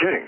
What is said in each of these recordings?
kidding.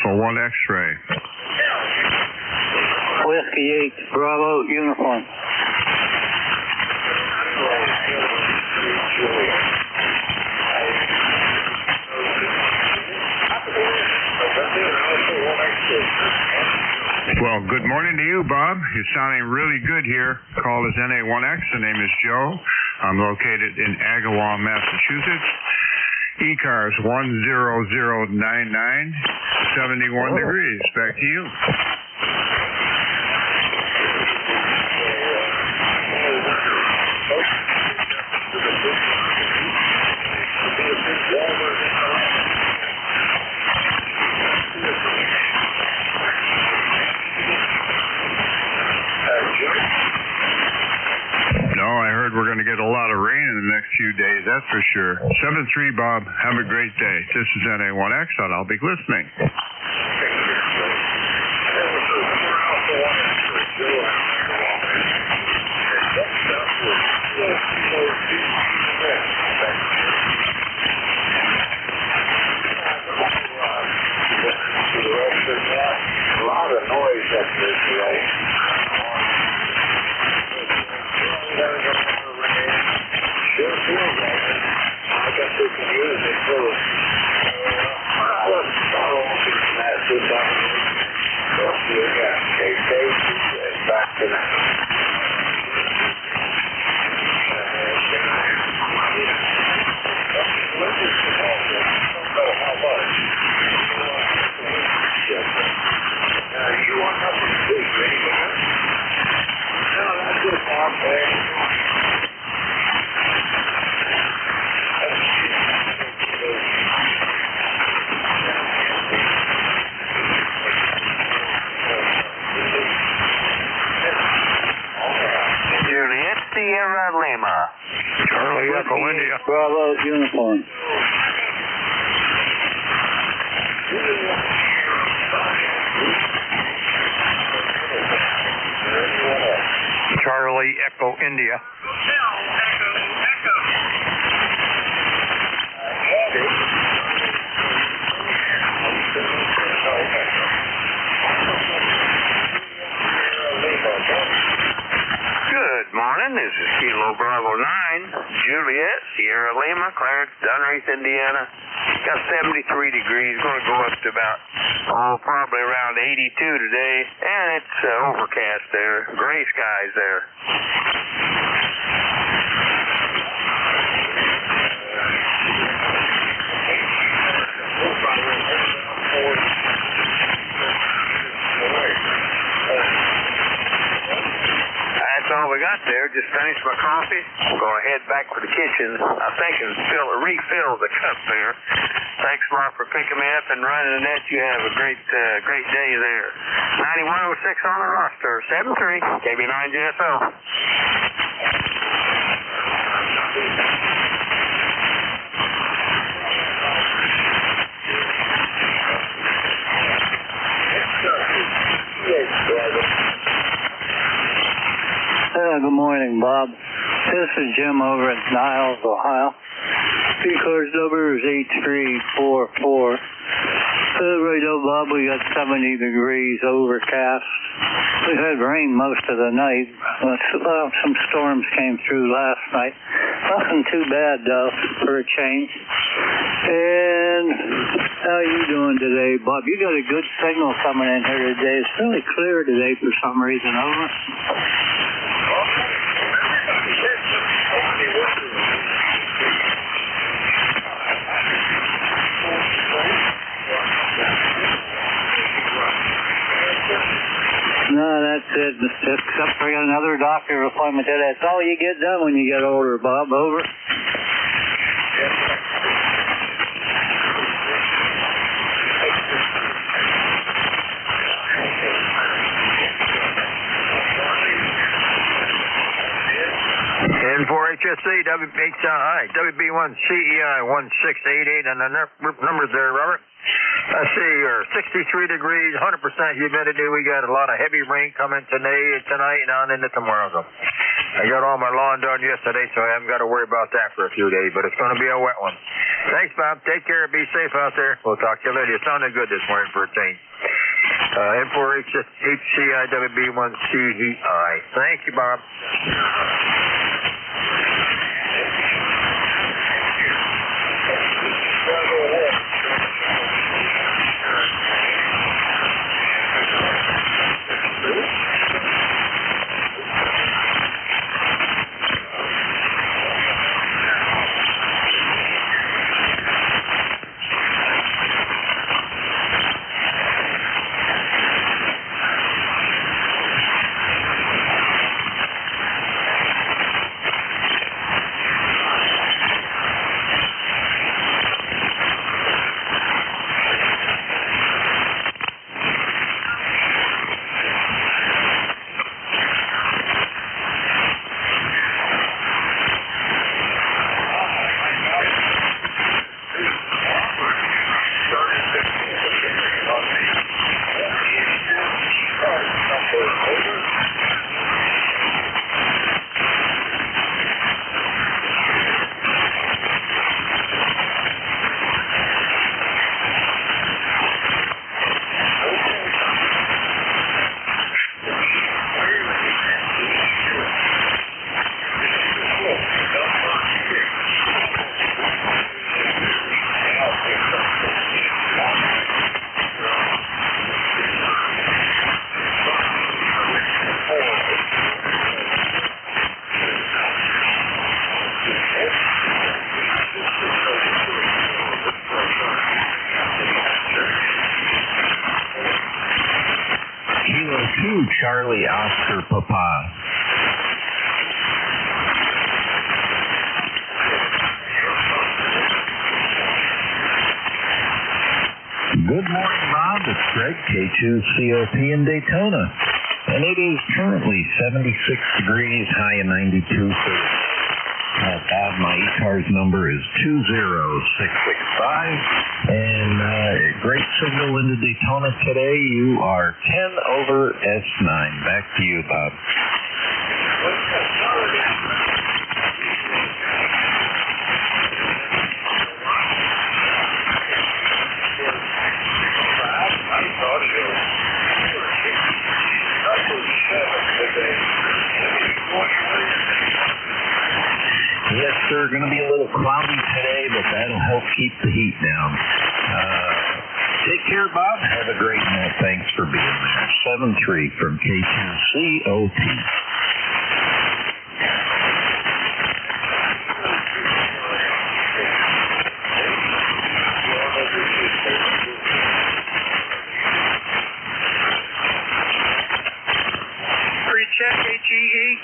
Alpha 1 X-ray. Whiskey 8, Bravo, uniform. Well, good morning to you, Bob. You're sounding really good here. Call is NA1X. The name is Joe. I'm located in Agawam, Massachusetts. ECARS 10099, 71 degrees. Back to you. No, I heard we're going to get a lot of rain in the next few days, that's for sure. 7-3, Bob. Have a great day. This is NA1X, and I'll be listening. A lot of noise up there today. Sure feels like it. I guess we can use it for back to that. You want nothing to do, right? No, that's good, Bob. Juliet, Sierra Lima. Charlie Echo India. Bravo, uniform. Charlie Echo India. Good morning. This is Kilo Bravo 9, Juliet, Sierra Lima, Clarence, Dunreath, Indiana. Got 73 degrees. Going to go up to about, probably around 82 today. And it's overcast there. Gray skies there. That's all we got there. Just finished my coffee. I'm going to head back to the kitchen. I think and refill the cup there. Thanks a lot for picking me up and running the net. You have a great day there. 9106 on the roster. 73 KB9JSO. Good morning, Bob. This is Jim over at Niles, Ohio. ECARS number is 8344. Right now, Bob, we got 70 degrees, overcast. We had rain most of the night. Well, some storms came through last night. Nothing too bad, though, for a change. And how are you doing today, Bob? You got a good signal coming in here today. It's really clear today for some reason. Over. No, that's it. Except for another doctor appointment today. That's all you get done when you get older, Bob. Over. N4HSC, WB1CEI 1688, and the numbers there, Robert. I see you're 63 degrees, 100% humidity. We got a lot of heavy rain coming tonight and on into tomorrow. I got all my lawn done yesterday, so I haven't got to worry about that for a few days, but it's going to be a wet one. Thanks, Bob. Take care. Be safe out there. We'll talk to you later. You sounded good this morning for a change. M4HCIWB1CEI. Thank you, Bob. Kilo 2, Charlie Oscar Papa. Good morning, Bob. It's Greg, K2COP in Daytona. And it is currently 76 degrees, high of 92. Bob, my ECARS number is 20665. And great signal into Daytona today. You are 10 over S9. Back to you, Bob. Yes, sir. Going to be a little cloudy today, but that'll help keep the heat down. Take care, Bob. Have a great night. Thanks for being there. 7-3 from K2COP. Check HEE.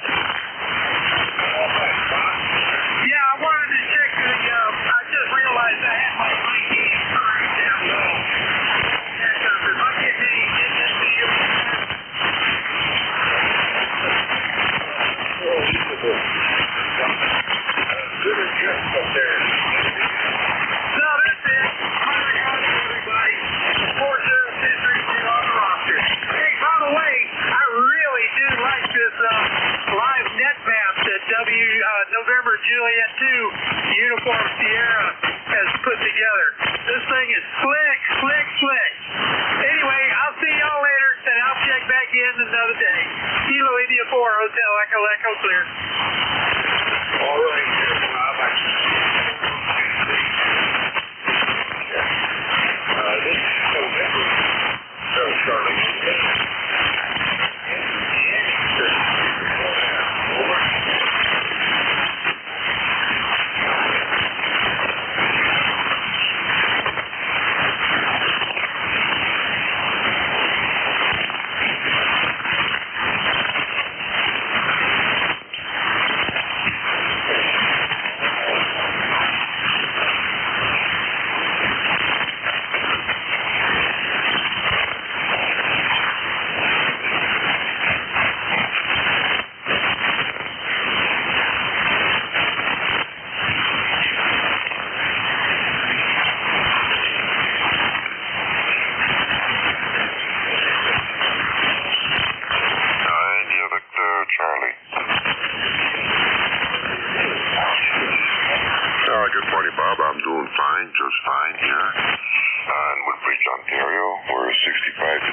Yeah, I wanted to check the, I just realized I had my mic down low. And if I'm getting any,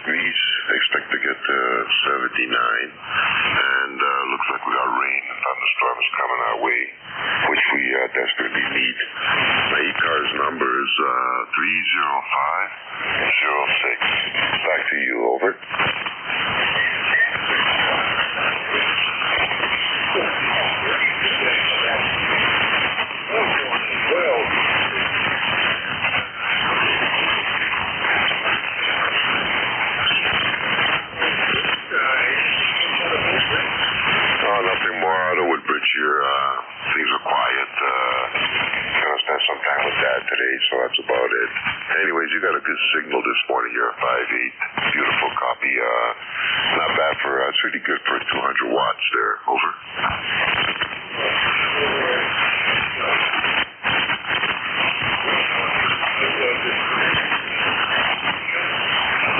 degrees. Expect to get to 79. And looks like we got rain and thunderstorms coming our way, which we desperately need. My ECARS number is 30506. Back to you, over. Nothing more out of Woodbridge here. Things are quiet. Gonna spend some time with Dad today, so that's about it. Anyways, you got a good signal this morning here, 5.8. Beautiful copy. Not bad for, it's really good for 200 watts there. Over.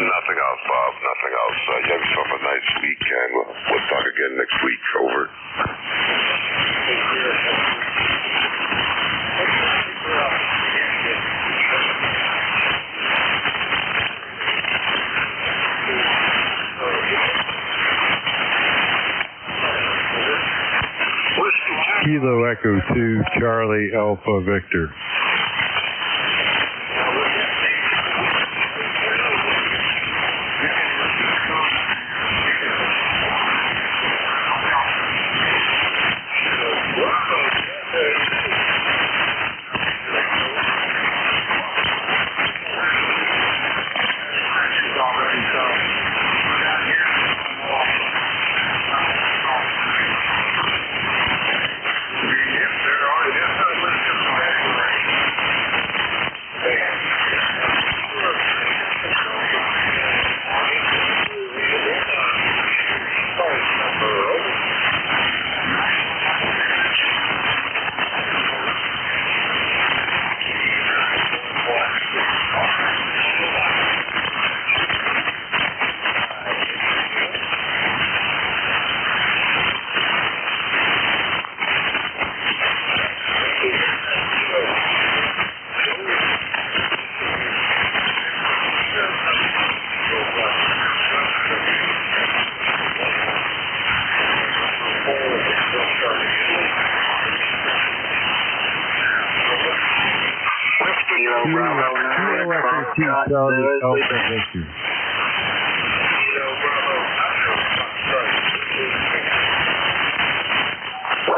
Nothing else, Bob. Nothing else. You have yourself a nice week, and we'll talk again next week. Over. Kilo Echo 2, Charlie Alpha Victor.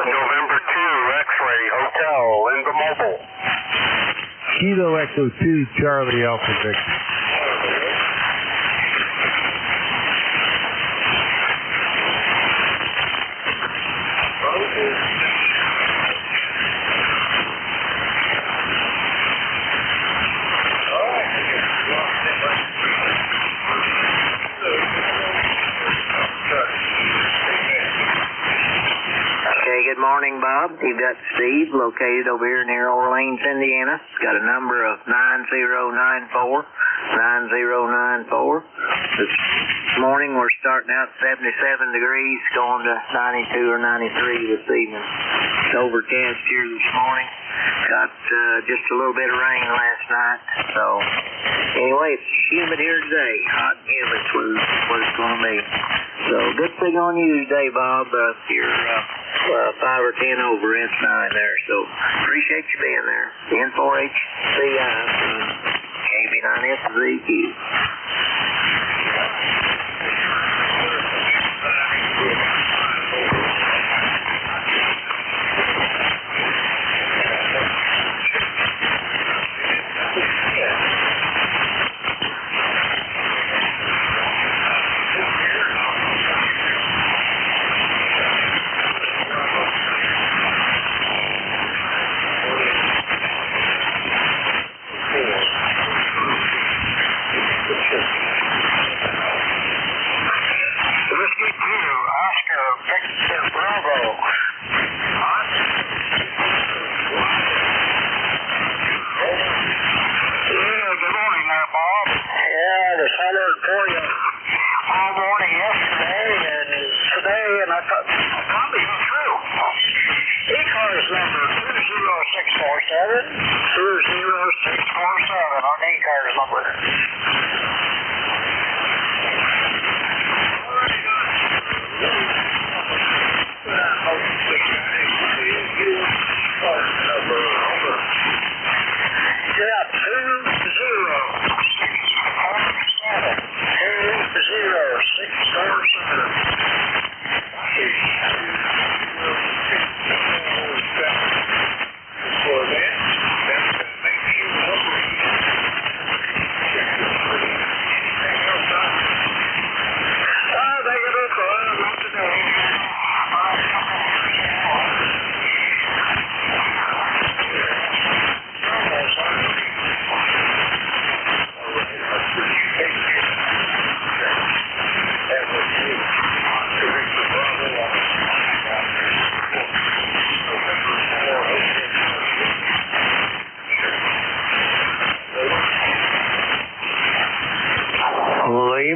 November 2, X-ray, Hotel, Linda Mobile. Kilo Echo 2, Charlie Alpha Victor. Good morning, Bob. You've got Steve located over here near Orleans, Indiana. It's got a number of 9094. This morning we're starting out 77 degrees, going to 92 or 93 this evening. It's overcast here this morning. Got just a little bit of rain last night. So anyway, it's humid here today. Hot and humid is what it's going to be. So good thing on you today, Bob. You're 5 or 10 over S9 there. So appreciate you being there. N4HCI KB9SZQ.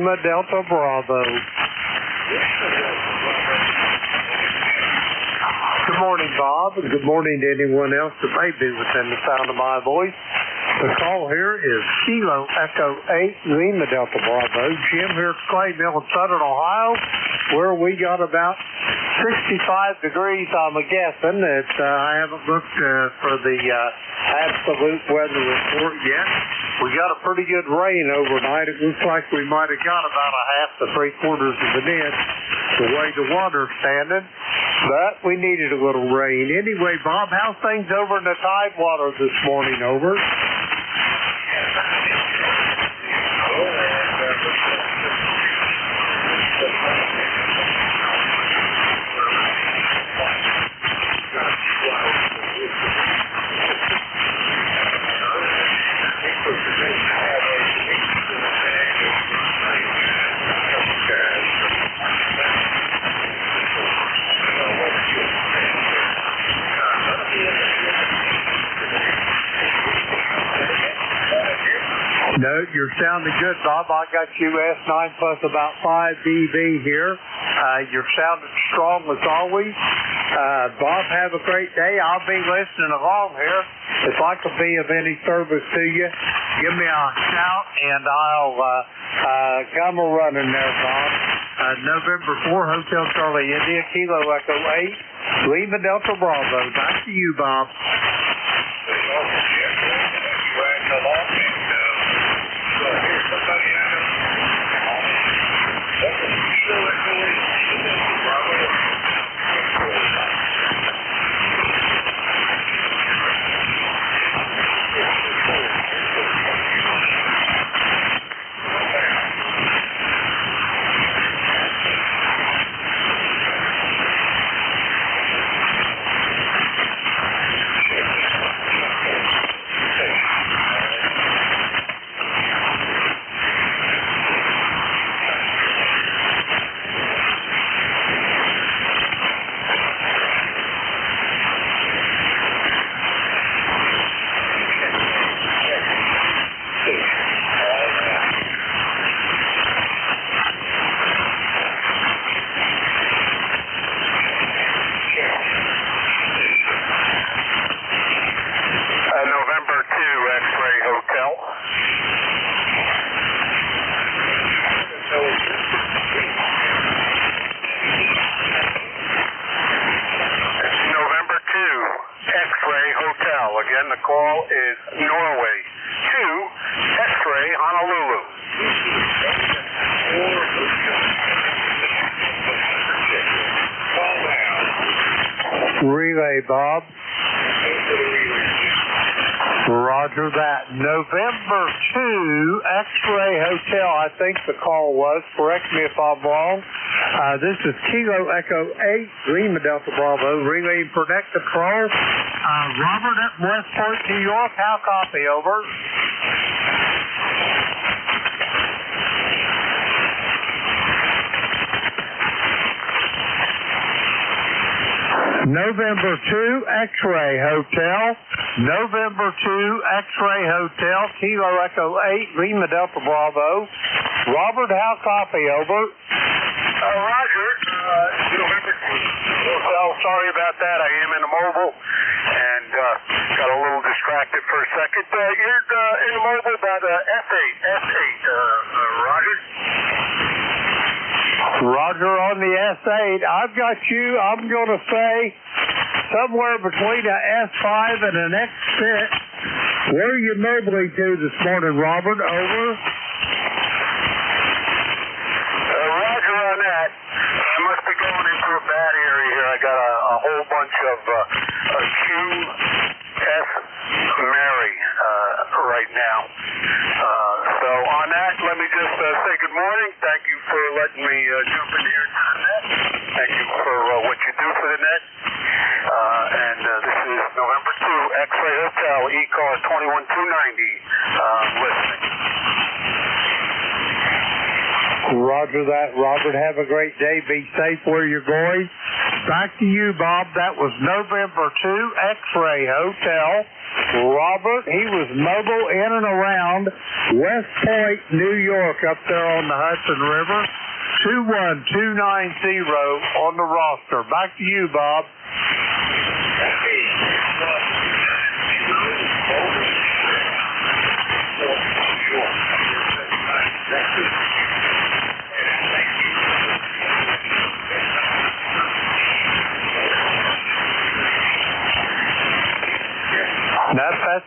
Lima Delta Bravo. Good morning, Bob, and good morning to anyone else that may be within the sound of my voice. The call here is Kilo Echo 8 Lima Delta Bravo. Jim here at Clay Mill in Southern Ohio, where we got about 65 degrees, I'm guessing. I haven't looked for the absolute weather report yet. We got a pretty good rain overnight. It looks like we might have got about a half to 3/4 of an inch the way the water's standing. But we needed a little rain. Anyway, Bob, how's things over in the Tidewater this morning? Over. No, you're sounding good, Bob. I got you S9 plus about 5 dB here. You're sounding strong as always. Bob, have a great day. I'll be listening along here. If I could be of any service to you, give me a shout and I'll come a-running there, Bob. November 4, Hotel Charlie India, Kilo Echo 8, Lima Delta Bravo. Back to you, Bob. Again, the call is Norway 2, X-ray, Honolulu. Relay, Bob. Roger that. November 2, X-ray Hotel, I think the call was. Correct me if I'm wrong. This is Kilo Echo 8, Lima Delta Bravo, relaying for Net Control. Robert at Westport, New York. How copy? Over. November 2, X-ray Hotel. November 2, X-ray Hotel, Kilo Echo 8, Lima Delta Bravo. Robert, how copy? Over. Roger. November 2. Well, sorry about that. I am in a mobile and got a little distracted for a second. You're in a mobile about S8. Roger. Roger on the S8. I've got you, I'm going to say, somewhere between an S5 and an X6. Where are you mobiling to this morning, Robert? Over. Roger on that. I must be going into a bad area here. I got a whole bunch of QS Mary right now. So on that, let me just say good morning. Thank you for letting me jump in here to the net. Thank you for what you do for the net. And this is November 2, X-ray Hotel, ECARS 21290, listening. Roger that, Robert. Have a great day. Be safe where you're going. Back to you, Bob. That was November 2, X-ray Hotel, Robert. He was mobile in and around West Point, New York, up there on the Hudson River. 21290 on the roster. Back to you, Bob.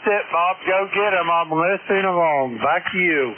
That's it, Bob. Go get him. I'm listening along. Back to you.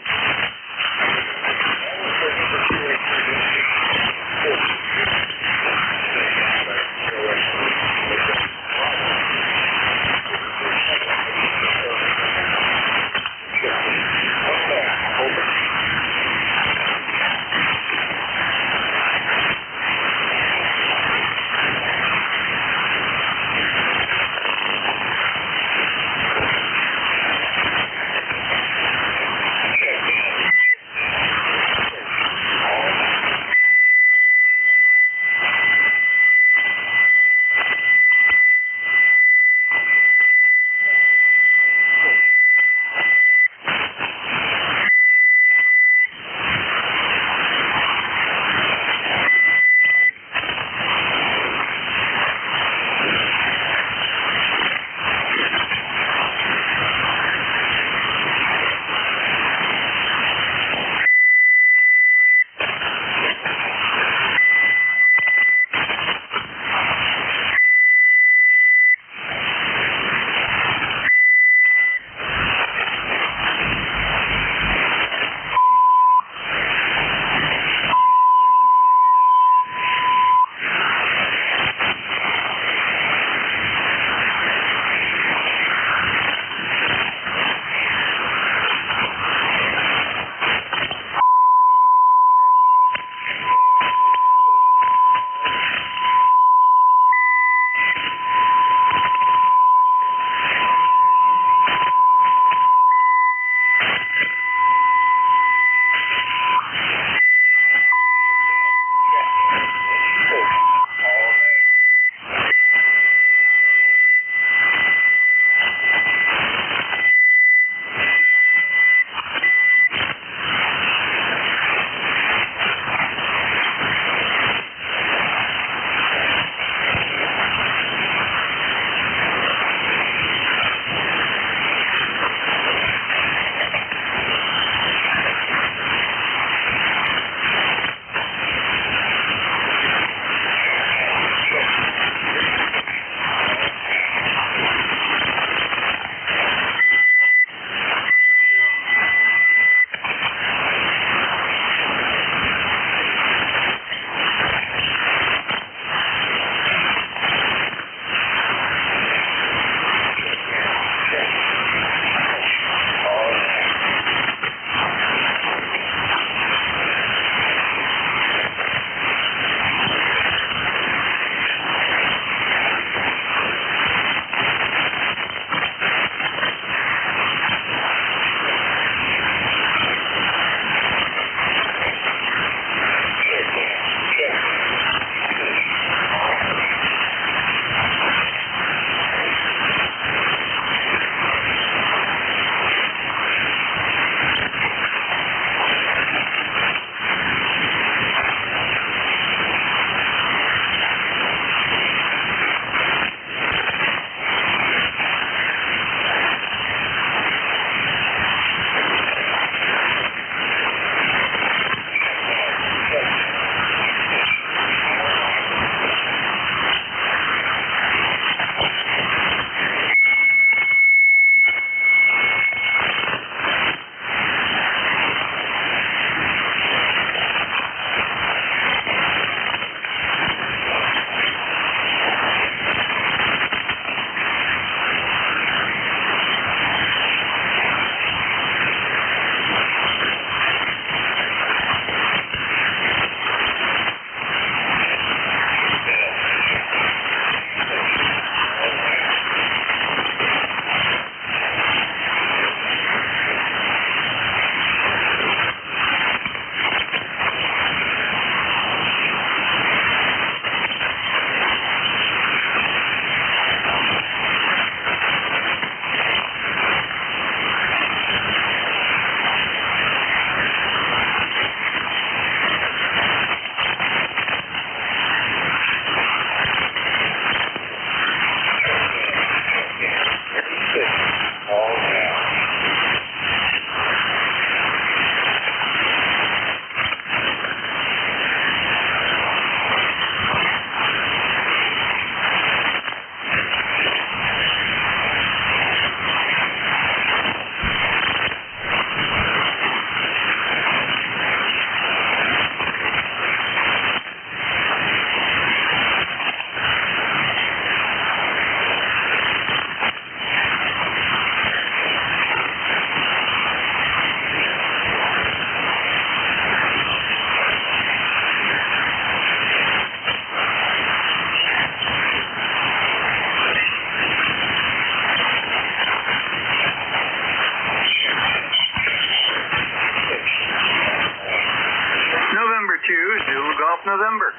Zulu Golf November.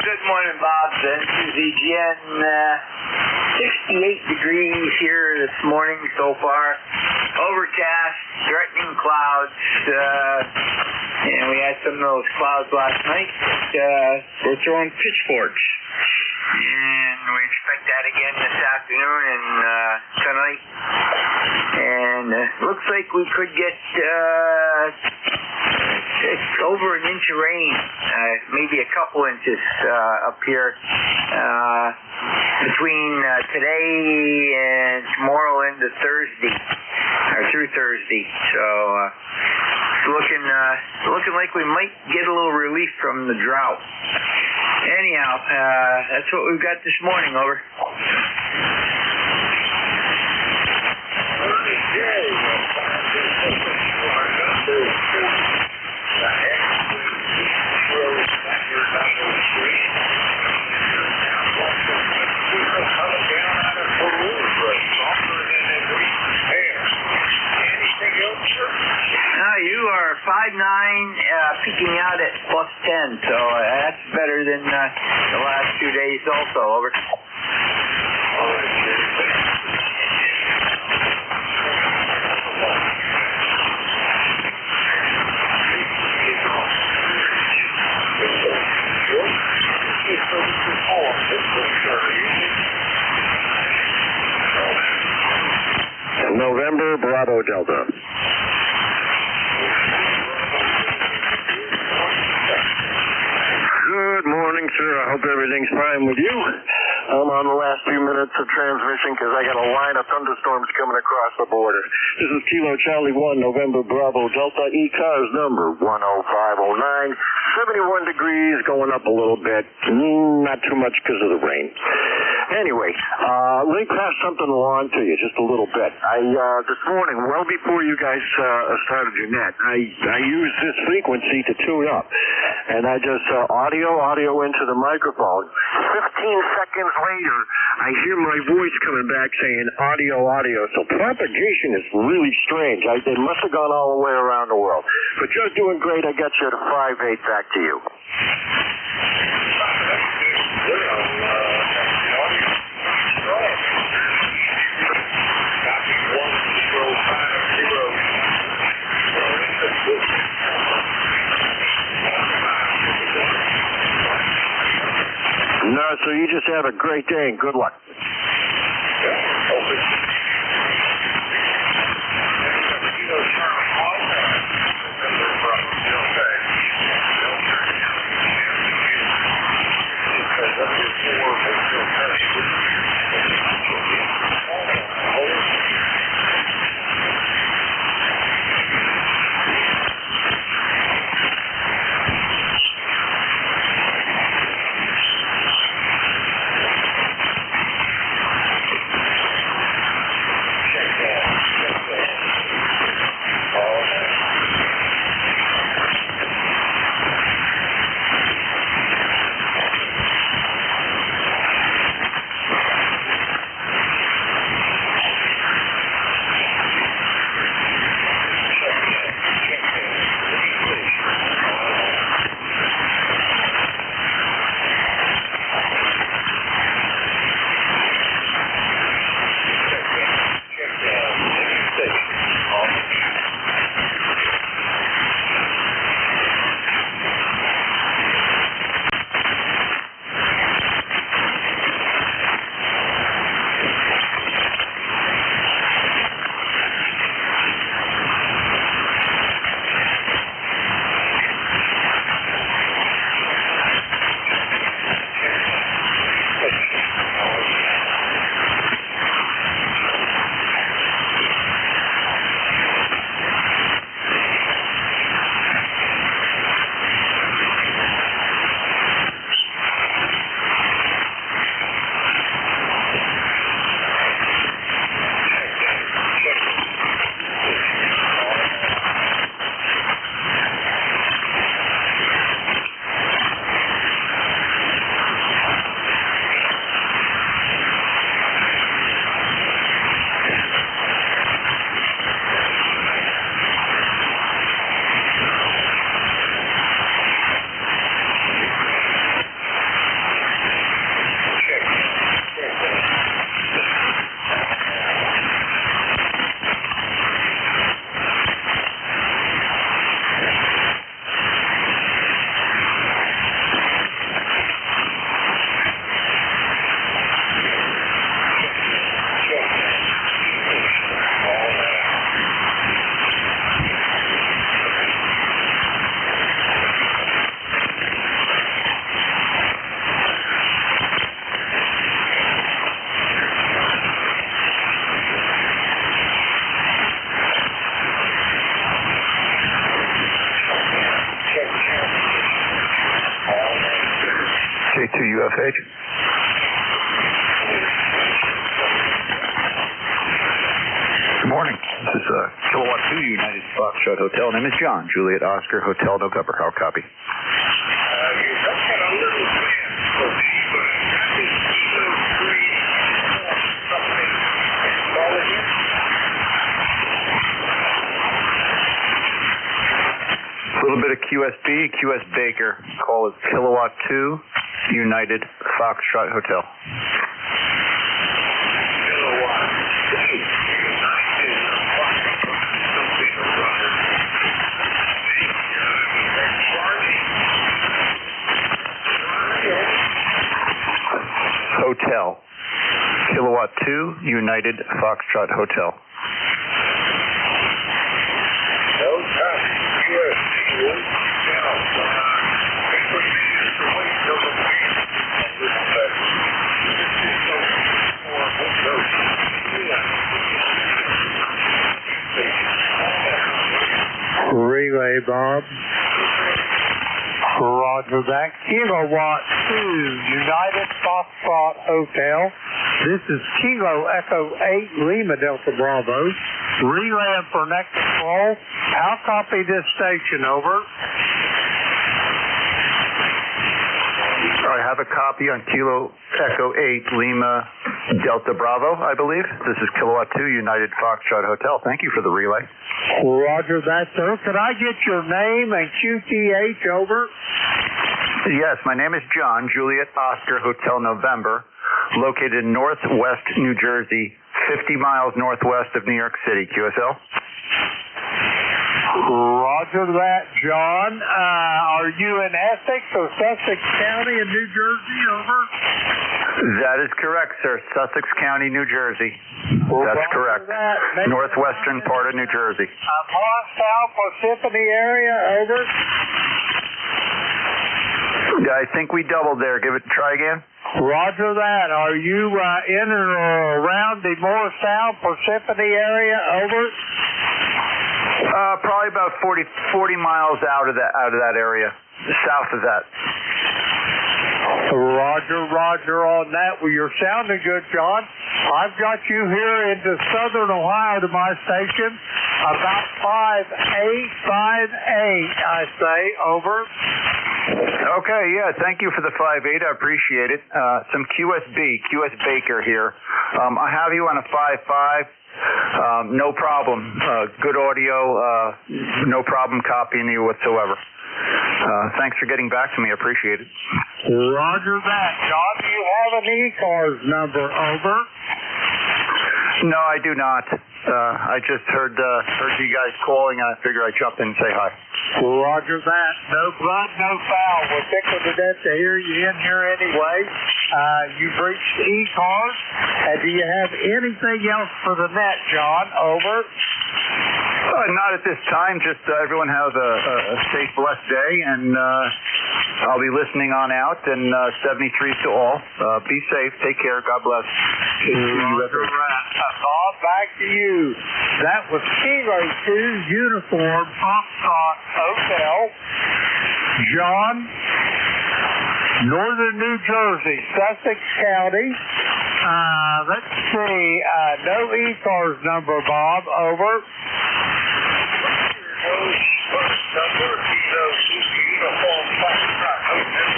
Good morning, Bob. This is EGN. 68 degrees here this morning so far. Overcast, threatening clouds. And we had some of those clouds last night. We're throwing pitchforks. And we expect that again this afternoon and tonight. And looks like we could get it's over an inch of rain, maybe a couple inches up here between today and tomorrow into Thursday, or through Thursday. So it's looking like we might get a little relief from the drought. Anyhow, that's what we've got this morning. Over. You are 5'9", peaking out at +10, so that's better than the last 2 days also. Over. November, Bravo Delta. Good morning, sir. I hope everything's fine with you. I'm on the last few minutes of transmission because I got a line of thunderstorms coming across the border. This is Kilo Charlie 1, November Bravo Delta, ECARS number 10509. 71 degrees, going up a little bit. Not too much because of the rain. Anyway, let me pass something along to you just a little bit. This morning, well before you guys started your net, I used this frequency to tune up. And I just audio into the microphone. 15 seconds later, I hear my voice coming back saying audio. So propagation is really strange. It must have gone all the way around the world. But you're doing great. I got you at a 5-8 back to you. No, so you just have a great day and good luck. QFH. Good morning. This is Kilowatt 2 United Foxtrot Hotel. Name is John. Juliet Oscar Hotel November. How copy? A little bit of QSB, QS Baker. Call is Kilowatt 2 United Foxtrot Hotel. Hotel. Kilowatt 2 United Foxtrot Hotel. Relay, Bob. Roger that. Kilowatt 2 United Foxtrot Hotel. This is Kilo Echo 8 Lima Delta Bravo. Relaying for next control. I'll copy this station, over. I have a copy on Kilo Echo 8 Lima Delta Bravo, I believe. This is Kilowatt 2 United Foxtrot Hotel. Thank you for the relay. Roger that, sir. Could I get your name and QTH, over? Yes, my name is John, Juliet Oscar Hotel November, located in Northwest New Jersey, 50 miles northwest of New York City. QSL? Roger that, John. Are you in Essex or Sussex County in New Jersey, over? That is correct, sir. Sussex County, New Jersey. That's correct. Northwestern part of New Jersey. South Parsippany area, over? I think we doubled there. Try again. Roger that. Are you in or around the more South Parsippany area, over? Probably about 40 miles out of that area, south of that. Roger on that. Well, you're sounding good, John. I've got you here into southern Ohio to my station. About 58, I say, over. Okay, yeah, thank you for the 58. I appreciate it. Some QS Baker here. I have you on a 55. No problem. Good audio. No problem copying you whatsoever. Thanks for getting back to me. I appreciate it. Roger that. John, do you have an ECARS number, over? No, I do not. I just heard you guys calling, and I figured I'd jump in and say hi. Roger that. No blood, no foul. We're tickled to death to hear you in here anyway. You've reached ECARS. Do you have anything else for the net, John? Over. Not at this time. Just everyone have a safe, blessed day, and I'll be listening on out. And 73s to all. Be safe. Take care. God bless. Bob, back to you. That was Kilo 2 Uniform Foxtrot Hotel. John, Northern New Jersey, Sussex County. Let's see. No ECARS number, Bob. Over. Number Kilo 2 Uniform Foxtrot Hotel.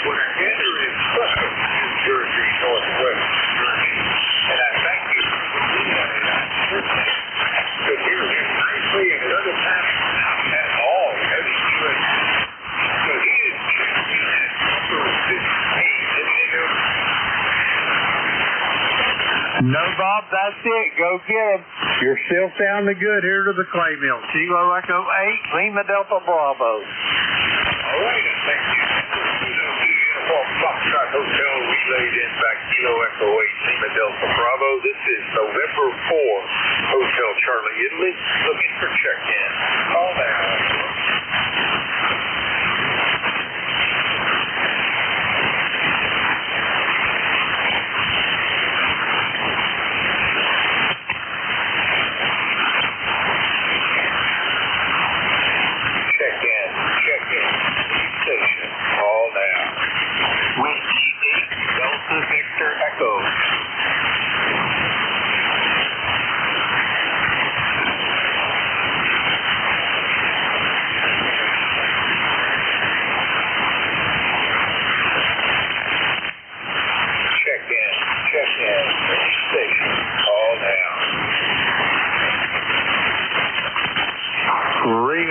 We're here in Sussex, New Jersey, Northwest New Jersey. And I thank you for the relay. I could hear him nicely and another time not at all. Heavy US. So he is checking that number 15, isn't it? No, Bob, that's it. Go get him. You're still sounding good here to the clay mill. Kilo Echo 8, Lima Delta Bravo. All right, and thank you. Uniform Foxtrot Hotel relayed in back Kilo Echo 8, Lima Delta Bravo. This is November 4, Hotel Charlie, Italy, looking for check-in. Call now. Check-in. Station. Call now.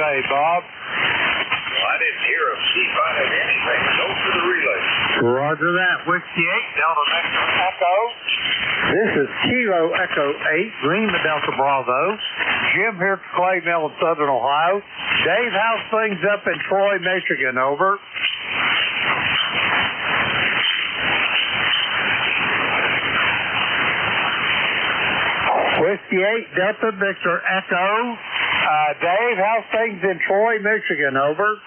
relay, Bob. Well, I didn't hear him keep on it anything. Go for the relay. Roger that. Whiskey 8, Delta Victor Echo. This is Kilo Echo 8, Lima Delta Bravo. Jim here at Clay Mill in Southern Ohio. Dave, how's things up in Troy, Michigan? Over. Whiskey 8, Delta Victor Echo. Dave, how's things in Troy, Michigan? Over.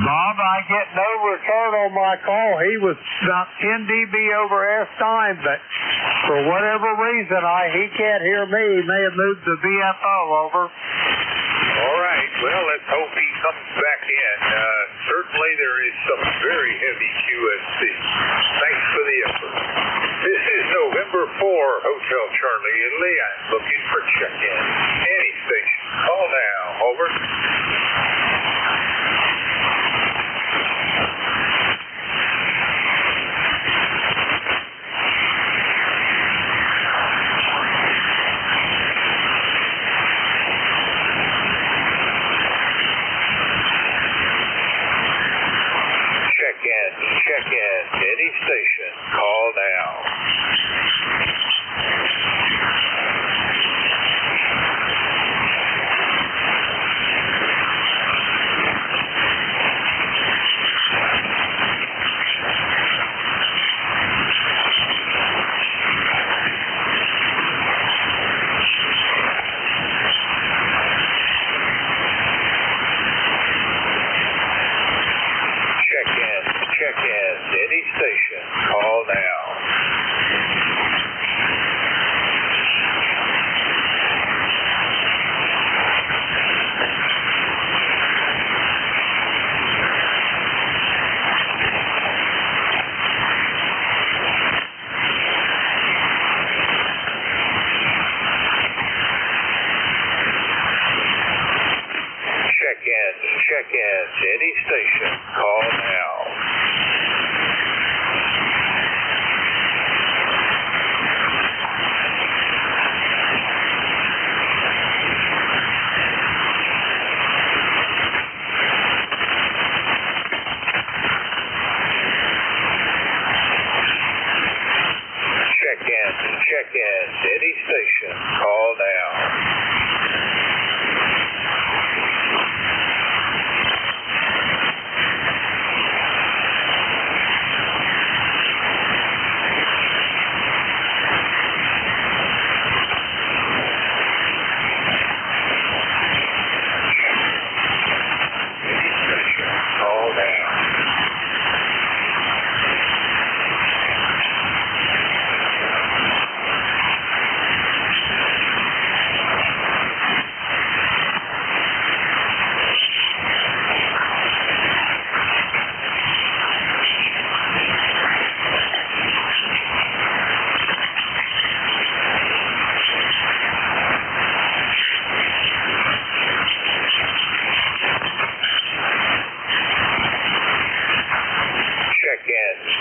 Bob, I get no return on my call. He was about 10 dB over S time, but for whatever reason, he can't hear me. He may have moved to VFO. Over. All right. Well, let's hope he comes back in. Certainly there is some very heavy QSC. Thanks for the effort. This is November 4, Hotel Charlie Italy. I'm looking for check-in. Any station. Call now. Over. Check in. Any station. Call now. Check in. Any station. Call now. Check in. Any station. Call now. Check in. Any station. Call now.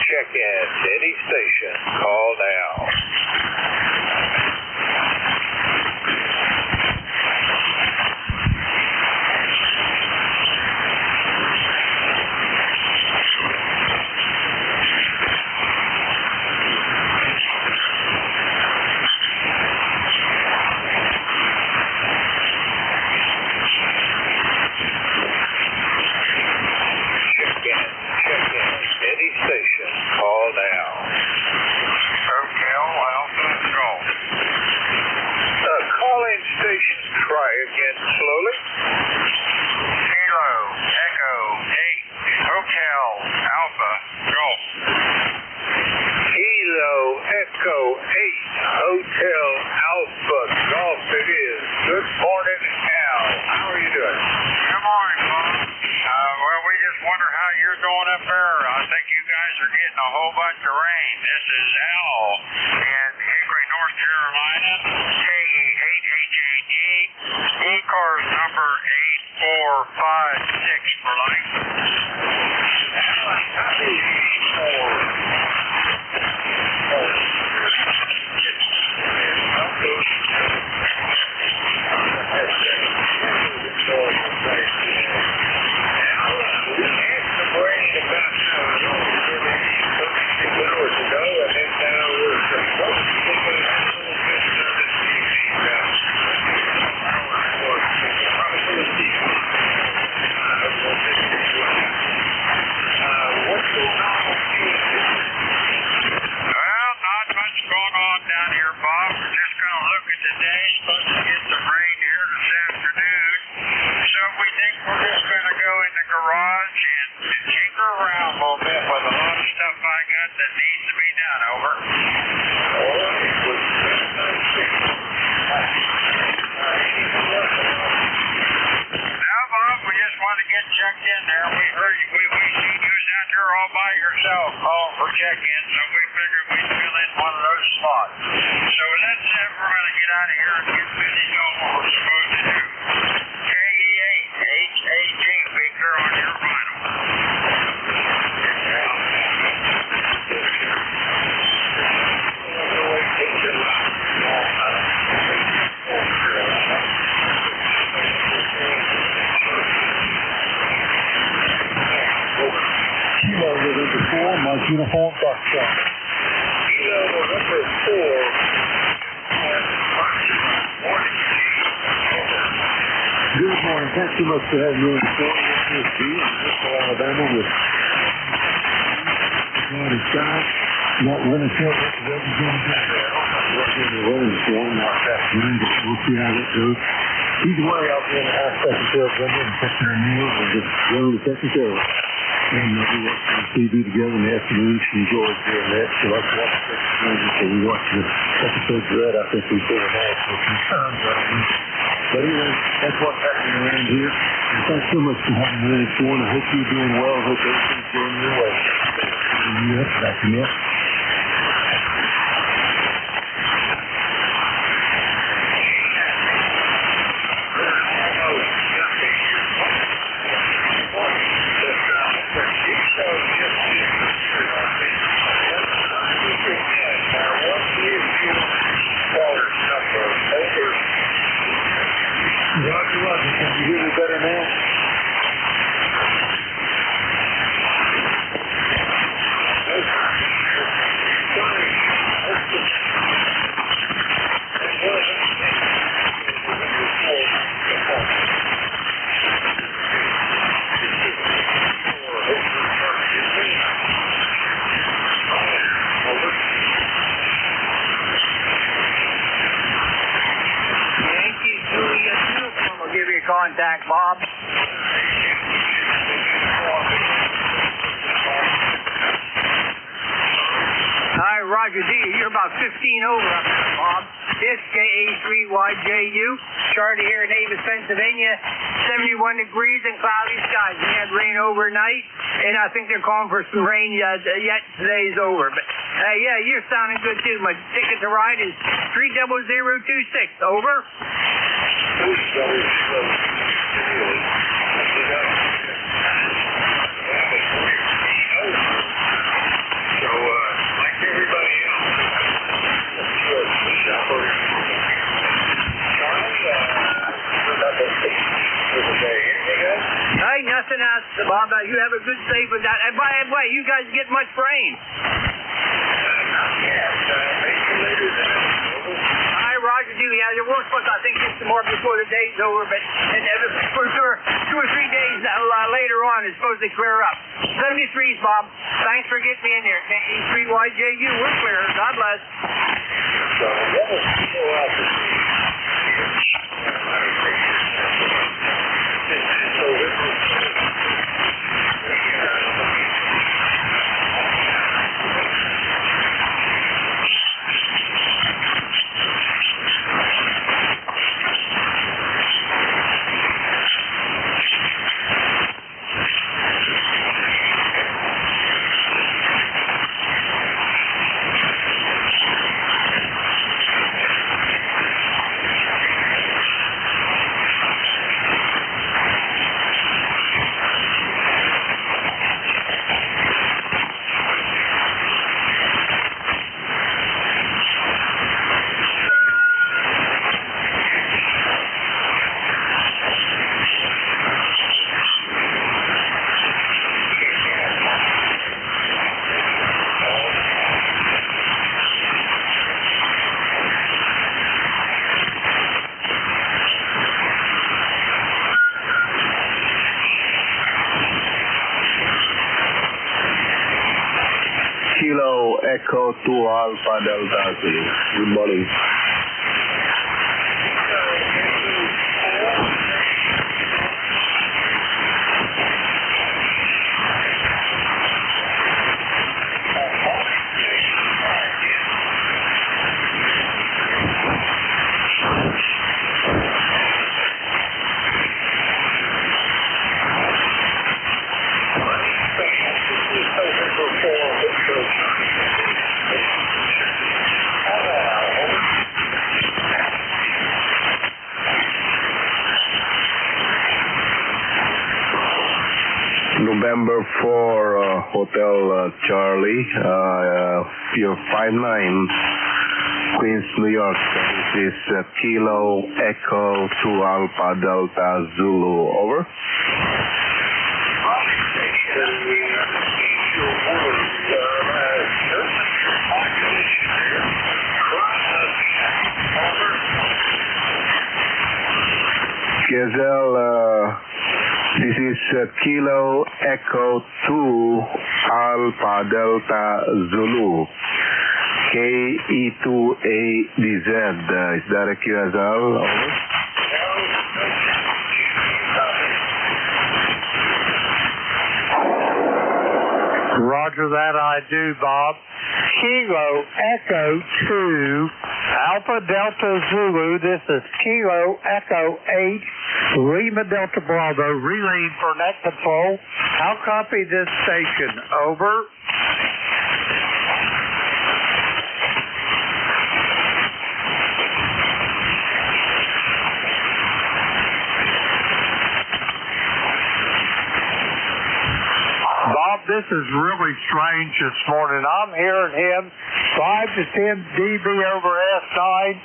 Check in. Any station. Call now. Any station. Call now. Hotel Alpha Golf. Calling station. Try again slowly. Kilo Echo 8 Hotel Alpha Golf. Kilo Echo 8 Hotel Alpha Golf. It is. Good morning, Al. How are you doing? Good morning, Bob. Well, we just wonder how you're doing up there. I think you guys are getting a whole bunch of rain. This is Al in Hickory, North Carolina. KE8HAG. ECARS number 8456 for life. yourself called for check-in, so we figured we'd fill in one of those slots. So with that said, we're going to get out of here and get busy doing what we're supposed to do. KE8HAG Baker on your vinyl. Kilo number 4, Mike Uniform Foxtrot. Kilo number 4. Good morning. Thanks so much for having me on the show. This is G in Bristol, Alabama with cloudy sky. Not running short. Working the weather this morning, not afternoon, but we'll see how that goes. Either way, I'll be in the house taking care of Brenda and fixing her meals and just generally taking care of her. And we watch the TV together in the afternoon. She enjoys doing that. She likes to watch the television, so we watch the episodes of that. I think we feel bad for some times. But anyway, that's what's happening around here. And thanks so much for having me on this morning. I hope you're doing well. I hope everything's going your way. Yep, back to me. Roger, Roger. Can you hear me better now? NJ2US will give you a contact, Bob. Hi, Roger D. You're about 15 over up there, Bob. It's KA3YJU. Charlie here in Avis, Pennsylvania. 71 degrees and cloudy skies. We had rain overnight, and I think they're calling for some rain yet today's over. But yeah, you're sounding good too. My ticket to ride is 30026. Over. So, like everybody else, Hey, nothing else, Bob. You have a good stay with that. And by the way, you guys get much rain. Hi, Roger D. Yeah, the worst was I think just more before the day's over, but and for sure 2 or 3 days later on it's supposed to clear up. 73s, Bob. Thanks for getting me in there. E3YJU, we're clear. God bless. Kilo Echo 2 Alpha Delta Zulu. Good morning. For Hotel Charlie, you're 59, Queens, New York. This is Kilo Echo 2 Alpha Delta Zulu, over. Gazelle, this is Kilo Echo 2 Alpha Delta Zulu, KE2ADZ. Is that a QSL? Over. Roger that, I do, Bob. Kilo Echo 2 Alpha Delta Zulu. This is Kilo Echo 8 Lima Delta Bravo, relaying for net control. How copy this station? Over. Bob, this is really strange this morning. I'm hearing him 5 to 10 dB over S9,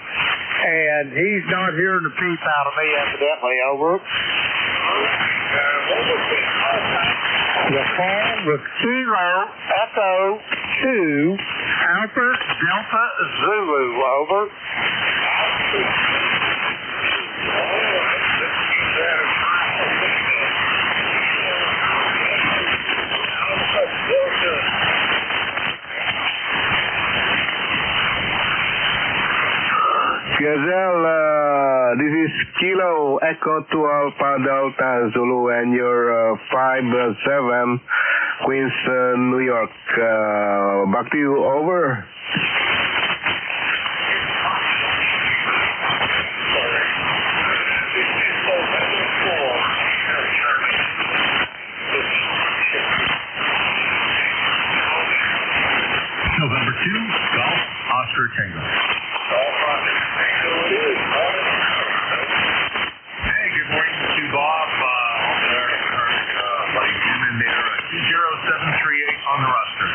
and he's not hearing the peep out of me, evidently. Over. The phone was Kilo Echo 2 Alpha Delta Zulu. Over. Gazelle, this is Kilo Echo 2 Alpha Delta Zulu, and you're 57, Queens, New York. Back to you, over. November 2, Golf, Oscar Tango. Hey, good morning to Bob. Buddy Jim in there. 20738 on the roster.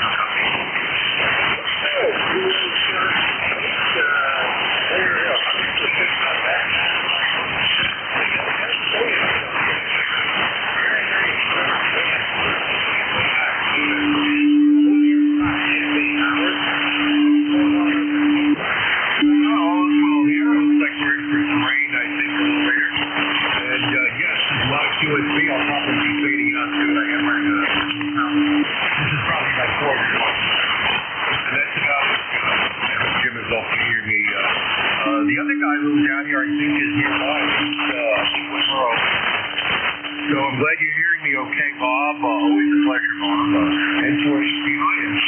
QSB, I'll probably be fading out to it. I got my, this is probably my fourth one. And that's about it. Jim is also hearing me. The other guy who's down here, I think, is nearby. So I'm glad you're hearing me okay, Bob. Always a pleasure, Bob. N4HPI and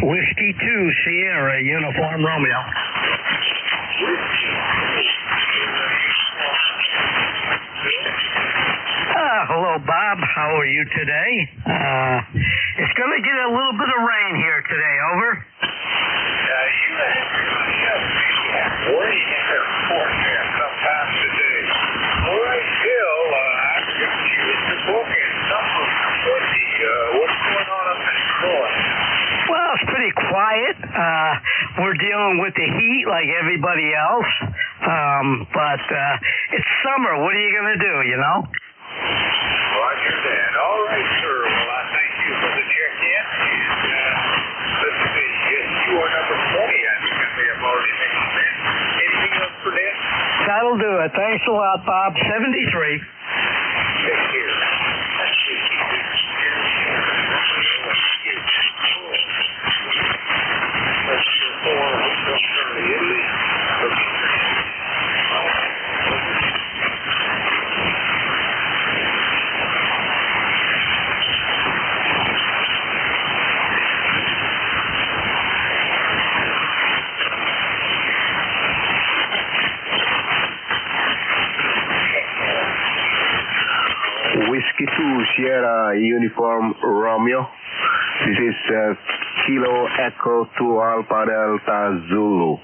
Whiskey 2 Sierra Uniform Romeo. Hello, Bob. How are you today? It's going to get a little bit of rain here today. Over. Sometime today. All right, Bill, I've got you in the book and something pretty. What's going on up in Troy? Well, it's pretty quiet. We're dealing with the heat like everybody else. But it's summer. What are you going to do, you know? Roger that. All right, sir. Well, I thank you for the check-in. And let's see. Yes, you are number 40. I think I may have already mentioned that. Anything else for that? That'll do it. Thanks a lot, Bob. 73. Take care. Whiskey 2 Sierra Uniform Romeo. This is Kilo Echo 2 Alpha Delta Zulu.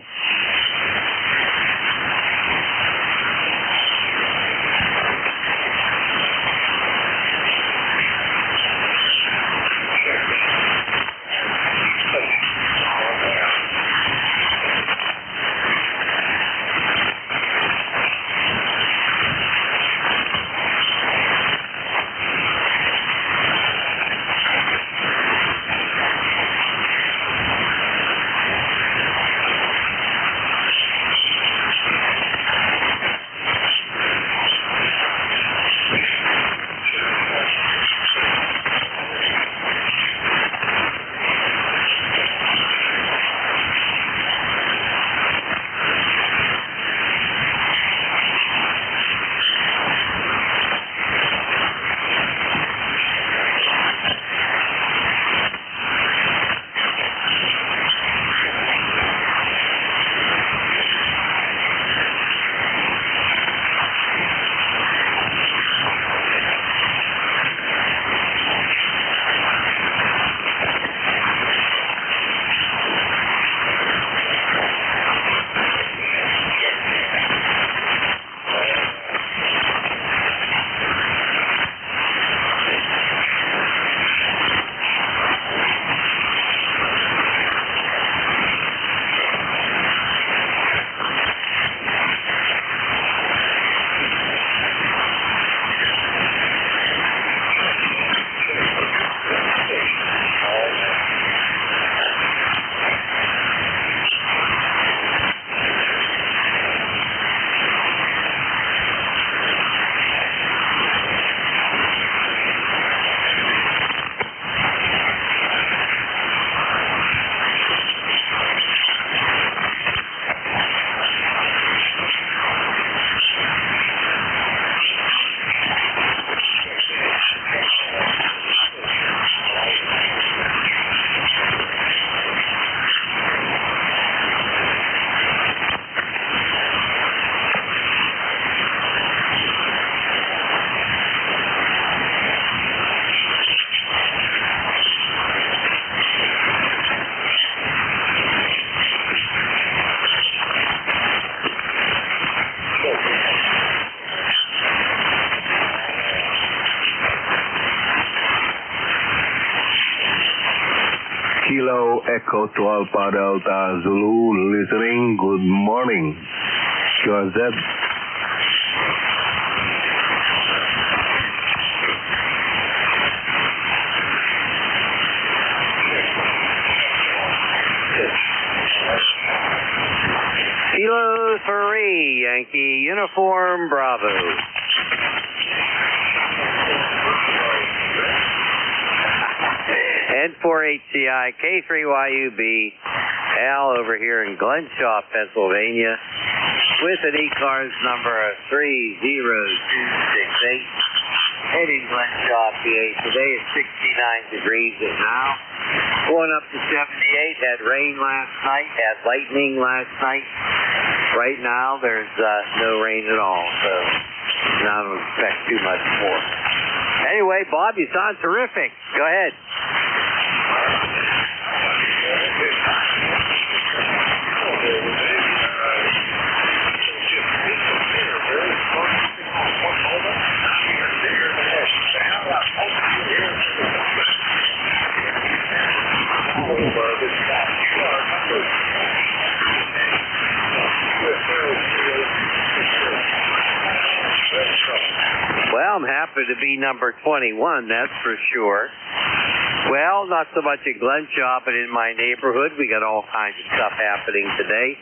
Kilo Echo to Alpha Delta Zulu listening. Good morning. QRZ. Kilo 3 Yankee Uniform Bravo. N4HCI K3YUB, Al over here in Glenshaw, Pennsylvania, with an ECARS number of 30268, heading Glenshaw, PA. Today is 69 degrees at now, going up to 78, had rain last night, had lightning last night. Right now there's no rain at all, so I don't expect too much more. Anyway, Bob, you sound terrific. Go ahead. Well, I'm happy to be number 21, that's for sure. Well, not so much in Glenshaw, but in my neighborhood, we got all kinds of stuff happening today.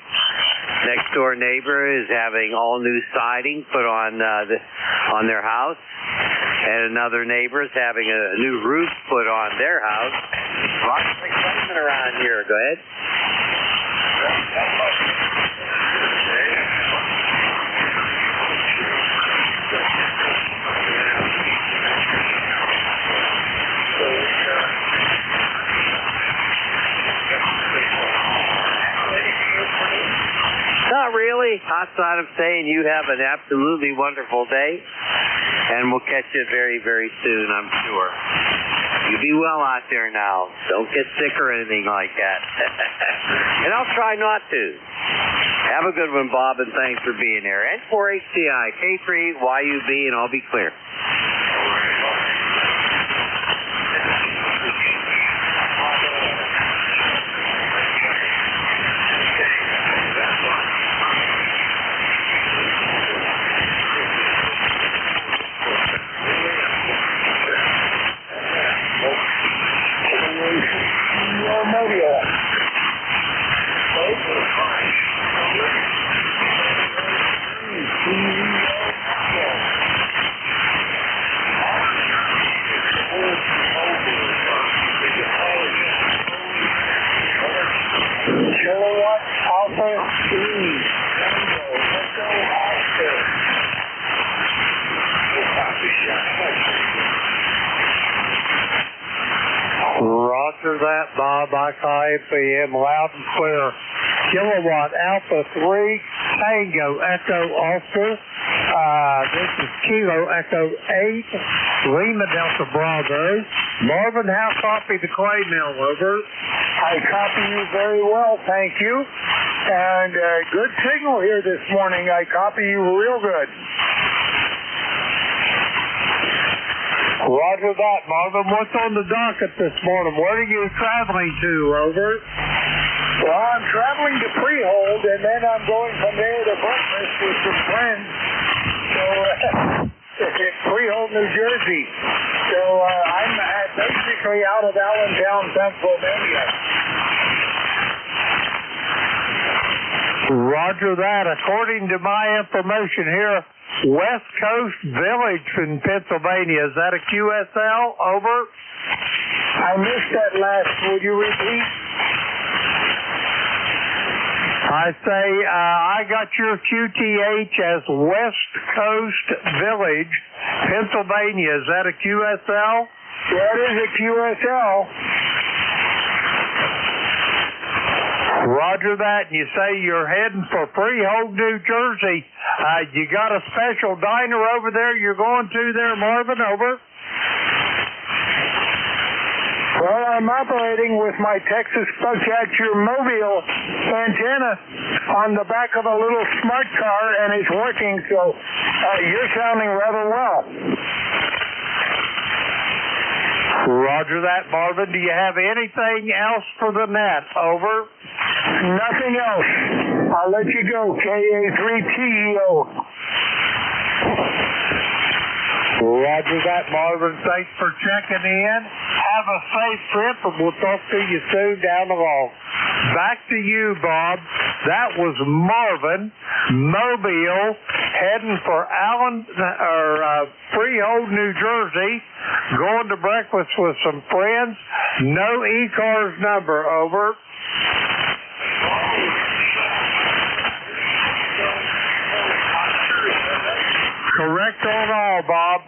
Next door neighbor is having all new siding put on their house, and another neighbor is having a new roof put on their house. Lots of excitement around here. Go ahead. Not really, outside of saying you have an absolutely wonderful day. And we'll catch you very, very soon, I'm sure. You be well out there now. Don't get sick or anything like that. And I'll try not to. Have a good one, Bob, and thanks for being there. N4HCI, K3YUB, and I'll be clear. Kilowatt Alpha 3. Roger that, Bob. IFM loud and clear. Kilowatt Alpha 3, Tango Echo Oscar. This is Kilo Echo 8, Lima Delta Bravo. Marvin, how copy the clay mill, over? I copy you very well, thank you. And good signal here this morning. I copy you real good. Roger that, Marvin. What's on the docket this morning? Where are you traveling to, over? Well, I'm traveling to Freehold, and then I'm going from there to breakfast with some friends. So, in Freehold, New Jersey. So, I'm basically out of Allentown, Pennsylvania. Roger that. According to my information here, West Coast Village in Pennsylvania. Is that a QSL? Over? I missed that last. Would you repeat? I say, I got your QTH as West Coast Village, Pennsylvania. Is that a QSL? That is a QSL. Roger that. And you say you're heading for Freehold, New Jersey. You got a special diner over there you're going to there, Marvin? Over. Well, I'm operating with my Texas Bugcatcher Mobile antenna on the back of a little smart car, and it's working, so you're sounding rather well. Roger that, Marvin. Do you have anything else for the net? Over. Nothing else. I'll let you go. KA3TEO. Roger that, Marvin. Thanks for checking in. Have a safe trip, and we'll talk to you soon down the road. Back to you, Bob. That was Marvin, Mobile, heading for Freehold, New Jersey, going to breakfast with some friends. No ECARS number, over. Correct on all, Bob.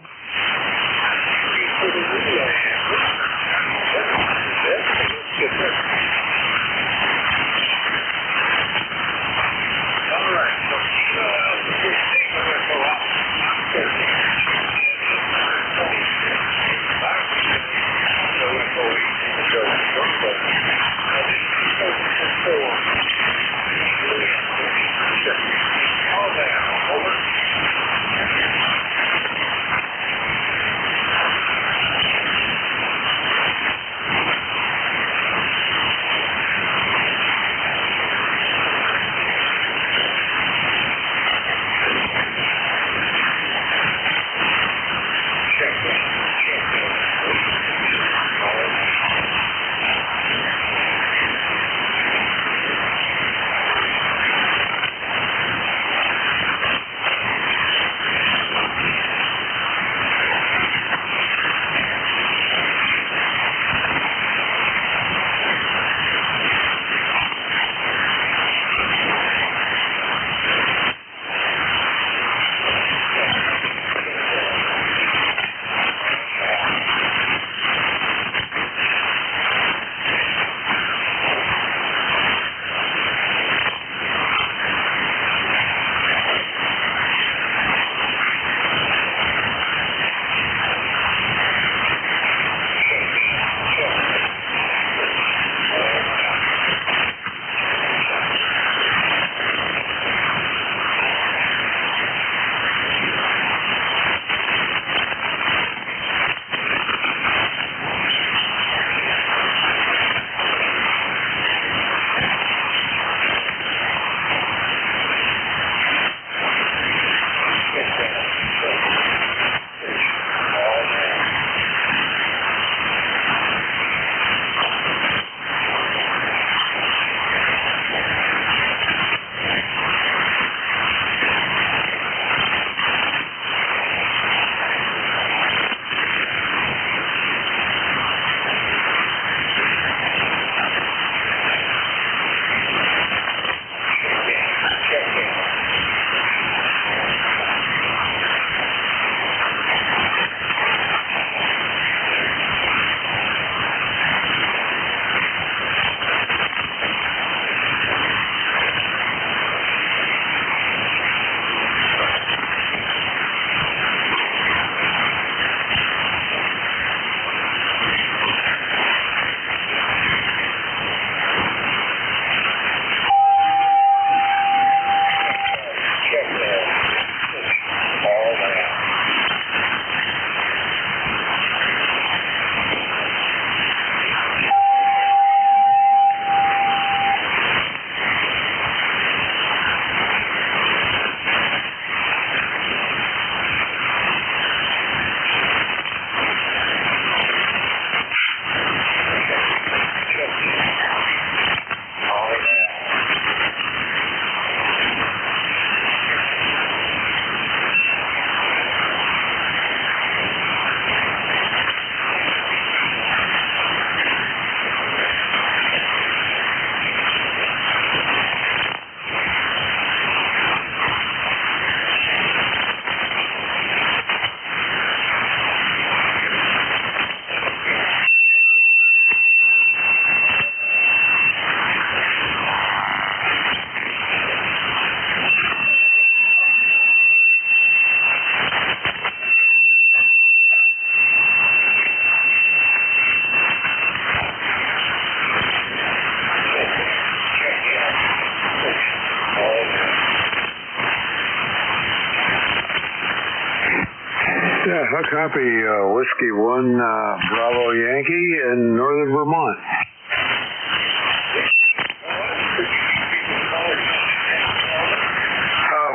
copy. Whiskey 1 Bravo Yankee in northern Vermont.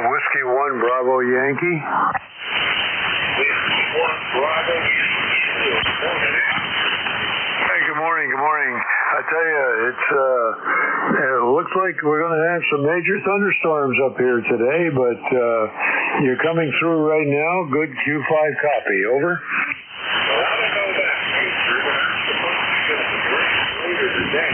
Whiskey 1 Bravo Yankee. Whiskey 1 Bravo Yankee. Hey, good morning. Good morning. I tell you, it looks like we're going to have some major thunderstorms up here today, but you're coming through right now. Good Q5 copy. Over. Well, I don't know that, Major, but I'm supposed to get some rain later today.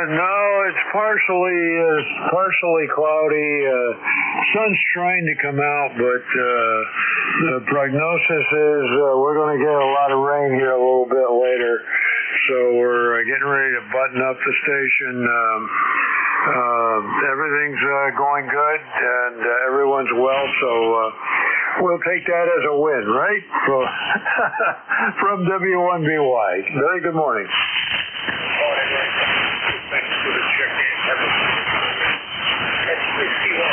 No, it's partially cloudy. Sun's trying to come out, but the prognosis is we're going to get a lot of rain here a little bit later. So we're getting ready to button up the station. Everything's going good, and everyone's well, so we'll take that as a win, right? From W1BY. Very good morning. Thanks for the check-in. Have a good one. That's 61.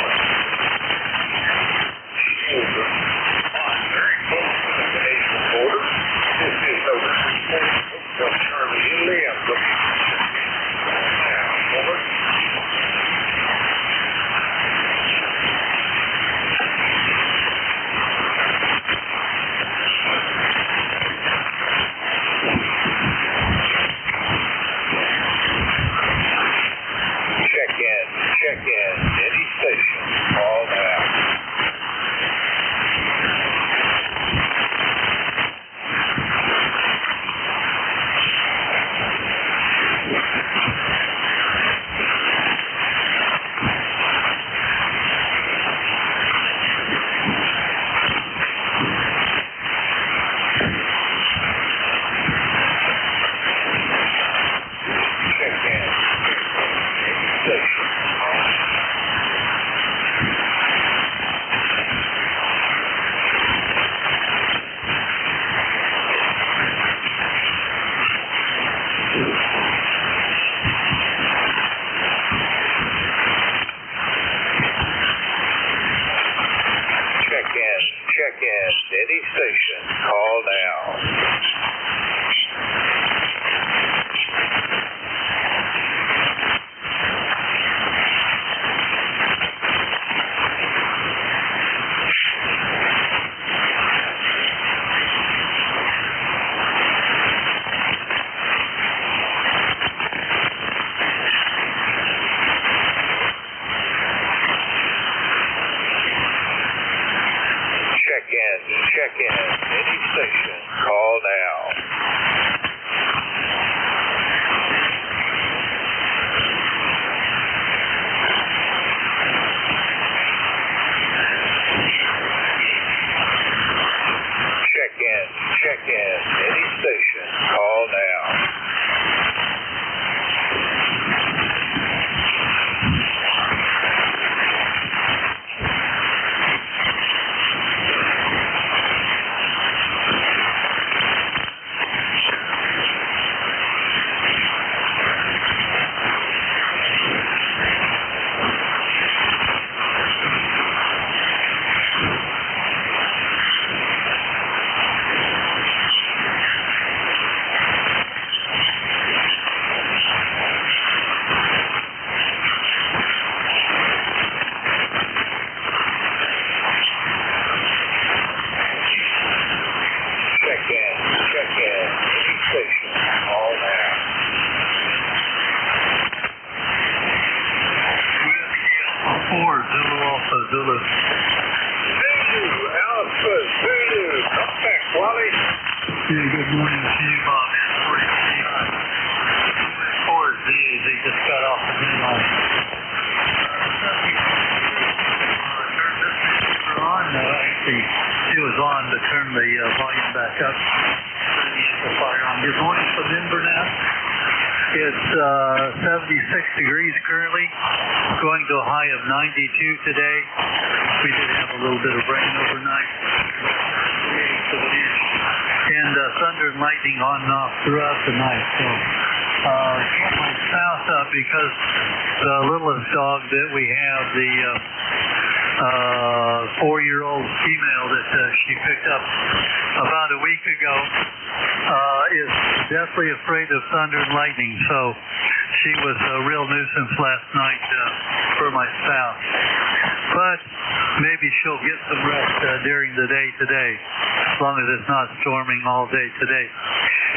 Over. On very close to the Canadian border. This is over 340 Hotel Charlie Italy. I'm looking for check-in. Now, over. Check in. Any station. Call out. Check in. Any station. Call now. Check in. Any station. Call now. Check in. Any station. Call now. Zulu. Zulu, Alpha Zulu. Contact Wally. Yeah, good morning to you, Bob. Or Z, they just got off the main line. Turn this receiver on. Actually, it was on to turn the volume back up. Turn the amplifier on. Good morning from Inverness. It's 76 degrees currently, going to a high of 92 today. We did have a little bit of rain overnight. So and lightning on and off throughout the night. So keep my spouse up because the littlest dog that we have, the 4-year-old female that she picked up about a week ago, is deathly afraid of thunder and lightning. So she was a real nuisance last night for my spouse. But maybe she'll get some rest during the day today, as long as it's not storming all day today.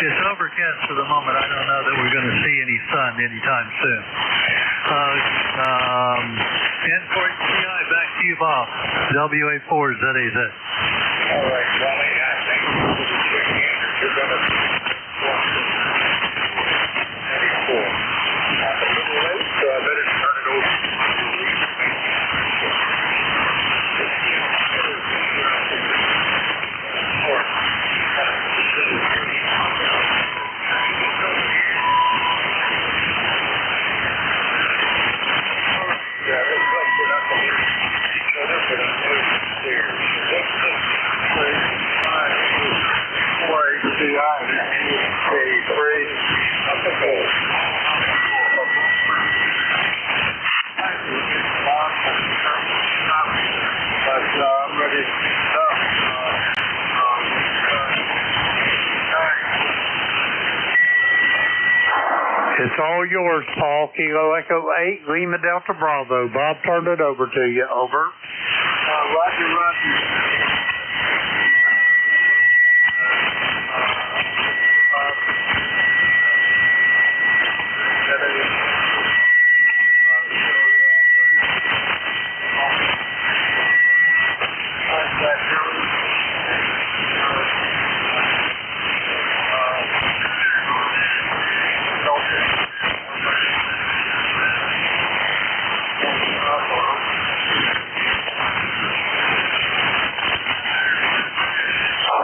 It's overcast for the moment. I don't know that we're going to see any sun anytime soon. N4CI, back to you, Bob. WA4ZAZ. All right, Wally, I think you're going to watch this 94. I'm a little late, so I better turn it over to It's all yours, Paul. Kilo Echo 8, Lima Delta Bravo. Bob turned it over to you. Over. Roger, Roger.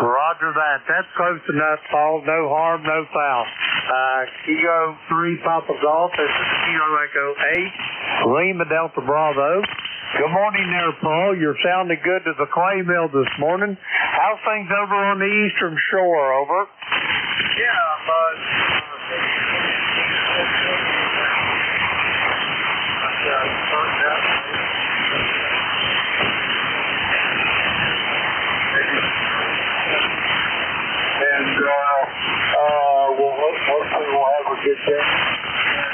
Roger that. That's close enough, Paul. No harm, no foul. Kilo 3 Papa Golf. This is Kilo Echo 8, Lima Delta Bravo. Good morning there, Paul. You're sounding good to the clay mill this morning. How's things over on the eastern shore? Over. Hopefully we'll have a good day. And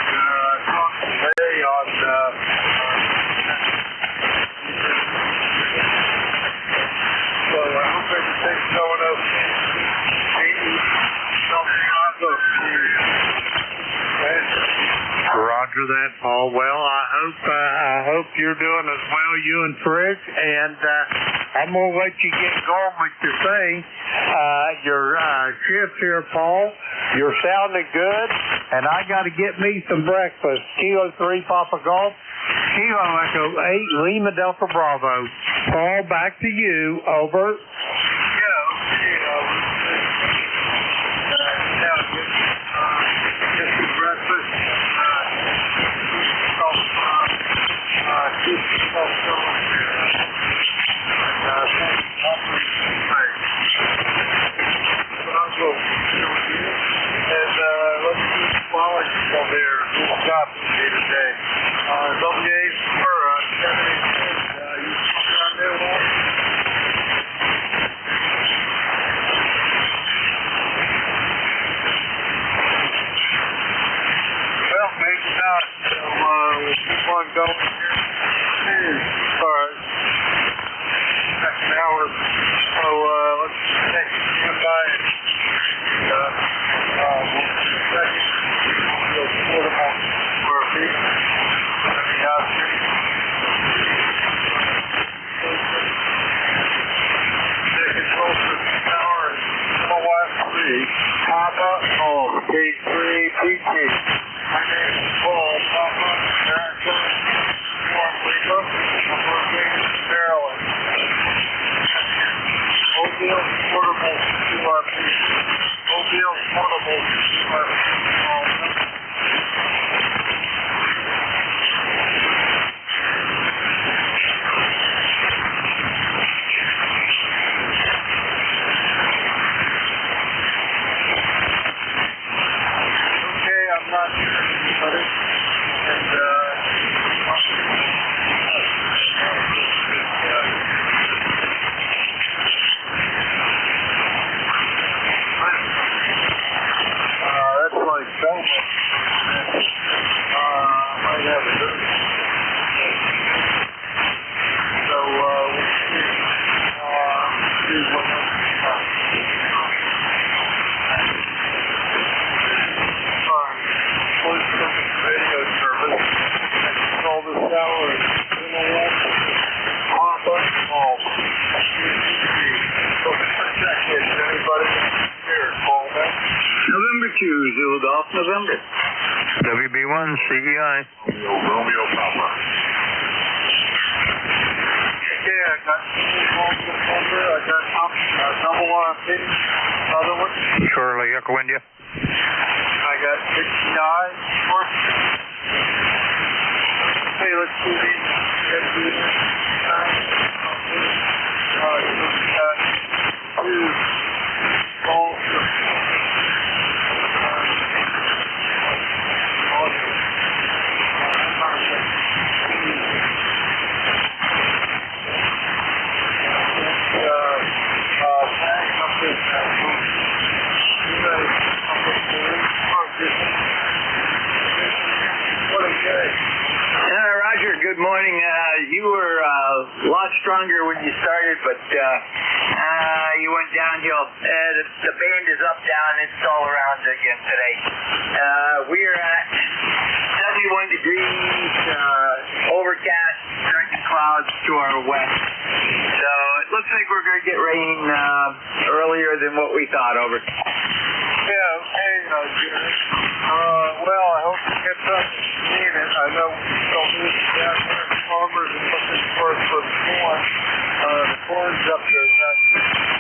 talk to Larry on so I hope everything's going okay. Roger that, Paul. Well, I hope you're doing as well, you and Frick, and I'm gonna let you get going with your thing. Your shift here, Paul. You're sounding good, and I got to get me some breakfast. Kilo 3 Papa Golf, Kilo Echo 8 Lima Delta Bravo. Paul, back to you. Over. Zulu Golf, November. WB1 CEI. Romeo Papa. Okay, I got November. I got number one on Thetis. Other one. Charlie Echo India. I got 69. Okay, let's do these. Roger, good morning. You were a lot stronger when you started, but you went downhill. The band is up, down. It's all around again today. We are at 71 degrees, overcast, threatening clouds to our west. So it looks like we're going to get rain earlier than what we thought. Over. Yeah, okay, Jerry. Well, I hope you get up and need it. I know we still need to down there at farmers and looking for the corn. The corn's up there that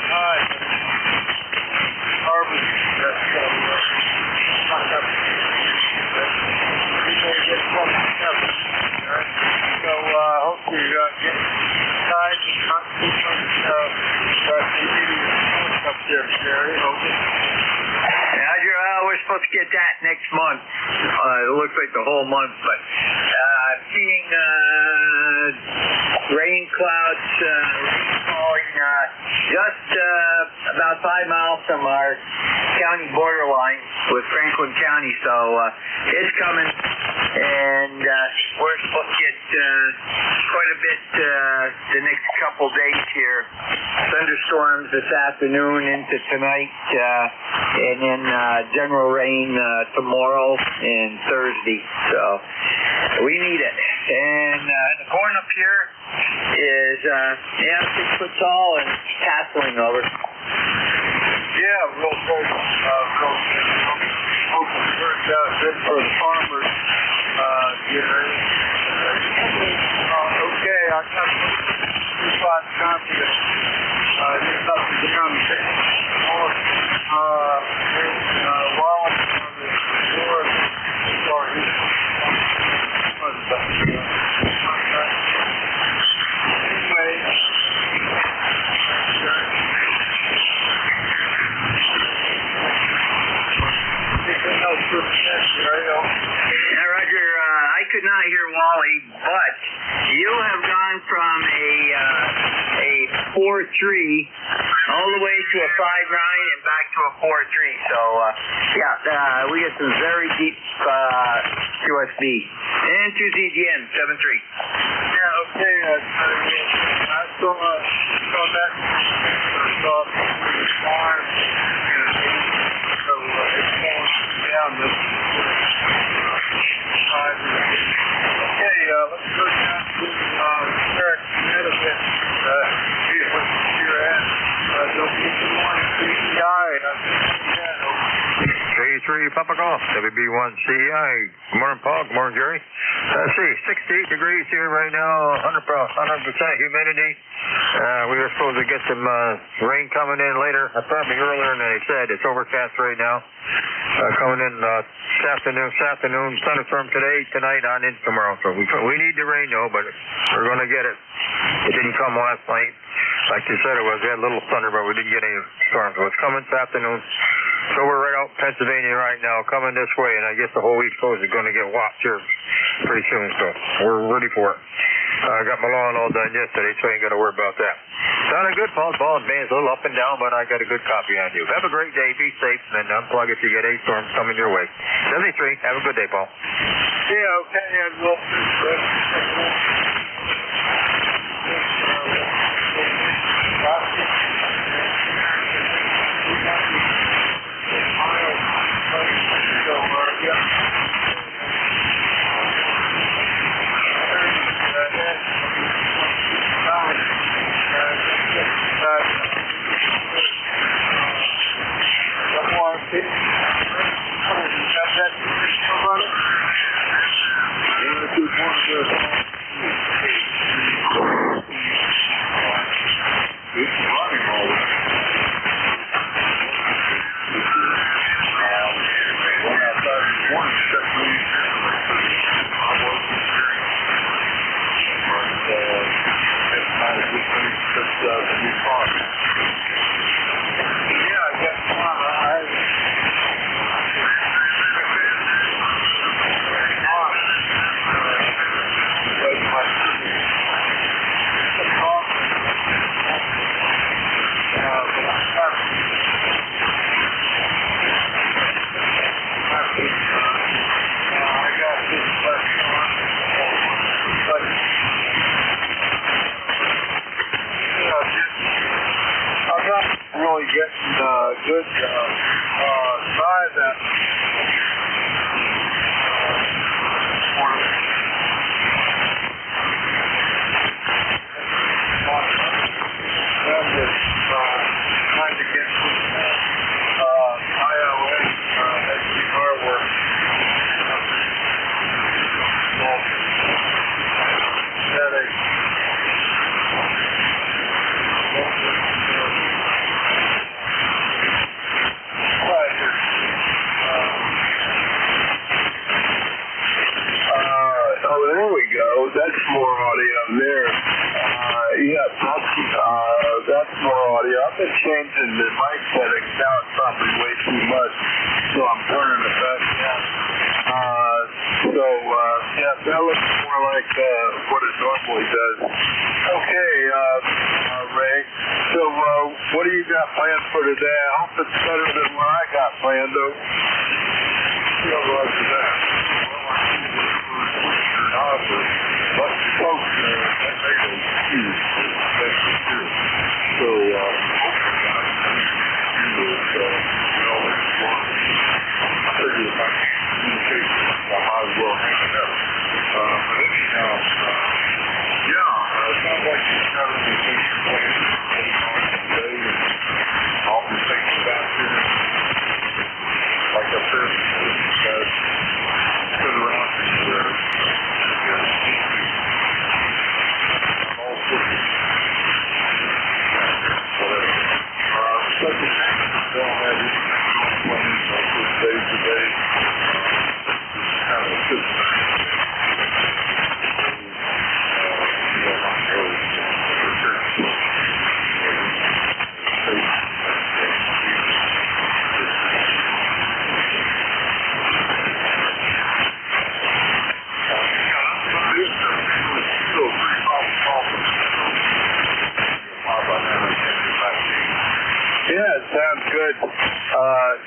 high. Harvest, that's not up. We may get close to 7. Right? So, hope you get inside and not too much up there, Jerry. Okay. Roger, we're supposed to get that next month. It looks like the whole month, but seeing rain clouds falling just about 5 miles from our county borderline with Franklin County, so it's coming, and we're supposed to get quite a bit the next couple days here. Thunderstorms this afternoon into tonight, and then general rain tomorrow and Thursday. So we need it. And the corn up here is 6 foot tall and tasseling over. Yeah, real good. Hoping it works out good for the farmers. Okay, I got 2 confidence. Just up and down. Roger, I could not hear Wally, but you have gone from a 4-3 all the way to a 5-9 and back to a 4-3. So, we get some very deep QSB. And 2 ZGM, 7-3. Yeah, okay. I saw that. Saw the farm. So it's going down this side. Okay, let's go down to Eric Connecticut. See what you're at. WB1 CEI. J3 Papa Golf, WB1 CEI. Good morning, Paul. Good morning, Jerry. Let's see, 68 degrees here right now, 100% humidity. We were supposed to get some rain coming in later, probably earlier than they said. It's overcast right now. Coming in this afternoon, thunderstorm today, tonight, on into tomorrow. So we need the rain though, but we're going to get it. It didn't come last night. Like you said, we had a little thunder, but we didn't get any storms. So it's coming this afternoon. So we're right out in Pennsylvania right now, coming this way, and I guess the whole East Coast is going to get whopped here pretty soon. So we're ready for it. I got my lawn all done yesterday, so I ain't got to worry about that. Sounded good, Paul. Ball and band's a little up and down, but I got a good copy on you. Have a great day. Be safe, and then unplug if you get any storms coming your way. 73. Have a good day, Paul. Yeah, okay, and we'll changing the mic settings. Now it's probably way too much, so I'm turning it back down. Yeah, that looks more like what it normally does. Okay, Ray. So, what do you got planned for today? I hope it's better than what I got planned, though. Yeah, Roger that. But folks, that made a huge that's for sure. So, hopefully I can do this, I figured if I can't communicate, I might as well hang it up. But anyhow, it sounds like you've got everything you're planning on today, and I'll be thinking about this. Like I said, you guys sit around and second thing, don't have anything going planned on this day today. Kind of a good thing. Yeah, it sounds good.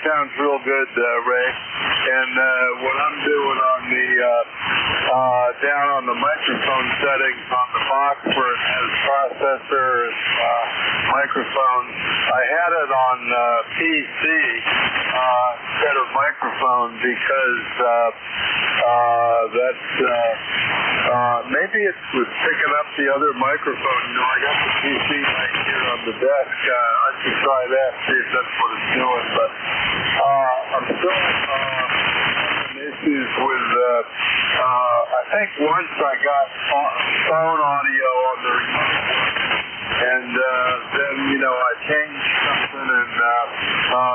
Sounds real good, Ray. And what I'm doing on the down on the microphone settings on the box where it has processor and microphone, I had it on PC instead of microphone because that's maybe it was picking up the other microphone. You know, I got the PC right here on the desk. I should try that, see if that's what it's doing. But I'm still having issues with, I think once I got phone audio on the remote, and then, you know, I changed something, and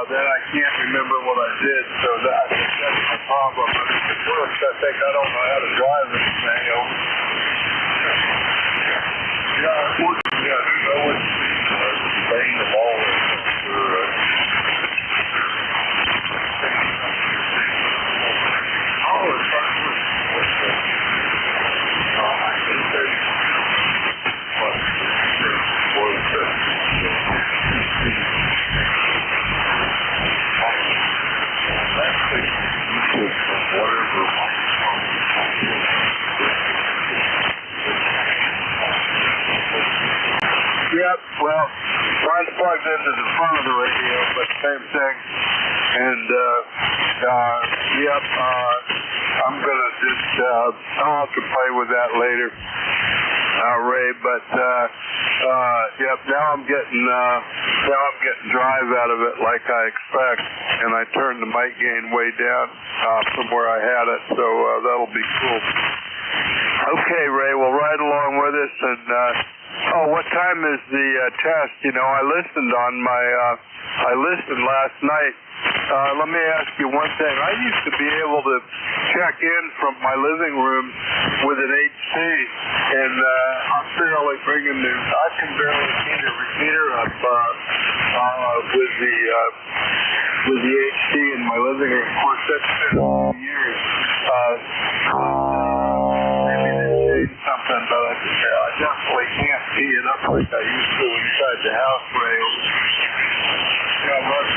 then I can't remember what I did, so I think that's my problem. If it works, I think I don't know how to drive this thing. Yeah, it works. Yeah, you know what you mean. Bang the ball Yep, well, mine's plugged into the front of the radio, but same thing. And, I'm gonna just, I'll have to play with that later, Ray, but, now I'm getting drive out of it like I expect, and I turned the mic gain way down, from where I had it, so, that'll be cool. Okay, Ray, well, ride along with us, and, what time is the test? You know, I listened last night. Let me ask you one thing. I used to be able to check in from my living room with an HC, and I'm barely bringing I can barely see the repeater up with the HC in my living room. Of course, that's been years. Maybe they changed something, but I definitely can't see it up like I used to inside the house, Ray. Yeah, much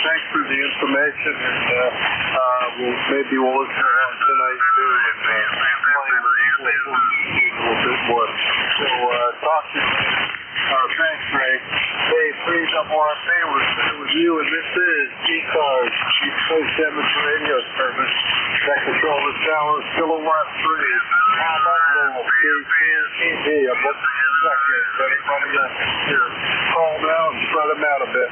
thanks for the information, and maybe we'll look around tonight too, and a little bit more. So talk to you later. Thanks, Ray. Hey, 3RRP with you, and this is ECARS, East Coast Amateur Radio Service. That control the tower, kilowatt 3. How about now? KPNTG, I'm looking for seconds. Anybody here? Call now and spread them out a bit.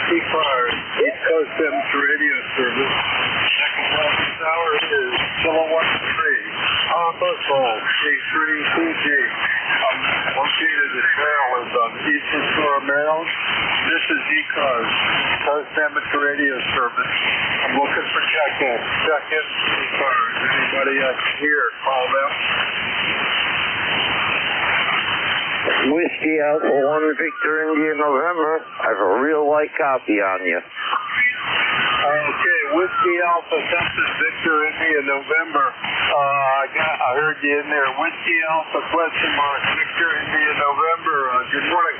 ECARS, East Coast Amateur Radio Service. Second last hour is kilowatt 3. Papa Gold, K3PG. I'm located at Maryland on Eastern Shore of Maryland. This is ECARS, East Coast Amateur Radio Service. I'm looking for check-in. Check-in, ECARS. Anybody here? Call them. Whiskey Alpha 1 Victor India November. I have a real light copy on you. Okay, Whiskey Alpha Texas Victor India November. I heard you in there. Whiskey Alpha question mark Victor India November. Good morning.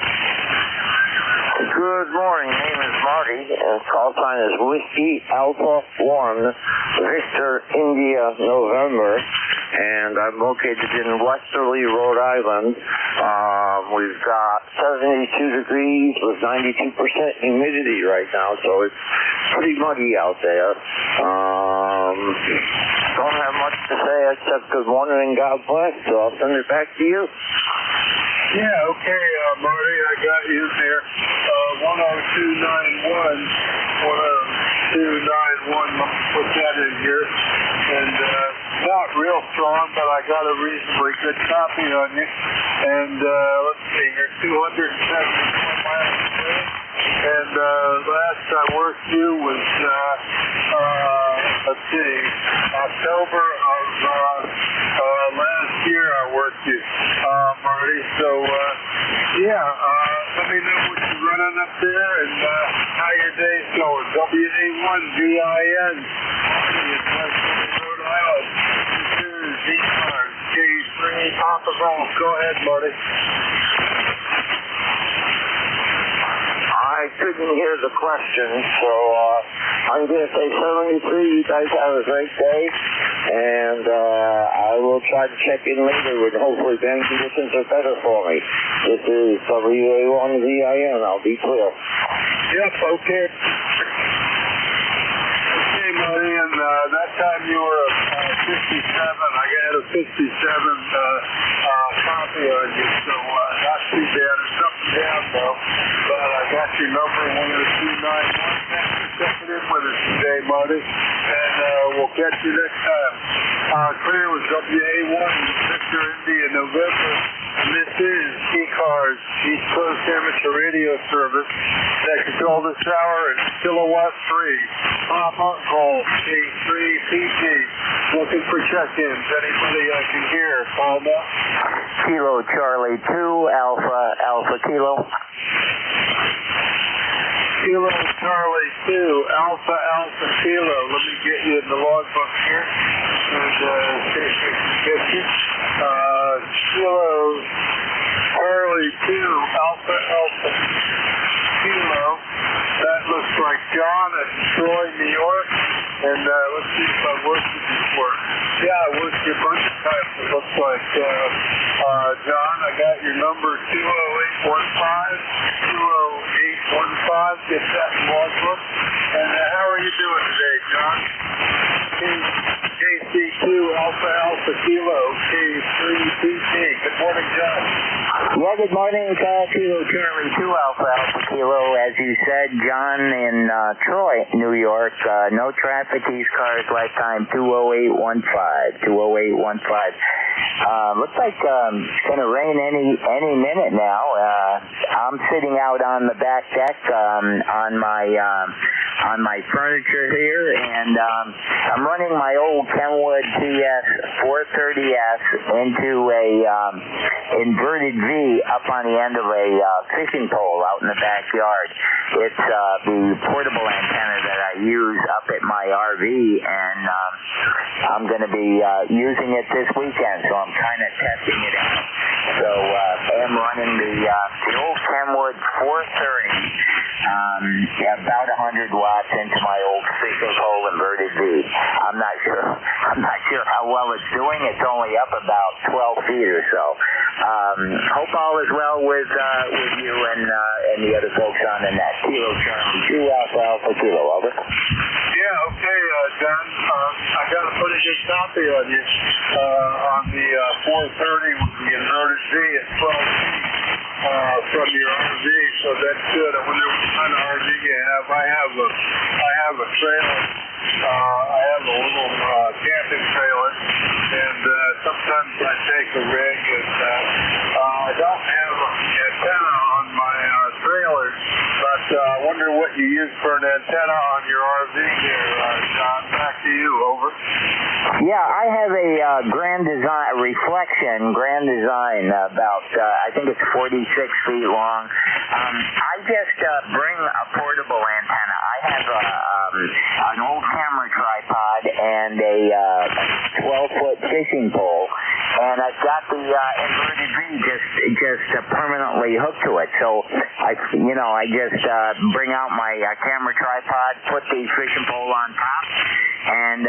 Good morning. Name is Marty, and call sign is Whiskey Alpha 1 Victor India November. And I'm located in Westerly, Rhode Island. We've got 72 degrees with 92% humidity right now, so it's pretty muggy out there. Don't have much to say except good morning and God bless, so I'll send it back to you. Yeah, okay, Marty, I got you there. 10291, 10291, let me put that in here. And not real strong, but I got a reasonably good copy on you. And let's see, you're 271 miles away. And last I worked you was, let's see, October of last year I worked you, Marty. So, let me know what you're running up there and how your day's going. WA1VIN, Rhode Island. This is ECARS, K3, Papa Golf. Go ahead, Marty. I couldn't hear the question, so I'm going to say 73. You guys have a great day, and I will try to check in later when hopefully band conditions are better for me. This is WA1VIN. I'll be clear. Yep, okay. Okay, Marty, and that time you were 57. I got a 57 copy on you, so not too bad. It's up and down, though. But I got your number, 10291. Thanks for checking in with us today, Marty. And we'll catch you next time. Clear was WA1, Victor India, November. And this is ECARS, East Coast Amateur Radio Service. That control this hour is kilowatt 3. Papa Gold, K3PG. Looking for check-ins. Anybody I can hear, call them up. Kilo Charlie 2, Alpha Kilo. Kilo Charlie 2, Alpha Kilo. Let me get you in the logbook here. And see if we can get you. Kilo Charlie 2, Alpha Kilo. That looks like John at Troy, New York. And let's see if I worked with you before. Yeah, I worked you a bunch of times, it looks like. John, I got your number 20815. Get that in logbook. And how are you doing today, John? KC2 Alpha Alpha Kilo K3PT. Good morning, John. Yeah, good morning, Kilo Charlie 2 Alpha Alpha Kilo. As you said, John in Troy, New York. No traffic, ECARS, lifetime 20815. 20815. Looks like it's going to rain any minute now. I'm sitting out on the back deck on my furniture here, and I'm running my old Kenwood TS 430S into a inverted V up on the end of a fishing pole out in the backyard. It's the portable antenna that I use up at my RV, and I'm going to be using it this weekend, so I'm kind of testing it out. So I am running the old Kenwood 430, about 100 watts into my old fishing pole inverted V. I'm not sure how well it's doing. It's only up about 12 feet or so. Hope all is well with you and the other folks on the net. Kilo Charlie 2 Alpha Alpha Kilo, over. Yeah, okay, John. I got to put a good copy on you on the 430 with the inverted V at 12 feet from your RV, so that's good. I wonder what kind of RV you have. I have a trailer. I have a little camping trailer, and sometimes I take a rig, and I don't have an antenna on my trailer, but I wonder what you use for an antenna on your RV here, John. Back to you, over. Yeah, I have a Grand Design, about, I think it's 46 feet long. I just bring a portable antenna. I have an old camera tripod and a 12-foot fishing pole, and I've got the inverted V just permanently hooked to it. So I just bring out my camera tripod, put the fishing pole on top, and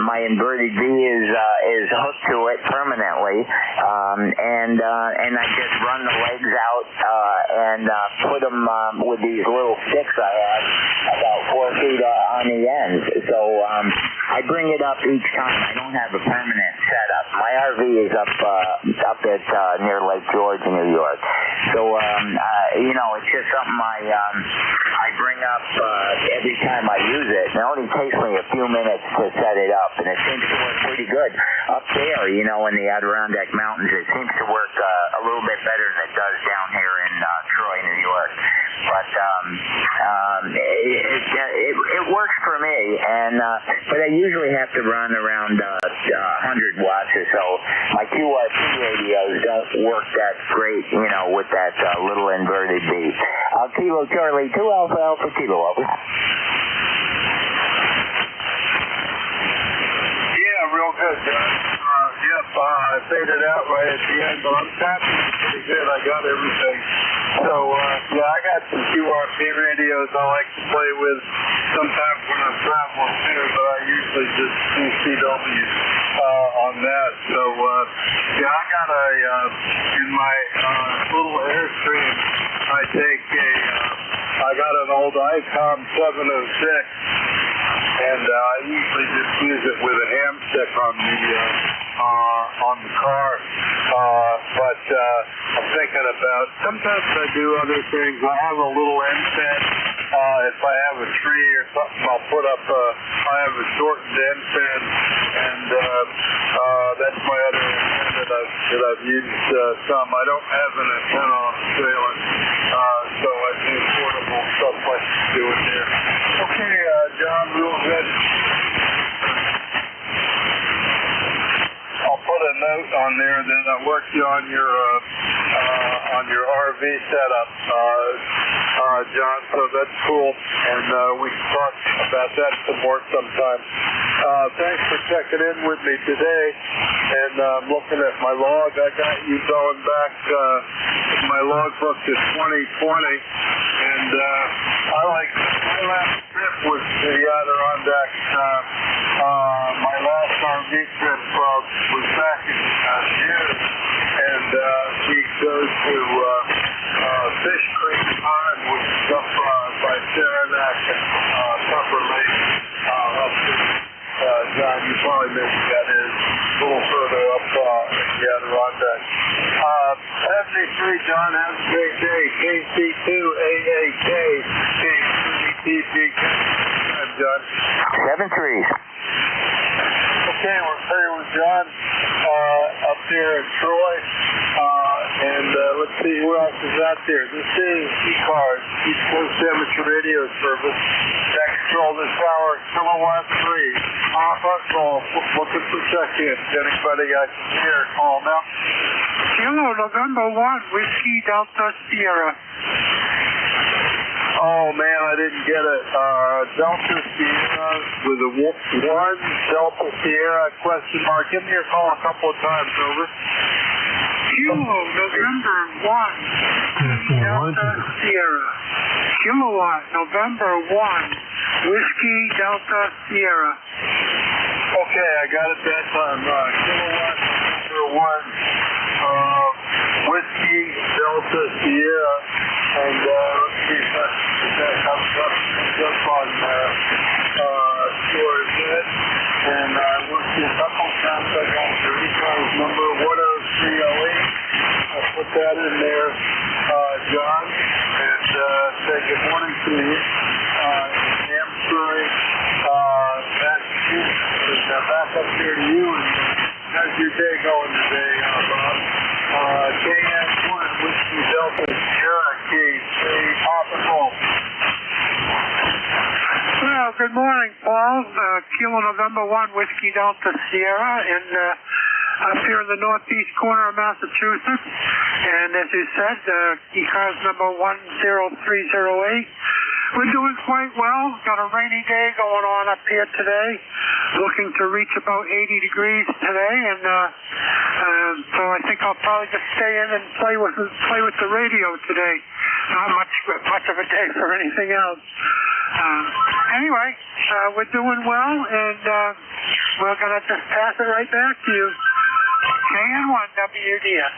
my inverted V is hooked to it permanently, and I just run the legs out and put them with these little sticks I have about 4 feet on the ends. So I bring it up each time. I don't have a permanent setup. My RV is up at near Lake George, New York. So it's just something I bring up every time I use it. It only takes me a few minutes to set it up, and it seems to work pretty good up there. In the Adirondack Mountains, it seems to work a little bit better than it does down here in Troy, New York. But it works for me, but I usually have to run around 100 watts or so. My QRP radios don't work that great, with that little inverted V. Kilo Charlie 2 Alpha Alpha Kilo, over. Yeah, real good, John. Yep, I faded out right at the end, but I'm tapping pretty good. I got everything. So, I got some QRP radios I like to play with sometimes when I'm traveling too, but I usually just do CW on that. So, I got in my little Airstream, I got an old ICOM 706, and I usually just use it with a ham stick on the car. But I'm thinking about, sometimes I do other things. I have a little end-set. If I have a tree or something, I'll put up I have a shortened end-set, and that's my other antenna that I've used some. I don't have an antenna on the trailer, so I do portable stuff like doing there. Okay, John, real good. I'll put a note on there that I worked on your RV setup, John. So that's cool, and we can talk about that some more sometime. Thanks for checking in with me today, and I'm looking at my log. I got you going back. My log book to 2020, and my last trip was to the Adirondacks. My last RV trip was back in June, and we go to Fish Creek Pond, which is up by Saranac and Tupper Lake, up to John, you probably know what that is. about that. 73, John, have a great day. KC2AAK, K3TG, John. 7-3. Okay, we're here with John up there in Troy. And let's see who else is out there. This is ECARS, East Coast Amateur Radio Service. That control this hour, kilowatt 3. Papa, call. Looking for check-in. Anybody I can hear, call now. Kilo November 1, Whiskey Delta Sierra. Oh man, I didn't get it. Delta Sierra with a 1, Delta Sierra, question mark. Give me a call a couple of times, over. Kilo November 1, Delta Sierra. Kilowatt November 1, Whiskey Delta Sierra. Okay, I got it that time. Kilowatt November 1, Whiskey Delta Sierra. And let's see if that comes up on score good. And we'll see a couple times. I got the ECARS number 10308. I'll put that in there, John, and say good morning to you. Amesbury, Massachusetts, back up here to you. And how's your day going today, Bob? KN1, Whiskey Delta Sierra, K3, Papa Golf. Well, good morning, Paul. Kilo November 1, Whiskey Delta Sierra, and up here in the northeast corner of Massachusetts. And as you said, ECARS number 10308. We're doing quite well. Got a rainy day going on up here today. Looking to reach about 80 degrees today, and so I think I'll probably just stay in and play with the radio today. Not much of a day for anything else. Anyway, we're doing well, and we're gonna just pass it right back to you. KN1 WDS.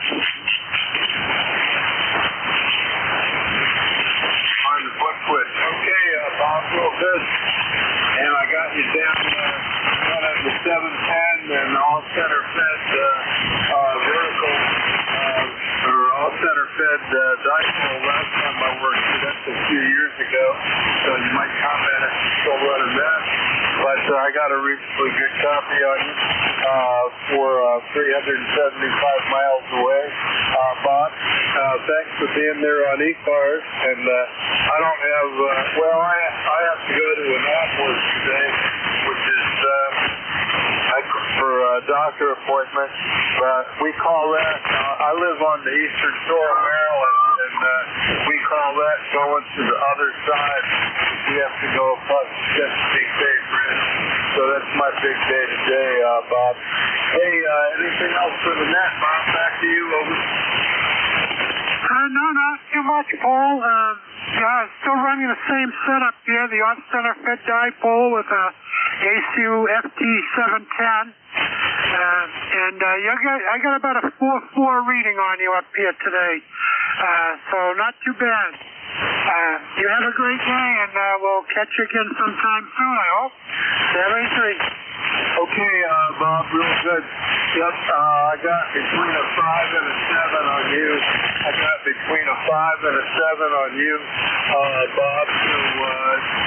On the foot quit. Okay, Bob, real good. And I got you down at the 710 and all center fed vertical or all center fed dipole last time I worked here. That's a few years ago. So you might comment if you're still running that. But I got a reasonably good copy on you for 375 miles away. Bob, thanks for being there on ECARS. And I don't have, I have to go to Annapolis today, which is for a doctor appointment. But we call that, I live on the eastern shore of Maryland, and we call that going to the other side. We have to go across the Chesapeake Bay Bridge. So that's my big day today, Bob. Hey, anything else for the net, Bob? Back to you, over. No, not too much, Paul. Still running the same setup here, the off-center fed dipole with a ACU FT710. And I got about a 4.4 reading on you up here today. So not too bad. You have a great day, and we'll catch you again sometime soon, I hope. 7-3. Okay, Bob, real good. Yep, I got between a 5 and a 7 on you. I got between a 5 and a 7 on you, Bob. So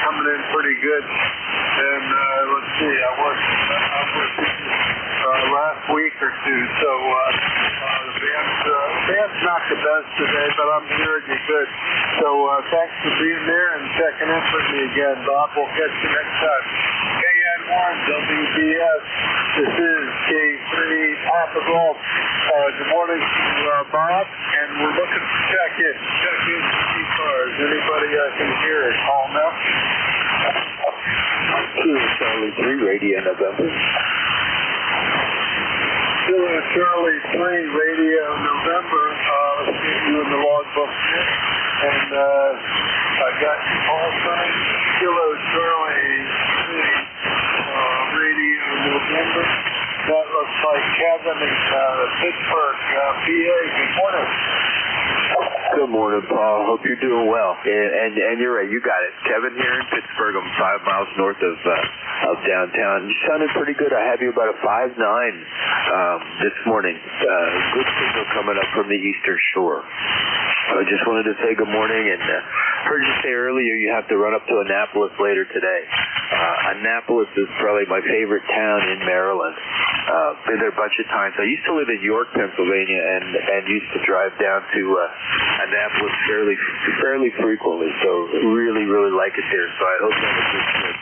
coming in pretty good. And let's see, I worked last week or two. So the band's not the best today, but I'm hearing you good. So thanks for being there and checking in with me again, Bob. We'll catch you next time. KN1 WBS. This is K3 Papa Golf. Good morning to Bob, and we're looking for check-in. Check-in to ECARS. Anybody I can hear it, call now. Charlie 3, Radio November. Charlie 3, Radio November. Let's get you in the logbook here. And I got your call sign. Kilo Charlie 3, Radio November. That looks like Kevin in Pittsburgh, PA. Good morning. Good morning, Paul. Hope you're doing well. And you're right, you got it. Kevin here in Pittsburgh. I'm 5 miles north of downtown. You sounded pretty good. I have you about a 5'9" this morning. Good signal coming up from the Eastern Shore. I just wanted to say good morning, and heard you say earlier you have to run up to Annapolis later today. Annapolis is probably my favorite town in Maryland. Been there a bunch of times. I used to live in York, Pennsylvania, and used to drive down to Annapolis fairly frequently. So really, really like it there. So I hope you have a good trip.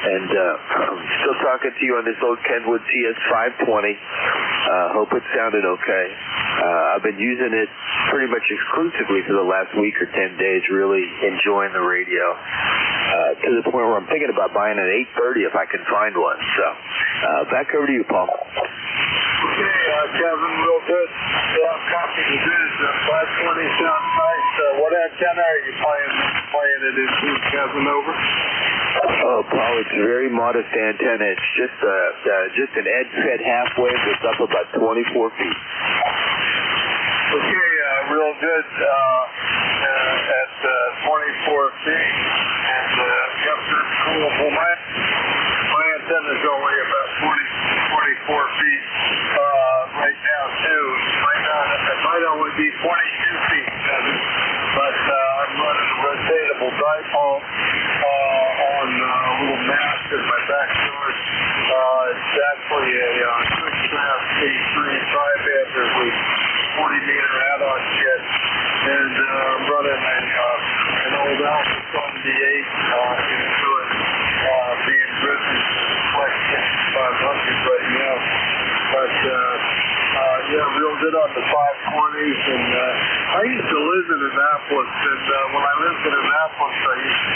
And I'm still talking to you on this old Kenwood TS520. Hope it sounded okay. I've been using it pretty much exclusively for the last week or 10 days, really enjoying the radio to the point where I'm thinking about buying an 830 if I can find one. So back over to you, Paul. Okay, Kevin, real good. Yeah, copy the news. 520 sounds nice. What antenna are you playing it into, Kevin, over? Oh, Paul, it's a very modest antenna. It's just an ED-fed half wave that's up about 24 feet. Okay, real good. At 24 feet. And, yep, that's cool. Well, my antenna's only about 24 feet right now, too. It might only be 22 feet, Kevin. But I'm running a rotatable dipole on a little mast in my backyard. It's actually a quick-trap K3 tri-bander with 40-meter add-on kit. And I'm running an old Alpha 78 into it, being driven Flex 500 right now. But yeah, real good on the 520s. And I used to live in Annapolis, and when I lived in Annapolis, I used to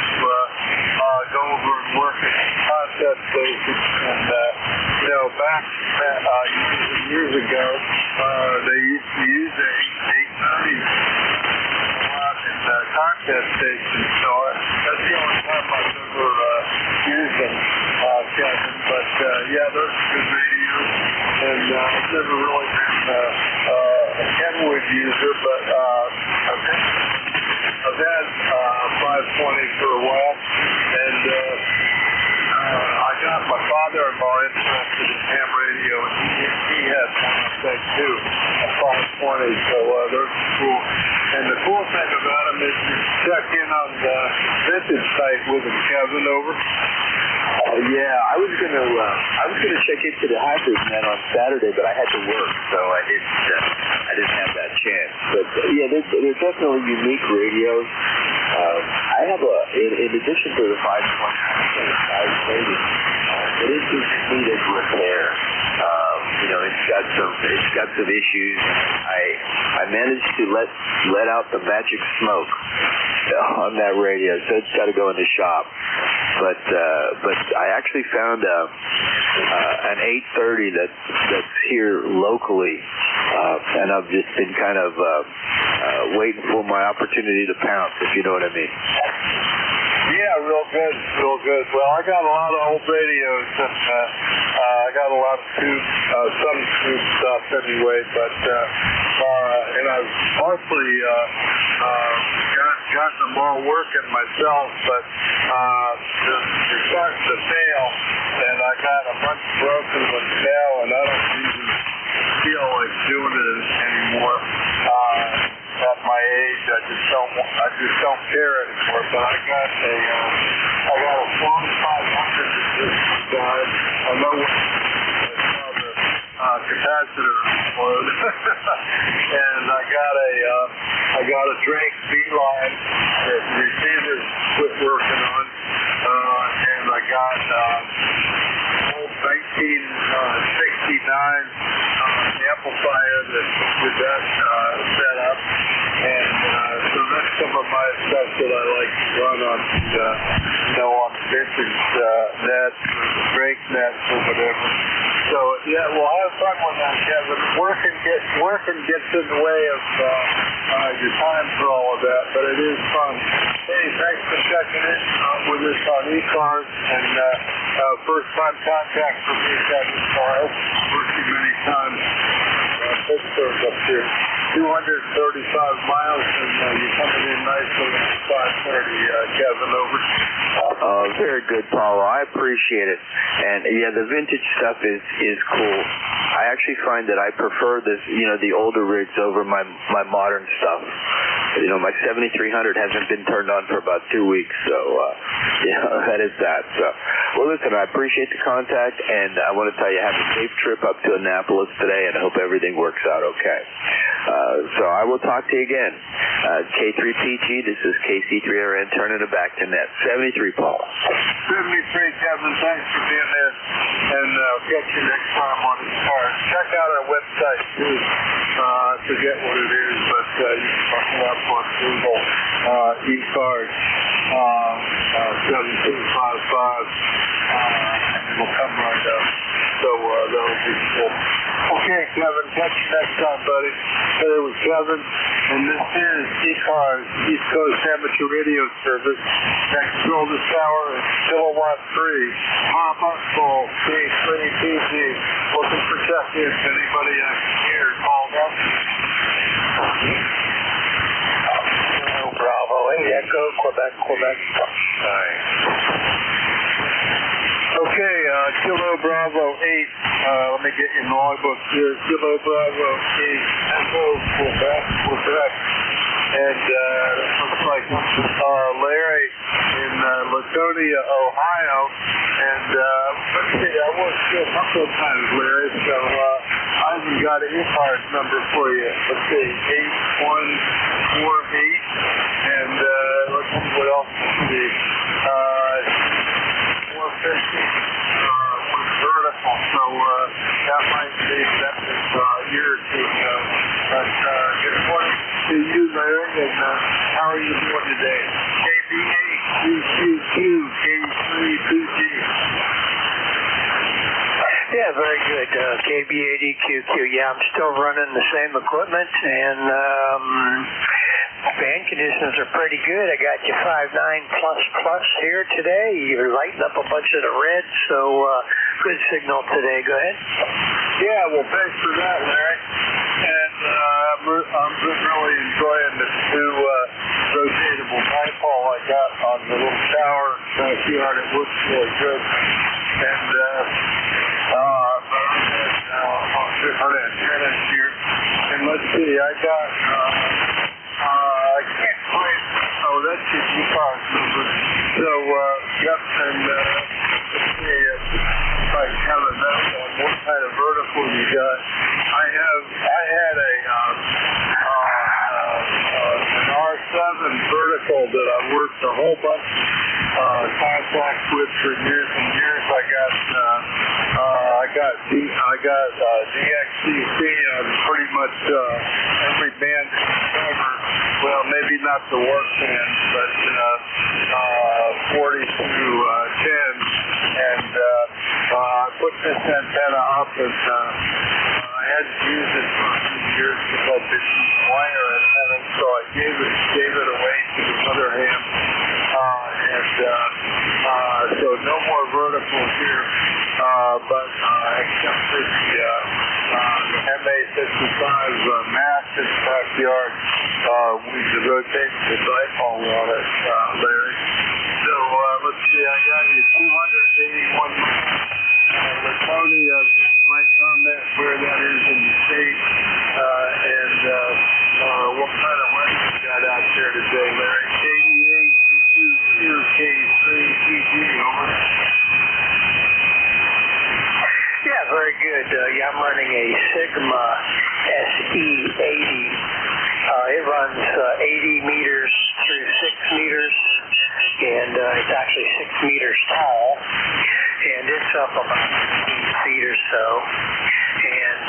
go over and work at contest stations. And back years ago, they used to use a 830 in contest stations. So that's the only time I've ever used them, Kevin. But yeah, those are good radios. And I've never really been a Kenwood user, but I've had 520 for a while, and I got my father-in-law interested in ham radio, and he had one, I think, too, a 520, so those are cool. And the cool thing about them is you check in on the vintage site with them, Kevin, over. Yeah, I was gonna check into the hybrid net on Saturday, but I had to work, so I didn't have that chance. But yeah, they're definitely unique radios. I have in addition to the 520, it is just needed repair. It's got some issues. I managed to let out the magic smoke on that radio, so it's got to go in the shop. But I actually found an 830 that's here locally, and I've just been kind of waiting for my opportunity to pounce, if you know what I mean. Yeah, real good, real good. Well, I got a lot of old radios, and I got a lot of some tube stuff anyway, but and I've mostly gotten them all working myself, but they're starting to fail, and I got a bunch broken ones now, and I don't even feel like doing it anymore. At my age, I just don't care anymore. But I got a strong 500 resistance guide. I know what the capacitor was, and I got a Drake B-line that the receivers quit working on, and I got old 1969 amplifier with that set up, and so that's some of my stuff that I like to run on on the vintage net, Drake nets or whatever. So yeah, well, have fun with that, Kevin. Working gets in the way of your time for all of that, but it is fun. Hey, thanks for checking in with us on ECARS, and first time contact for me, Kevin. So I hope to work you many times. Pittsburgh up here, 235 miles. miles, and you're coming in nicely at 5:30, Kevin, over. Very good, Paulo. I appreciate it. And yeah, the vintage stuff is cool. I actually find that I prefer this, the older rigs over my modern stuff. My 7300 hasn't been turned on for about 2 weeks, so that is that. So, well, listen, I appreciate the contact, and I want to tell you, have a safe trip up to Annapolis today, and I hope everything works out okay. So I will talk to you again. K3PG, this is KC3RN, turning it back to net. 73, Paul. 73, Kevin, thanks for being there, and I'll catch you next time on ECARS. Check out our website, too. I forget what it is, but you can look it up on Google, ECARS 7255, and it will come right up. So that'll be cool. Okay, Kevin, catch you next time, buddy. Here was Kevin, and this is ECARS, East Coast Amateur Radio Service. Next drill this hour is Kilowatt 3, Papa Bull, K3PG. Looking for check-ins. Anybody I can hear, call up. Bravo, Echo, Quebec. Okay, Kilo Bravo 8, let me get your logbook here. Kilo Bravo 8, Echo, Quebec. And looks like Larry in Laconia, Ohio. And let's see, I worked here a couple of times, Larry, so I even got an ECARS number for you. Let's see, 8148. And let's see what else we see. 450 was vertical, so that might be that is a year or two ago. But good morning to you, Larry, and how are you doing today? KB8QQQ, K3PG. Yeah, very good. KB80QQ. Yeah, I'm still running the same equipment, and fan conditions are pretty good. I got you 5.9++ here today. You're lighting up a bunch of the red, so good signal today. Go ahead. Yeah, well, thanks for that, Larry. And I'm really enjoying this new rotatable dipole I got on the little tower backyard. It looks really good. And different antennas here. And let's see, I got, I can't quite, that's your ECARS number. So, yep, and let's see if I have a note on what kind of vertical you got. I had an R7 vertical that I worked a whole bunch contacts with for years and years. I got DXCC on pretty much every band that you cover. Well, maybe not the work band, but 40 through 10. And I put this antenna up, and I hadn't used it for a few years because it's wire antenna, so I gave it away to the other ham. So no more vertical here, but except for the MA55 Max in the backyard, we rotate the dipole on it, Larry. So let's see, I got you 281 miles. Laconia, might comment where that is in the state, and what kind of weather you got out there today, Larry? K3PG, over. Yeah, very good. I'm running a Sigma SE80. It runs 80 meters through 6 meters, and it's actually 6 meters tall, and it's up about 15 feet or so. And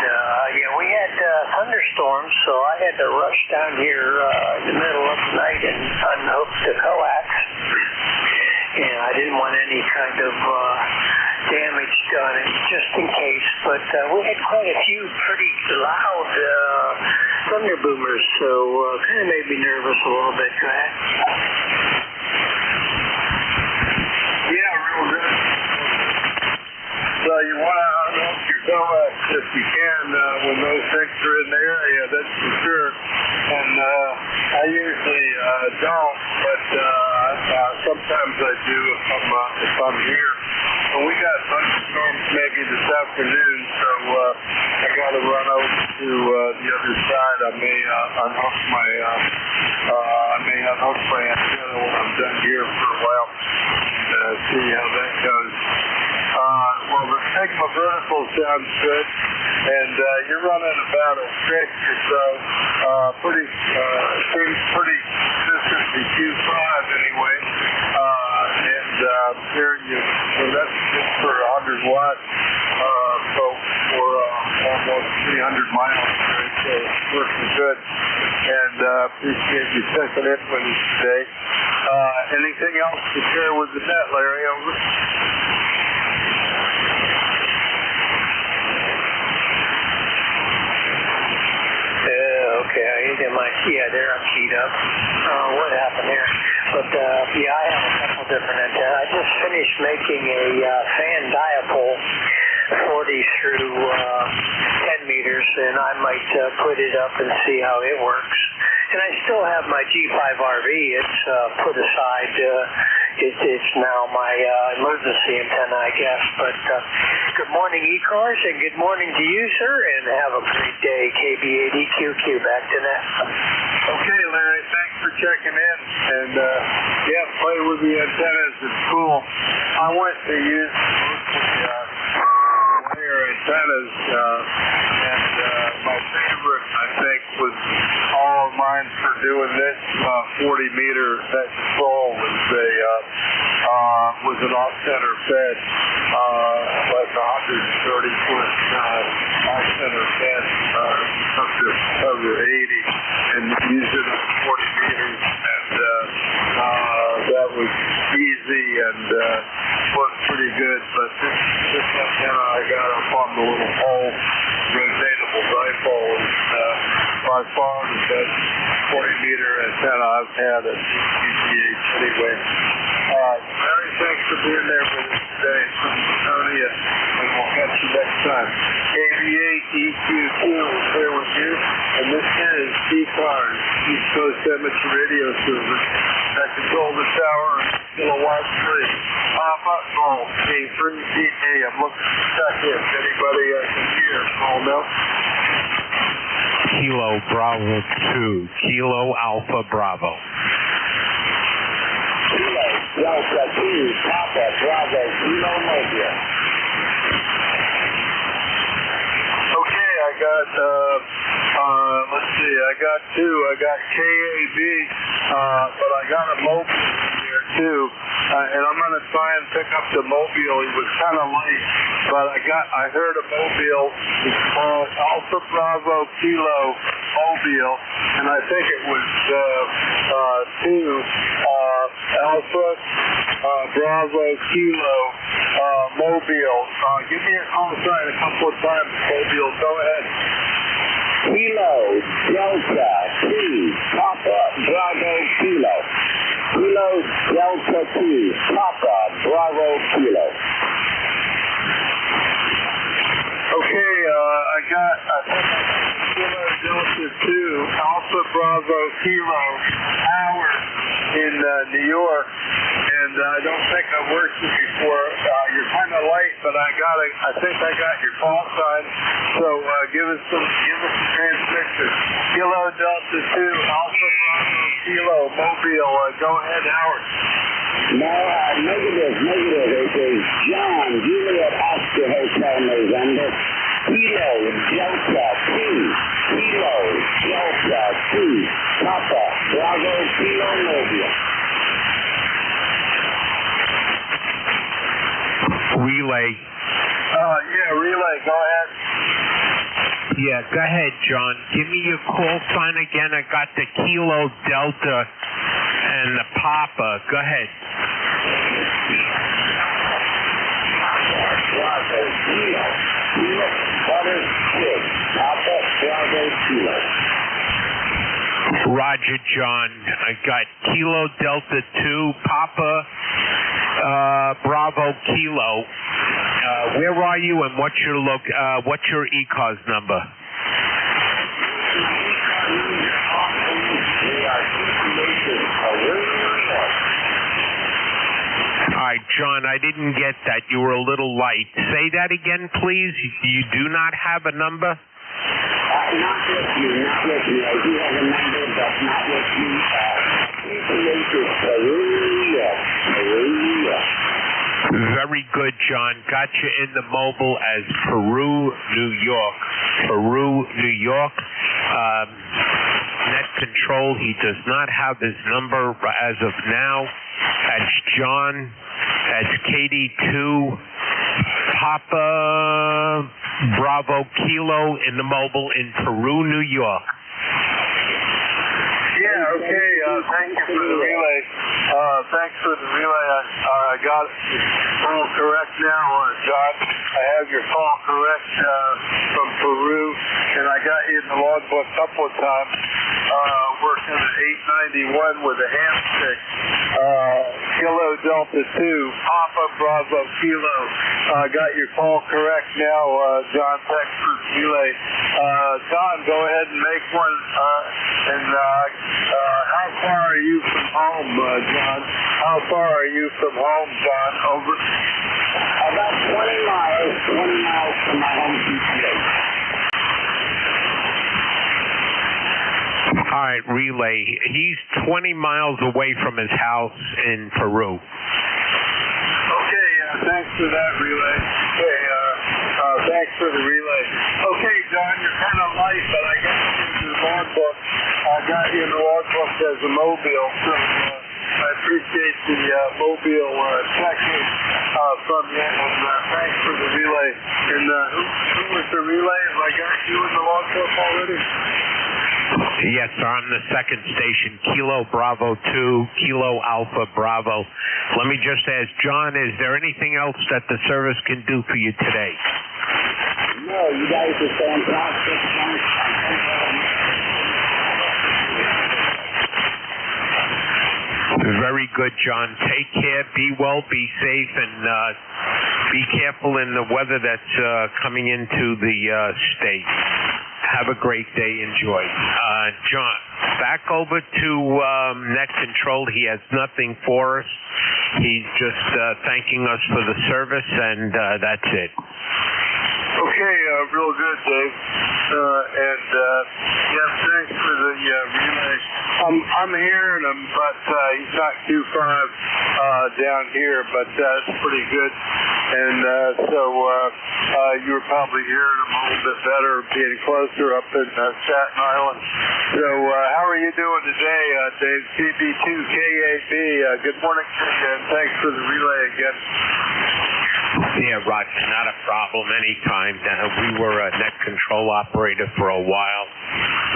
we had thunderstorms, so I had to rush down here in the middle of the night and unhook the coax. And I didn't want any kind of damage done, just in case. But we had quite a few pretty loud thunder boomers, so kind of made me nervous a little bit. Go ahead. Yeah, real good. So you want to unhook your coax if you can when those things are in the area, that's for sure. And I usually don't, but sometimes I do if I'm here. But we got thunderstorms maybe this afternoon, so I got to run over to the other side. I may unhook my antenna when I'm done here for a while and see how that goes. Well, the Sigma vertical sounds good, and you're running about a 6 or so. Seems pretty consistent to Q5 anyway. And hearing you, so that's just for 100 watts. So we're almost 300 miles, so it's working good. And appreciate you checking in with us today. Anything else to share with the net, Larry? Over. Okay, there I'm keyed up. What happened here? But yeah, I have a couple different antennas. I just finished making a fan dipole 40 through 10 meters, and I might put it up and see how it works. And I still have my G5RV. It's put aside. It's now my emergency antenna, I guess. But good morning, ECARS, and good morning to you, sir, and have a great day. KB8EQQ, back to net. Okay, Larry, thanks for checking in. And yeah, play with the antennas. It's cool. I went to use mostly layer antennas, and my favorite, I think, was all of mine for doing this 40-meter that control was an off-center fed, like 130-foot off-center fed up to over 80, and use it on 40 meters, and that was easy and worked pretty good. But this antenna I got up on the little pole, rotatable dipole, is by far the best 40-meter antenna I've had at ECARS anyway. Larry, thanks for being there with us today from Estonia, and we'll catch you next time. KB8EQQ is here with you, and this is ECARS, East Coast Amateur Radio Service, that control the tower kilowatt 3. Papa, K3CA. I'm looking to check if anybody can hear. Call now. Kilo Bravo 2, Kilo Alpha Bravo. Kilo Delta 2, Papa Bravo, Kilo Mobile. Okay, I got, let's see, I got two. I got KAB, but I got a mobile here too. And I'm going to try and pick up the mobile. He was kind of late, but I heard a mobile. It's called Alpha Bravo Kilo Mobile, and I think it was 2 Alpha Bravo Kilo Mobile. Give me a call sign a couple of times, Mobile. Go ahead. Kilo Delta 2 Papa Bravo Kilo. Kilo Delta 2 Papa Bravo Kilo. Okay, I got Kilo Delta 2 Alpha Bravo Kilo Howard in New York, and I don't think I've worked with you before. You're kind of late, but I think I got your call sign. So give us some transmission. Kilo Delta 2 Alpha Bravo Kilo Mobile. Go ahead, Howard. No, negative. It is John Juliet Oscar Hotel November. Kilo Delta 2 Kilo Delta 2 Papa Bravo Kilo Mobile. Relay. Yeah, relay. Go ahead. Yeah, go ahead, John. Give me your call sign again. I got the Kilo Delta and the Papa. Go ahead. Bravo Kilo. Butter Kid. Papa Bravo Kilo. Roger, John. I got Kilo Delta 2 Papa Bravo Kilo. Where are you and what's your ECARS number? We are All right, John, I didn't get that. You were a little light. Say that again, please. You do not have a number? Not with you, not with me. I do have a number, but not with me. ECH is Peru, Very good, John. Got you in the mobile as Peru, New York. Peru, New York. Net control, he does not have his number as of now. That's John. That's KD2 Papa Bravo Kilo in the mobile in Peru, New York. Yeah, okay. Thank you for the relay. Thanks for the relay. I got it all correct now, John. I have your call correct from Peru, and I got you in the logbook a couple of times. Working at 891 with a hand stick. Kilo Delta 2, Papa Bravo Kilo. Got your call correct now, John. Thanks for the relay. John, go ahead and make one. How far are you from home, John? How far are you from home, John? Over? About 20 miles from my home PTA. All right, relay. He's 20 miles away from his house in Peru. Okay, thanks for that relay. Okay, thanks for the relay. Okay, John, you're kind of light, but I got you in the logbook. I got you in the logbook as a mobile, so I appreciate the mobile checking from you, and thanks for the relay. And who was the relay? Have I got you in the logbook already? Yes, sir, I'm the second station, Kilo Bravo 2, Kilo Alpha Bravo. Let me just ask, John, is there anything else that the service can do for you today? No, you guys are fantastic. Very good, John. Take care, be well, be safe, and be careful in the weather that's coming into the state. Have a great day. Enjoy. John, back over to net control. He has nothing for us. He's just thanking us for the service, and that's it. Okay, real good, Dave. Yeah, thanks for the relay. I'm hearing him, but he's not too far down here, but that's pretty good. And so you were probably hearing him a little bit better, being closer up in Staten Island. So how are you doing today, Dave? CB2KAB, good morning to you, and thanks for the relay again. Yeah, Roger, not a problem anytime. We were a net control operator for a while,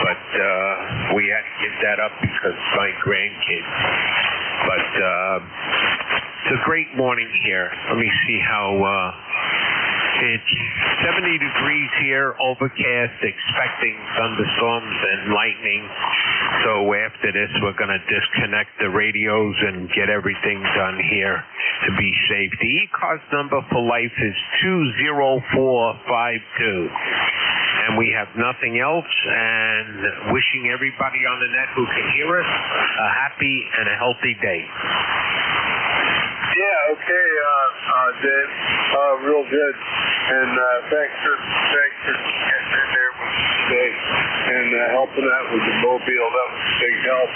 but we had to give that up because of my grandkids. But it's a great morning here. Let me see how it's 70 degrees here, overcast, expecting thunderstorms and lightning. So after this, we're going to disconnect the radios and get everything done here to be safe. The ECARS number for life is 20452. And we have nothing else, and wishing everybody on the net who can hear us a happy and a healthy day. Yeah, okay, Dave. Real good. And thanks for getting in there with me today and helping out with the mobile. That was a big help.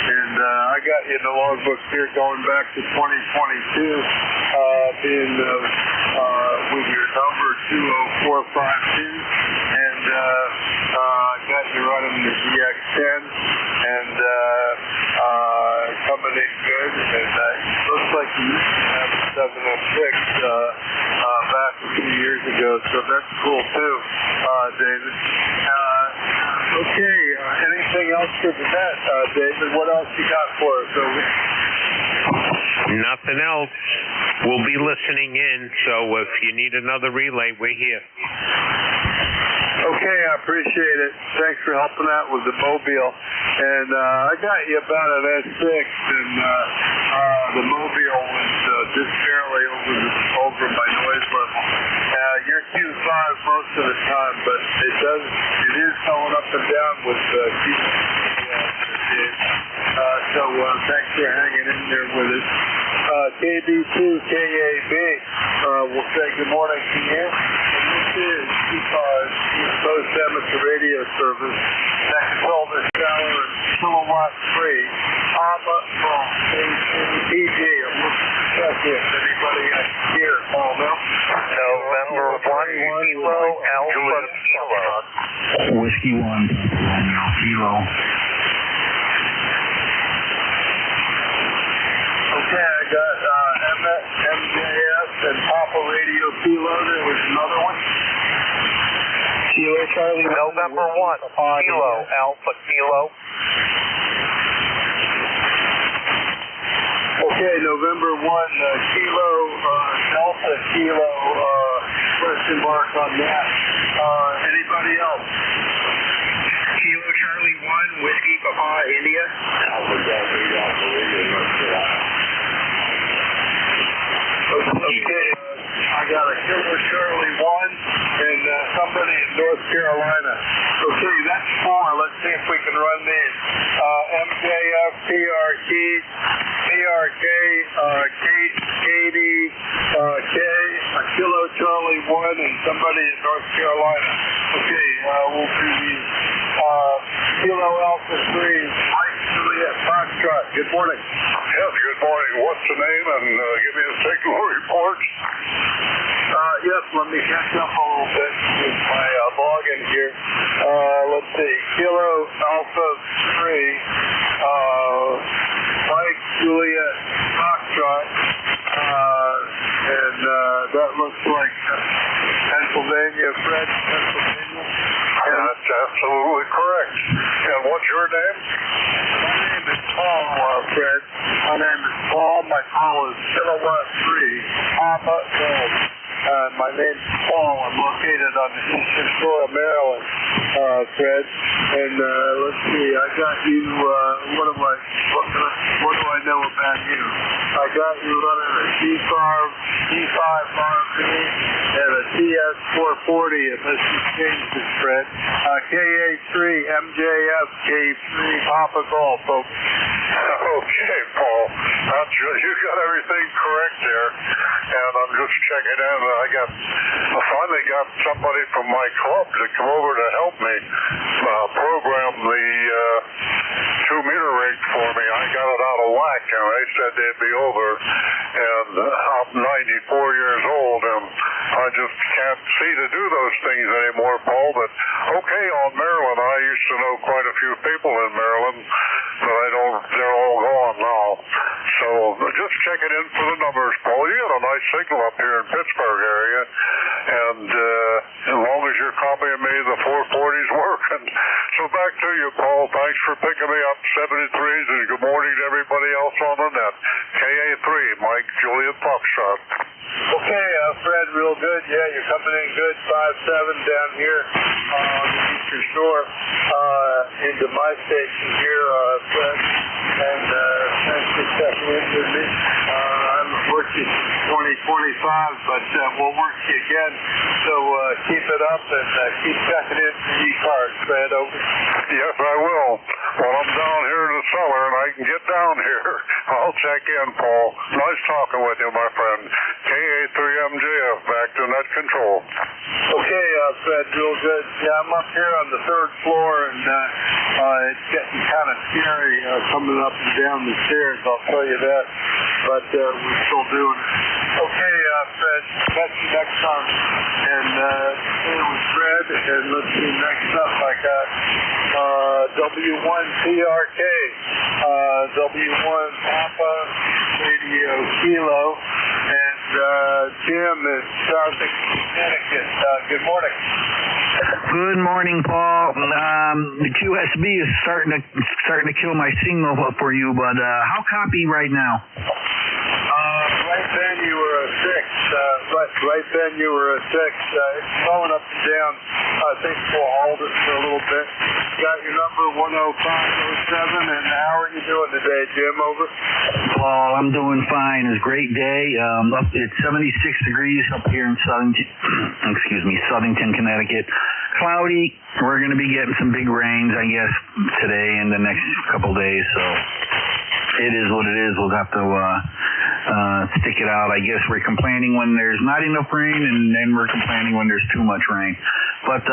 And I got you in the logbook here going back to 2022, being with your number 20452. And got you running the DX10 and coming in good. And looks like you used to have a 706 back a few years ago, so that's cool too, David. Okay, anything else for the net, David? What else you got for us over? Nothing else. We'll be listening in, so if you need another relay, we're here. Okay, I appreciate it. Thanks for helping out with the mobile. And I got you about an S6, and the mobile was just barely over my noise level. You're 2.5 most of the time, but it is going up and down with Thanks for hanging in there with us. KB2 KAB will say good morning to you. And this is ECARS, East Coast Amateur Radio Service. That control this tower is kilowatt free. AMA from AZI-Loop. I'm looking to check if anybody I can hear. Oh, no. November 1 Kilo Alpha Kilo. Whiskey 1 Kilo. Okay, I got MJS and Papa Radio Kilo. There was another one. Kilo Charlie. November 1 Kilo Alpha Kilo. Okay, November 1 Kilo Delta Kilo. Question mark on that. Anybody else? Kilo Charlie 1 Whiskey Papa India. Alpha Delta Alpha Radio North Carolina. Okay, I got a Kilo Charlie 1 and somebody in North Carolina. Okay, that's 4. Let's see if we can run these. MJF, PRK, Katie, K, a Kilo Charlie 1 and somebody in North Carolina. Okay, we'll do these. Kilo Alpha 3, Mike Juliet Foxtrot. Good morning. Yes, good morning. What's the name and give me a signal report? Yes, let me catch up a little bit with my login here. Let's see. Kilo Alpha 3, Mike Juliet Foxtrot, and that looks like Pennsylvania, Fred, Pennsylvania. That's absolutely correct. And what's your name? My name is Paul, Fred. My name is Paul. My call is Kilowatt 3, Papa Gold. My name's Paul. I'm located on the eastern shore of Maryland, Fred. And let's see, I got you. What do I know about you? I got you running a G5 RV and a TS440 at Mr. James's, Fred. KA3 MJF K3 Papa Golf, folks. Okay, Paul. You got everything correct there. And I'm just checking in. I finally got somebody from my club to come over to help me program the 2-meter rig for me. I got it out of whack, and they said they'd be over. And I'm 94 years old, and I just can't see to do those things anymore, Paul. But okay, on Maryland, I used to know quite a few people in Maryland, but they're all gone now. So just checking in for the numbers, Paul. You got a nice signal up here in Pittsburgh area, and as long as you're copying me, the 440's working. So back to you, Paul. Thanks for picking me up 73s, and good morning to everybody else on the net. KA3, Mike Juliet Foxtrot. Okay, Fred, real good. Yeah, you're coming in good. 5-7 down here on the eastern shore into my station here, Fred. And thanks for checking in with me. I'm working 2025, but we'll work you again. So keep it up and keep checking in for ECARS, Fred. Over. Yes, I will. Well, I'm down here in the cellar, and I can get down here. I'll check in, Paul. Nice talking with you, my friend. KA3MJF, back to net control. Okay, Fred, real good. Yeah, I'm up here on the 3rd floor, and it's getting kind of scary coming up and down the stairs, I'll tell you that. But we're still doing it. Okay, Fred, catch you next time. And it was Fred, and let's see, next up I got W1PRK, W1 Papa Radio Kilo, and Jim in Charlotte, Connecticut. Good morning. Good morning, Paul. The QSB is starting to kill my signal for you, but how copy right now? Right then you were a 6. Right then you were a 6. It's going up and down. I think we'll hold it for a little bit. Got your number 10507, and how are you doing today, Jim? Over. Paul, I'm doing fine. It's a great day. It's 76 degrees up here in Southington, Connecticut. cloudy. We're going to be getting some big rains, I guess, today and the next couple days. So it is what it is. We'll have to stick it out. I guess we're complaining when there's not enough rain, and then we're complaining when there's too much rain. But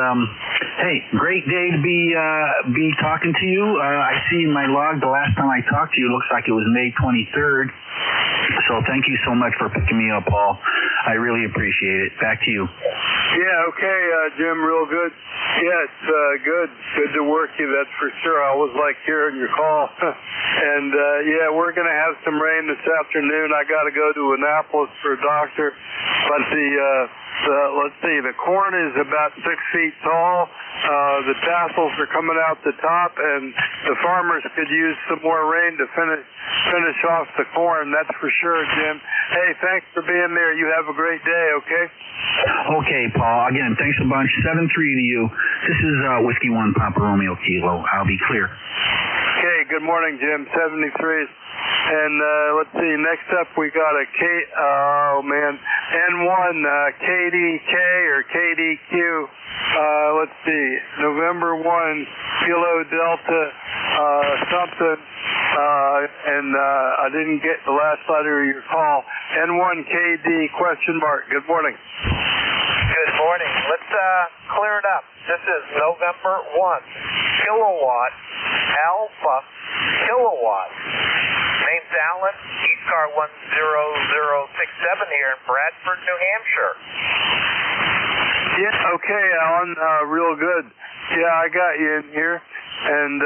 hey, great day to be talking to you. I see in my log the last time I talked to you looks like it was May 23rd. So thank you so much for picking me up, Paul. I really appreciate it. Back to you. Yeah, okay, Jim, real good. Yeah, it's good. Good to work you, that's for sure. I always like hearing your call. And, yeah, we're going to have some rain this afternoon. I got to go to Annapolis for a doctor. But let's see, the corn is about 6 feet tall. The tassels are coming out the top, and the farmers could use some more rain to finish off the corn, that's for sure, Jim. Hey, thanks for being there. You have a great day, okay? Okay, Paul. Again, thanks a bunch. 7-3 to you. This is Whiskey 1 Papa Romeo Kilo. I'll be clear. Okay, good morning, Jim. 73. And let's see, next up we got a N1 KDK or KDQ. Let's see, November 1 Kilo Delta something. And I didn't get the last letter of your call. N1KD question mark. Good morning. Good morning. Let's clear it up. This is November 1 Kilowatt Alpha Kilowatt. Name's Alan, ECARS 10067 here in Bradford, New Hampshire. Yeah, okay, Alan, real good. Yeah, I got you in here, and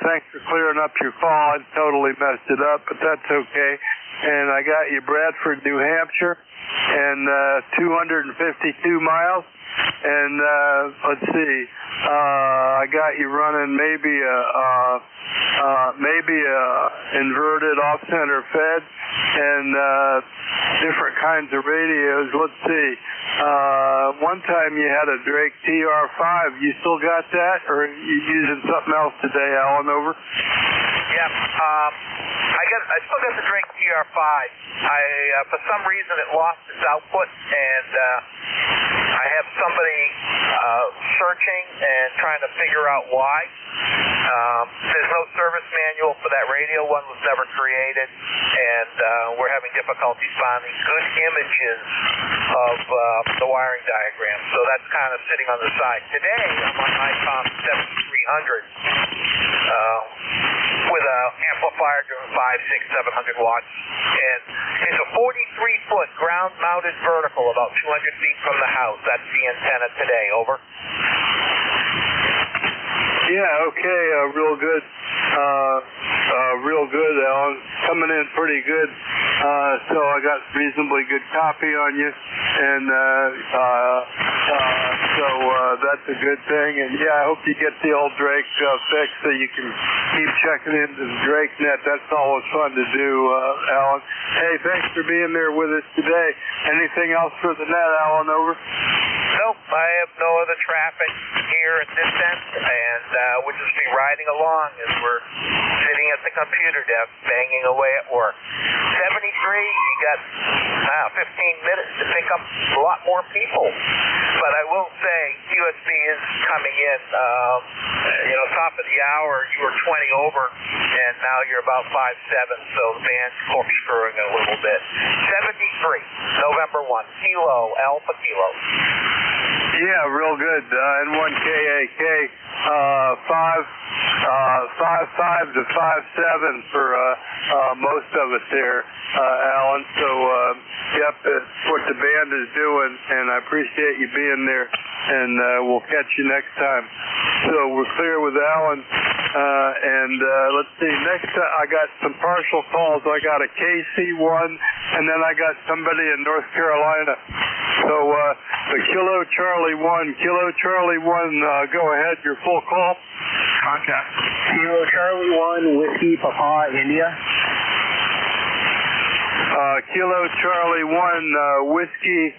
thanks for clearing up your call. I totally messed it up, but that's okay. And I got you Bradford, New Hampshire, and 252 miles. And let's see, I got you running maybe a inverted off-center fed and different kinds of radios. Let's see, one time you had a Drake TR5. You still got that, or are you using something else today, Alan? Over. Yep. I still got the Drake TR5. For some reason it lost its output, and I have somebody searching and trying to figure out why. There's no service manual for that radio. One was never created, and we're having difficulty finding good images of the wiring diagram. So that's kind of sitting on the side. Today, I'm on ICOM 7300 with an amplifier doing 500, 600, 700 watts. And it's a 43-foot ground-mounted vertical about 200 feet from the house. That's the antenna today. Over. Yeah, okay, real good. Real good, Alan. Coming in pretty good. So I got reasonably good copy on you, and so that's a good thing. And yeah, I hope you get the old Drake fixed so you can keep checking into the Drake net. That's always fun to do, Alan. Hey, thanks for being there with us today. Anything else for the net, Alan? Over. Nope, I have no other traffic here at this end, and we'll just be riding along as we're sitting at the computer desk, banging away at work. 73, you got 15 minutes to pick up a lot more people. But I will say, QSB is coming in. Top of the hour, you were 20 over, and now you're about 5-7, so the band's corkscrewing a little bit. 73, November 1, Kilo, Alpha Kilo. Yeah, real good. N1KAK, 5.5 to 5.7 for most of us here, Alan. So, yep, that's what the band is doing, and I appreciate you being there, and we'll catch you next time. So we're clear with Alan, and let's see, next I got some partial calls. I got a KC1, and then I got somebody in North Carolina. So the Kilo Charlie 1, go ahead, your full call. Contact. Kilo Charlie 1, Whiskey Papa, India. Kilo Charlie 1, Whiskey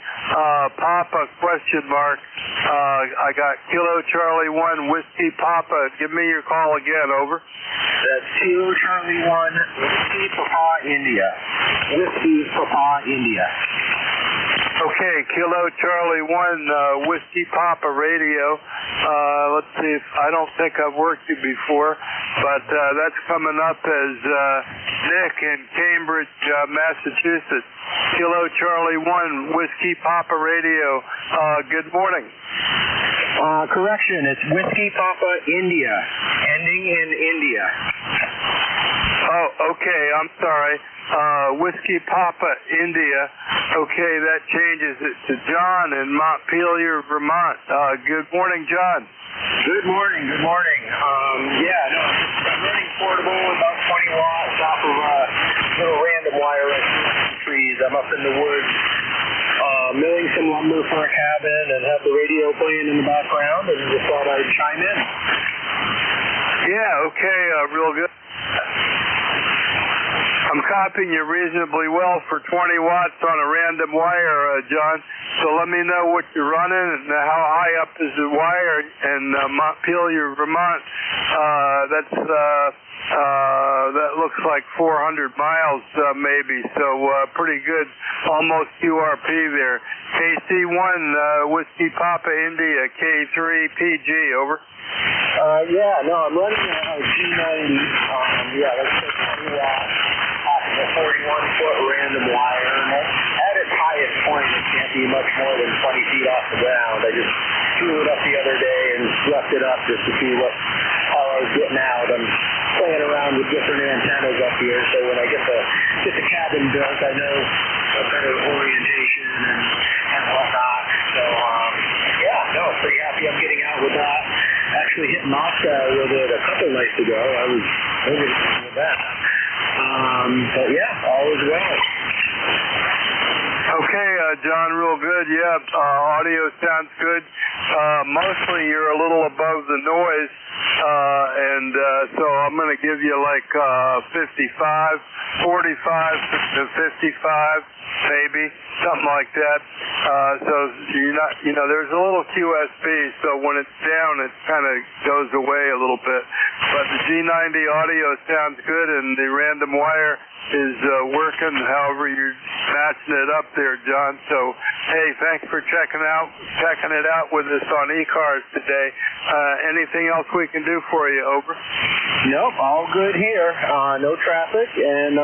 Papa question mark. I got Kilo Charlie 1, Whiskey Papa. Give me your call again, over. That's Kilo Charlie 1, Whiskey Papa, India. Whiskey Papa, India. Okay, Kilo Charlie 1, Whiskey Papa Radio. Let's see if, I don't think I've worked you before, but that's coming up as Nick in Cambridge, Massachusetts. Kilo Charlie 1, Whiskey Papa Radio. Good morning. Correction, it's Whiskey Papa India, ending in India. Oh, okay, I'm sorry. Whiskey Papa India. Okay, that changes it to John in Montpelier, Vermont. Good morning, John. Good morning, good morning. I'm running portable, about 20 watts off of a little random wire right through the trees. I'm up in the woods, milling some lumber for a cabin and have the radio playing in the background, and just thought I'd chime in. Yeah, okay, real good. I'm copying you reasonably well for 20 watts on a random wire, John. So let me know what you're running and how high up is the wire in Montpelier, Vermont. That looks like 400 miles maybe, so pretty good, almost QRP there. KC1, Whiskey Papa India, K3 PG, over. I'm running a G90. That's 20 watts. A 41-foot random wire, and at its highest point, it can't be much more than 20 feet off the ground. I just threw it up the other day and left it up just to see how I was getting out. I'm playing around with different antennas up here, so when I get the cabin built, I know a better orientation and whatnot. So, pretty happy I'm getting out with that. Actually hit Moscow with it a couple nights ago. I was over with that. All is well. Okay, John, real good. Audio sounds good. Mostly you're a little above the noise, so I'm going to give you like 55, 45 to 55, maybe, something like that. So you're not, there's a little QSB, so when it's down, it kind of goes away a little bit. But the G90 audio sounds good, and the random wire is working however you're matching it up there, John. So, hey, thanks for checking it out with us on ECARS today. Anything else we can do for you, over? Nope, all good here. No traffic, and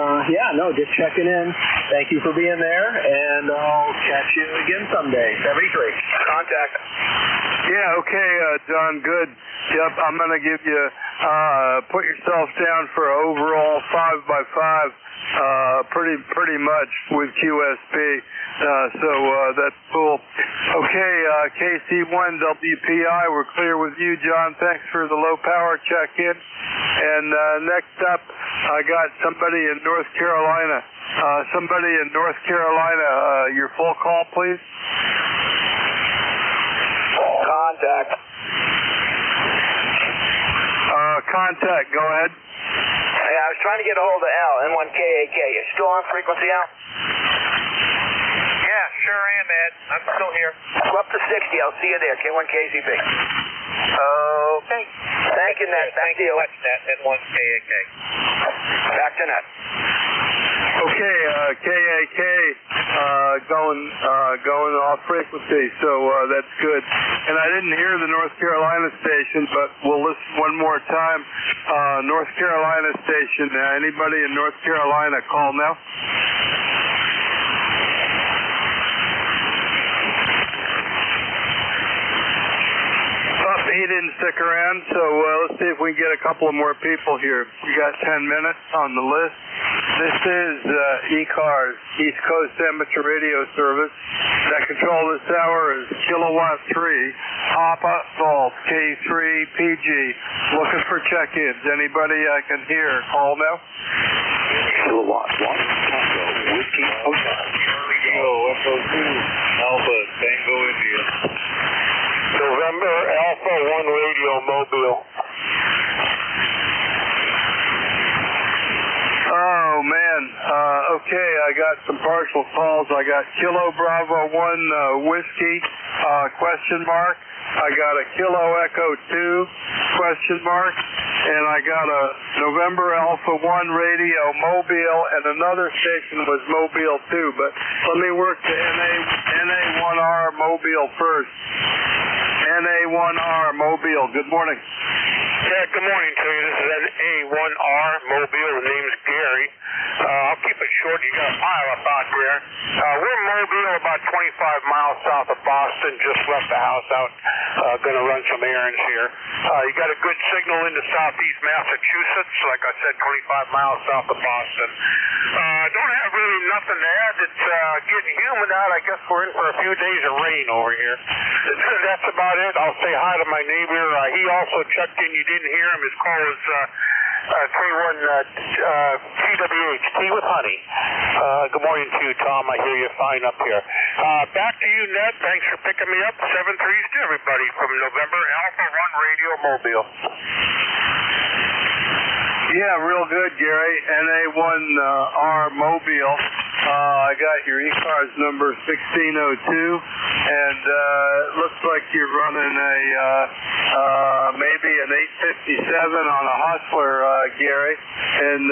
just checking in. Thank you for being there, and I'll catch you again someday. 73. Contact. Yeah, okay, John, good. Yep, I'm going to give you, put yourself down for overall 5x5. Pretty much with QSP, so that's cool. Okay, KC1WPI, we're clear with you, John. Thanks for the low power check-in. And next up, I got somebody in North Carolina. Your full call, please. Contact. Contact, go ahead. I was trying to get a hold of Al, N1KAK. You still on frequency, Al? Yeah, sure am, Ed. I'm still here. Go up to 60. I'll see you there, K1KZB. Okay. Thank you, Ned. Thank you much, Ned. N1KAK. Back to Ned. Okay, KAK going off frequency, so that's good. And I didn't hear the North Carolina station, but we'll listen one more time. North Carolina station. Anybody in North Carolina, call now. He didn't stick around, so let's see if we can get a couple of more people here. We got 10 minutes on the list. This is ECARS, East Coast Amateur Radio Service. That control this hour is Kilowatt 3, Papa Golf, K3 PG. Looking for check-ins. Anybody I can hear, call now. Kilowatt 1, Tango, Whiskey Hotel. Tango, Echo 2, Alpha, Tango, India. November Alpha 1 Radio Mobile. Oh, man. Okay, I got some partial calls. I got Kilo Bravo 1 Whiskey, question mark. I got a Kilo Echo 2 question mark, and I got a November Alpha 1 radio Mobile, and another station was Mobile 2, but let me work the NA1R Mobile first. NA1R Mobile, good morning. Yeah, good morning to you. This is NA1R Mobile. The name's Gary. I'll keep it short. You got a pile up out there. We're Mobile, about 25 miles south of Boston. Just left the house out. Going to run some errands here. You got a good signal into southeast Massachusetts. Like I said, 25 miles south of Boston. Don't have really nothing to add. It's getting humid out. I guess we're in for a few days of rain over here. That's about it. I'll say hi to my neighbor. He also checked in. You didn't hear him. His call was K1 TWH, Tea with Honey. Good morning to you, Tom. I hear you fine up here. Back to you, Ned. Thanks for picking me up. 7-3s to everybody from November Alpha 1 Radio Mobile. Yeah, real good, Gary. NA1R Mobile. I got your ECARS number 1602, and it looks like you're running a maybe an 857 on a Hustler, Gary. And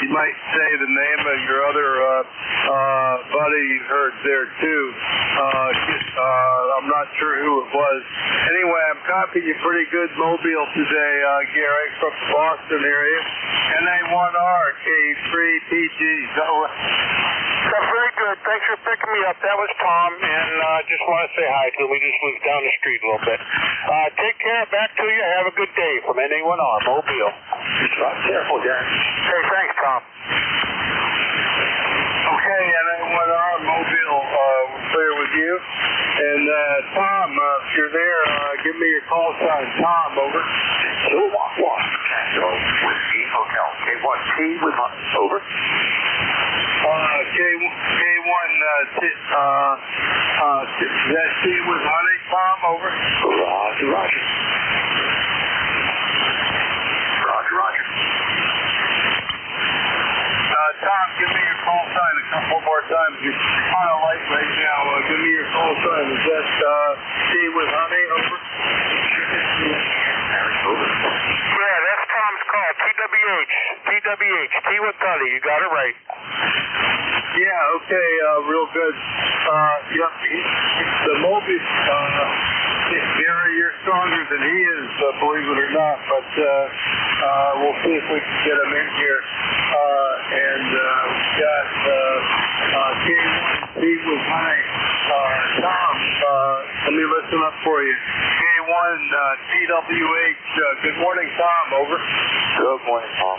you might say the name of your other buddy you heard there too. I'm not sure who it was. Anyway, I'm copying you pretty good Mobile today, Gary, from the Boston area. NA1R K3PG. That's very good. Thanks for picking me up. That was Tom, and just want to say hi to him. We just moved down the street a little bit. Take care. Back to you. Have a good day from NA1R Mobile. Careful, Gary. Hey, thanks, Tom. Okay, NA1R Mobile, we're clear with you. And Tom, if you're there, give me your call sign. Tom, over. Tango Whiskey Hotel. K1T with over. K1 that T with honey, Tom, over. Roger. Tom, give me your call sign a couple more times. You're kind of light right now. Give me your call sign. Is that T with honey, over? Yeah, that's Tom's call. TWH, T with honey. You got it right. Yeah, okay, real good. Yep, the Moby, Gary, you're stronger than he is, believe it or not, but we'll see if we can get him in here. And we've got K1 T with honey. Tom, let me listen up for you. K1 TWH, good morning, Tom, over. Good morning, Tom.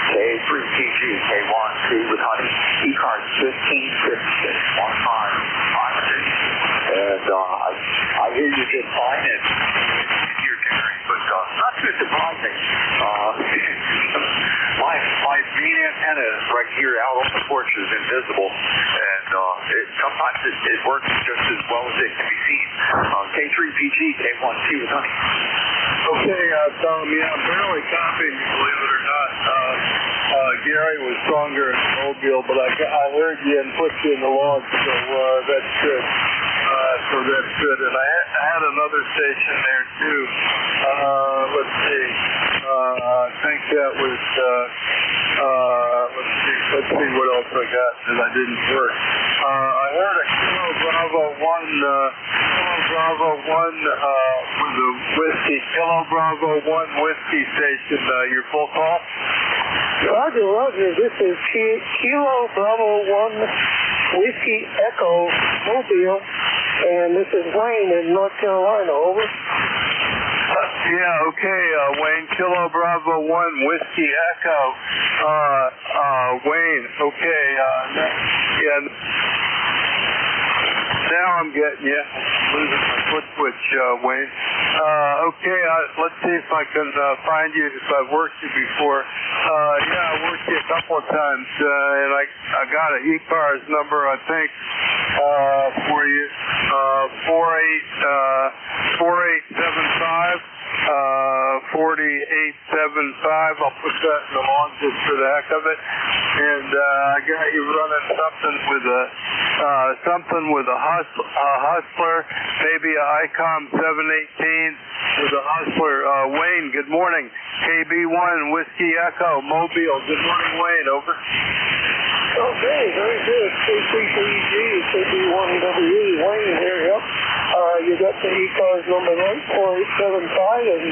K3PG, K1T with honey. ECARS 1556, 15. And I hear you just fine and you're Gary, but not too surprising. My main antenna is right here out on the porch is invisible, and sometimes it works just as well as it can be seen. K3PG, K1T with honey. Okay, Tom, yeah, I'm barely copying you, believe it or not. Gary was stronger in Mobile, but I heard you and put you in the log, so that's good. And I had another station there too. Let's see. I think that was. Let's see what else I got that I didn't work. I heard a Kilo Bravo 1 with the whiskey. Kilo Bravo 1 whiskey station. Your full call. Roger. This is Kilo Bravo 1 Whiskey Echo Mobile, and this is Wayne in North Carolina, over. Yeah, okay, Wayne, Kilo Bravo 1 Whiskey Echo, Wayne, okay, yeah. Now I'm getting you. Losing my foot switch, Wayne. Okay, let's see if I can find you, if I've worked you before. Yeah, I worked you a couple of times, and I got an ECARS number, I think, for you. 4875. 4875. 4875. I'll put that in the log just for the heck of it. And I got you running something with a Hustler, maybe a ICOM 718 with a Hustler. Wayne, good morning. KB1 Whiskey Echo Mobile. Good morning, Wayne. Over. Okay, very good. K3PG, KB1WE, Wayne here, yep. You got the ECARS number 4875, and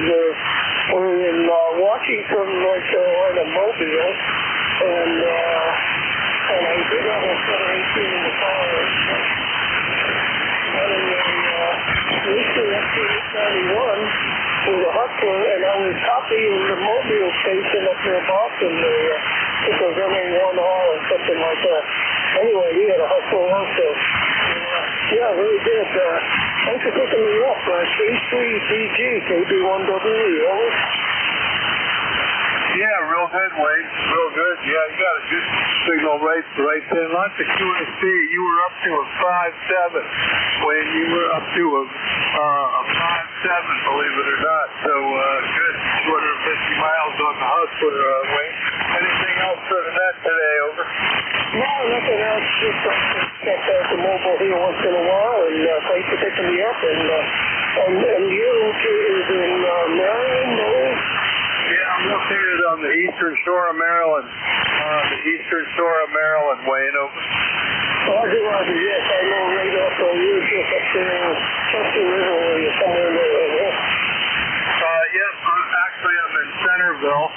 we're in Washington, North Carolina, Mobile, and I did have a 718 in the car, running a Eastern FT891 with a Hustler, and I was copying the Mobile station up near Boston there. It was MA1R or something like that. Anyway, he had a Hustler also. Yeah, very good. Thanks for picking me up. K3PG, KB1WE, over. Yeah, real good, Wayne. Real good. Yeah, you got a good signal right there. Lots of QSC. You were up to a 5.7. Wayne, you were up to a 5.7, believe it or not. So, good. 250 miles on the Hustler, Wayne. Anything else for the net today, over? No, nothing else. Just check out the mobile here once in a while, and thanks for picking me up. And you is in Maryland, over? Yeah, I'm located on the eastern shore of Maryland. Wayne, over. Roger, yes, I know right off you're just up there, just the river area, somewhere in there, right? Yes, actually I'm in Centerville.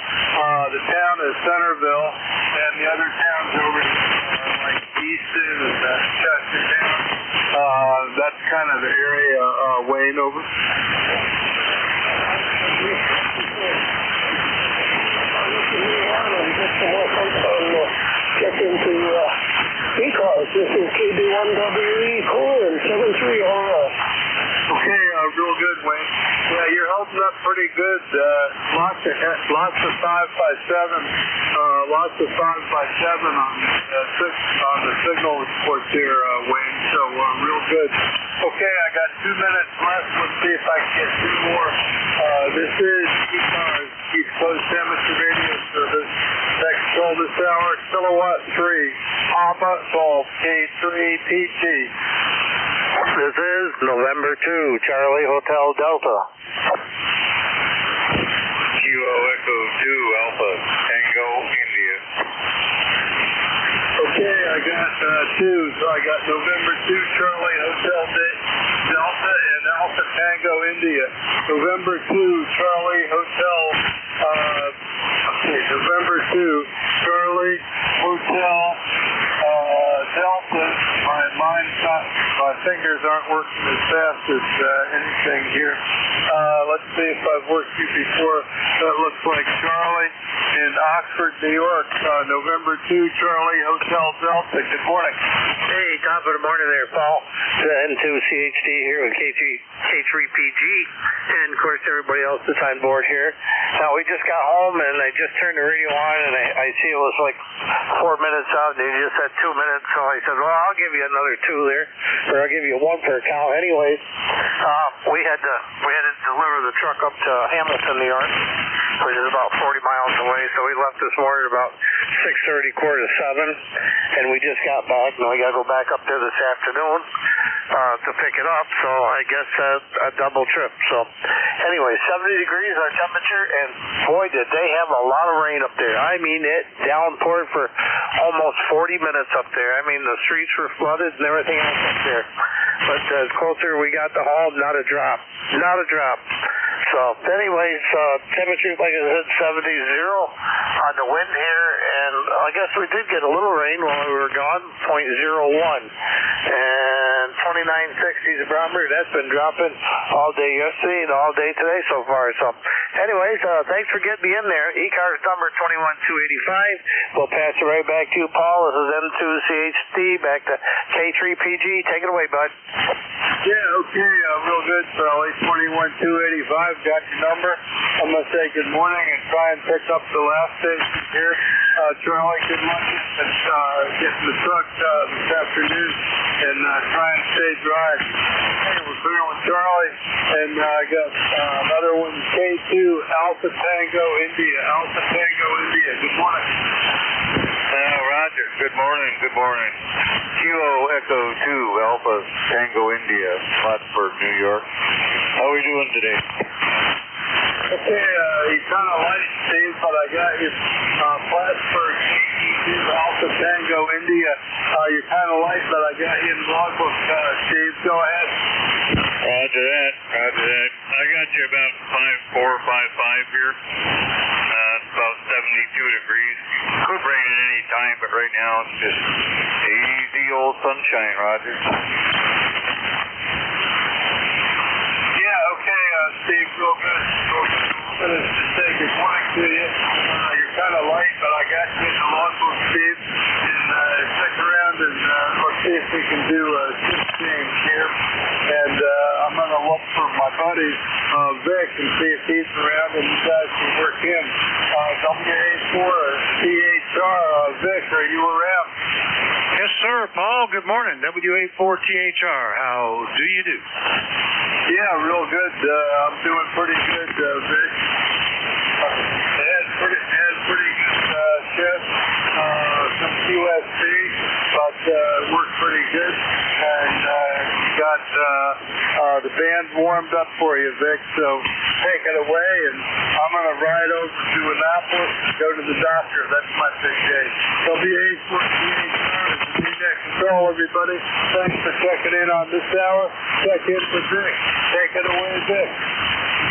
The town is Centerville, and the other towns over like Easton and Chestertown. That's kind of the area, Wayne, over. Check into ECARS. This is KB1WE Corin 73RS. Okay, real good, Wayne. Yeah, you're holding up pretty good. Lots of 5x7. Lots of 5x7 on the signal reports here, Wayne. So real good. Okay, I got 2 minutes left. Let's see if I can get 2 more. This is ECARS East Coast Amateur Radio Service. Next call this hour, Kilowatt 3, Papa Golf K3PG. This is November 2, Charlie Hotel Delta. Kilo Echo 2, Alpha Tango, India. Okay, I got 2. So I got November 2, Charlie Hotel Delta and Alpha Tango, India. November 2, Charlie Hotel, November 2, Charlie Hotel, Delta. My fingers aren't working as fast as anything here. Let's see if I've worked you before. That looks like Charlie in Oxford, New York. November 2, Charlie Hotel Delta. Good morning. Hey, top of the morning there, Paul. N2CHD here with K3PG. And, of course, everybody else that's on board here. Now, we just got home, and I just turned the radio on, and I see it was like 4 minutes out, and you just had 2 minutes. So I said, well, I'll give you another 2 there, or I'll give you 1 per account. Anyways, we had to deliver the truck up to Hamilton, New York, which is about 40 miles away. So we left this morning about 6:30, 6:45, and we just got back. Now we got to go back up there this afternoon to pick it up. So I guess a double trip. So anyway, 70 degrees our temperature, and boy, did they have a lot of rain up there. I mean, it downpoured for almost 40 minutes up there. I mean, the streets were flooded and everything else up there. But the closer we got to home, not a drop. So anyways, temperature, like I said, 70 on the wind here, and I guess we did get a little rain while we were gone, 0.01. And 2960 the barometer, that's been dropping all day yesterday and all day today so far. So anyways, thanks for getting me in there. ECARS number 21285. We'll pass it right back to you, Paul. This is N2CHD, back to K3PG. Take it away, bud. Yeah, okay, real good, Charlie. 21285, got your number. I'm going to say good morning and try and pick up the last station here. Charlie, good luck getting the truck this afternoon, and try and stay dry. Hey, we're clear with Charlie, and I got another one, K2 Alpha Tango India. Alpha Tango India. Good morning. Roger. Good morning. Good morning. Kilo Echo 2 Alpha Tango India, Plattsburgh, New York. How are we doing today? Okay, you kind of light, Steve, but I got you. Plattsburgh, 2 Alpha Tango India. You're kind of light, but I got you in the logbook, Steve. Go ahead. Roger that. Roger that. I got you about 54, 55 here. It's about 72 degrees. Could rain at any time, but right now it's just easy old sunshine, Roger. Yeah, okay, Steve, real good. Just say good morning to you. You're kind of light, but I got you in the logbook, Steve. And stick around and let's see if we can do a shift change here. And I'm going to look for my buddy, Vic, and see if he's around and you guys can work in. WA4THR, Vic, are you around? Yes, sir, Paul. Good morning. WA4THR. How do you do? Yeah, real good. I'm doing pretty good, Vic. Had pretty good shift. Some QSC, but worked pretty good. And got the band warmed up for you, Vic. So take it away, and I'm going to ride over to Annapolis and go to the doctor. That's my big day. WA4THR is the Net Control, everybody. Thanks for checking in on this hour. Check in for Vic. Take it away, Vic.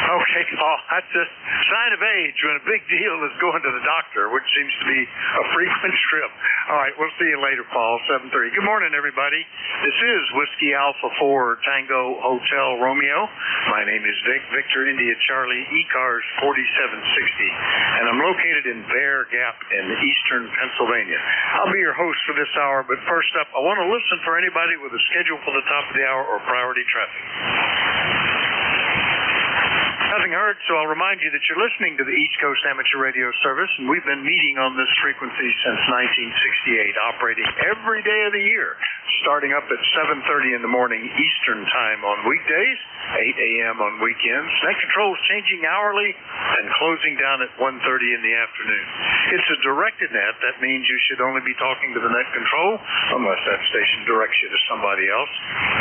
Okay, Paul, that's a sign of age when a big deal is going to the doctor, which seems to be a frequent trip. All right, we'll see you later, Paul, 7:30. Good morning, everybody. This is Whiskey Alpha 4 Tango Hotel Romeo. My name is Vic, Victor India Charlie, ECARS 4760, and I'm located in Bear Gap in eastern Pennsylvania. I'll be your host for this hour, but first up, I want to listen for anybody with a schedule for the top of the hour or priority traffic. Nothing heard, so I'll remind you that you're listening to the East Coast Amateur Radio Service, and we've been meeting on this frequency since 1968, operating every day of the year, starting up at 7:30 in the morning Eastern Time on weekdays, 8 a.m. on weekends. Net control is changing hourly and closing down at 1:30 in the afternoon. It's a directed net. That means you should only be talking to the net control unless that station directs you to somebody else.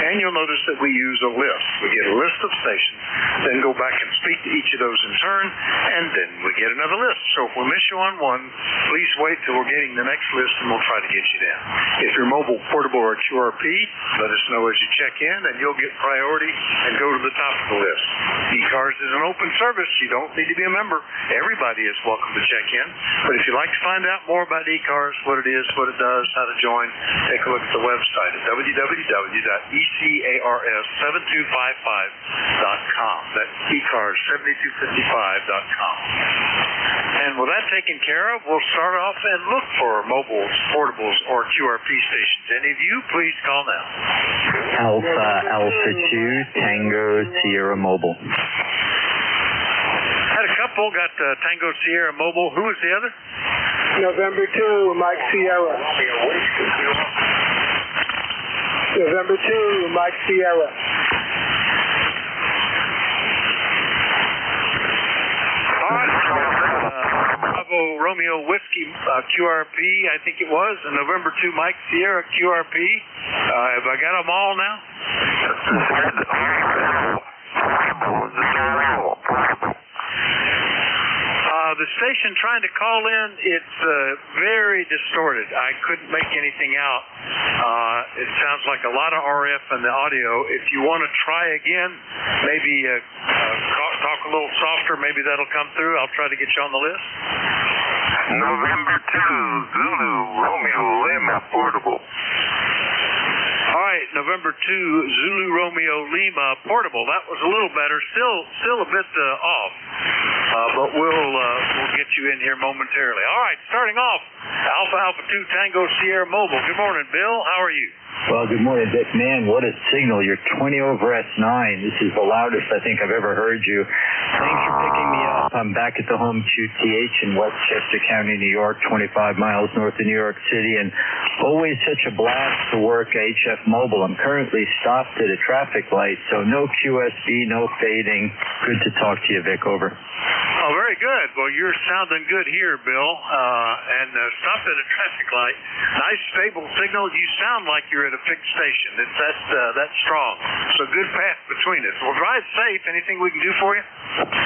And you'll notice that we use a list. We get a list of stations, then go back and speak to each of those in turn, and then we get another list. So if we miss you on one, please wait till we're getting the next list and we'll try to get you down. If you're mobile, portable, or QRP, let us know as you check in and you'll get priority and go to the top of the list. ECARS is an open service. You don't need to be a member. Everybody is welcome to check in. But if you'd like to find out more about ECARS, what it is, what it does, how to join, take a look at the website at www.ECARS7255.com. That's ECARS7255.com. And with that taken care of, we'll start off and look for mobiles, portables, or QRP stations. Any of you, please call now. Alpha 2 Tango Sierra Mobile. Had a couple, got Tango Sierra Mobile. Who was the other? November 2, Mike Sierra. November 2, Mike Sierra. Bravo Romeo Whiskey QRP, I think it was, and November 2 Mike Sierra QRP. Have I got them all now? The station trying to call in, it's very distorted. I couldn't make anything out. It sounds like a lot of RF in the audio. If you want to try again, maybe talk a little softer, maybe that'll come through. I'll try to get you on the list. November 2, Zulu, Romeo, Lima, portable. All right, November 2, Zulu, Romeo, Lima, portable. That was a little better. Still a bit off, but we'll get you in here momentarily. All right, starting off, Alpha 2 Tango Sierra Mobile. Good morning, Bill. How are you? Well, good morning, Vic. Man, what a signal. You're 20 over S9. This is the loudest I think I've ever heard you. Thanks for picking me up. I'm back at the home QTH in Westchester County, New York, 25 miles north of New York City, and always such a blast to work HF Mobile. I'm currently stopped at a traffic light, so no QSB, no fading. Good to talk to you, Vic. Over. Oh, very good. Well, you're sounding good here, Bill. And stopped at a traffic light. Nice, stable signal. You sound like you're at a fixed station. It's that strong. So good path between us. Well, drive safe. Anything we can do for you?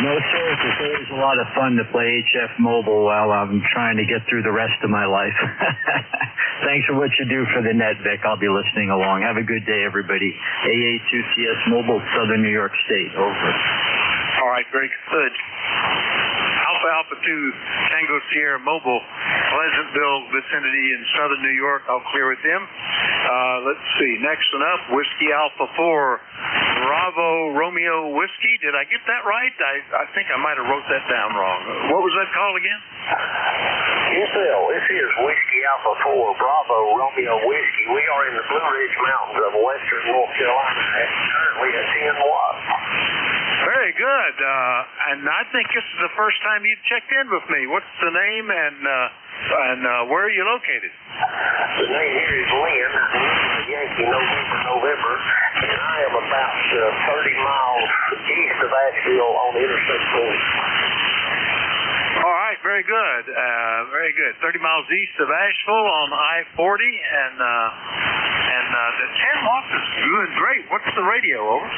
No, sir. It's always a lot of fun to play HF Mobile while I'm trying to get through the rest of my life. Thanks for what you do for the net, Vic. I'll be listening along. Have a good day, everybody. AA2CS Mobile, Southern New York State. Over. All right, very good. Alpha 2 Tango Sierra Mobile, Pleasantville vicinity in Southern New York. I'll clear with them. Let's see. Next one up, Whiskey Alpha 4 Bravo Romeo Whiskey. Did I get that right? I think I might have wrote that down wrong. What was that call again? Yes, Bill. This is Whiskey Alpha 4 Bravo Romeo Whiskey. We are in the Blue Ridge Mountains of western North Carolina at currently at 10 watts. Very good. And I think this is the first time you've checked in with me. What's the name and where are you located? The name here is Lynn, Yankee November, and I am about 30 miles east of Asheville on the Interstate 40. All right, very good. Very good. 30 miles east of Asheville on I-40, and the 10 watts is doing great. What's the radio, over?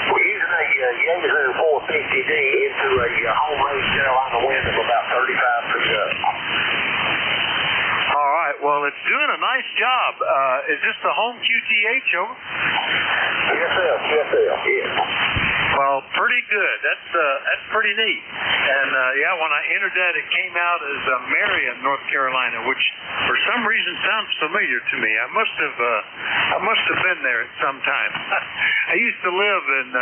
We're using a Yazoo 450D into a homemade Carolina wind of about 35 feet up. All right, well, it's doing a nice job. Is this the home QTH, over? Yes, sir. Yes. Well, pretty good. That's pretty neat. And yeah, when I entered that, it came out as Marion, North Carolina, which for some reason sounds familiar to me. I must have been there at some time. I used to live in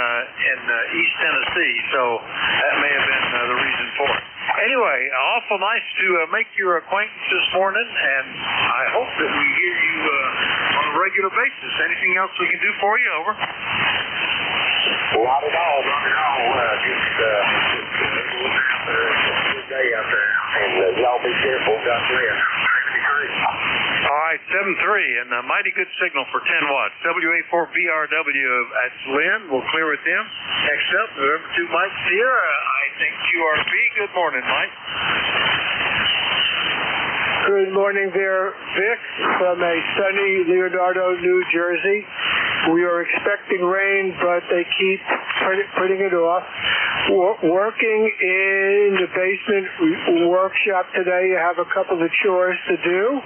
East Tennessee, so that may have been the reason for it. Anyway, awful nice to make your acquaintance this morning, and I hope that we hear you on a regular basis. Anything else we can do for you, over? Not at all. Just look out there. It's a good day out there. And y'all be careful. God bless. All right, 7-3, and a mighty good signal for 10 watts. WA4BRW, that's Lynn. We'll clear with them. Next up, November 2 Mike Sierra, I think QRP. Good morning, Mike. Good morning there, Vic, from a sunny Leonardo, New Jersey. We are expecting rain, but they keep putting it off. Working in the basement workshop today. I have a couple of chores to do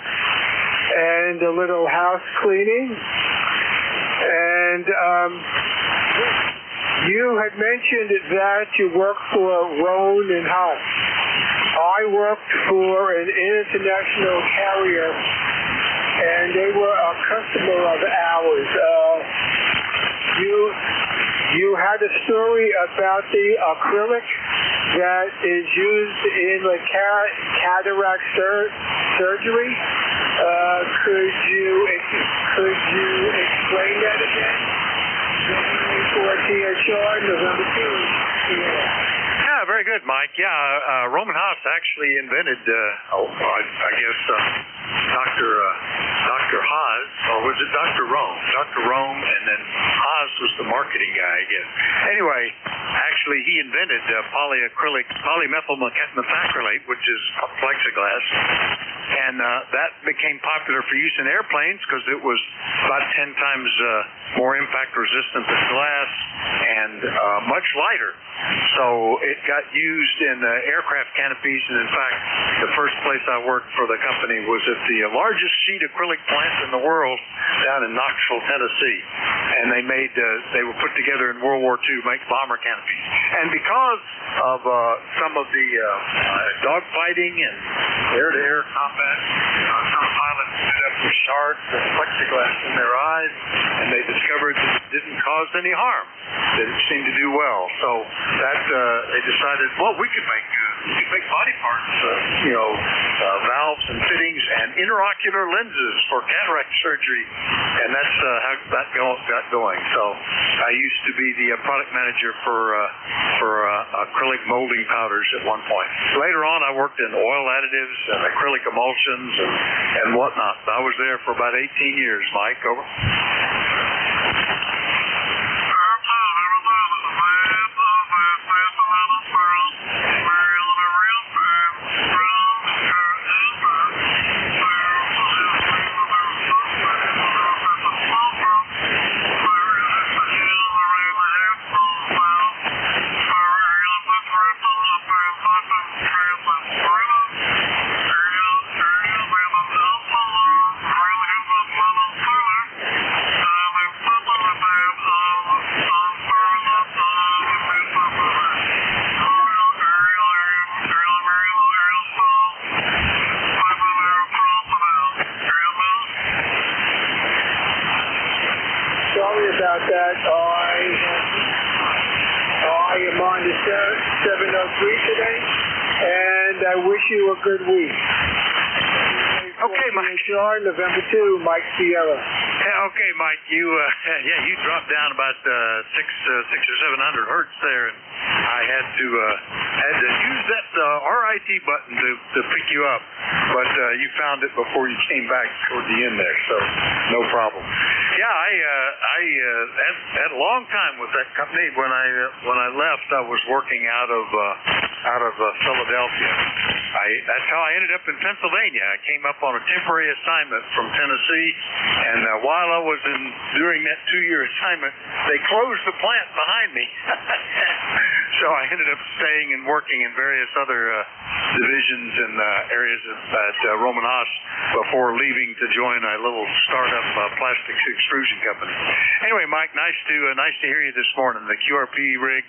and a little house cleaning. And you had mentioned that you work for Roan and Haas. I worked for an international carrier, and they were a customer of ours. You had a story about the acrylic that is used in the cataract surgery. Could you explain that again? For THR November 2. Yeah, very good, Mike. Yeah, Roman Haas actually invented, I guess, Dr. Haas, or was it Dr. Rome? Dr. Rome, and then Haas was the marketing guy, I guess. Anyway, actually, he invented polymethyl methacrylate, which is plexiglass, and that became popular for use in airplanes because it was about 10 times more impact resistant than glass and much lighter. So it got used in aircraft canopies, and in fact, the first place I worked for the company was at the largest sheet acrylic plant in the world down in Knoxville, Tennessee. And they were put together in World War II to make bomber canopies. And because of some of the dogfighting and air-to-air combat, some pilots ended up with shards of plexiglass in their eyes, and they discovered that it didn't cause any harm, that it seemed to do well. So that they decided, well, we could make body parts, valves and fittings and interocular lenses for cataract surgery, and that's how that got going. So I used to be the product manager for acrylic molding powders at one point. Later on, I worked in oil additives and acrylic emulsions and whatnot. I was there for about 18 years, Mike. Over. today, and I wish you a good week. Okay, Mike. November 2, Mike Sierra. Yeah, okay, Mike. You dropped down about 600 or 700 hertz there, and I had to use that RIT button to pick you up, but you found it before you came back toward the end there, so no problem. Yeah, I had a long time with that company. When I left, I was working out of Philadelphia. That's how I ended up in Pennsylvania. I came up on a temporary assignment from Tennessee, and while I was during that 2-year assignment, they closed the plant behind me. So I ended up staying and working in various other divisions and areas at Roman Haas before leaving to join a little startup plastics extrusion company. Anyway, Mike, nice to hear you this morning. The QRP rig,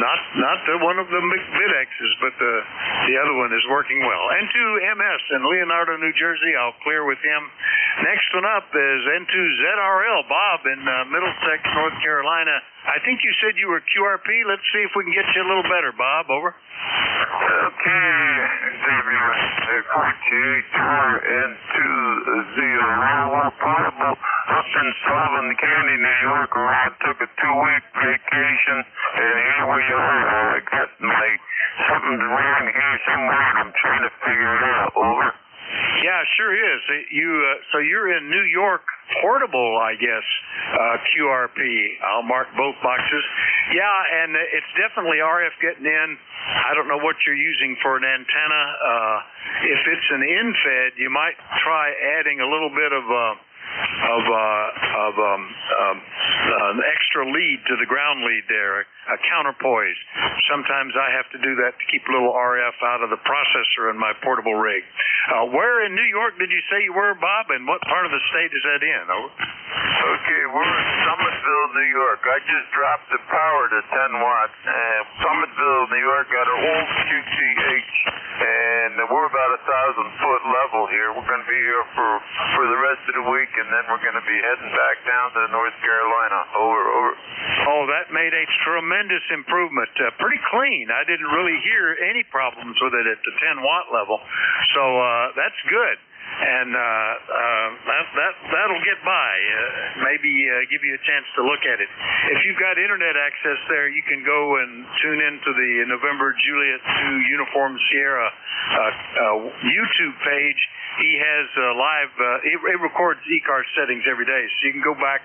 not one of the mid-X's, but the other one is working well. N2MS in Leonardo, New Jersey. I'll clear with him. Next one up is N2ZRL, Bob in Middlesex, North Carolina. I think you said you were QRP. Let's see if we can get you a little better, Bob. Over. Okay, Xavier, N2ZRL, portable up in Sullivan County, New York, where I took a 2-week vacation, and here we are. I got something's wrong here somewhere. I'm trying to figure it out. Over. Yeah, sure is. So you're in New York, portable, I guess, QRP. I'll mark both boxes. Yeah, and it's definitely RF getting in. I don't know what you're using for an antenna. If it's an in-fed, you might try adding a little bit of an extra lead to the ground lead there, a counterpoise. Sometimes I have to do that to keep a little RF out of the processor in my portable rig. Where in New York did you say you were, Bob, and what part of the state is that in? Over. Okay, we're in Summitville, New York. I just dropped the power to 10 watts. Summitville, New York, got an old QTH, and we're about 1,000-foot level here. We're going to be here for the rest of the week, and then we're going to be heading back down to North Carolina. Over. Oh, that made a tremendous improvement. Pretty clean. I didn't really hear any problems with it at the 10-watt level, so that's good. And that'll get by. Maybe give you a chance to look at it. If you've got internet access there, you can go and tune into the November Juliet 2 Uniform Sierra YouTube page. He has live, it records ECARS settings every day, so you can go back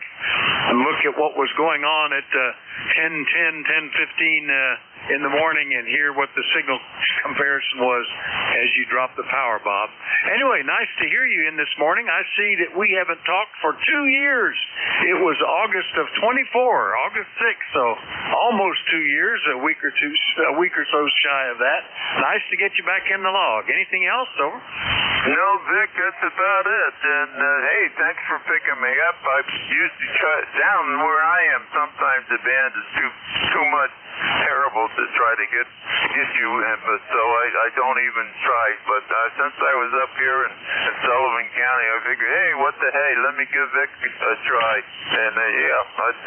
and look at what was going on at 10:15 in the morning and hear what the signal comparison was as you drop the power, Bob. Anyway, nice to hear you in this morning. I see that we haven't talked for 2 years. It was August of 24, August 6th, so almost 2 years, a week or so shy of that. Nice to get you back in the log. Anything else, over? No, Vic, that's about it. And hey, thanks for picking me up. I used to try down where I am. Sometimes the band is too much terrible to try to get you in, but so I don't even try. But since I was up here in Sullivan County, I figured, hey, what the hey, let me give Vic a try. And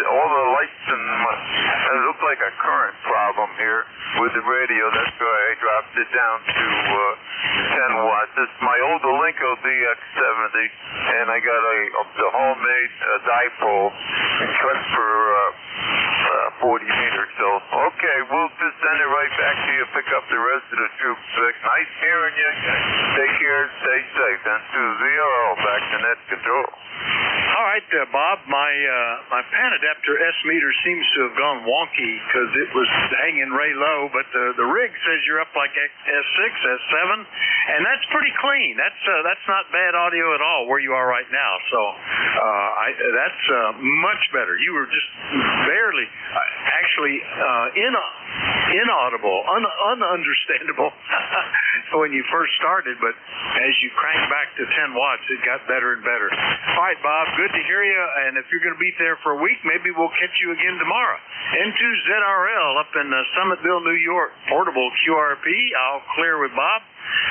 all the lights and it looked like a current problem here with the radio. That's why I dropped it down to 10 watts. It's my old Olinko DX70, and I got the homemade dipole cut for 40 meters. So, okay, we'll just send it right back to you, pick up the rest of the troops, Vic. Nice hearing you. Take care, stay safe. N2ZRL, back to net control. All right, Bob, my pan adapter S meter seems to have gone wonky because it was hanging way low, but the rig says you're up like S6, S7, and that's pretty clean. That's not bad audio at all where you are right now. So that's much better. You were just barely, actually inaudible, ununderstandable when you first started, but as you cranked back to 10 watts, it got better and better. All right, Bob, good to hear you, and if you're going to be there for a week, maybe we'll catch you again tomorrow. N2ZRL up in Summitville, New York, portable QRP. I'll clear with Bob,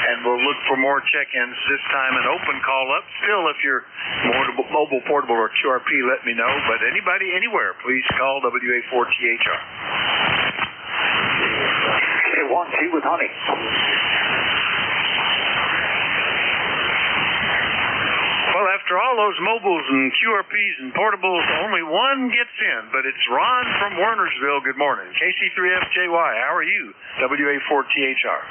and we'll look for more check-ins, this time an open call-up. Still, if you're mobile, portable, or QRP, let me know, but anybody, anywhere, please call WA4THR. White with honey. Well, after all those mobiles and QRPs and portables, only one gets in, but it's Ron from Wernersville. Good morning. KC3FJY, how are you? WA4THR.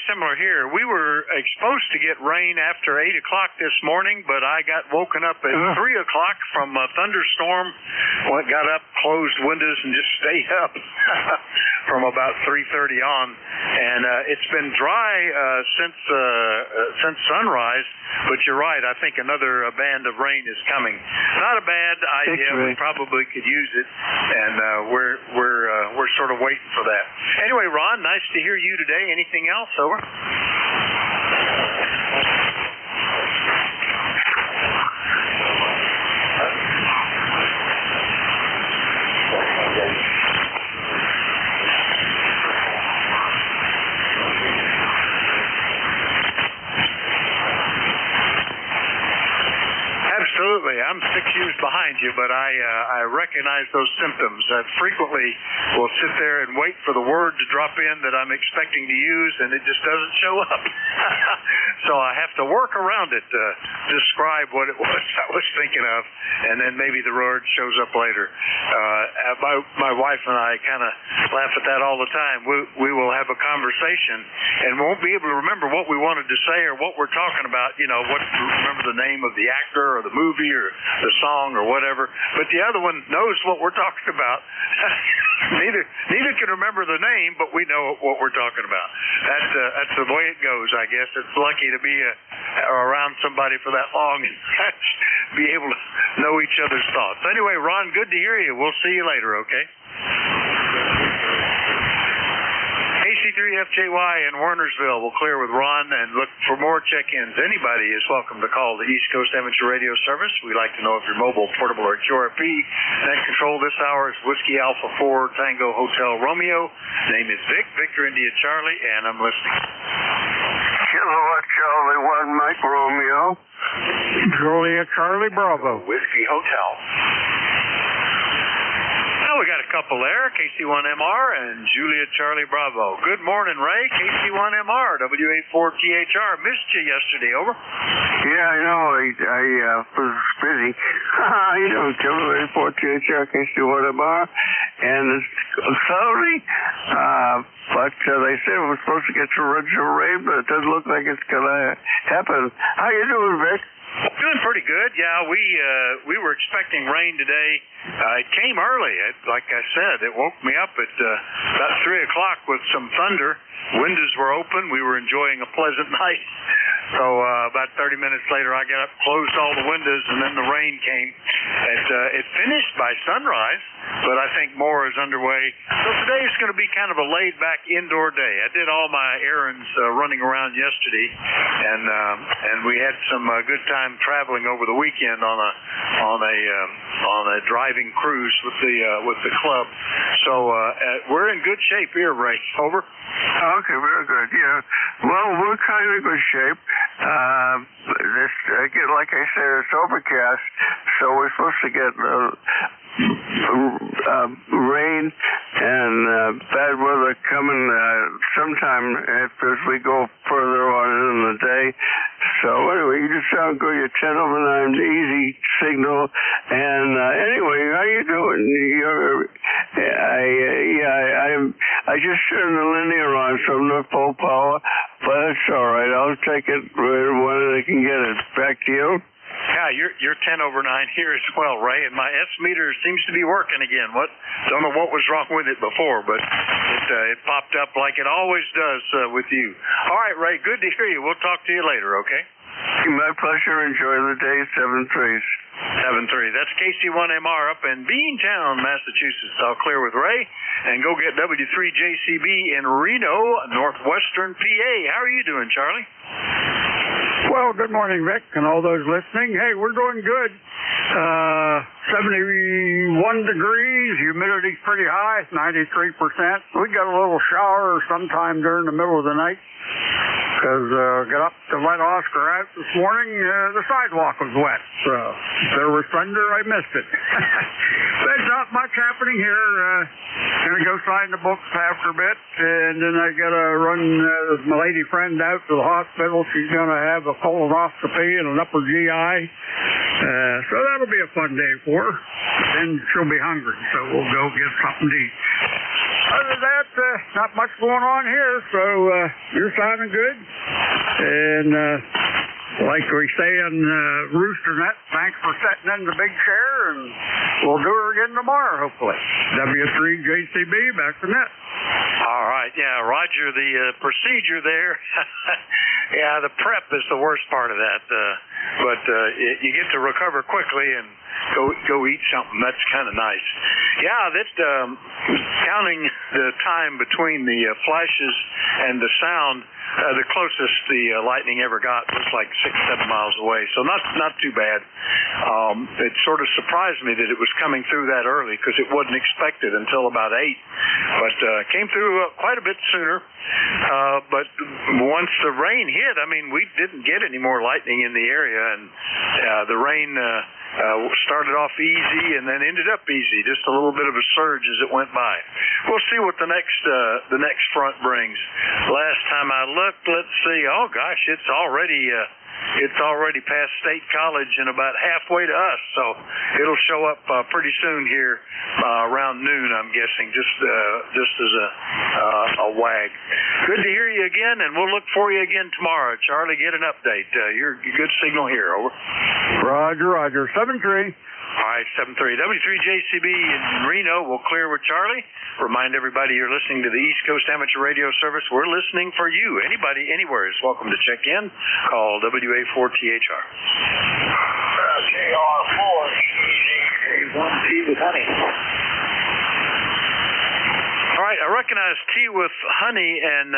Similar here. We were exposed to get rain after 8 o'clock this morning, but I got woken up at 3 o'clock from a thunderstorm. Got up, closed windows, and just stayed up from about 3:30 on. And it's been dry since sunrise, but you're right. I think another band of rain is coming. Not a bad idea. We probably could use it, and we're sort of waiting for that. Anyway, Ron, nice to hear you today. Anything else? Over. Absolutely. I'm 6 years behind you, but I recognize those symptoms. I frequently will sit there and wait for the word to drop in that I'm expecting to use, and it just doesn't show up. So I have to work around it to describe what it was I was thinking of, and then maybe the word shows up later. My wife and I kind of laugh at that all the time. We will have a conversation and won't be able to remember what we wanted to say or what we're talking about, remember the name of the actor or the movie or the song or whatever, but the other one knows what we're talking about. Neither can remember the name, but we know what we're talking about. That's the way it goes, I guess. It's lucky to be around somebody for that long and be able to know each other's thoughts. Anyway, Ron, good to hear you. We'll see you later, okay? AC3FJY in Wernersville will clear with Ron and look for more check-ins. Anybody is welcome to call the East Coast Amateur Radio Service. We'd like to know if you're mobile, portable, or QRP. Net control this hour is Whiskey Alpha 4 Tango Hotel Romeo. Name is Vic, Victor India Charlie, and I'm listening. Kilowatt Charlie 1 Mike Romeo. Juliet Charlie Bravo. Whiskey Hotel. We got a couple there, KC1MR and Juliet Charlie Bravo. Good morning, Ray. KC1MR, WA4THR. Missed you yesterday, over. Yeah, I know. I was busy. You know, WA4THR, KC1MR. And it's cloudy, but they said it was supposed to get torrential rain, but it doesn't look like it's going to happen. How you doing, Vic? Doing pretty good. Yeah, we were expecting rain today. It came early. Like I said, it woke me up at about 3 o'clock with some thunder. Windows were open. We were enjoying a pleasant night. So about 30 minutes later, I got up, closed all the windows, and then the rain came. It finished by sunrise, but I think more is underway. So today is going to be kind of a laid-back indoor day. I did all my errands running around yesterday, and we had some good time traveling over the weekend on a driving cruise with the club. So we're in good shape here, Ray. Over. Okay, very good. Yeah. Well, we're kind of in good shape. Like I said, it's overcast, so we're supposed to get rain and bad weather coming sometime as we go further on in the day. So anyway, you just sound good. You're 10 over 9, easy signal. And anyway, how you doing? I just turned the linear on, so I'm not full power, but it's all right. I'll take it when I can get it. Back to you. Yeah, you're 10 over 9 here as well, Ray, and my S meter seems to be working again. Don't know what was wrong with it before, but it popped up like it always does with you. All right, Ray, good to hear you. We'll talk to you later, okay? My pleasure. Enjoy the day. 7-3. 7-3. That's KC1MR up in Beantown, Massachusetts. All clear with Ray. And go get W3JCB in Reno, northwestern PA. How are you doing, Charlie? Well, good morning, Rick, and all those listening. Hey, we're doing good. 71 degrees, humidity's pretty high, 93%. We got a little shower sometime during the middle of the night. Because got up to let Oscar out this morning, the sidewalk was wet. So if there was thunder, I missed it. There's not much happening here. Gonna go sign the books after a bit, and then I gotta run my lady friend out to the hospital. She's gonna have a colonoscopy and an upper GI. So that'll be a fun day for her. Then she'll be hungry, so we'll go get something to eat. Other than that, not much going on here, so you're sounding good. And like we say in Roosternet, thanks for sitting in the big chair, and we'll do her again tomorrow, hopefully. W3JCB, back to net. All right, yeah, Roger, the procedure there, yeah, the prep is the worst part of that, but you get to recover quickly and go eat something. That's kind of nice. Yeah, that counting the time between the flashes and the sound, the closest the lightning ever got was like 6-7 miles away, so not too bad. It sort of surprised me that it was coming through that early because it wasn't expected until about 8, but came through quite a bit sooner. But once the rain hit, I mean, we didn't get any more lightning in the area, and the rain started off easy and then ended up easy, just a little bit of a surge as it went by. We'll see what the next front brings. Last time I looked, let's see, oh gosh, it's already past State College and about halfway to us, so it'll show up pretty soon here around noon, I'm guessing, just as a wag. Good to hear you again, and we'll look for you again tomorrow. Charlie, get an update. You're good signal here, over. Roger. 7-3. All right, 7-3. W3JCB in Reno will clear with Charlie. Remind everybody you're listening to the East Coast Amateur Radio Service. We're listening for you. Anybody, anywhere is welcome to check in. Call WA4THR. KR4, 1T with honey. All right, I recognize T with honey, and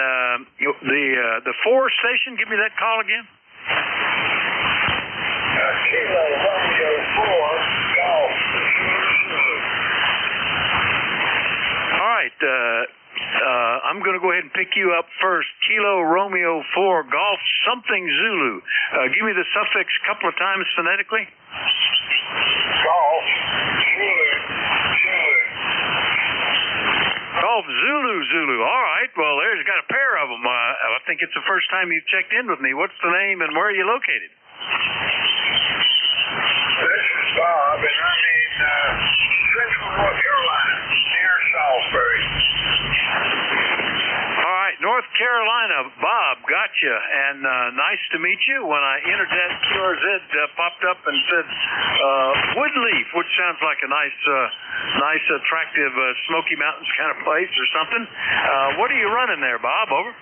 the 4 station. Give me that call again. Kilo Romeo 4, Golf. All right, I'm going to go ahead and pick you up first. Kilo Romeo 4, Golf something Zulu. Give me the suffix a couple of times phonetically. Golf. Golf Zulu. All right, well, there's got a pair of them. I think it's the first time you've checked in with me. What's the name and where are you located? This is Bob, and I'm in Central North Carolina, near Salisbury. All right, North Carolina, Bob, gotcha, and nice to meet you. When I entered that, QRZ popped up and said Woodleaf, which sounds like a nice, attractive Smoky Mountains kind of place or something. What are you running there, Bob? Over.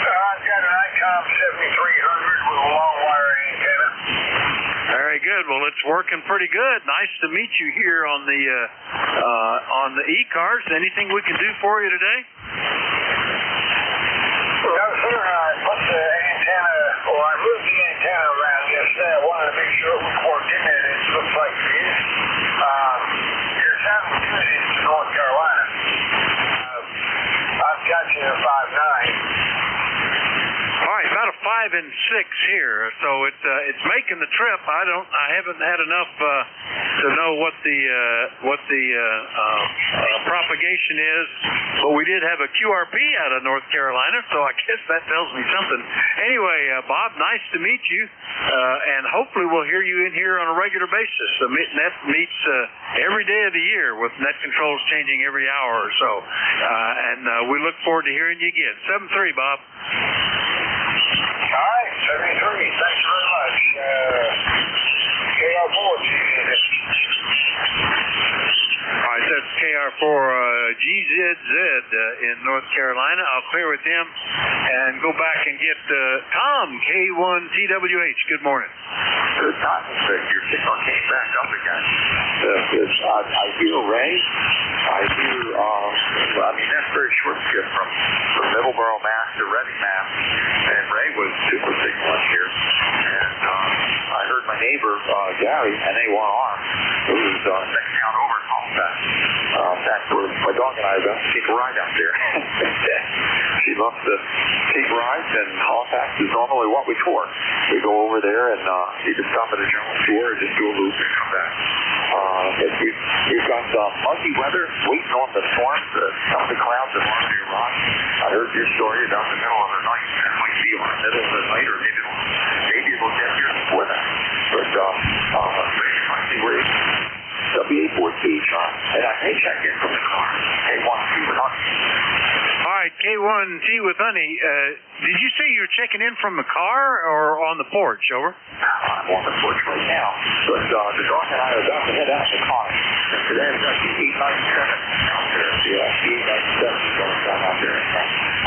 I've got an ICOM 7300 with a long wire antenna. Very good. Well, it's working pretty good. Nice to meet you here on the ECARS. Anything we can do for you today? No, sir. I put the antenna, or I moved the antenna around yesterday. I wanted to make sure it was working, and it looks like it is. You're sounding good in North Carolina. I've got you at 5.9. All right, about a 5 and 6 here, so it's making the trip. I haven't had enough to know what the propagation is, but we did have a QRP out of North Carolina, so I guess that tells me something. Anyway, Bob, nice to meet you, and hopefully we'll hear you in here on a regular basis. The net meets every day of the year with net controls changing every hour or so, and we look forward to hearing you again. 7-3, Bob. All right, 73. Thanks very much. KR4. All right, that's KR4 GZZ in North Carolina. I'll clear with him and go back and get Tom, K1TWH. Good morning. Good timing, Vic. Your signal came back up again. I hear Ray. I hear, that's very short skip from Middleborough, Mass to Reading, Mass. And Ray was super signaling here. And I heard my neighbor, Gary, NA1R, who was next town over in Halifax. In fact, my dog and I are going to take a ride out there. She loves to take rides, and Halifax is normally what we tour. We go over there and either stop at a general store or just do a loop and come back. We've got muggy weather waiting on the storm. Some of the clouds have already arrived. I heard your story about the middle of the night. It might be on the middle of the night, or maybe it'll get here before that. But maybe it might be where W842, John. And I may check in from the car. K1T with Honey. All right, K1T with Honey. Did you say you're checking in from the car or on the porch? Over. I'm on the porch right now. But the dog and I are about to head out in the car. And today I've got the 897 out there. Yeah, the 897 is going down out there.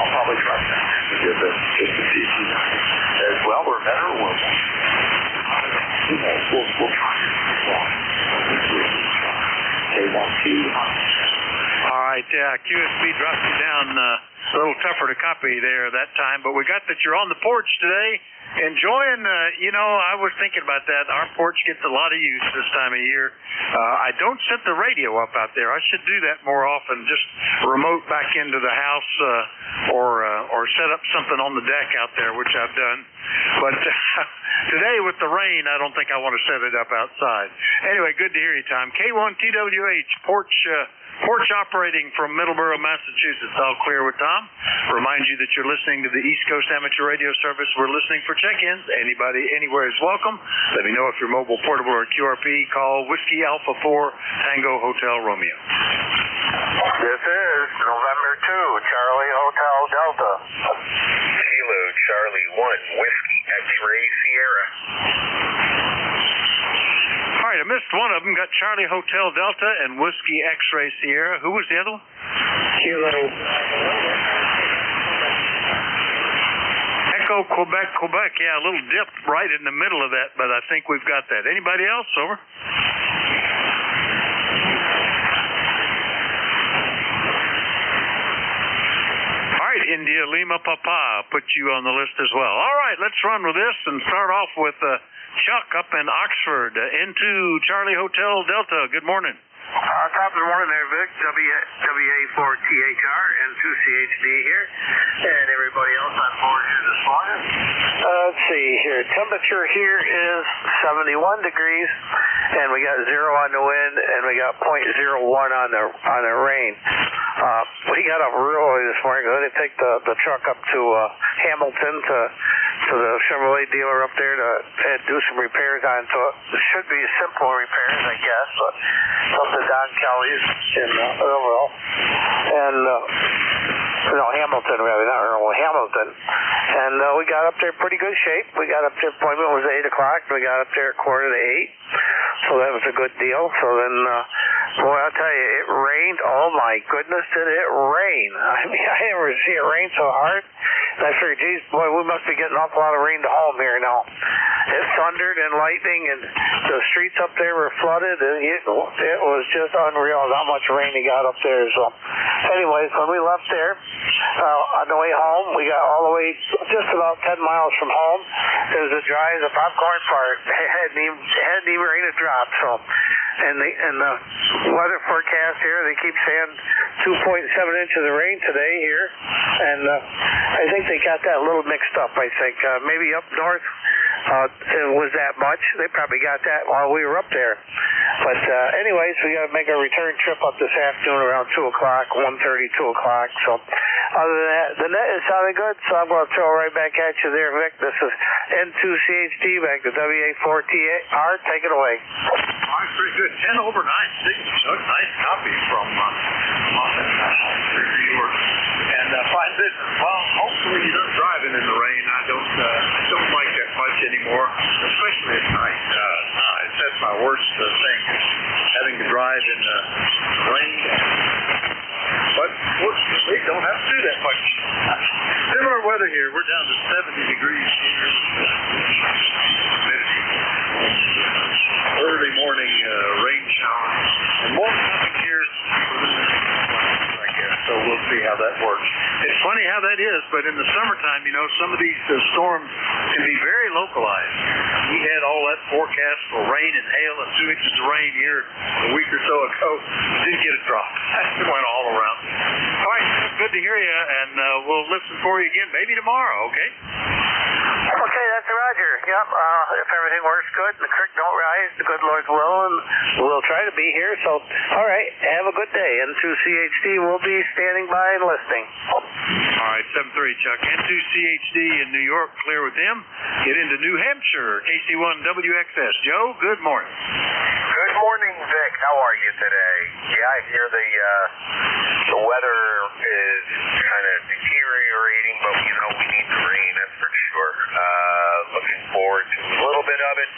I'll probably try to just to see if you as well or better or worse. We'll try it. K1T. All right, QSB dropped you down a little tougher to copy there that time, but we got that you're on the porch today, enjoying, I was thinking about that. Our porch gets a lot of use this time of year. I don't set the radio up out there. I should do that more often, just remote back into the house or set up something on the deck out there, which I've done. But today with the rain, I don't think I want to set it up outside. Anyway, good to hear you, Tom. K1TWH, porch operating from Middleborough, Massachusetts. All clear with Tom. Remind you that you're listening to the East Coast Amateur Radio Service. We're listening for check-ins. Anybody, anywhere is welcome. Let me know if you're mobile, portable, or QRP. Call Whiskey Alpha 4 Tango Hotel Romeo. This is November 2, Charlie Hotel Delta. Kilo Charlie 1, Whiskey X-Ray Sierra. All right, I missed one of them. Got Charlie Hotel Delta and Whiskey X-Ray Sierra. Who was the other one? Kilo. Echo Quebec, Quebec. Yeah, a little dip right in the middle of that, but I think we've got that. Anybody else? Over. India Lima Papa, put you on the list as well. All right, let's run with this and start off with Chuck up in Oxford, N2 Charlie Hotel Delta. Good morning. Top of the morning there, Vic. WA4THR, N2CHD here, and everybody else on board here this morning. Let's see here. Temperature here is 71 degrees, and we got 0 on the wind, and we got 0.01 on the rain. We got up real early this morning. We're going to take the truck up to Hamilton to the Chevrolet dealer up there to do some repairs on it. So it should be simple repairs, I guess, but up to Don Kelly's in Earlville. And Hamilton, rather, not Earlville, Hamilton. And we got up there in pretty good shape. We got up there, appointment was 8 o'clock, and we got up there at 7:45. So that was a good deal. So then, boy, I'll tell you, it rained. Oh, my goodness, did it rain. I mean, I never see it rain so hard. And I figured, geez, boy, we must be getting an awful lot of rain to home here now. It thundered and lightning, and the streets up there were flooded, and it was just unreal how much rain he got up there. So, anyways, when we left there, on the way home, we got all the way just about 10 miles from home. It was as dry as a popcorn fart. It hadn't even rained a drop. So, and the weather forecast here, they keep saying 2.7 inches of rain today here, and I think they got that a little mixed up. I think maybe up north it was that much. They probably got that while we were up there. But anyways, we got to make a return trip up this afternoon around 2 o'clock, 1:30, 2 o'clock. So other than that, the net is sounding good, so I'm going to throw right back at you there, Vic. This is N2CHD back to WA4TR. Take it away. All right, pretty good. 10 over 9 signals. Nice copy from and fine business. Well, hopefully you're not driving in the rain. I don't like that much anymore, especially at night. That's my worst thing, having to drive in the rain. here. We're down to 70 degrees here. Early morning rain shower. And more coming here within the next couple hours, I guess. So we'll see how that works. It's funny how that is, but in the summertime, you know, some of these storms can be very localized. We had all that forecast for rain and hail and 2 inches of rain here a week or so ago. Didn't get a drop. It went all around. All right, good to hear you, and we'll listen for you again maybe tomorrow, okay? Okay, that's Roger. Yep, if everything works good and the creek don't rise, the good Lord's will, and we'll try to be here. So, all right, have a good day. N2CHD will be standing by and listening. All right, 7-3, Chuck. N2CHD in New York, clear with them. Get into New Hampshire, KC1WXS. Joe, good morning. Good morning, Vic. How are you today? Yeah, I hear the weather is kind of deteriorating, but you know we need the rain, that's for sure. Looking forward to a little bit of it.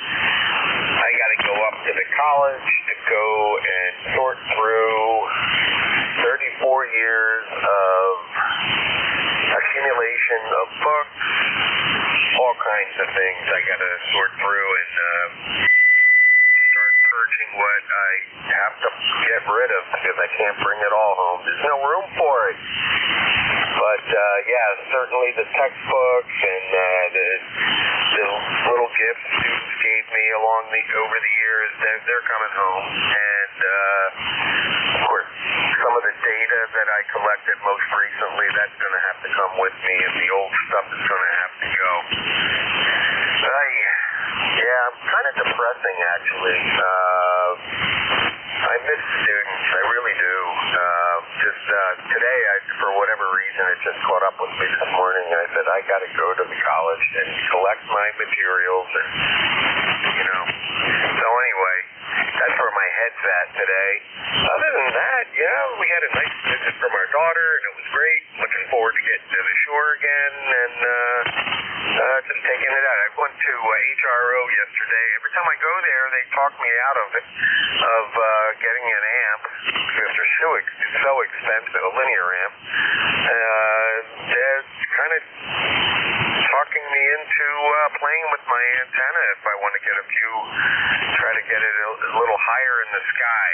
I got to go up to the college to go and sort through 34 years of accumulation of books, all kinds of things I got to sort through and start purging what I have to get rid of because I can't bring it all home. There's no room for it. But yeah, certainly the textbooks and the little gifts students gave me over the years, they're coming home. And of course, some of the data that I collected most recently, that's going to have to come with me, and the old stuff is going to have to go. Yeah, kind of depressing actually. I miss students, I really do. Just today, for whatever reason, it just caught up with me this morning. I said, I got to go to the college and collect my materials, and, you know. So anyway, that's where my head's at today. Other than that, yeah, we had a nice visit from our daughter, and it was great. Looking forward to getting to the shore again, and just taking it out. I went to HRO yesterday. Every time I go there, they talk me out of it, of getting an amp, because they're so expensive, a linear amp. They're kind of talking me into playing with my antenna if I want to get try to get it a little higher in the sky,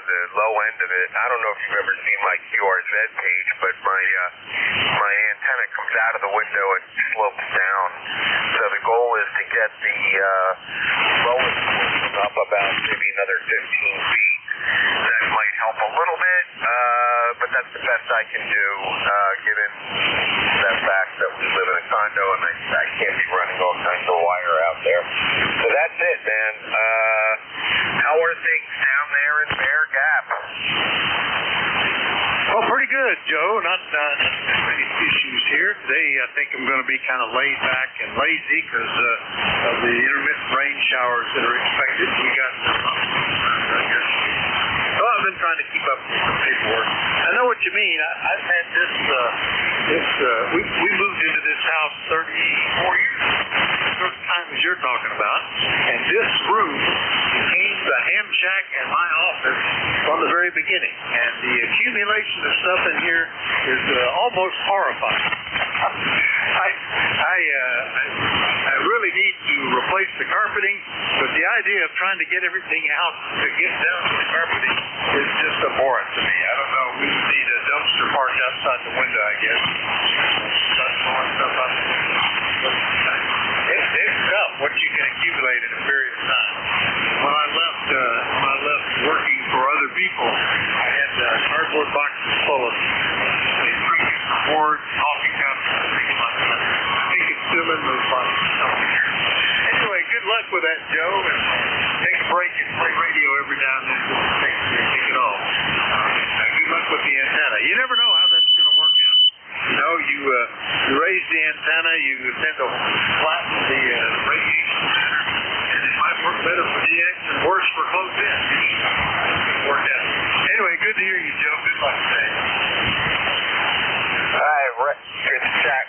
the low end of it. I don't know if you've ever seen my QRZ page, but my antenna comes out of the window and slopes down. So the goal is to get the lowest portion up about maybe another 15 feet. That might help a little bit, but that's the best I can do, given that fact that we live in a condo and I can't be running all kinds of wire out there. So that's it, man. How are things down there in Bear Gap? Well, pretty good, Joe. Not many issues here. Today, I think I'm going to be kind of laid back and lazy because of the intermittent rain showers that are expected. We got I've been trying to keep up with some paperwork. I know what you mean. I've had this we moved into this house 34 years ago, the first time as you're talking about, and this room became the ham shack and my office from the very beginning. And the accumulation of stuff in here is almost horrifying. I really need to replace the carpeting, but the idea of trying to get everything out to get down to the carpeting is just abhorrent to me. I don't know. We would need a dumpster parked outside the window, I guess. Start blowing stuff up. It's tough what you can accumulate in a period of time. When I left working for other people, I had cardboard boxes full of boards, coffee cups, things like that. I think it's still in those boxes somewhere. Anyway, good luck with that, Joe, and take a break and play radio every now and then to kick it off. Good luck with the antenna. You never know how that's going to work out. You know, you raise the antenna, you tend to flatten the radiation pattern, and it might work better for DX and worse for close in. Work out. Anyway, good to hear you, Joe. Good luck today. Good chat,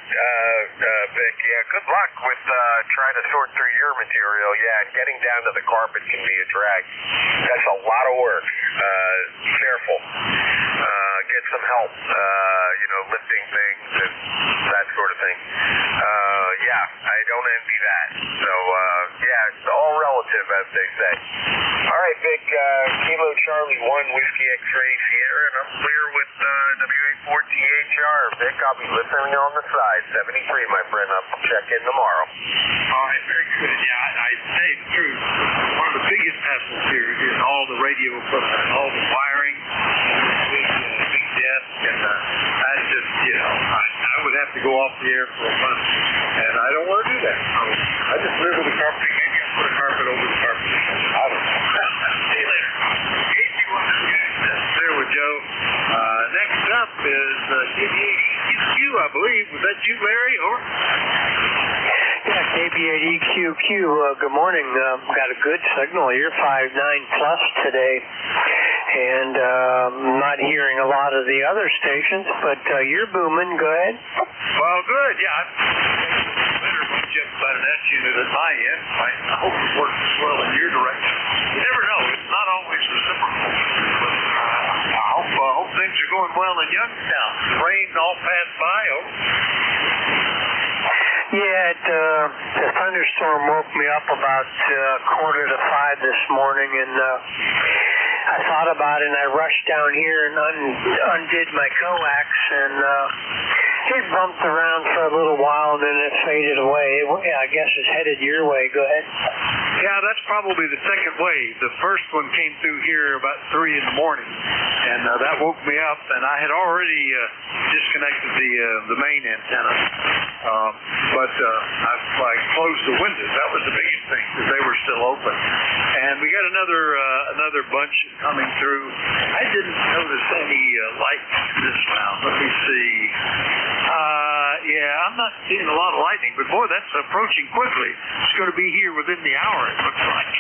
Vic. Yeah, good luck with trying to sort through your material. Yeah, getting down to the carpet can be a drag. That's a lot of work. Careful. Gets some help, lifting things and that sort of thing. Yeah, I don't envy that. So, it's all relative, as they say. All right, Vic, Kilo Charlie 1 Whiskey X-Ray Sierra, and I'm clear with WA4THR. Vic, I'll be listening on the side. 73, my friend. I'll check in tomorrow. All right, very good. Yeah, I tell you the truth, one of the biggest hassles here is all the radio equipment, all the wiring, big desk, and I just, I would have to go off the air for a month, and I don't want to do that. So I just live with the carpeting. Maybe I'll put a carpet over the carpet. I don't know. See you later. There with Joe. Next up is KB8EQQ, I believe. Was that you, Larry? Over? Yeah, KB8EQQ, good morning. Got a good signal here, 5.9 plus today. And I'm not hearing a lot of the other stations, but you're booming. Go ahead. Well, good. Yeah, I'm better than just about an S unit at my end. I hope it works as well in your direction. You never know. It's not always reciprocal. But I hope things are going well in Youngstown. The rain all passed by. Yeah, the thunderstorm woke me up about 4:45 this morning, and I thought about it, and I rushed down here and undid my coax, and it bumped around for a little while, and then it faded away. I guess it's headed your way. Go ahead. Yeah, that's probably the second wave. The first one came through here about 3 in the morning, and that woke me up, and I had already disconnected the main antenna, but I closed the windows. That was the biggest thing, because they were still open. And we got another bunch coming through. I didn't notice any lightning this round. Let me see. I'm not seeing a lot of lightning, but boy, that's approaching quickly. It's going to be here within the hour, it looks like.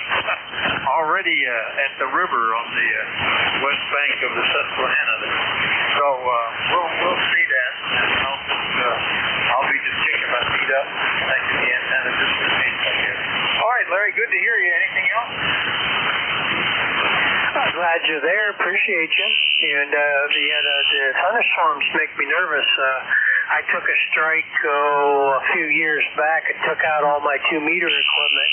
Already at the river on the west bank of the Susquehanna there. So we'll see that, and I'll be just kicking my feet up, connecting the antenna just in case I guess. All right, Larry, good to hear you. Anything else? I'm glad you're there. Appreciate you. And the thunderstorms make me nervous. I took a strike a few years back and took out all my 2-meter equipment.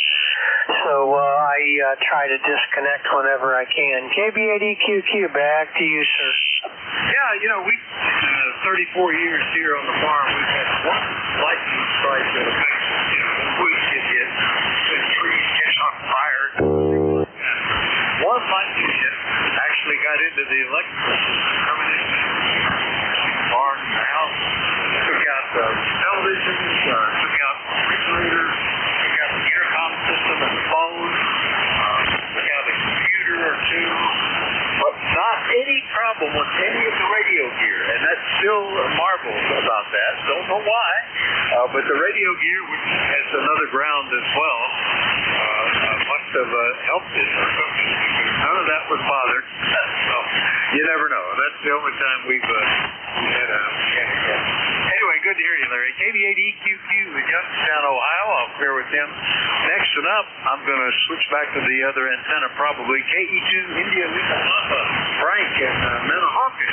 So I try to disconnect whenever I can. KB8EQQ, back to you, sir. Yeah, we 34 years here on the farm, we've had one lightning strike that affects, woods get hit, the trees catch on fire. One lightning hit actually got into the electrical system coming in the barn and the house. Took out the televisions, took out the refrigerator, took out the intercom system and the phone, took out a computer or two. But not any problem with any of the radio gear, and that's still marvelous about that. Don't know why, but the radio gear, which has another ground as well, must have helped it or something. None of that was bothered. So you never know. That's the only time we've had a handicap. Anyway, good to hear you, Larry. KB8EQQ in Youngstown, Ohio. I'll clear with him. Next one up, I'm going to switch back to the other antenna, probably KE2 India Lima Papa, Frank in Manahawkin.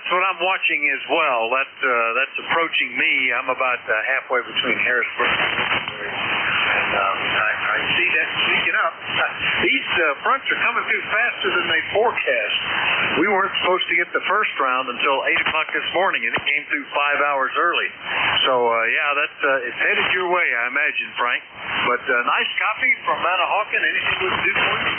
What I'm watching as well. That's approaching me. I'm about halfway between Harrisburg and Wilkes-Barre, and I see that sneaking up. These fronts are coming through faster than they forecast. We weren't supposed to get the first round until 8 o'clock this morning, and it came through 5 hours early. So it's headed your way, I imagine, Frank. But nice copy from Manahawkin. Anything we can do for you?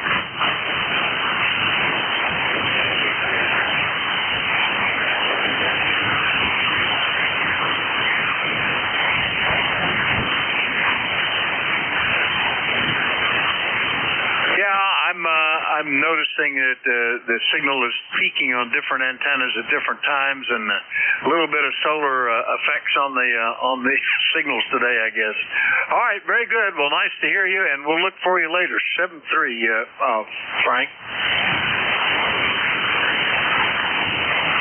I'm noticing that the signal is peaking on different antennas at different times, and a little bit of solar effects on the signals today, I guess. All right, very good. Well, nice to hear you, and we'll look for you later. 7-3, Frank.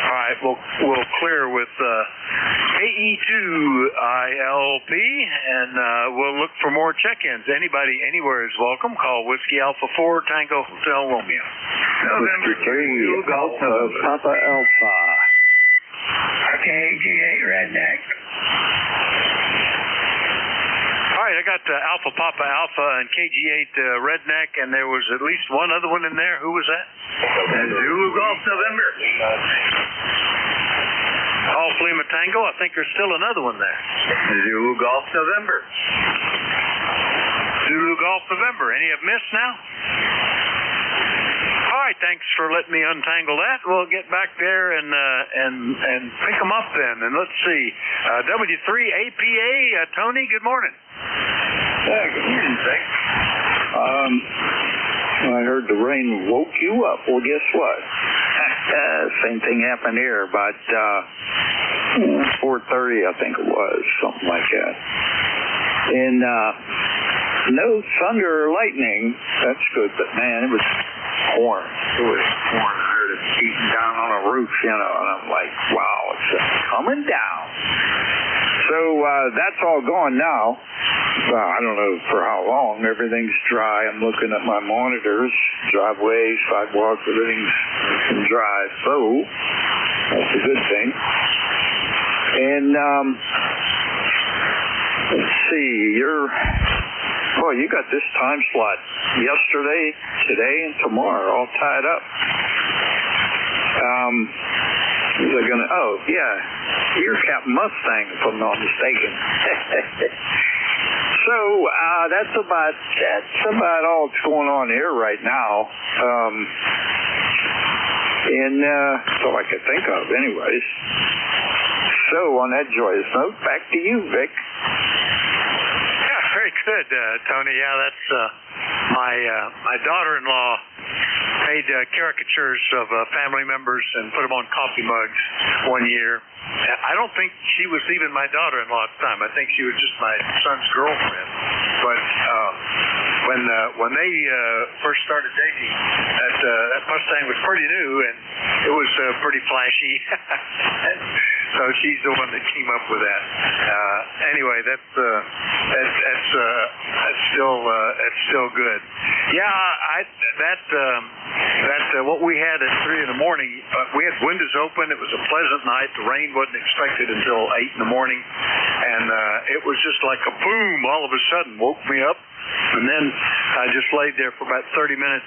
All right, we'll clear with AE2ILP, and we'll look for more check-ins. Anybody anywhere is welcome. Call Whiskey Alpha 4 Tango Hotel Romeo. November 3, Golf Papa Alpha. KG8 Redneck. All right, I got Alpha Papa Alpha and KG8 Redneck, and there was at least one other one in there. Who was that? Zulu Golf November. Golf Lima Tango. I think there's still another one there. Zulu Golf November. Zulu Golf November. Any I've missed now? All right, thanks for letting me untangle that. We'll get back there and pick them up then. And let's see, W3APA, Tony. Good morning. Good morning, Vic. I heard the rain woke you up. Well, guess what? Same thing happened here about 4:30, I think it was, something like that. And no thunder or lightning. That's good, but man, it was pouring. It was pouring. I heard it beating down on a roof, and I'm like, wow, it's coming down. So that's all gone now. I don't know for how long. Everything's dry. I'm looking at my monitors, driveways, sidewalks, everything's dry. So that's a good thing. And let's see, you got this time slot yesterday, today, and tomorrow all tied up. They're gonna. Oh yeah, you're Captain Mustang, if I'm not mistaken. So that's about all that's going on here right now. And that's all I could think of, anyways. So on that joyous note, back to you, Vic. Yeah, very good, Tony. Yeah, that's my daughter-in-law made caricatures of family members and put them on coffee mugs one year. I don't think she was even my daughter-in-law at the time. I think she was just my son's girlfriend. But when they first started dating, that Mustang was pretty new, and it was pretty flashy. So she's the one that came up with that. Anyway, that's still good. Yeah, what we had at 3 in the morning, we had windows open. It was a pleasant night. The rain wasn't expected until 8 in the morning, and it was just like a boom. All of a sudden, woke me up. And then I just laid there for about 30 minutes,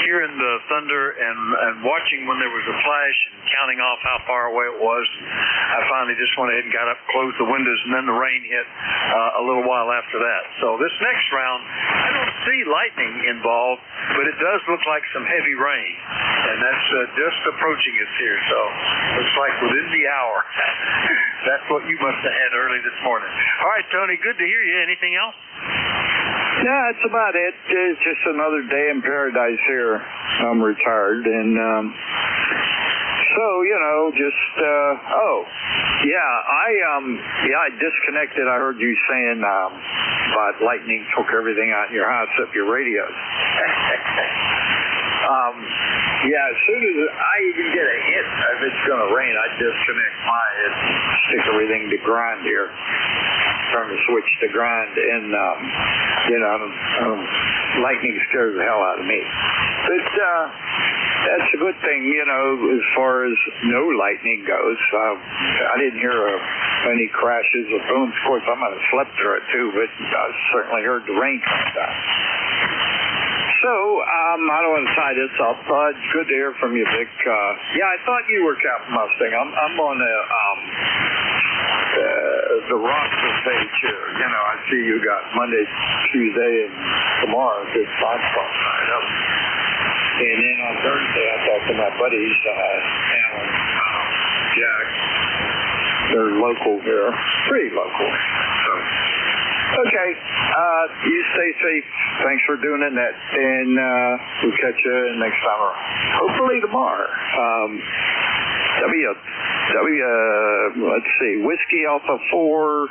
hearing the thunder and watching when there was a flash and counting off how far away it was. I finally just went ahead and got up, closed the windows, and then the rain hit a little while after that. So this next round, I don't see lightning involved, but it does look like some heavy rain. And that's just approaching us here. So looks like within the hour. That's what you must have had early this morning. All right, Tony, good to hear you. Anything else? No, that's about it. It's just another day in paradise here. I'm retired, and I disconnected. I heard you saying about lightning took everything out in your house except your radios. As soon as I even get a hint if it's going to rain, I disconnect mine and stick everything to grind here. Turn the switch to grind, and lightning scares the hell out of me. But that's a good thing, as far as no lightning goes. I didn't hear any crashes or booms. Of course, I might have slept through it too, but I certainly heard the rain coming down. So, I don't want to tie this up. It's good to hear from you, Vic. I thought you were Captain Mustang. I'm on the roster page here. I see you got Monday, Tuesday, and tomorrow. Good spot right up. And then on Thursday, I talked to my buddies, Alan, Jack. They're local here, pretty local. So Okay. You stay safe. Thanks for doing it, Ned. And we'll catch you next time around. Hopefully tomorrow. Let's see. Whiskey Alpha 4,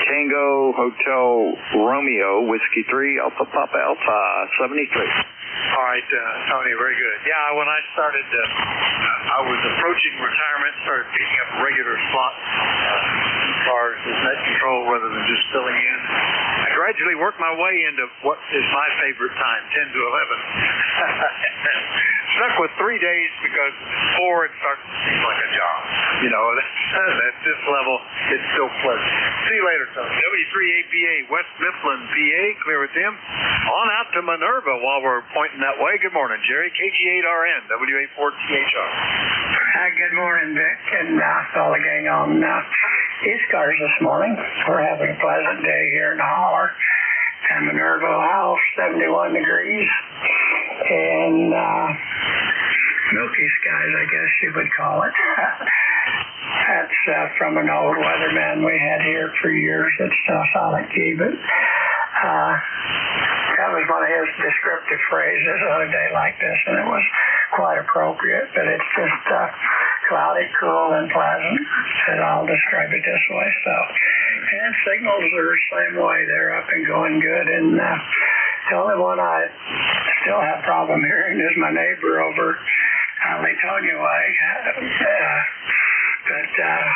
Tango Hotel Romeo, Whiskey 3, Alpha Papa Alpha 73. All right, Tony, very good. Yeah, when I started, I was approaching retirement, started picking up regular slots as far as net control rather than just filling in. I gradually worked my way into what is my favorite time, 10 to 11. Stuck with 3 days because 4 it starts to seem like a job. You know, at this level, it's still pleasant. See you later, Tony. W3APA, West Mifflin, PA, clear with them. On out to Minerva while we're pointing that way. Good morning, Jerry. KG8RN, WA4THR. Good morning, Vic, and all the gang on ECARS this morning. We're having a pleasant day here in the holler. And Minerva, Ohio, 71 degrees. And milky skies, I guess you would call it. That's from an old weatherman we had here for years. It's Sonic G, but that was one of his descriptive phrases on a day like this, and it was quite appropriate. But it's just cloudy, cool, and pleasant, and I'll describe it this way. So, and signals are the same way. They're up and going good. And the only one I still have problem hearing is my neighbor over Latonia Way. But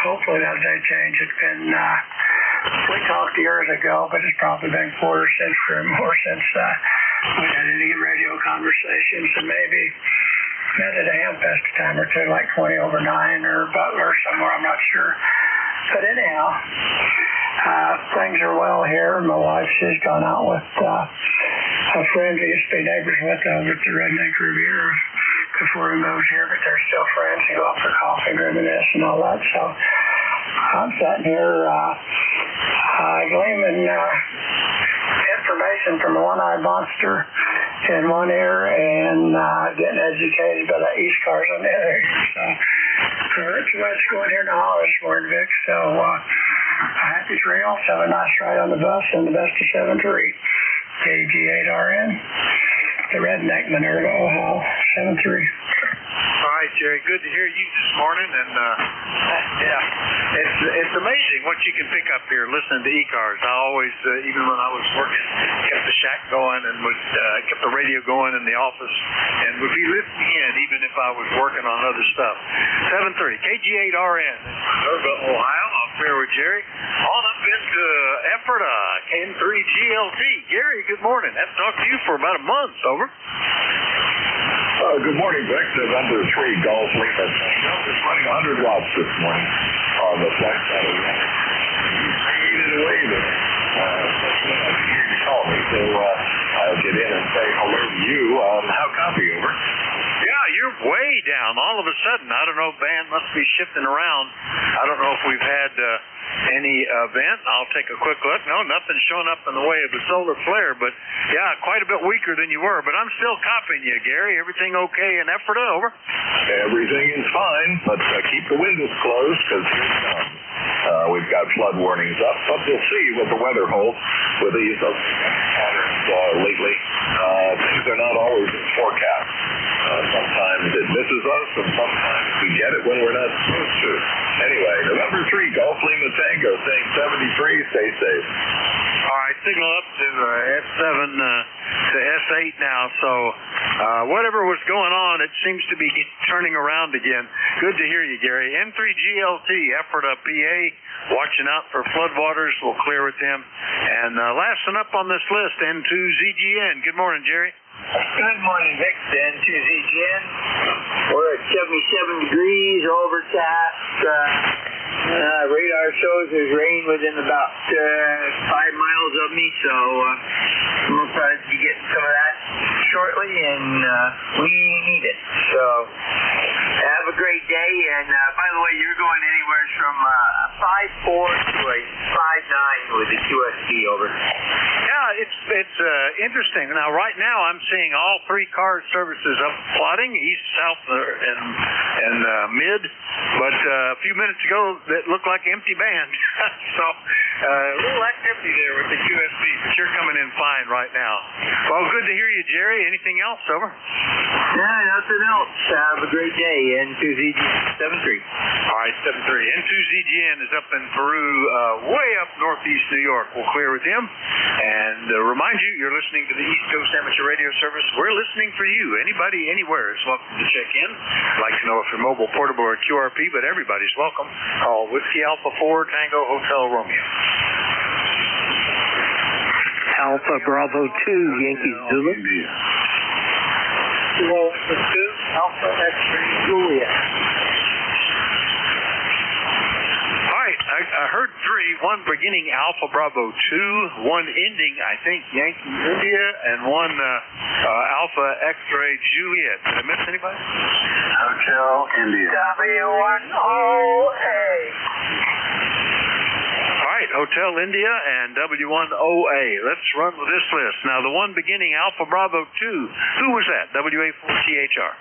hopefully that day change. It's been, we talked years ago, but it's probably been a quarter century or more since we had any radio conversations. And maybe met at a Hamfest a time or two, like 20 over 9 or Butler somewhere, I'm not sure. But anyhow, things are well here. My wife, she's gone out with a friend we used to be neighbors with over at the Redneck Riviera before we moved here, but they're still friends. They go out for coffee and reminisce and all that. So I'm sitting here gleaming information from a one-eyed monster in one ear and getting educated by the ECARS on the other ear. So that's the way it's going here in the holler this morning, Vic. So happy trails. Have a nice ride on the bus and the best of 7-3. KG8RN, the Redneck, Minerva, Ohio, 7-3. All right, Jerry, good to hear you this morning. And yeah, it's amazing what you can pick up here listening to ECARS. I always, even when I was working, kept the shack going and would kept the radio going in the office and would be listening in even if I was working on other stuff. 7-3, KG8RN, Minerva, Ohio. I'm fair with Jerry. On up into Ephrata, N3GLT. Gary, good morning. Haven't talked to you for about a month. Over. Good morning, Vic. November 3, Golf Lima. Just running 100 watts this morning on the flex side of the line. You faded away there. That's when I hear you call me, so I'll get in and say hello to you. How copy, over? Yeah, you're way down all of a sudden. I don't know, band must be shifting around. I don't know if we've had any event. I'll take a quick look. No, nothing's showing up in the way of the solar flare, but yeah, quite a bit weaker than you were. But I'm still copying you, Gary. Everything okay in Ephrata? Over. Everything is fine, but keep the windows closed because here it comes. We've got flood warnings up, but we'll see what the weather holds with these patterns lately. Things are not always in forecast. Sometimes it misses us, and sometimes we get it when we're not supposed to. Anyway, November 3, Golf Lima Tango, saying 73, stay safe. All right, signal up to S7 to S8 now, so whatever was going on, it seems to be turning around again. Good to hear you, Gary. N3GLT, Ephrata, PA, watching out for floodwaters. We'll clear with him. And last one up on this list, N2ZGN. Good morning, Jerry. Good morning, Vic. N2ZGN. We're at 77 degrees, overcast. Radar shows there's rain within about 5 miles of me, so we'll probably be getting some of that shortly, and we need it. So have a great day. And by the way, you're going anywhere from a 5.4 to a 5.9 with the QSB, over. Yeah, it's interesting. Now, right now, I'm seeing all three car services up plotting, east, south, and mid. But a few minutes ago, it looked like an empty band. So a little activity there with the QSB, but you're coming in fine right now. Well, good to hear you, Jerry. Anything else, over? Yeah, nothing else. Have a great day. N2ZGN 73. All right, 73. N2ZGN is up in Peru, way up northeast New York. We'll clear with him. And remind you, you're listening to the East Coast Amateur Radio Service. We're listening for you. Anybody, anywhere is welcome to check in. I'd like to know if you're mobile, portable, or QRP, but everybody's welcome. Call Whiskey Alpha 4 Tango Hotel Romeo. Alpha Bravo 2 Yankee Zulu. Alpha 2 Alpha X-ray Juliet. All right, I heard three. One beginning Alpha Bravo 2, one ending, I think, Yankee India, and one Alpha X-ray Juliet. Did I miss anybody? Hotel India. W1OA. All right, Hotel India and W1OA. Let's run with this list. Now, the one beginning Alpha Bravo 2, who was that? WA4THR.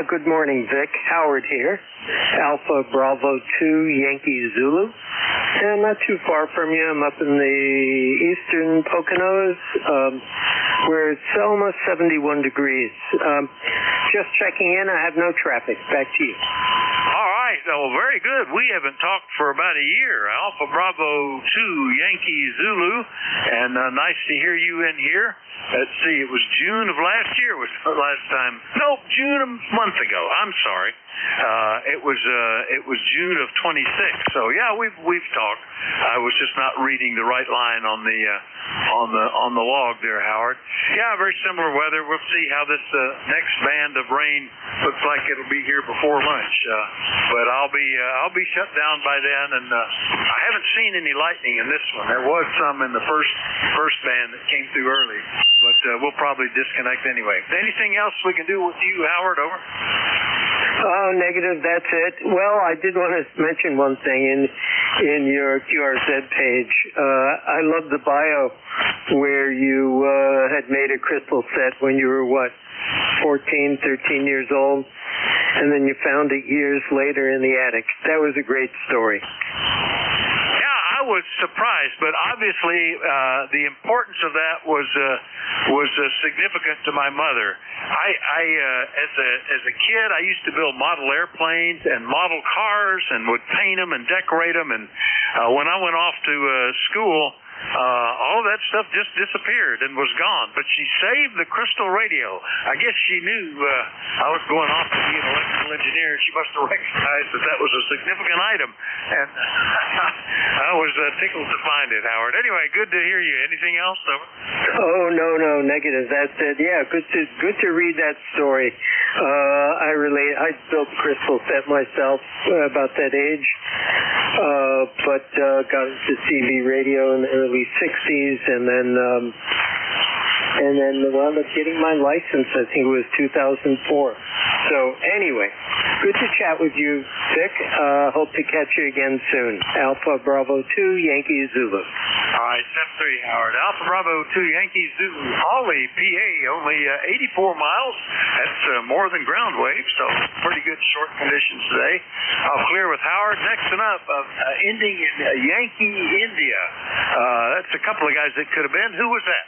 Good morning, Vic. Howard here. Alpha Bravo 2 Yankee Zulu. And not too far from you. I'm up in the eastern Poconos, where it's almost 71 degrees. Just checking in. I have no traffic. Back to you. All right. Well, very good. We haven't talked for about a year. Alpha Bravo 2 Yankee Zulu. And nice to hear you in here. Let's see, it was June of last year was the last time. Nope, June a month ago. I'm sorry. It was June of 26. So yeah, we've talked. I was just not reading the right line on the log there, Howard. Yeah, very similar weather. We'll see how this next band of rain looks like. It'll be here before lunch. But I'll be shut down by then, and I haven't seen any lightning in this one. There was some in the first band that came through early. But we'll probably disconnect anyway. Anything else we can do with you, Howard? Over. Oh, negative. That's it. Well, I did want to mention one thing in your QRZ page. I love the bio where you had made a crystal set when you were 14, 13 years old, and then you found it years later in the attic. That was a great story. I was surprised, but obviously the importance of that was significant to my mother. I as a kid, I used to build model airplanes and model cars and would paint them and decorate them. And when I went off to school, all of that stuff just disappeared and was gone. But she saved the crystal radio. I guess she knew I was going off to be an electrical engineer. She must have recognized that was a significant item. And I was tickled to find it, Howard. Anyway, good to hear you. Anything else? Oh, no, negative. That's it. Yeah, good to read that story. I built a crystal set myself about that age, but got into CB radio in the early 60s, and then wound up getting my license. I think it was 2004. So anyway, good to chat with you, Vic. Hope to catch you again soon. Alpha Bravo 2 Yankee Zulu. All right, 7-3, Howard. Alpha Bravo 2 Yankee Zulu. Hawley, PA, only 84 miles. That's more than ground wave, so pretty good short conditions today. I'll clear with Howard. Next one up, ending in Yankee, India. That's a couple of guys that could have been. Who was that?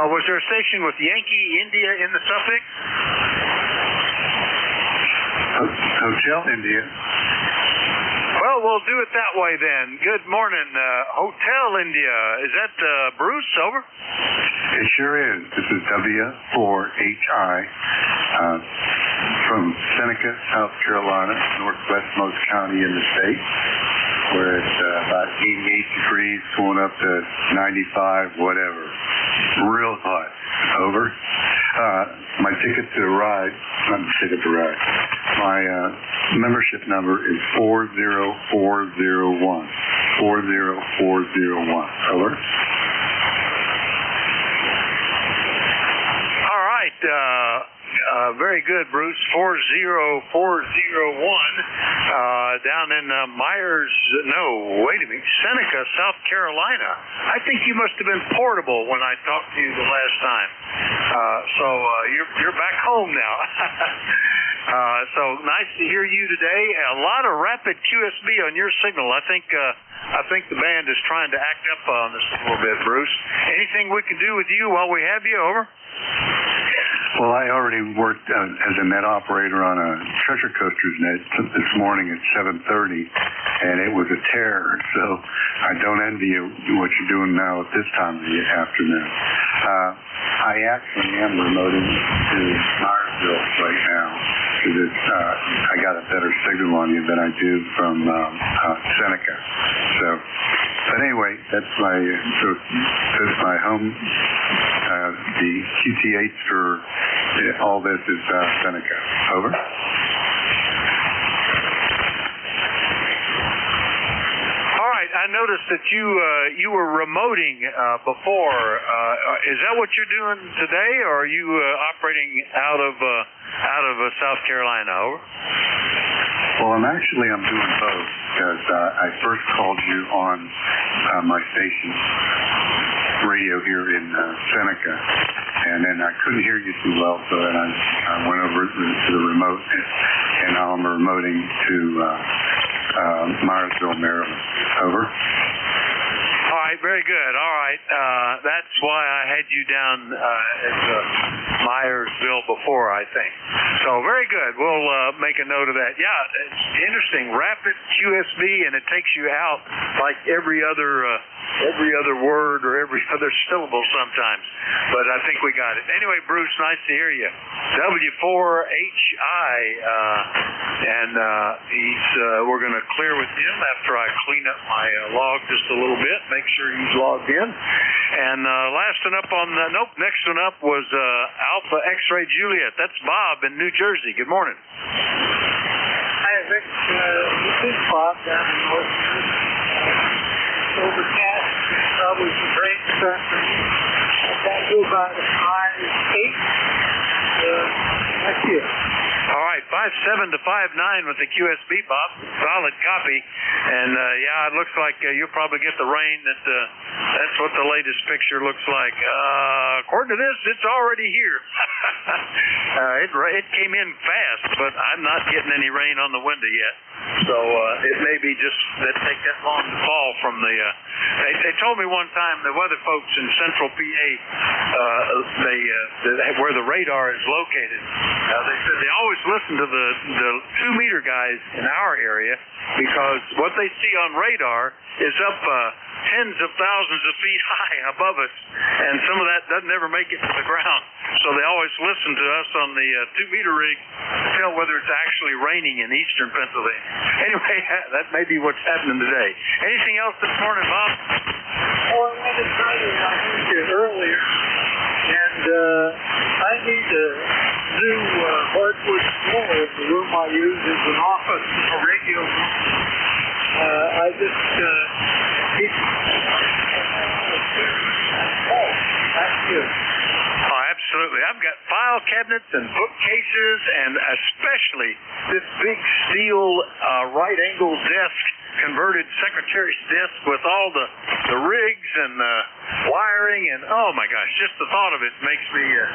Was there a station with Yankee, India in the suffix? Hotel India. Well, we'll do it that way then. Good morning, Hotel India. Is that Bruce, over? It sure is. This is W4HI from Seneca, South Carolina, northwestmost county in the state, where it's about 88 degrees, going up to 95, whatever. Real hot. Over. My ticket to ride, not ticket to ride, my membership number is 40401. 40401. Over. All right. Very good, Bruce. 40401 down in Seneca, South Carolina. I think you must have been portable when I talked to you the last time. So you're back home now. So nice to hear you today. A lot of rapid QSB on your signal. I think the band is trying to act up on this a little bit, Bruce. Anything we can do with you while we have you? Over. Well, I already worked as a net operator on a Treasure Coasters net this morning at 7:30, and it was a terror. So I don't envy you what you're doing now at this time of the afternoon. I actually am remoting to Myersville right now because I got a better signal on you than I do from Seneca. So, but anyway, that's my home. The QTH for all this is Seneca. Over. All right. I noticed that you were remoting before. Is that what you're doing today, or are you operating out of South Carolina? Over. Well, I'm doing both because I first called you on my station radio here in Seneca, and then I couldn't hear you too well, so then I went over to the remote, and now I'm remoting to Myersville, Maryland. Over. All right, very good. All right, that's why I had you down as Myersville before, I think. So very good. We'll make a note of that. Yeah, it's interesting. Rapid QSB, and it takes you out like every other word or every other syllable sometimes. But I think we got it. Anyway, Bruce, nice to hear you. W4HI, and we're going to clear with him after I clean up my log just a little bit, make sure he's logged in. And next one up was Alpha X-Ray Juliet. That's Bob in New Jersey. Good morning. Hi, Vic. This is Bob down in North overcast, probably some rain this afternoon. I got you about 5-8. That's it. All right, 5-7 to 5-9 with the QSB, Bob. Solid copy. And, it looks like you'll probably get the rain that's what the latest picture looks like. According to this, it's already here. It came in fast, but I'm not getting any rain on the window yet. So it may be just that take that long to fall from the... They told me one time, the weather folks in central PA, where the radar is located, they said they always listen to the 2-meter guys in our area because what they see on radar is up tens of thousands of feet high above us, and some of that doesn't ever make it to the ground. So they always listen to us on the 2-meter rig to tell whether it's actually raining in eastern Pennsylvania. Anyway, that may be what's happening today. Anything else this morning, Bob? Well, I wanted to tell you, I heard you earlier, and I need to do hardwood floor. The room I use is an office, a radio room. I just keep... Thank you. Oh, absolutely. I've got file cabinets and bookcases, and especially this big steel right-angle desk, converted secretary's desk with all the rigs and the wiring, and oh my gosh, just the thought of it makes me ill.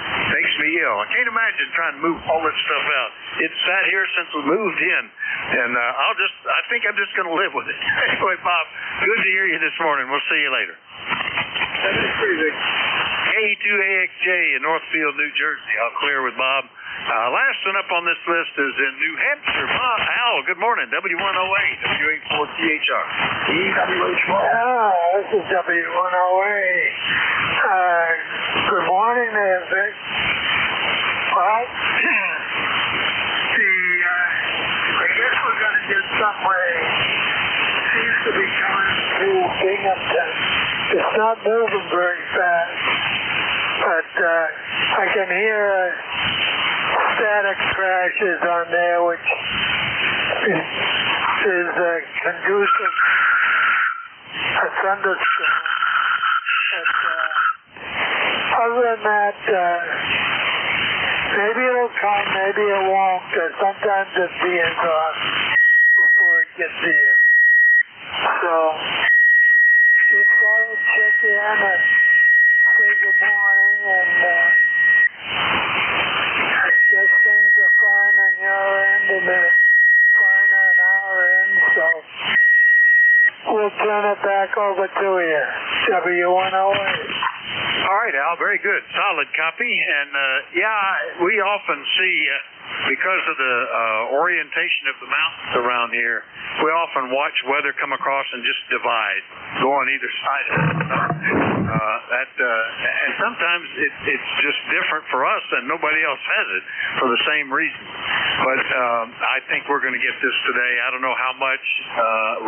I can't imagine trying to move all this stuff out. It's sat here since we moved in, and I think I'm just going to live with it. Anyway, Bob, good to hear you this morning. We'll see you later. That's pretty big. K2AXJ in Northfield, New Jersey. I'll clear with Bob. Last one up on this list is in New Hampshire. Bob, Al, good morning. W108, W84THR. This is W108. Good morning there, Vic. Well, I guess we're going to get some rain. Seems to be coming through Binghamton. It's not moving very fast, but I can hear static crashes on there, which is conducive to thunderstorm. But other than that, Maybe it'll come, maybe it won't. Sometimes it's being gone before it gets here. So, just thought I'd check in and say good morning, and I guess things are fine on your end and they're fine on our end, so we'll turn it back over to you. W108. All right, Al, very good. Solid copy. And, we often see, because of the orientation of the mountains around here, we often watch weather come across and just divide, go on either side of it. And sometimes it's just different for us and nobody else has it for the same reason. But I think we're going to get this today. I don't know how much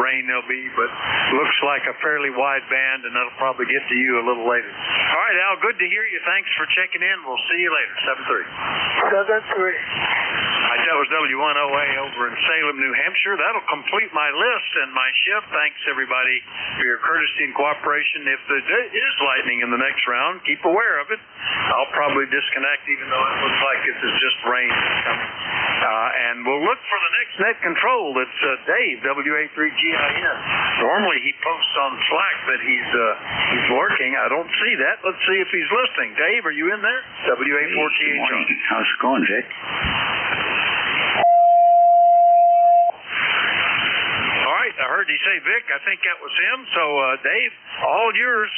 rain there'll be, but looks like a fairly wide band, and that'll probably get to you a little later. All right, Al, good to hear you. Thanks for checking in. We'll see you later. 7-3. 7-3. All right, that was W1OA over in Salem, New Hampshire. That'll complete my list and my shift. Thanks, everybody, for your courtesy and cooperation. If there is lightning in the next round, keep aware of it. I'll probably disconnect, even though it looks like this is just rain coming. And we'll look for the next net control. It's Dave, WA3GIN. Normally he posts on Slack that he's working. I don't see that. Let's see if he's listening. Dave, are you in there? WA4THR. How's it going, Vic? All right, I heard you say Vic. I think that was him. So, Dave, all yours.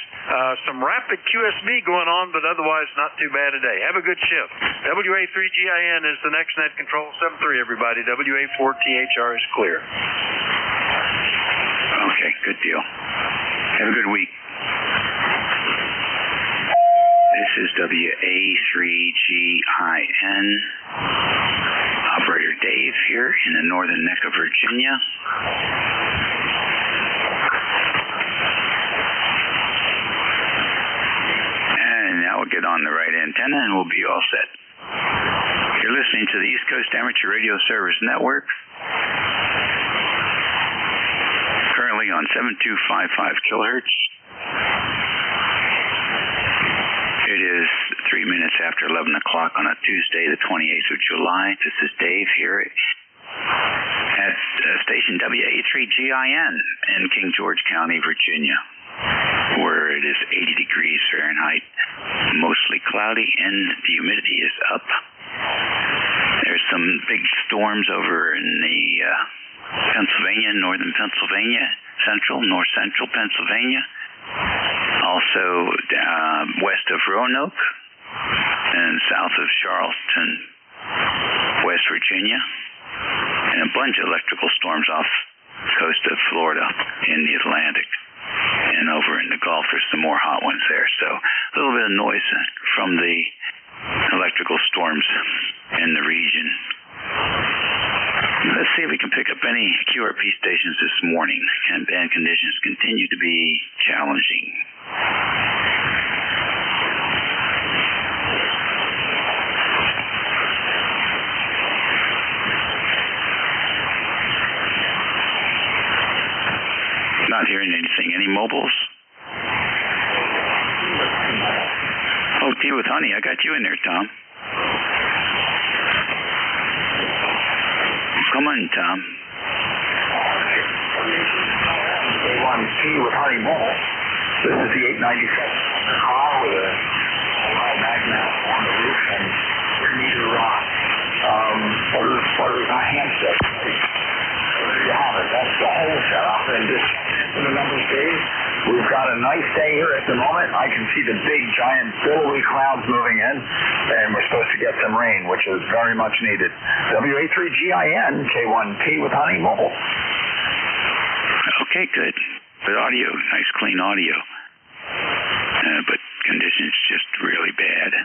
Some rapid QSB going on, but otherwise not too bad a day. Have a good shift. WA3GIN is the next net control. 7-3, everybody. WA4THR is clear. Okay, good deal. Have a good week. This is WA3GIN. Operator Dave here in the northern neck of Virginia. And now we'll get on the right antenna and we'll be all set. You're listening to the East Coast Amateur Radio Service Network. Currently on 7255 kilohertz. It is 3 minutes after 11 o'clock on a Tuesday, the 28th of July. This is Dave here at station WA3GIN in King George County, Virginia, where it is 80 degrees Fahrenheit, mostly cloudy, and the humidity is up. There's some big storms over in the Pennsylvania, northern Pennsylvania, north central Pennsylvania. Also west of Roanoke and south of Charleston, West Virginia, and a bunch of electrical storms off the coast of Florida in the Atlantic. And over in the Gulf, there's some more hot ones there. So a little bit of noise from the electrical storms in the region. Let's see if we can pick up any QRP stations this morning. And band conditions continue to be challenging. Not hearing anything. Any mobiles? Oh, tea with honey. I got you in there, Tom. Come on, Tom. K1P with honey mole. This is the 897 car with a magnet on the roof and 3-meter rod. What is my handset? There you have it. That's the whole setup. And just for the numbers, Dave, we've got a nice day here at the moment. I can see the big, giant, billowy clouds moving in, and we're supposed to get some rain, which is very much needed. WA3GIN, K1P with honey mobile. Okay, good. Good audio. Nice, clean audio. But conditions just really bad.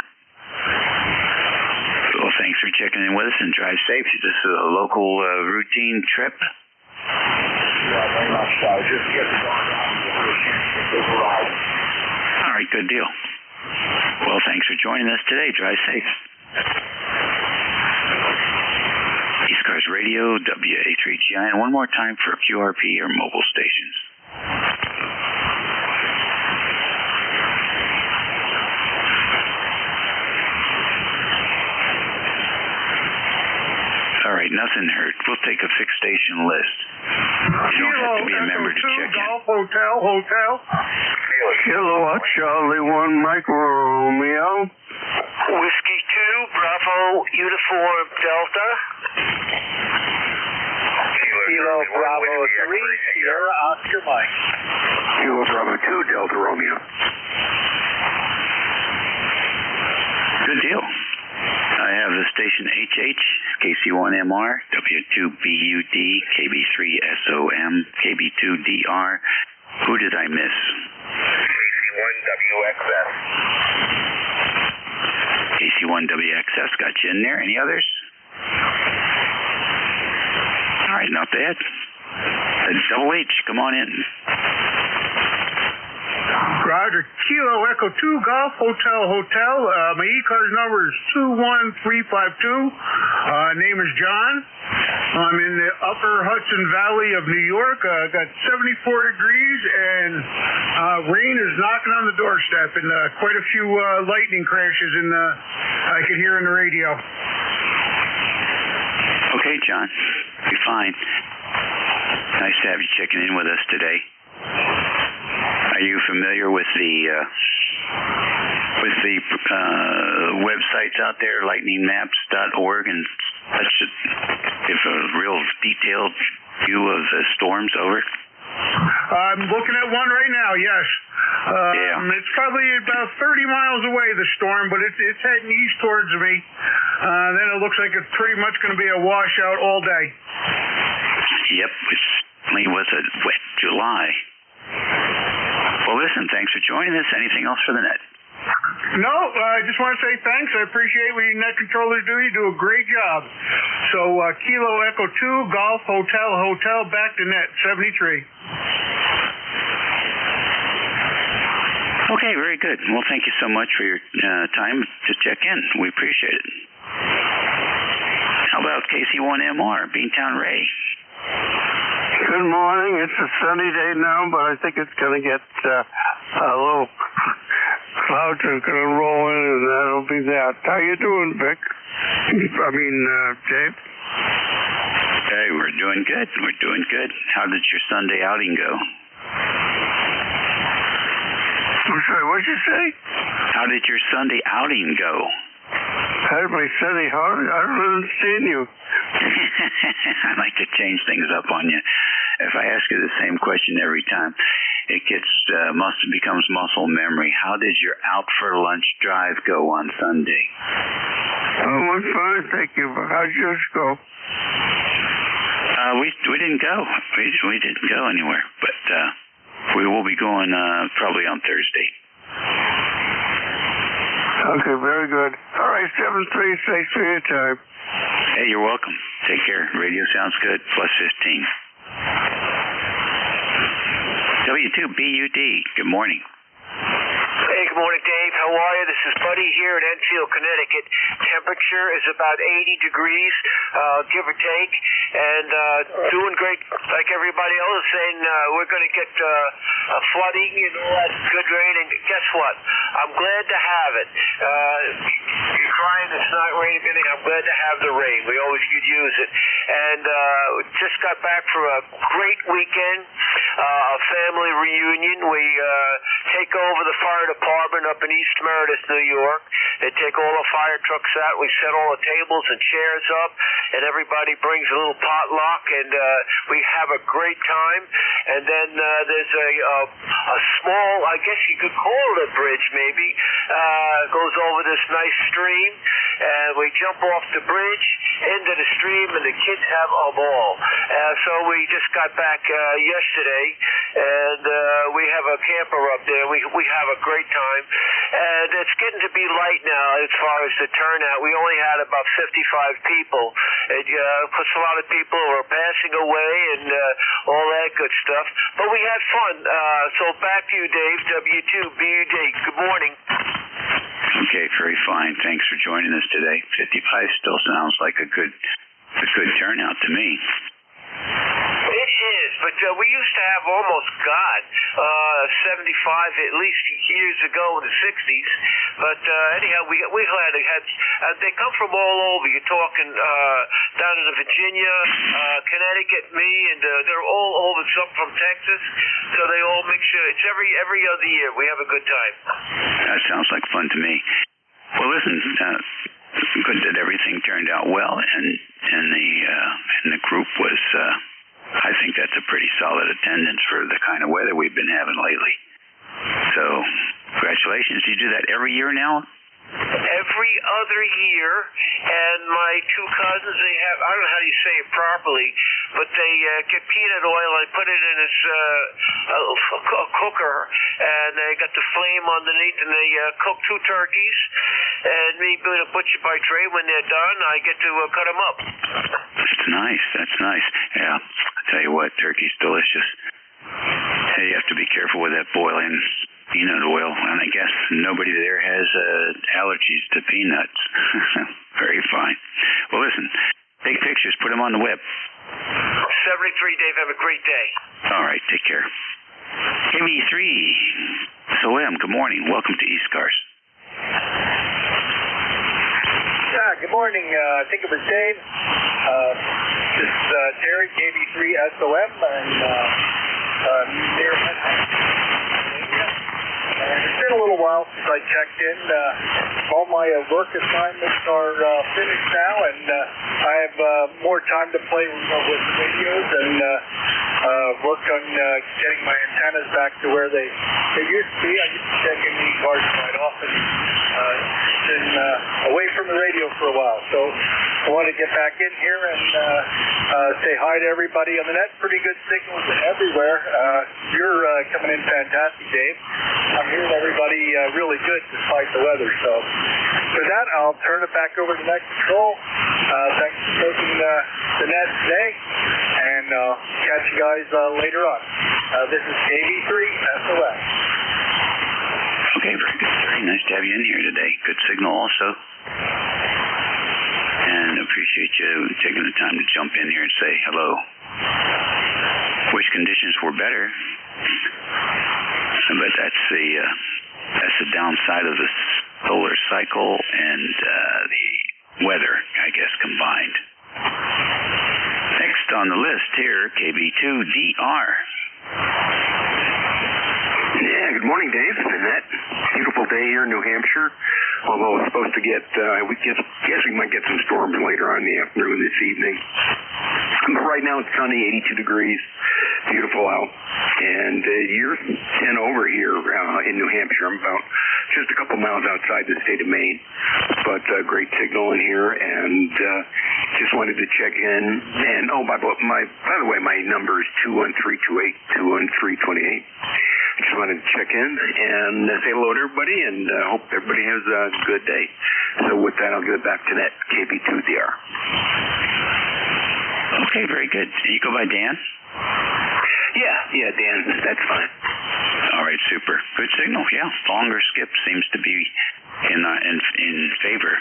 Well, thanks for checking in with us and drive safe. This is a local routine trip. Yeah, very much so. Just get the dog out and give her a chance to take a ride. All right, good deal. Well, thanks for joining us today. Drive safe. ECARS Radio, WA3GIN. One more time for QRP or mobile stations. nothing hurt. We'll take a fixed station list. You don't have to be a member to check in. Hotel. Kilowatt Charlie 1 Micro Romeo. Whiskey 2, Bravo, Uniform, Delta. Kilo Bravo 3, Sierra Oscar Mike. Kilo Bravo 2, Delta Romeo. Good deal. I have the station HH, KC1MR, W2BUD, KB3SOM, KB2DR. Who did I miss? KC1WXS. KC1WXS, got you in there. Any others? All right, not bad. Double H, come on in. Roger, Kilo Echo 2 Golf Hotel. My ECARS number is 21352. Name is John. I'm in the upper Hudson Valley of New York. Got 74 degrees and rain is knocking on the doorstep, and quite a few lightning crashes I could hear in the radio. Okay, John. Be fine. Nice to have you checking in with us today. Are you familiar with the websites out there, lightningmaps.org, and such? Give a real detailed view of the storms over? I'm looking at one right now, yes. It's probably about 30 miles away, the storm, but it's heading east towards me. Then it looks like it's pretty much going to be a washout all day. Yep, it certainly was a wet July. Well, listen, thanks for joining us. Anything else for the net? No, I just want to say thanks. I appreciate what your net controllers do. You do a great job. So, Kilo Echo 2, Golf Hotel, back to net, 73. Okay, very good. Well, thank you so much for your time to check in. We appreciate it. How about KC1MR, Beantown Ray? Good morning. It's a sunny day now, but I think it's going to get a little clouds are going to roll in, and that'll be that. How you doing, Vic? Dave? Hey, we're doing good. We're doing good. How did your Sunday outing go? I'm sorry, what'd you say? How did your Sunday outing go? How did my Sunday outing? I don't understand you. I like to change things up on you. If I ask you the same question every time, it becomes muscle memory. How did your out for lunch drive go on Sunday? Oh, it was fine, thank you. How'd yours go? We didn't go. We didn't go anywhere, but we will be going probably on Thursday. Okay, very good. All right, 7-3, thanks for your time. Hey, you're welcome. Take care. Radio sounds good. +15. W2BUD. Good morning. Hey, good morning, Dave. How are you? This is Buddy here in Enfield, Connecticut. Temperature is about 80 degrees, give or take, and doing great like everybody else is saying. We're going to get flooding and all that good rain, and guess what? I'm glad to have it. You're crying it's not raining. I'm glad to have the rain. We always could use it. And just got back from a great weekend, a family reunion. We take over the fire department up in East Meredith, New York. They take all the fire trucks out. We set all the tables and chairs up, and everybody brings a little potluck, and we have a great time. And then there's a small, I guess you could call it a bridge maybe, goes over this nice stream, and we jump off the bridge into the stream, and the kids have a ball. So we just got back yesterday, and we have a camper up there. We have a great time, and it's getting to be light now as far as the turnout. We only had about 55 people. It puts a lot of people who are passing away and all that good stuff, but we had fun. So back to you, Dave, W2BUD. Good morning. Okay, very fine. Thanks for joining us today. 55 still sounds like a good turnout to me. It is. but we used to have almost 75 at least years ago in the 60s. But anyhow, we had they come from all over. You're talking down in Virginia, Connecticut, me, and they're all over. Some from Texas, so they all make sure it's every other year. We have a good time. That sounds like fun to me. Well, listen, good that everything turned out well, and the group was. I think that's a pretty solid attendance for the kind of weather we've been having lately. So, congratulations. Do you do that every year now? Every other year, and my two cousins, they have, I don't know how you say it properly, but they get peanut oil and put it in this a cooker, and they got the flame underneath, and they cook 2 turkeys, and me being a butcher by trade, when they're done, I get to cut them up. That's nice. Yeah, I'll tell you what, turkey's delicious. Hey, you have to be careful with that boiling peanut oil, and I guess nobody there has allergies to peanuts. Very fine. Well, listen, take pictures, put them on the web. 73, Dave. Have a great day. All right, take care. KV3, SOM, good morning. Welcome to ECARS. Yeah, good morning. I think it was Dave. This is Terry, KV3 SOM, and near and it's been a little while since I checked in. All my work assignments are finished now, and I have more time to play with radios and work on getting my antennas back to where they used to be. I used to check in ECARS quite often. Been away from the radio for a while, so I want to get back in here and say hi to everybody on the net. Pretty good signals everywhere. You're coming in fantastic, Dave. I'm hearing everybody really good despite the weather. So for that, I'll turn it back over to Net Control. Thanks for taking the net today, and I'll catch you guys later on. This is KV3 SOS. Okay, very good. Very nice to have you in here today. Good signal also. And appreciate you taking the time to jump in here and say hello. Wish conditions were better, but that's the downside of the solar cycle and the weather, I guess, combined. Next on the list here, KB2DR. Yeah, good morning, Dave. Annette. Beautiful day here in New Hampshire. Although it's supposed to get, guess we might get some storms later on in the afternoon this evening. But right now it's sunny, 82 degrees. Beautiful out. And you're 10 over here in New Hampshire. I'm about just a couple miles outside the state of Maine. But great signal in here, and just wanted to check in. And by the way, my number is 21328-21328. Just wanted to check in and say hello to everybody, and hope everybody has a good day. So with that, I'll give it back to that KB2DR. Okay, very good. You go by Dan? Yeah, Dan, that's fine. All right, super. Good signal, yeah. Longer skip seems to be in favor.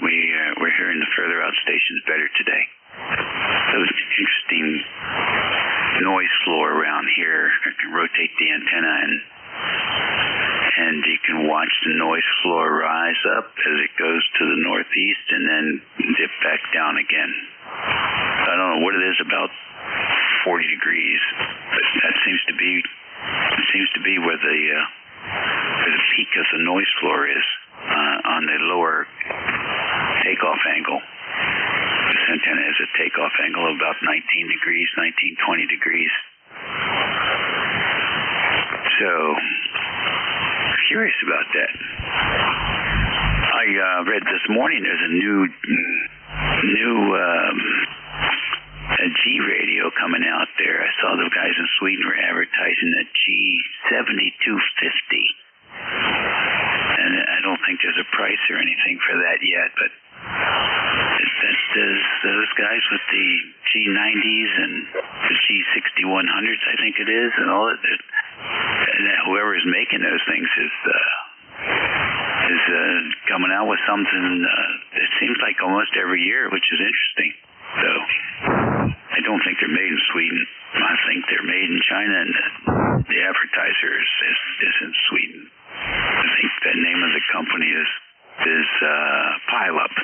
We're hearing the further out stations better today. So it's interesting noise floor around here. I can rotate the antenna and you can watch the noise floor rise up as it goes to the northeast and then dip back down again. I don't know what it is about 40 degrees, but that seems to be where the peak of the noise floor is on the lower takeoff angle. This antenna has a takeoff angle of about 19 degrees, 20 degrees. So, curious about that. I read this morning there's a new G radio coming out there. I saw the guys in Sweden were advertising a G7250. And I don't think there's a price or anything for that yet, but those guys with the G90s and the G6100s, I think it is, and all that, whoever is making those things is coming out with something. It seems like almost every year, which is interesting. So I don't think they're made in Sweden. I think they're made in China, and the advertiser is in Sweden. I think the name of the company is Pile Up.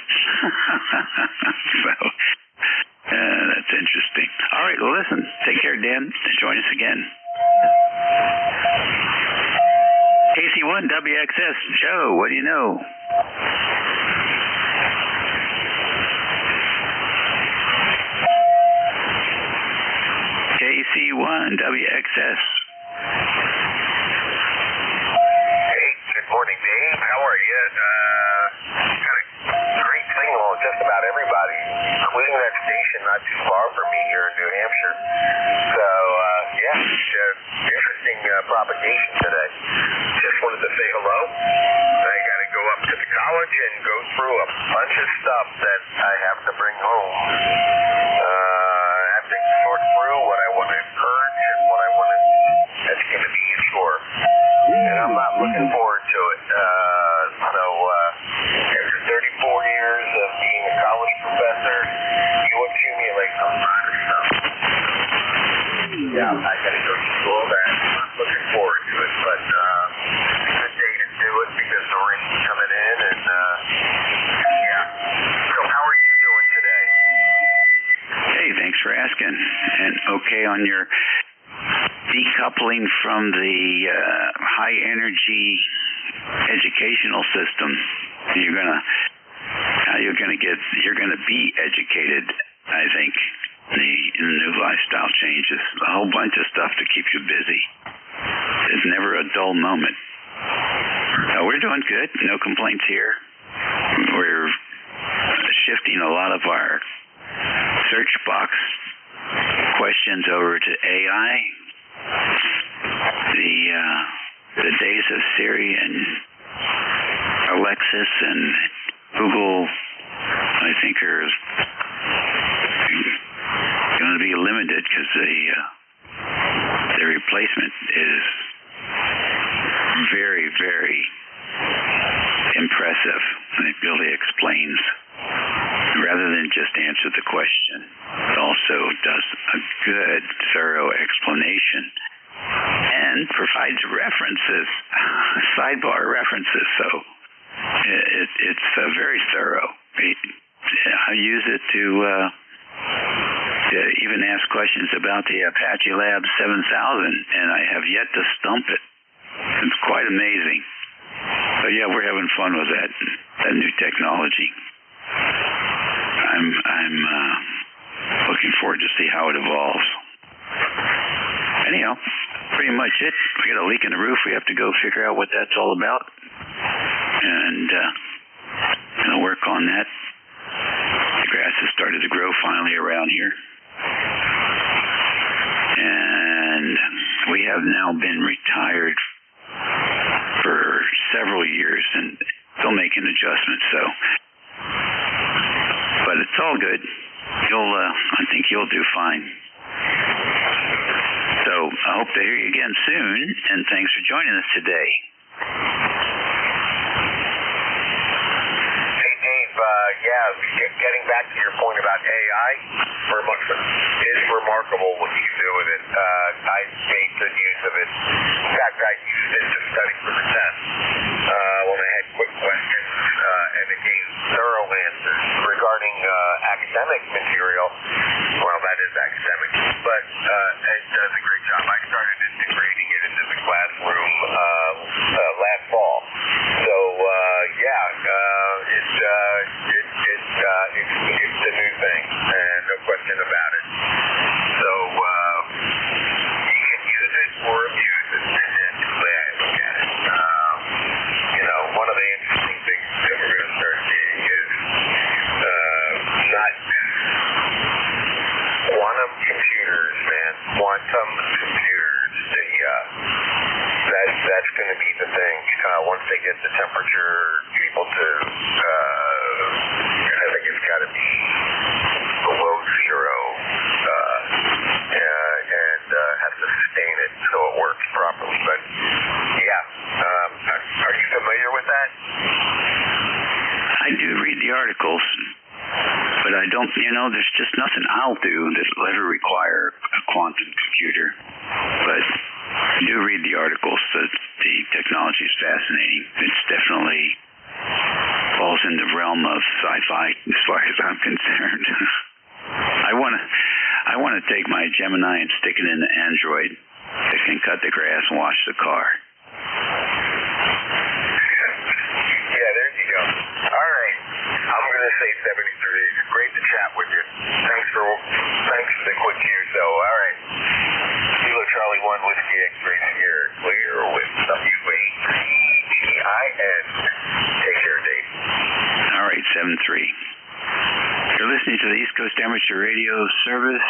So that's interesting. All right, well, listen, take care, Dan. Join us again. KC1WXS, Joe, what do you know? KC1WXS. Hey, good morning, Dave. How are you? Got a great signal on just about everybody, including that station not too far from me here in New Hampshire. So, interesting propagation today. Just wanted to say hello. I got to go up to the college and go through a bunch of stuff that I have to bring home. I have to sort through what I want to encourage and what I want to that's going to be in store. And I'm not looking forward to it. After 34 years of being a college professor, you accumulate a lot of stuff. Yeah, I got to go through all that. I'm not looking forward to it, but it's a good day to do it because the rain's coming in, and So how are you doing today? Hey, thanks for asking. And okay on your decoupling from the high energy educational system. You're gonna be educated, I think. In the new lifestyle changes, a whole bunch of stuff to keep you busy. There's never a dull moment. We're doing good. No complaints here. We're shifting a lot of our search box questions over to AI. The days of Siri and Alexis and Google, I think, are going to be limited because the replacement is very, very impressive. And it really explains, rather than just answer the question, it also does a good, thorough explanation and provides references, sidebar references. So it's very thorough. I use it to even ask questions about the Apache Lab 7000, and I have yet to stump it. It's quite amazing. So yeah, we're having fun with that new technology. I'm looking forward to see how it evolves. Anyhow, pretty much it. We got a leak in the roof. We have to go figure out what that's all about, and work on that. The grass has started to grow finally around here. And we have now been retired for several years and still making adjustments. So, but it's all good. I think you'll do fine. So I hope to hear you again soon, and thanks for joining us today. Getting back to your point about AI, it's remarkable what you can do with it. I made good use of it. In fact, I used it to study for the test when I had quick questions, and it gave thorough answers regarding academic material. Well, that is academic, but it does a great job. I started integrating it into the classroom last fall. So, it's a new thing, and no question about it. So, you can use it or abuse it, and the way I look at it. One of the interesting things that we're going to start seeing is not quantum computers, man. Quantum computers. That's going to be the thing. Once they get the temperature able to, I think it's got to be below zero, and have to sustain it so it works properly. But are you familiar with that? I do read the articles, but But I don't, there's just nothing I'll do that'll ever require a quantum computer. But I do read the articles. The technology is fascinating. It's definitely falls in the realm of sci-fi as far as I'm concerned. I want to take my Gemini and stick it in the Android that can cut the grass and wash the car. Yeah, there you go. All right. I'm going to say 73. Great to chat with you. Thanks for the quick cue, though. All right. Kilo Charlie 1 Whiskey X-Ray Sierra clear with WATEIN. Take care, Dave. All right, 7-3. You're listening to the East Coast Amateur Radio Service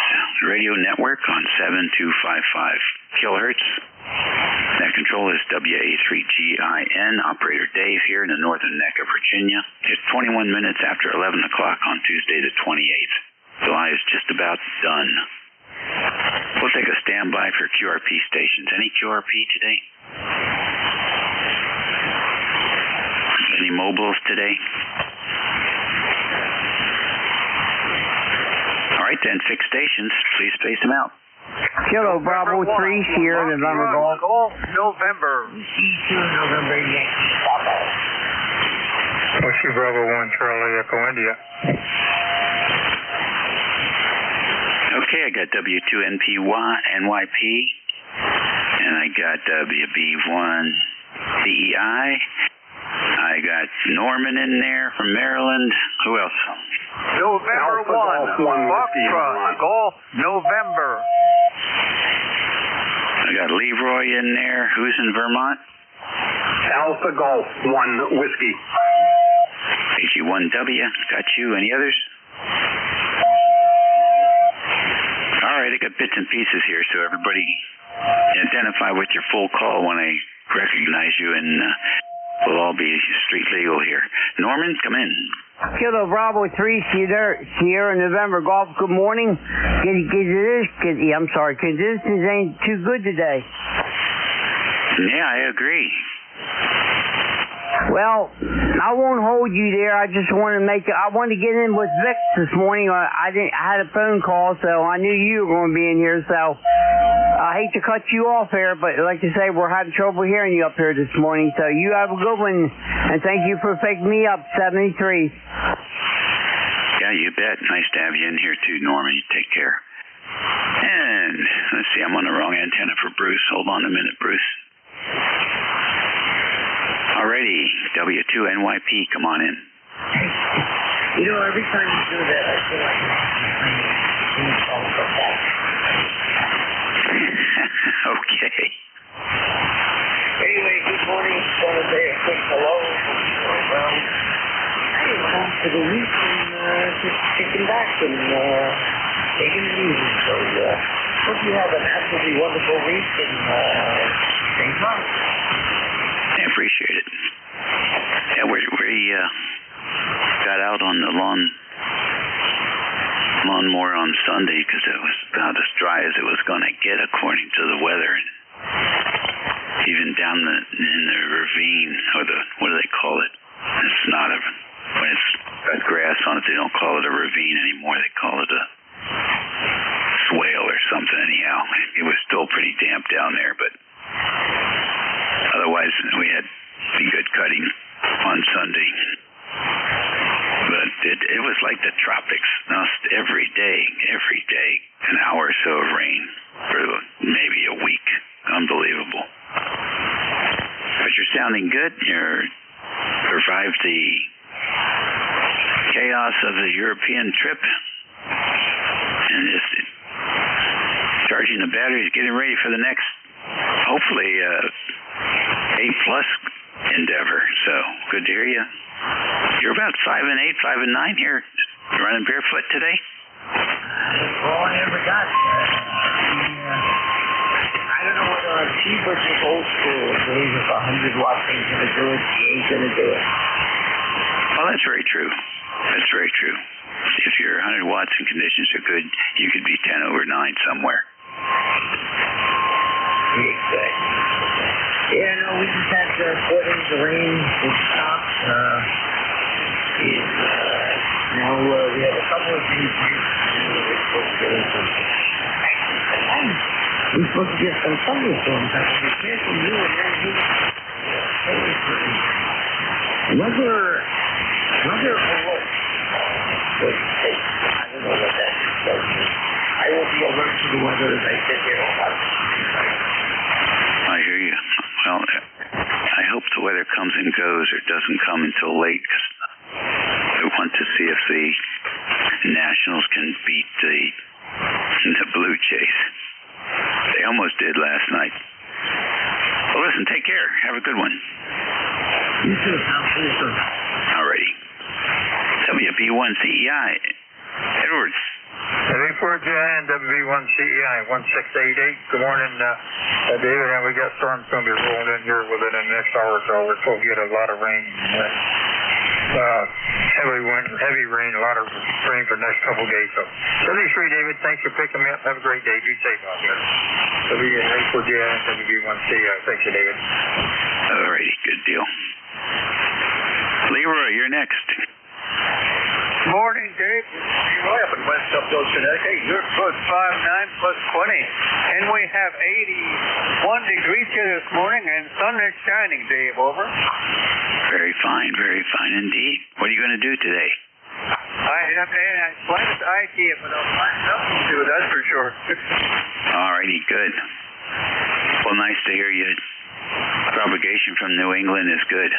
radio network on 7255 kilohertz. That control is WA3GIN. Operator Dave here in the northern neck of Virginia. It's 21 minutes after 11 o'clock on Tuesday the 28th. July is just about done. We'll take a standby for QRP stations. Any QRP today? Any mobiles today? All right, then, 6 stations. Please space them out. Kilo Bravo 3, Sierra November Golf. November. November Yankee Papa. Whiskey Bravo 1, Charlie Echo India. Okay, I got W2NPY, and I got WB1 CEI. I got Norman in there from Maryland. Who else? November 1, Foxtrot, Golf, November. I got Leroy in there. Who's in Vermont? Alpha Golf 1 Whiskey. AG1W. Got you. Any others? All right, I got bits and pieces here, so everybody identify with your full call when I recognize you, and we'll all be street legal here. Norman, come in. Kilo Bravo 3, Sierra November Golf. Good morning. I'm sorry, conditions ain't too good today. Yeah, I agree. Well, I won't hold you there. I just want to I wanted to get in with Vic this morning. I had a phone call, so I knew you were going to be in here. So I hate to cut you off here, but like you say, we're having trouble hearing you up here this morning. So you have a good one, and thank you for picking me up, 73. Yeah, you bet. Nice to have you in here too, Norman. You take care. And let's see, I'm on the wrong antenna for Bruce. Hold on a minute, Bruce. Alrighty, W2NYP, come on in. You know, every time you do that, I feel like I'm phone for that. Okay. Anyway, good morning. Just want to say a quick hello. I am home for the week and just kicking back and taking it easy. So, hope you have an absolutely wonderful week and stay well. I appreciate it. Yeah, we got out on the lawnmower on Sunday because it was about as dry as it was going to get according to the weather. Even down in the ravine, or what do they call it? It's not when it's got grass on it, they don't call it a ravine anymore. They call it a swale or something. Anyhow, it was still pretty damp down there, but otherwise we had pretty good cutting on Sunday. But it was like the tropics. Every day, an hour or so of rain for maybe a week. Unbelievable. But you're sounding good. You're survived the chaos of the European trip, and just charging the batteries, getting ready for the next, hopefully, A+ endeavor. So good to hear you. You're about 5 and 8, 5 and 9 here. You running barefoot today? All I ever got. I don't know whether I'm cheap or just old school. Days if 100 watts ain't going to do it, he ain't going to do it. Well, that's very true. That's very true. If your 100 watts and conditions are good, you could be 10 over 9 somewhere. Exactly. Yeah, no, we just had 4 days of rain. It stopped. Now we have a couple of We're supposed to get some thunderstorms that will be canceled you and then he holy crazy. Weather alert. But hey, I don't know what that does. I won't be alert to the weather as I sit here all night. I hear you. Well, I hope the weather comes and goes or doesn't come until late, because I want to see if the Nationals can beat the Blue Jays. They almost did last night. Well, listen, take care. Have a good one. You too, pal. See you soon. Alrighty. WB1CEI. Edwards. Report-JI and WB1CEI 1688. Good morning, David. And we got storms going to be rolling in here within the next hour or so. We're supposed to get a lot of rain. Heavy rain, a lot of rain for the next couple of days. So, 73, David, thanks for picking me up. Have a great day. Be safe out there. Report-JI and WB1CEI. Thanks, David. Alrighty, good deal. Leroy, you're next. Morning, Dave. Leroy up in West Uphill, Connecticut. You're good 5'9 plus 20. And we have 81 degrees here this morning and sun is shining, Dave. Over. Very fine indeed. What are you going to do today? I slightest idea, but I'll find something to do, that's for sure. Alrighty, good. Well, nice to hear you. Propagation from New England is good.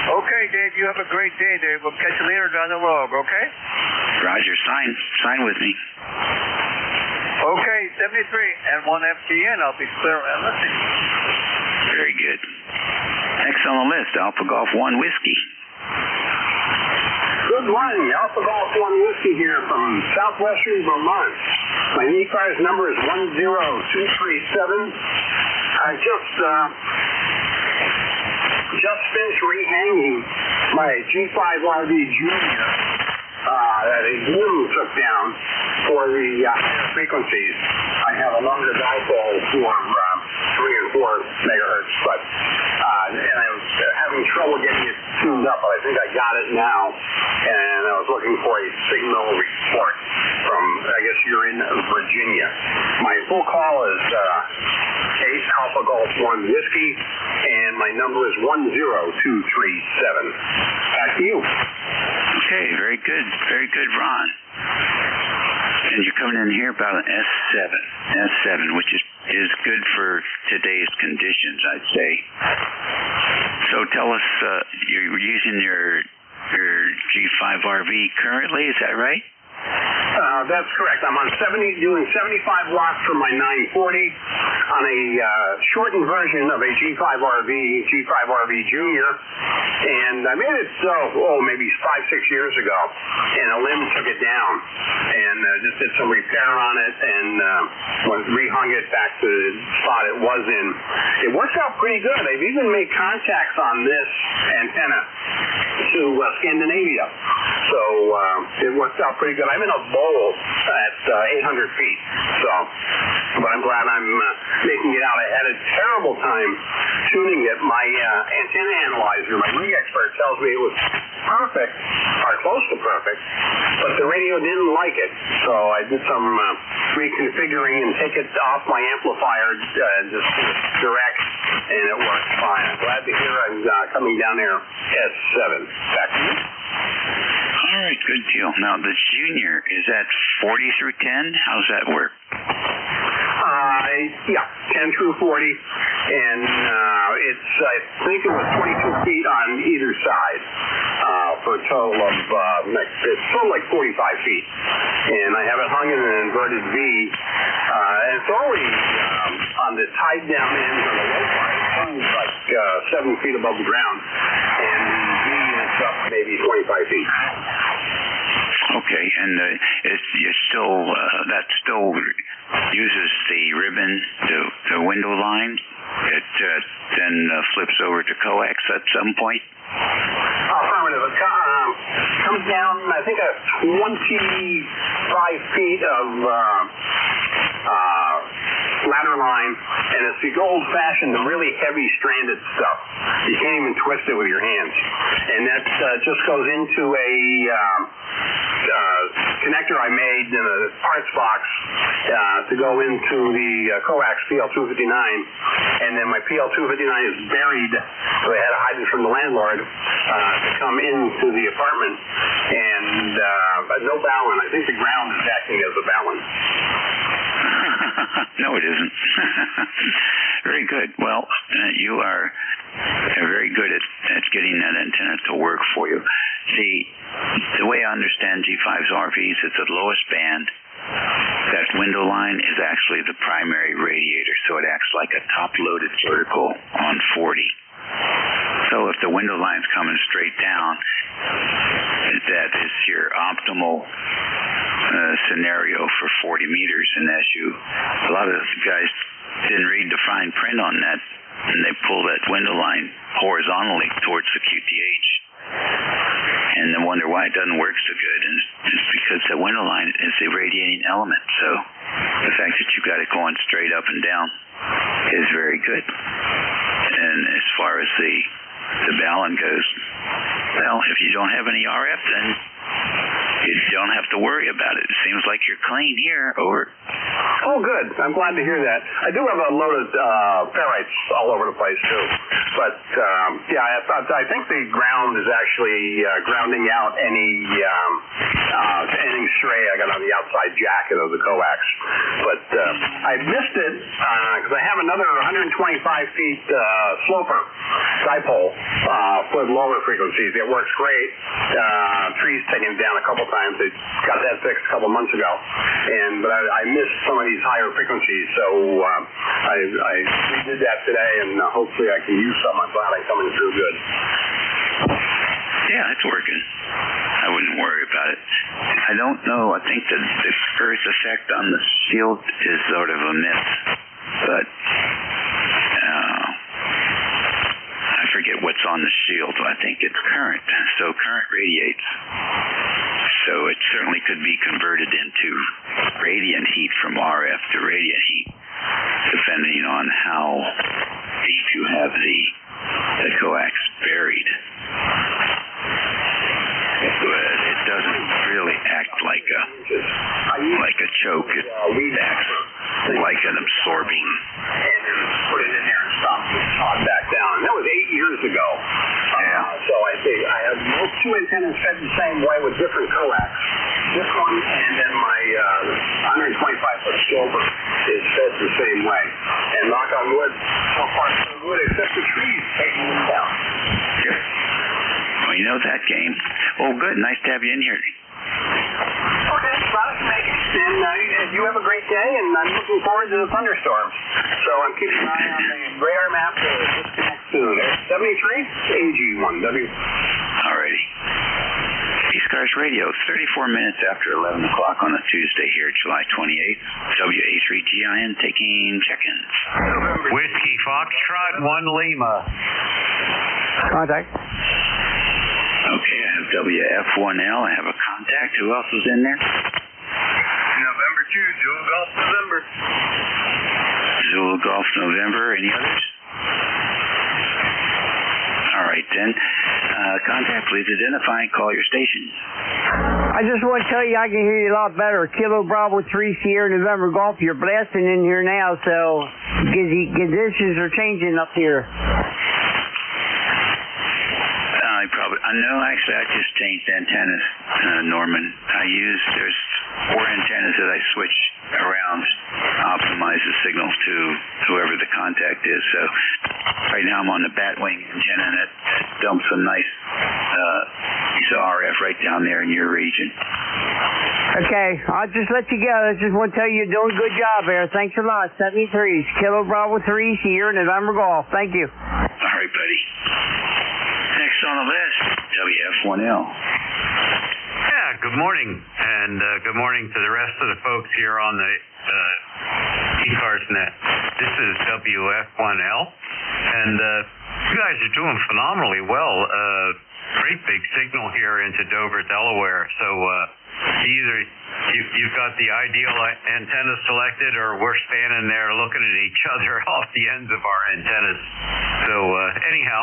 Okay, Dave, you have a great day, Dave. We'll catch you later down the road, okay? Roger, sign with me. Okay, 73 and 1 FTN. I'll be clear and listening. Very good. Next on the list, Alpha Golf 1 Whiskey. Good morning, Alpha Golf 1 Whiskey here from southwestern Vermont. My ECARS number is 10237. I just finished rehanging my G5RV Junior that a wind took down for the higher frequencies. I have a longer dipole for 3 and 4 megahertz, but and I was having trouble getting it tuned up, but I think I got it now, and I was looking for a signal report from, I guess you're in Virginia. My full call is 8 Alpha Golf 1 Whiskey, and my number is 10237. Back to you. Okay, very good, Ron. And you're coming in here about an S7, which is good for today's conditions, I'd say. So tell us, you're using your G5RV currently, is that right? That's correct. I'm on doing 75 watts for my 940 on a shortened version of a G5RV Junior, and I made it maybe 5-6 years ago, and a limb took it down, and just did some repair on it, and rehung it back to the spot it was in. It works out pretty good. They've even made contacts on this antenna to Scandinavia, so it works out pretty good. I'm in a bowl at 800 feet, but I'm glad I'm making it out. I had a terrible time tuning it. My antenna analyzer, my rig expert, tells me it was perfect, or close to perfect, but the radio didn't like it, so I did some reconfiguring and take it off my amplifier just direct, and it works fine. I'm glad to hear I'm coming down there S7. Back to you. All right, good deal. Now, the Junior, is that 40 through 10? How does that work? Yeah, 10 through 40, and I think it was 22 feet on either side for a total of, it's sort of like 45 feet. And I have it hung in an inverted V, and it's already on the tied down ends on the low part. It's hung like 7 feet above the ground, and the V is up maybe 25 feet. Okay, and that still uses the ribbon, the window line. It then flips over to coax at some point. Affirmative. It comes down, I think, 25 feet of ladder line, and it's the old-fashioned, the really heavy stranded stuff. You can't even twist it with your hands. And that just goes into a connector I made in a parts box to go into the coax PL259, and then my PL259 is buried, so I had to hide it from the landlord to come into the apartment, and no ballon. I think the ground is acting as a ballon. No, it isn't. Very good. Well, you are very good at getting that antenna to work for you. See, the way I understand G5's RVs, it's the lowest band. That window line is actually the primary radiator, so it acts like a top-loaded vertical on 40. So if the window line's coming straight down, that is your optimal scenario for 40 meters. And a lot of guys didn't read the fine print on that, and they pull that window line horizontally towards the QTH, and then wonder why it doesn't work so good. And it's because the window line is the radiating element. So the fact that you got it going straight up and down is very good. And as far as the ballon goes, well, if you don't have any RF, then you don't have to worry about it. It seems like you're clean here. Over. Oh, good. I'm glad to hear that. I do have a load of ferrites all over the place, too. But, yeah, I think the ground is actually grounding out any stray I got on the outside jacket of the coax. But I missed it because I have another 125 feet sloper dipole for the lower frequencies. It works great. Trees taken down a couple times. They got that fixed a couple months ago. But I missed some of these higher frequencies, so I redid that today, and hopefully I can use some. I'm glad I'm coming through good. Yeah, it's working. I wouldn't worry about it. I don't know. I think that the Earth effect on the shield is sort of a myth, but I forget what's on the shield. I think it's current. So current radiates. So it certainly could be converted into radiant heat from RF to radiant heat, depending on how deep you have the coax buried. But it doesn't really act like a choke. It acts like an absorbing. And put it in there and stop it talk back down. And that was 8 years ago. So I think I have two antennas fed the same way with different coax. This one and then my 125-foot sloper is fed the same way. And knock on wood, so far so good, except the trees taking them down. Sure. Well, you know that game. Oh, good. Nice to have you in here. Okay, glad I can make it. And you have a great day, and I'm looking forward to the thunderstorms. So I'm keeping an eye on the radar map to disconnect soon. 73 AG1W. Alrighty. ECARS Radio, 34 minutes after 11 o'clock on a Tuesday here, July 28th. WA3GIN taking check-ins. Whiskey Foxtrot 1 Lima. Contact. Okay, I have WF1L. I have a contact. Who else is in there? November 2, Zulu Golf November. Zulu Golf November. Any others? All right, then. Contact, please identify and call your station. I just want to tell you I can hear you a lot better. Kilo Bravo 3 Sierra November Golf. You're blasting in here now, so conditions are changing up here. Actually, I just changed antennas, Norman. There's 4 antennas that I switch around, optimize the signal to whoever the contact is. So right now I'm on the Batwing antenna, and it dumps some nice RF right down there in your region. Okay, I'll just let you go. I just want to tell you you're doing a good job there. Thanks a lot. 73s, Kilo Bravo 3 Sierra November Golf. Thank you. All right, buddy. Next on the list, WF1L. Yeah, good morning, and good morning to the rest of the folks here on the ECARS net. This is WF1L, and you guys are doing phenomenally well. Great big signal here into Dover, Delaware, so either you've got the ideal antenna selected, or we're standing there looking at each other off the ends of our antennas. So anyhow,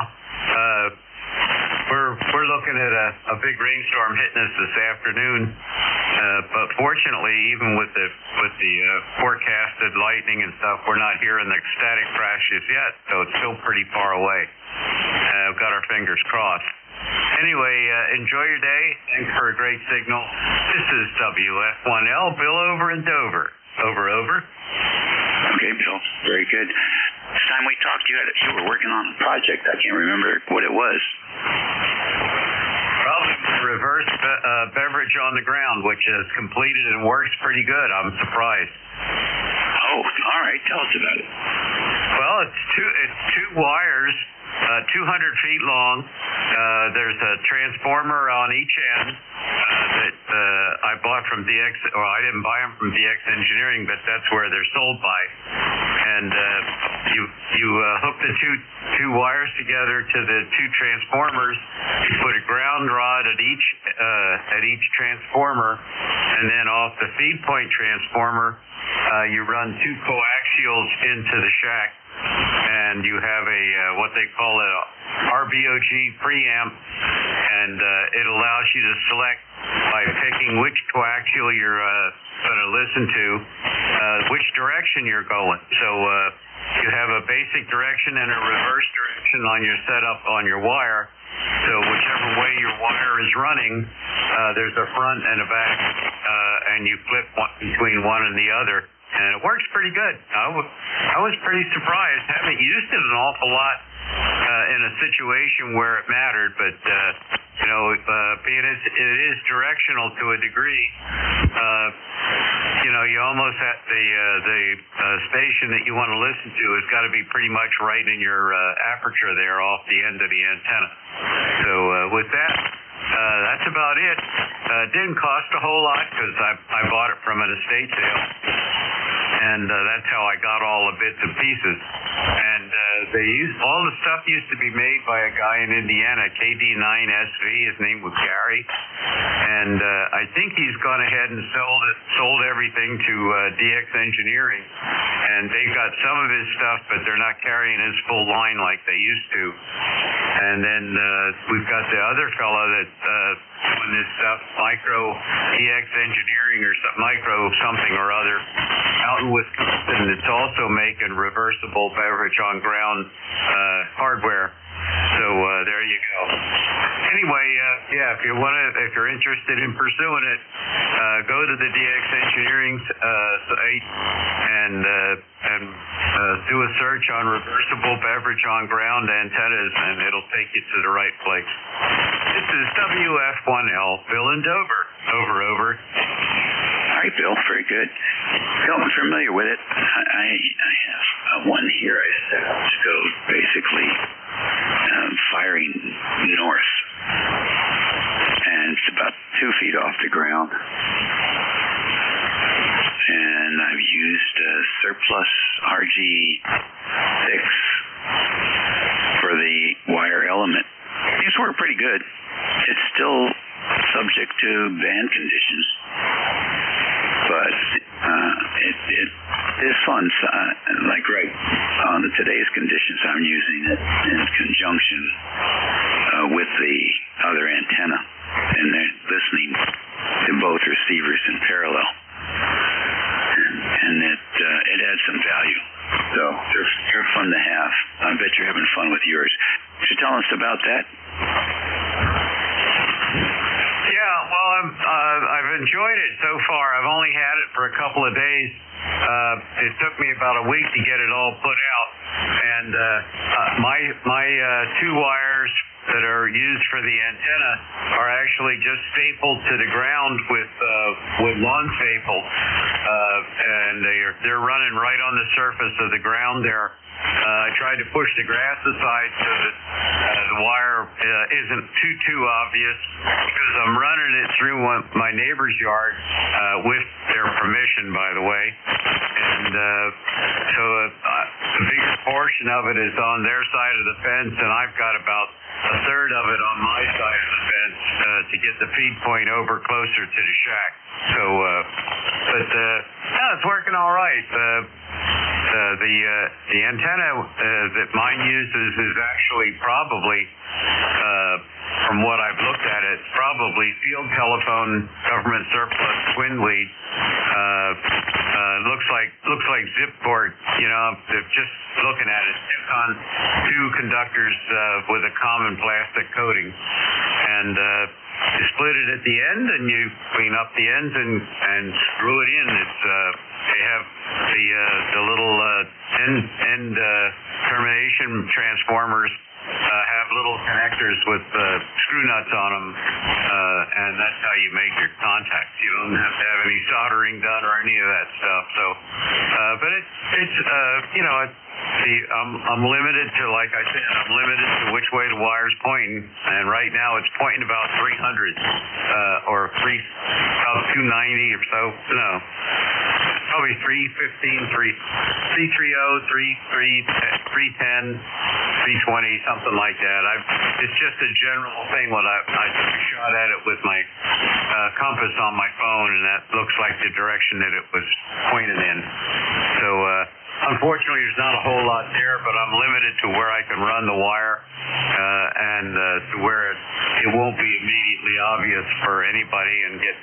we're looking at a big rainstorm hitting us this afternoon. But fortunately, even with the forecasted lightning and stuff, we're not hearing the static crashes yet, so it's still pretty far away. We've got our fingers crossed. Anyway, enjoy your day. Thanks for a great signal. This is WF1L, Bill over in Dover. Over. Okay, Bill. Very good. This time we talked, you were working on a project. I can't remember what it was. Probably reverse beverage on the ground, which is completed and works pretty good. I'm surprised. Oh, all right. Tell us about it. Well, it's two wires, 200 feet long. There's a transformer on each end that I bought from DX, or I didn't buy them from DX Engineering, but that's where they're sold by. And you hook the two wires together to the two transformers. You put a ground rod at each transformer, and then off the feed point transformer, you run two coaxials into the shack, and you have a what they call a RBOG preamp, and it allows you to select by picking which coaxial you're going to listen to, which direction you're going. So you have a basic direction and a reverse direction on your setup on your wire. So whichever way your wire is running, there's a front and a back, and you flip between one and the other. And it works pretty good. I was pretty surprised. Haven't used it an awful lot in a situation where it mattered, but being it is directional to a degree, you almost at the station that you want to listen to has got to be pretty much right in your aperture there off the end of the antenna. So with that, that's about it. It didn't cost a whole lot because I bought it from an estate sale. And that's how I got all the bits and pieces. And all the stuff used to be made by a guy in Indiana, KD9SV. His name was Gary. And I think he's gone ahead and sold everything to DX Engineering. And they've got some of his stuff, but they're not carrying his full line like they used to. And then we've got the other fella that doing this stuff, Micro DX Engineering or Micro something or other, out in Wisconsin. It's also making reversible beverage on ground hardware. So there you go. Anyway, if you're interested in pursuing it, go to the DX Engineering site and do a search on reversible beverage on ground antennas, and it'll take you to the right place. This is WF1L, Bill in Dover. Over. All right, Bill. Very good. Bill, I'm familiar with it. I have one here. I set up to go basically firing north, and it's about 2 feet off the ground. And I've used a surplus RG6 for the wire element. These work pretty good. It's still subject to band conditions, but this one's like right on today's conditions. I'm using it in conjunction with the other antenna, and they're listening to both receivers in parallel, and it adds some value. So they're fun to have. I bet you're having fun with yours. Could you tell us about that? Yeah, well, I've enjoyed it so far. I've only had it for a couple of days. It took me about a week to get it all put out, and my two wires that are used for the antenna are actually just stapled to the ground with lawn staple, and they're running right on the surface of the ground there. I tried to push the grass aside so that the wire isn't too obvious, because I'm running it through my neighbor's yard with their permission, by the way. And so the bigger portion of it is on their side of the fence, and I've got about a third of it on my side of the fence to get the feed point over closer to the shack. So, no, it's working all right. The antenna that mine uses is actually probably, from what I've looked at it, probably field telephone, government surplus, twin lead. Looks like zipcord. You know, just looking at it, stick on two conductors with a common plastic coating, and you split it at the end, and you clean up the ends and screw it in. It's they have the little end termination transformers have little connectors with screw nuts on them, and that's how you make your contacts. You don't have to have any soldering done or any of that stuff. So, but it's I'm limited to, like I said, I'm limited to which way the wire's pointing, and right now it's pointing about 300 or about 290 or so. No, probably 315, 330, 310, 320, something like that. It's just a general thing. When I took a shot at it with my compass on my phone, and that looks like the direction that it was pointed in. So unfortunately, there's not a whole lot there, but I'm limited to where I can run the wire and to where it won't be immediately obvious for anybody and get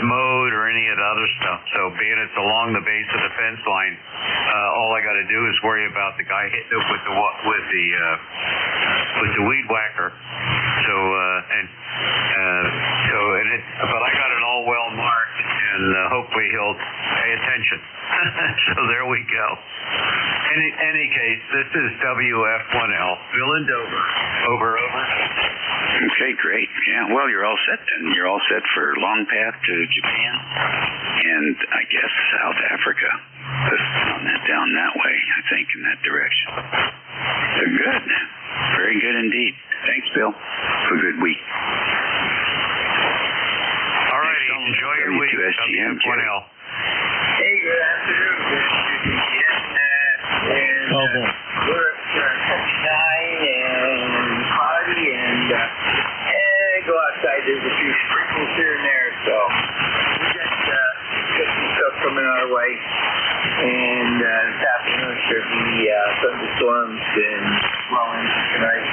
mowed or any of the other stuff. So being it's along the base of the fence line, all I got to do is worry about the guy hitting it with the weed whacker. So but I got it all well marked, and hopefully he'll pay attention. So there we go. In any case, this is WF1L, Bill in Dover. Over. Okay, great. Yeah, well, you're all set then. You're all set for long path to Japan and I guess South Africa. Down that way, I think, in that direction. So good. Very good indeed. Thanks, Bill. Have a good week. All righty. Enjoy your week. WF1L. Hey, good afternoon. We're at 79 and cloudy, and go outside. There's a few sprinkles here and there, so we got some stuff coming our way. And this afternoon should be thunderstorms and blowing tonight,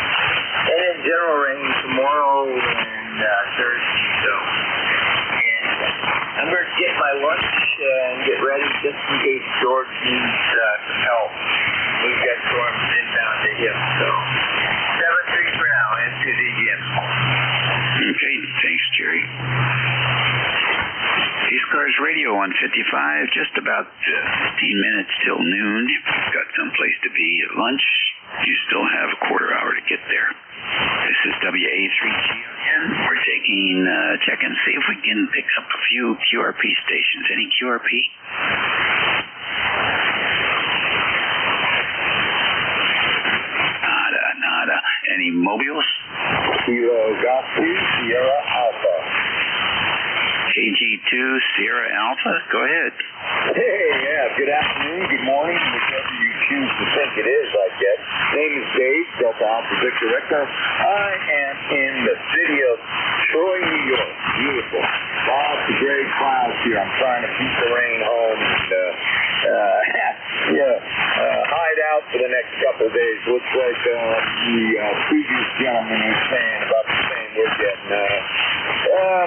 and then general rain tomorrow and Thursday. So, and I'm going to get my lunch and get ready just in case George needs some help. We've got storms inbound to him, so 7-3 for now, and to the gym. Okay, thanks, Jerry. ECARS Radio on 55, just about 15 minutes till noon. If you've got someplace to be at lunch, you still have a quarter hour to get there. This is WA3GN. We're taking check and see if we can pick up a few QRP stations. Any QRP? Nada. Any mobiles? Kilo Gospel, Sierra Alpha. KG2 Sierra Alpha, go ahead. Hey, yeah, good afternoon, good morning, whichever you choose to think it is, I guess. Name is Dave, Delta Alpha Victor Echo. I am in the city of Troy, New York. Beautiful. Lots of gray clouds here. I'm trying to keep the rain home and hide out for the next couple of days. Looks like the previous gentleman was saying about the same we're getting.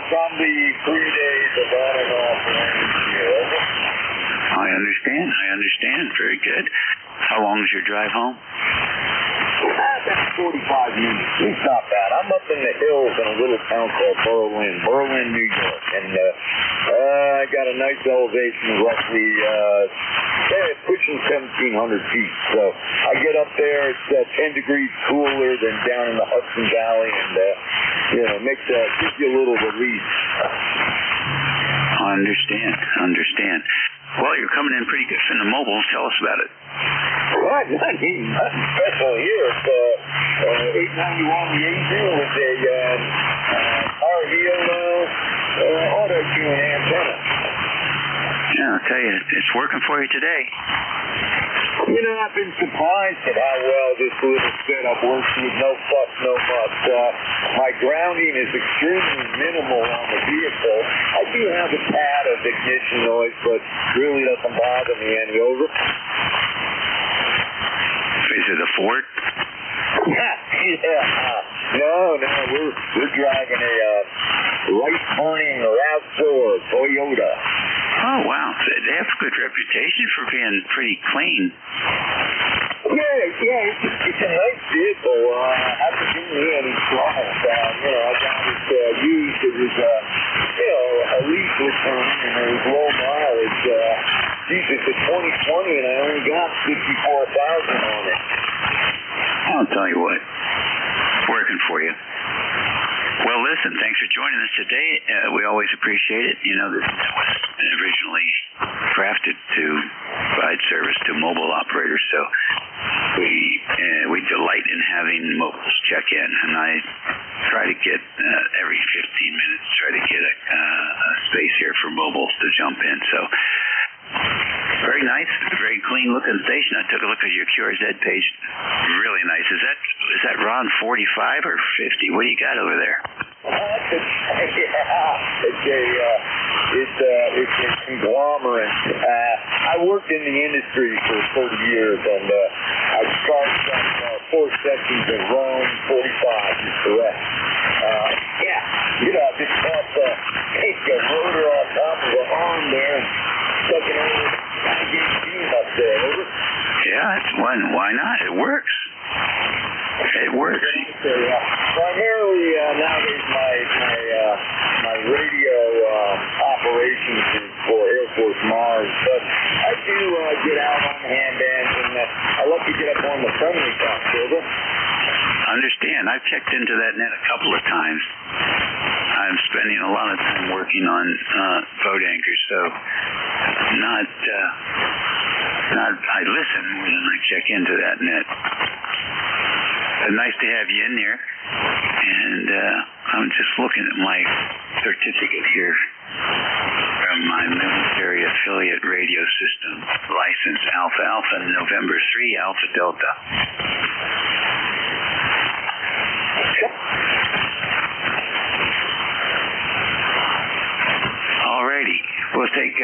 Probably 3 days of on and off rain here. I understand. Very good. How long is your drive home? About 45 minutes. It's not bad. I'm up in the hills in a little town called Berlin, New York. And I got a nice elevation of roughly pushing 1,700 feet. So I get up there, it's 10 degrees cooler than down in the Hudson Valley, and gives you a little relief. I understand. Well, you're coming in pretty good from the mobile. Tell us about it. Right, nothing special here. It's 891 the AZ with a RVO auto-tune antenna. Yeah, I'll tell you, it's working for you today. You know, I've been surprised at how well this little setup works with no fuss, no muss. My grounding is extremely minimal on the vehicle. I do have a tad of ignition noise, but really doesn't bother me any. Over. Is it a Ford? Yeah. No, we're driving a light-burning RAV4 Toyota. Oh, wow. They have a good reputation for being pretty clean. Yeah, it's a nice vehicle. Hasn't given me any trouble. I got it used. It was, a lease return, and it was low mileage. Jesus, it's 2020, and I only got 54,000 on it. I'll tell you what. Working for you. Well, listen, thanks for joining us today. We always appreciate it. You know, this was originally crafted to provide service to mobile operators, so we delight in having mobiles check in, and I try to get every 15 minutes, try to get a space here for mobiles to jump in. So very nice, very clean looking station. I took a look at your QRZ page. Really nice. Is that RON 45 or 50? What do you got over there? It's a conglomerate. I worked in the industry for 30 years, and I started on 4 sections of RON 45 is correct. I just thought take a rotor on top of the arm there and stuck it over the navigation beam up there. Over. Yeah, it's one. Why not? It works. It works. Primarily nowadays my radio operations is for Air Force Mars, but I do get out on hand bands, and I love to get up on the friendly top, Silver. Understand. I've checked into that net a couple of times. I'm spending a lot of time working on boat anchors, so I listen more than I check into that net. Nice to have you in there, and I'm just looking at my certificate here from my military affiliate radio system license, Alpha November 3 Alpha Delta. Alrighty, we'll take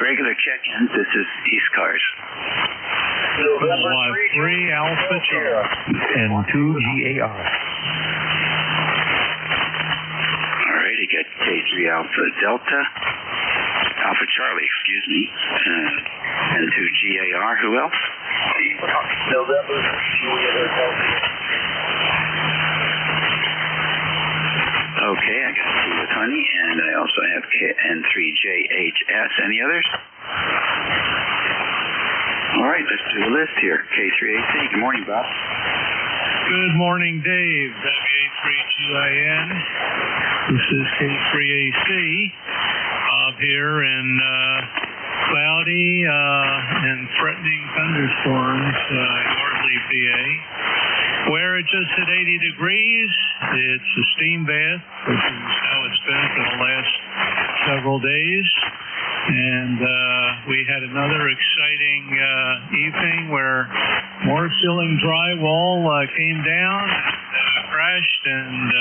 regular check-ins. This is ECARS. We'll have 3 Alpha and 2 GAR. Alrighty, got K3 Alpha Delta, Alpha Charlie, excuse me, and 2 GAR. Who else? November. Okay, I got 2 with Honey, and I also have N3JHS. Any others? All right, let's do a list here. K3AC. Good morning, Bob. Good morning, Dave. WA3GIN. This is K3AC. Bob here in cloudy and threatening thunderstorms, Yardley, PA. Where it just hit 80 degrees, it's a steam bath, which is how it's been for the last several days. And we had another exciting evening where more ceiling drywall came down and crashed, and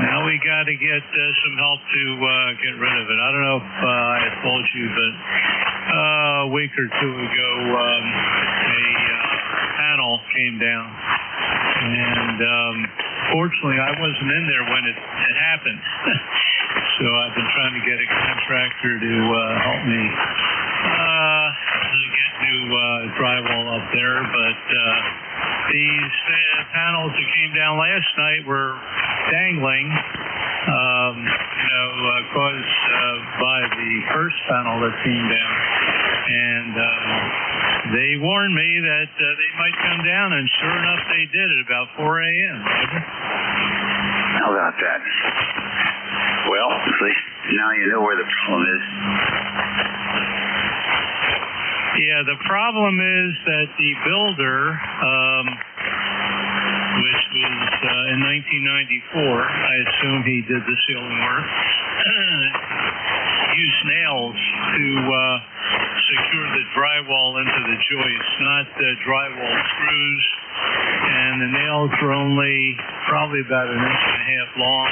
now we got to get some help to get rid of it. I don't know if I told you, but a week or two ago, a panel came down, and fortunately I wasn't in there when it happened. So I've been trying to get a contractor to help me get new drywall up there, but these panels that came down last night were dangling, caused by the first panel that came down, and they warned me that they might come down, and sure enough they did at about 4 a.m. How about that? Well, at least now you know where the problem is. Yeah, the problem is that the builder, which was in 1994, I assume he did the ceiling work, used nails to secure the drywall into the joists, not drywall screws. And the nails were only probably about 1.5 inches long.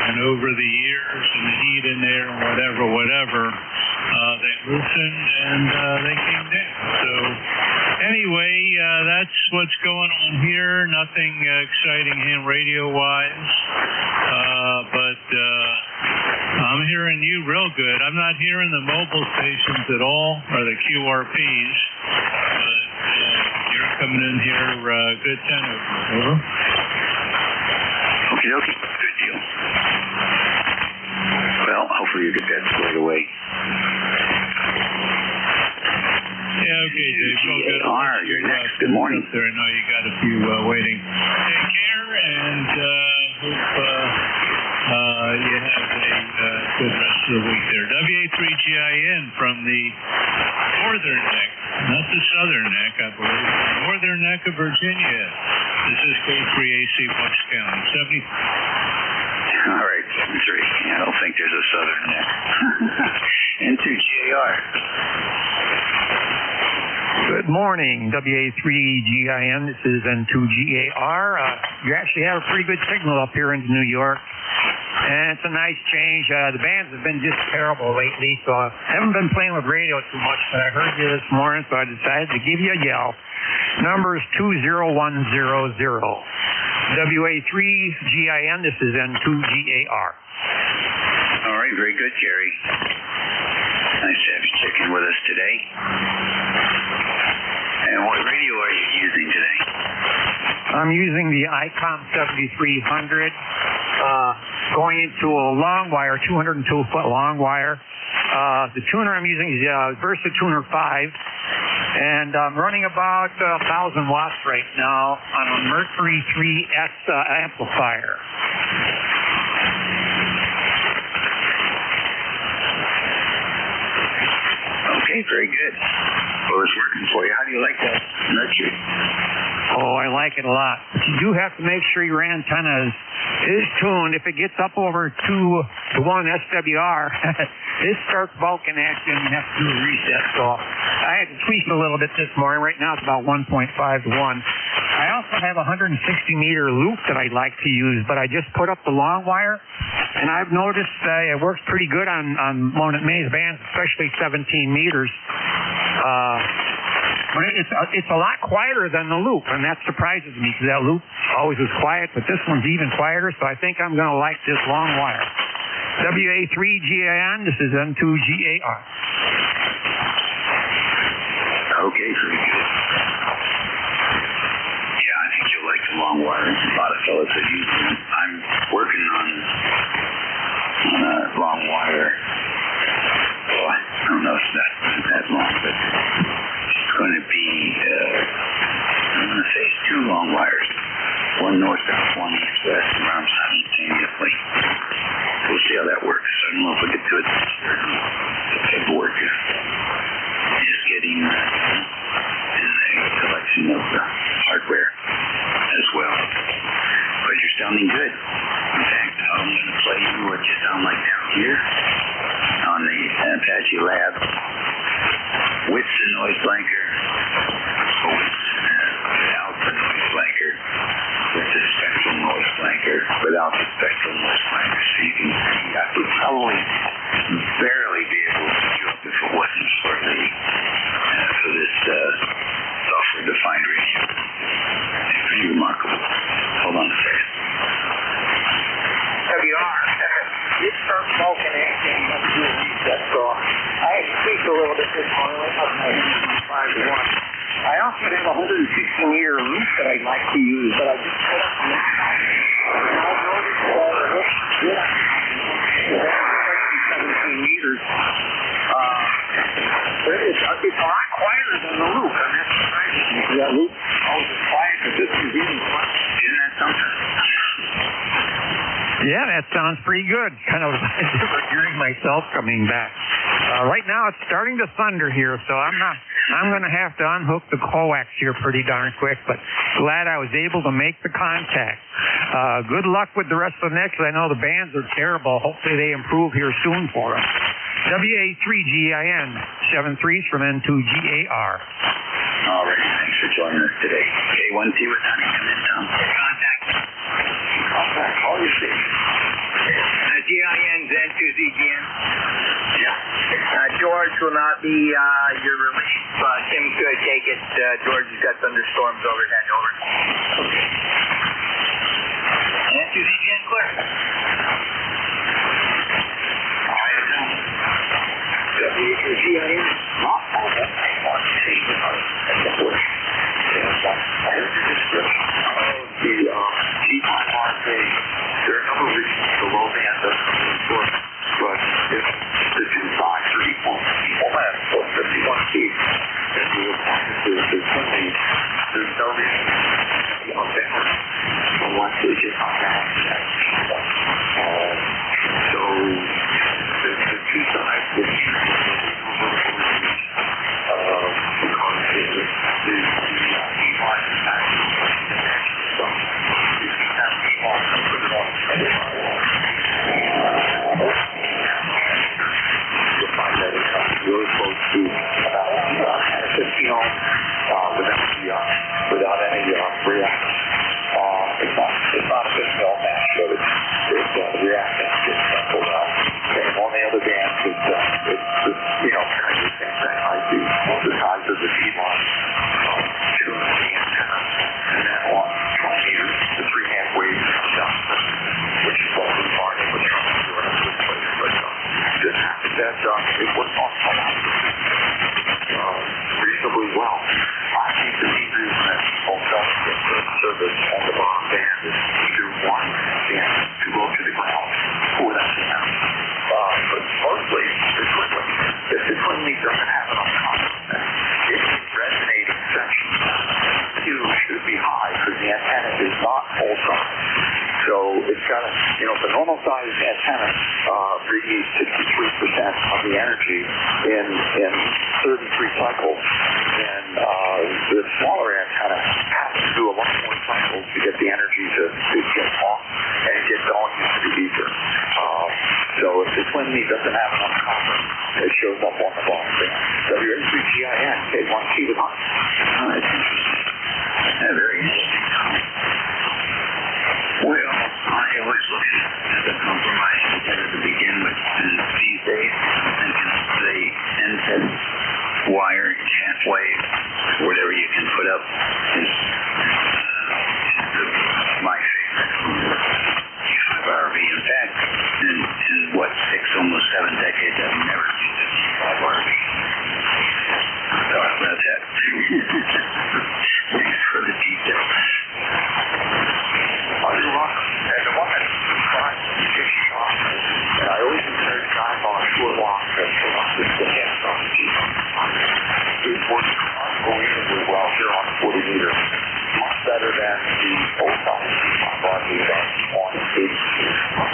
And over the years and the heat in there and whatever, they loosened and they came down. So anyway, that's what's going on here. Nothing exciting ham radio-wise. But I'm hearing you real good. I'm not hearing the mobile stations at all, or the QRPs. But you're coming in here good 10 over. Okie dokie. Good deal. Well, hopefully you get that squared away. Yeah, okay, Dave. Well, good. You're next. Good morning. There, I know you got a few waiting. Take care, and hope you have a good rest of the week there. WA3GIN from the northern neck, not the southern neck, I believe. Northern neck of Virginia. This is code 3AC Bucks County. 70. All right, 73. I don't think there's a southern neck. N2GAR. Good morning, WA3GIN. This is N2GAR. You actually have a pretty good signal up here in New York, and it's a nice change. The bands have been just terrible lately, so I haven't been playing with radio too much, but I heard you this morning, so I decided to give you a yell. Number is 20100. WA3GIN, this is N2GAR. All right, very good, Jerry. Nice to have you check in with us today. And what radio are you using today? I'm using the ICOM 7300, going into a long wire, 202-foot long wire. The tuner I'm using is Versa Tuner 5. And I'm running about 1,000 watts right now on a Mercury 3S amplifier. Okay, very good. Well, it's working for you. How do you like that Mercury? Oh, I like it a lot. But you do have to make sure your antenna is tuned. If it gets up over 2 to 1 SWR, it starts bulking action and you have to do a reset. So I had to tweak it a little bit this morning. Right now it's about 1.5 to 1. I also have a 160 meter loop that I'd like to use, but I just put up the long wire, and I've noticed it works pretty good on many bands, especially 17 meters. But it's a lot quieter than the loop, and that surprises me because that loop always was quiet, but this one's even quieter, so I think I'm going to like this long wire. WA3GIN, this is N2GAR. Okay, very good. Yeah, I think you'll like the long wire. A lot of fellas are using it. I'm working on a long wire. Well, I don't know if it's that long, but it's going to be, I'm going to say 2 long wires. One north-south, one east-west, and run simultaneously. We'll see how that works. I don't know if we get to it this year. The paperwork is getting in a collection of hardware as well. But you're sounding good. In fact, I'm going to play you what you sound like down here on the Apache Lab with the noise blanker, without the noise blanker, with the spectral noise blanker, without the spectral noise blanker. So you can see, I would probably barely be able to pick you up if it wasn't for this software-defined radio. It's pretty remarkable. Hold on a second. WR, it starts bulking action and do a reset, so I had to tweak a little bit this morning. I up my 5 to 1. I also have a 160 meter loop that I'd like to use, but I just put up the loop. And I've noticed that 17 meters. It's a lot quieter than the loop, and that's surprising me. That loop always is quiet, but this is even quiet. Isn't that something? Yeah, that sounds pretty good. Kind of hearing myself coming back. Right now it's starting to thunder here, so I'm going to have to unhook the coax here pretty darn quick, but glad I was able to make the contact. Good luck with the rest of the next. I know the bands are terrible. Hopefully they improve here soon for us. WA3GIN, 73s from N2GAR. All right, thanks for joining us today. K1T with Huntington and Tom. Contact. Call your station. GIN's N2ZGN. Yeah. George will not be your relief. Tim could take it. George has got thunderstorms overhead. Over. Okay. N2ZGN clear. WA3GIN. Not all that. I heard the description of the G5RK. There are a number of reasons the low band doesn't really work, but if the two sides are equal length, so 51 feet, and the appliances is swimming, there's no reason to be unbalanced unless they just unbalance. So the two sides will be really close to about 15 ohms without any reactance. It's not a 50 ohm match, but the reactance gets sampled out. And on the other band, it's kind of the same thing. I see the size of the T-line, 2 of the antenna, and then on 20 meters, the 3-hand wave comes down, which is what we're targeting with the it works on reasonably well. I think the meters that Voltel gets service on the bottom band is either one band to go to the ground for that sound. But mostly, the twin link, if the twin link doesn't have enough content, its resonating section Q should be high because the antenna is not full size. So it's got the normal size antenna radiates 63% of the energy in 33 cycles. And the smaller antenna has to do a lot more cycles to get the energy to get off and get going into the ether. So if the twin lead doesn't have enough copper, it shows up on the bottom band. WA3GIN, K1T with us. Oh, that's interesting. Very interesting. Well, I always look at the compromise antenna to begin with, and these days I'm thinking the NZ wire, half-wave, whatever you can put up is my favorite. G5RV. In fact, in almost 7 decades, I've never used a G5RV. Thought about that. Thanks for the detail. You're welcome. And the one that's fine, you take it off. And I always encourage guys on a short walk to put up the hands on the G. It works unbelievably well here on 40 meters. Much better than the old-size G5RV does on 80.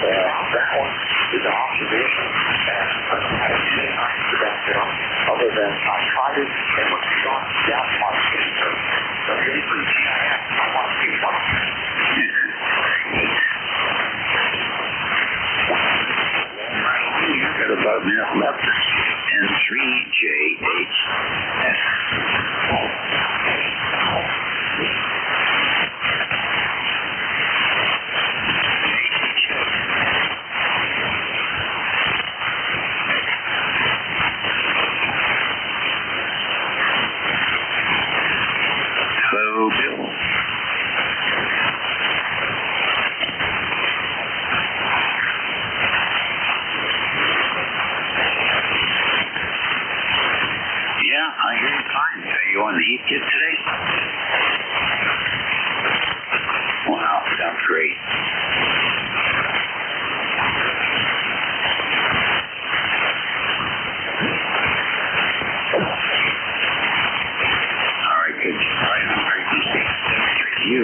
That one is an observation, and I didn't to back it up, other than I tried it and was shot down my finger. So here's the GIN. I want to see one. You've got about left N3JHS. Hello, Bill. Yeah, I hear you fine. Are you on the heat kit today? Wow, sounds great. All right, good. All right, I'm frequency 73 to you.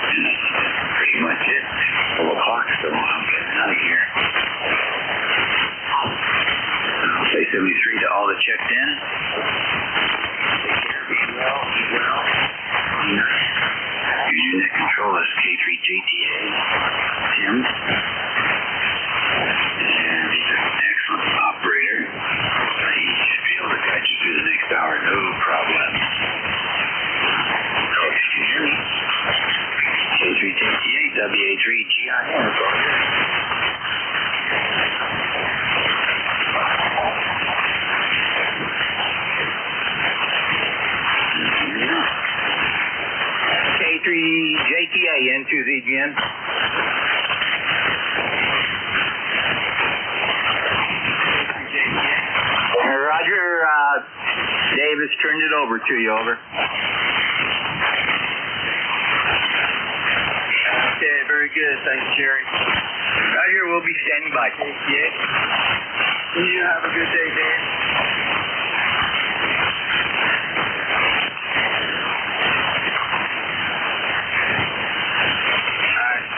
And that's pretty much it. 4 o'clock, so I'm getting out of here. Say 73 to all that checked in. Take care, be well, eat well, be nice. Your unit control is K3JTA, Tim. And are no problem. K3JTA, WA3GIN, it's all good. K3JTA, N2ZGN. Roger, Davis turned it over to you, over. Okay, very good. Thanks, Jerry. Roger, we'll be standing by. KTA. You have a good day, Dave.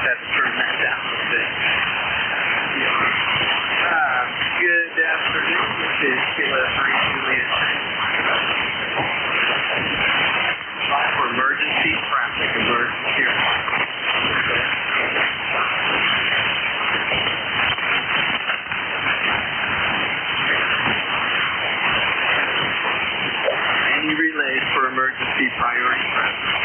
That's turned that down a little bit. Good afternoon. This is Kilo 3 Juliet 5 for emergency traffic emergency. Any relays for emergency priority traffic?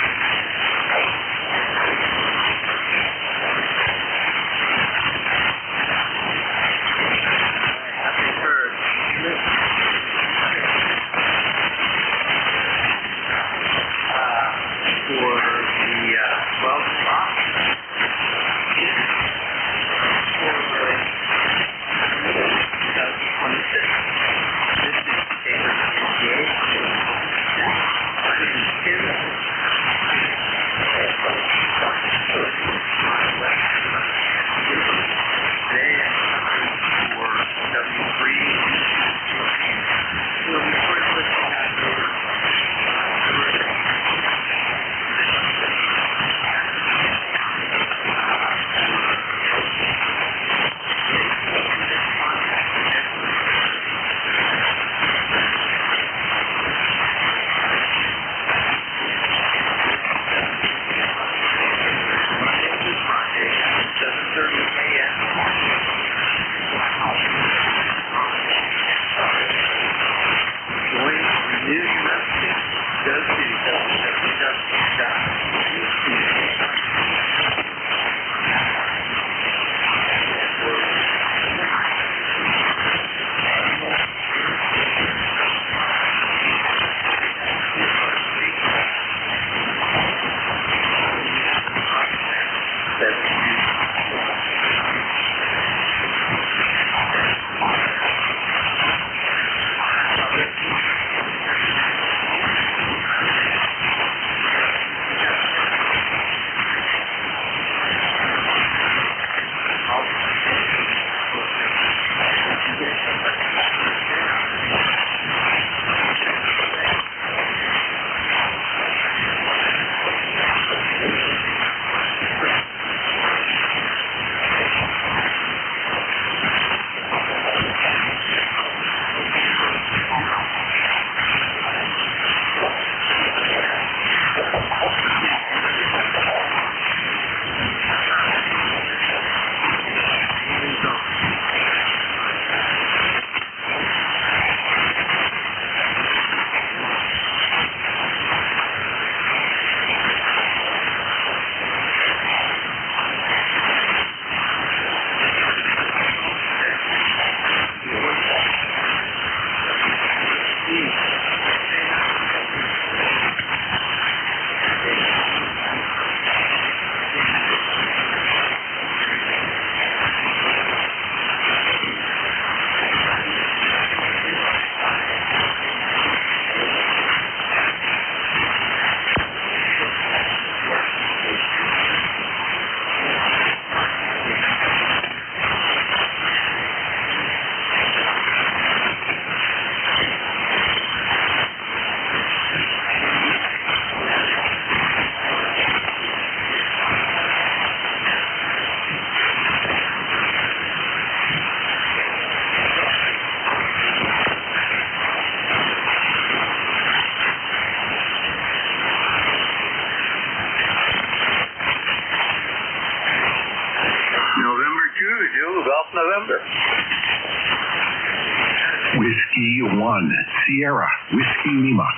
Whiskey 1, Sierra, Whiskey Lima.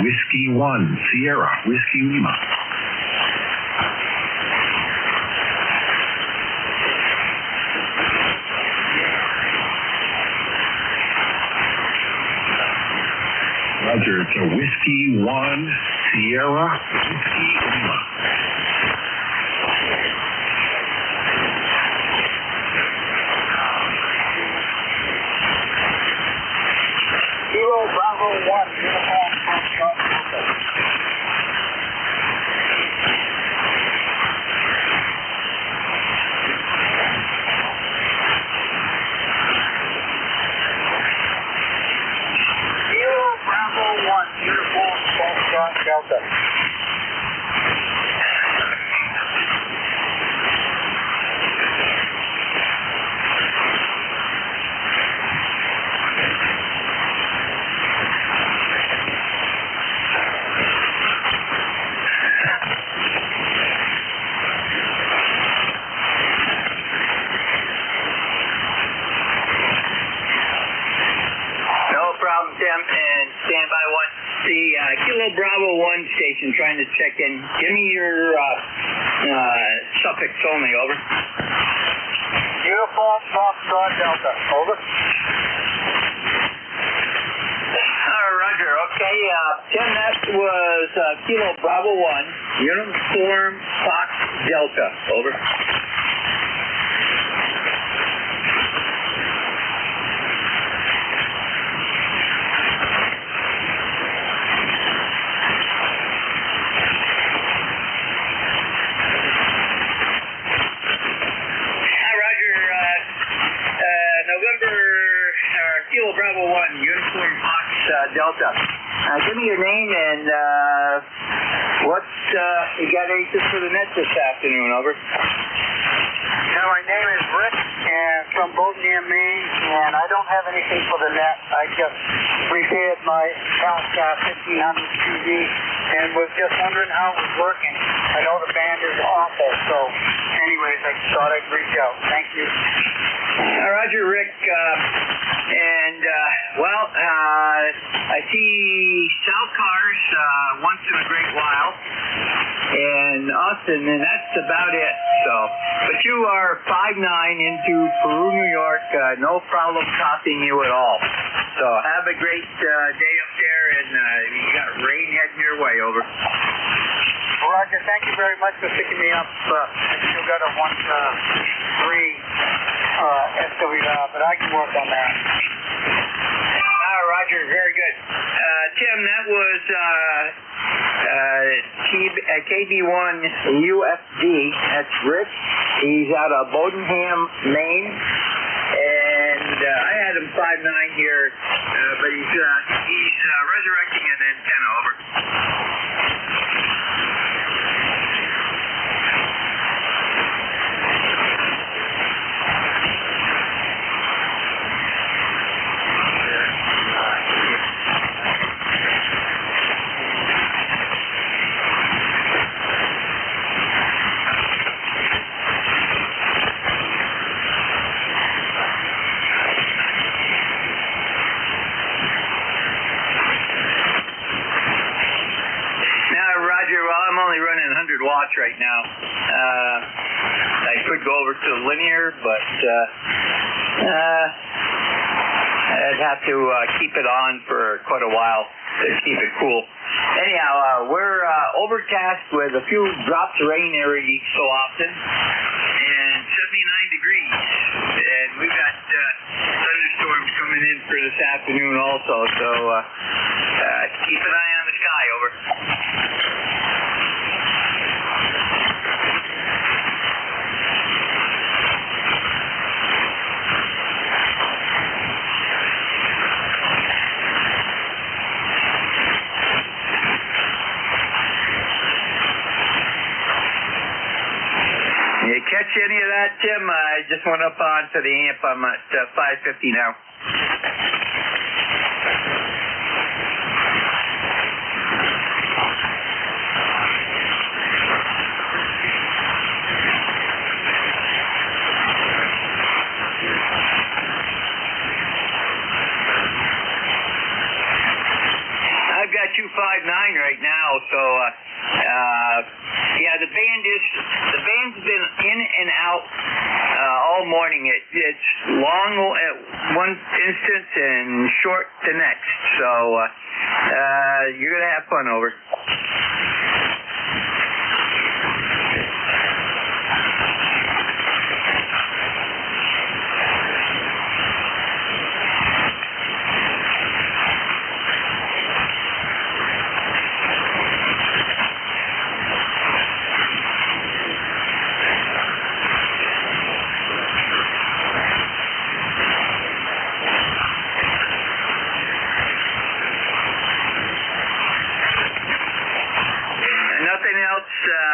Whiskey 1, Sierra, Whiskey Lima. Roger, it's a Whiskey 1, Sierra, Whiskey Lima. Kilo Bravo 1, uniform Foxtrot Delta. Kilo Bravo 1, uniform Foxtrot Delta. Tim, and standby one. The Kilo Bravo 1 station trying to check in. Give me your suffix only, over. Uniform Foxtrot Delta, over. Roger, okay. Tim, that was Kilo Bravo 1, uniform Fox Delta, over. Kilo Bravo 1, Uniform Fox Delta. Give me your name and what you got anything for the net this afternoon, over. Yeah, my name is Rick, and from Boatnear, Maine, and I don't have anything for the net. I just repaired my Calstar 1500 CD and was just wondering how it was working. I know the band is awful, so anyways, I thought I'd reach out. Thank you. Roger, Rick. I see ECARS once in a great while, and Austin, and that's about it. So, but you are 5'9" into Peru, New York. No problem copying you at all. So have a great day up there, and you got rain heading your way, over. Roger, thank you very much for picking me up. I still got a 1-3 SWR, but I can work on that. Roger, very good. Tim, that was KB1 UFD. That's Rick. He's out of Bodenham, Maine. And I had him 5'9" here, but he's resurrecting an antenna, over. Watch right now. I could go over to linear, but I'd have to keep it on for quite a while to keep it cool. Anyhow, we're overcast with a few drops of rain every so often, and 79 degrees. And we've got thunderstorms coming in for this afternoon also, so keep an eye on the sky, over. You catch any of that, Tim? I just went up onto the amp. I'm at 550 now. So, yeah, the band's been in and out all morning. It's long at one instance and short the next. So, you're gonna have fun over.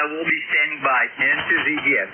We'll be standing by. Into ZGN.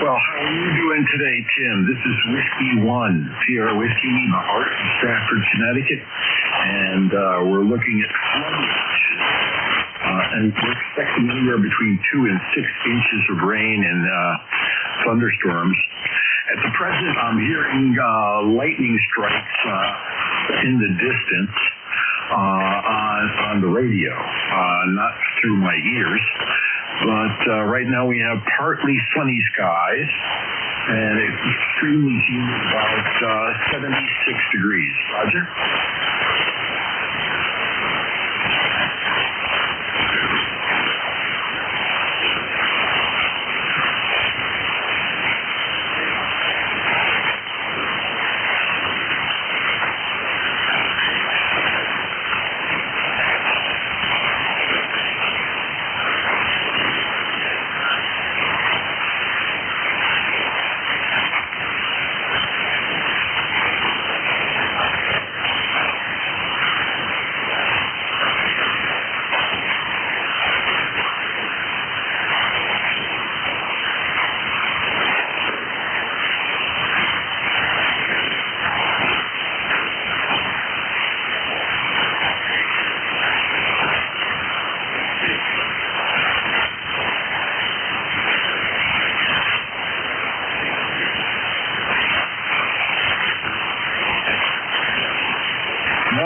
Well, how are you doing today, Tim? This is Whiskey 1, Sierra Whiskey Lima, Art in Stratford, Connecticut, and we're looking at floodwatch. And we're expecting anywhere between 2 and 6 inches of rain and thunderstorms. At the present, I'm hearing lightning strikes in the distance on the radio, not through my ears. But right now we have partly sunny skies and it's extremely humid, about 76 degrees. Roger?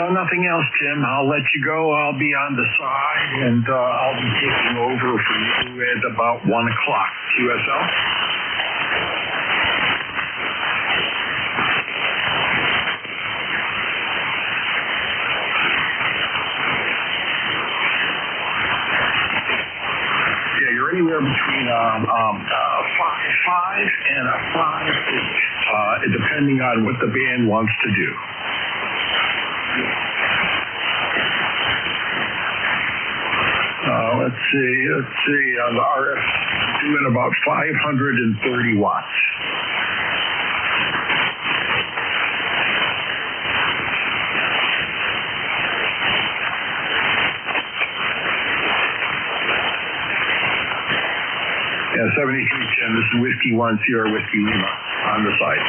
Nothing else, Tim. I'll let you go. I'll be on the side, and I'll be taking over for you at about 1 o'clock. QSL? Yeah, you're anywhere between 5 and a 5, depending on what the band wants to do. Let's see, on the RF, doing about 530 watts. Yeah, 7310, this is Whiskey 1, Sierra Whiskey Lima, on the side.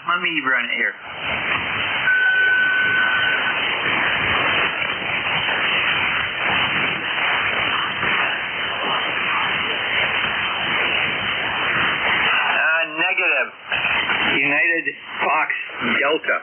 let me run it here. Negative. United Fox Delta.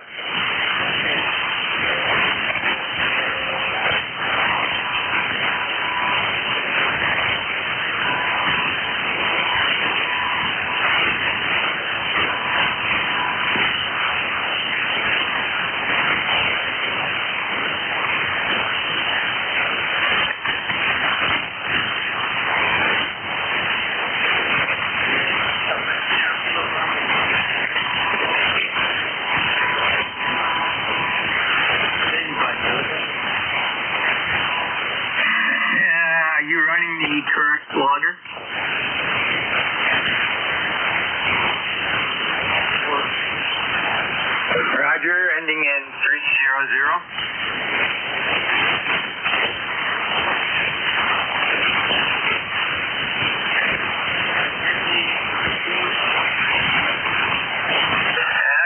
Current logger. Roger, ending in 300.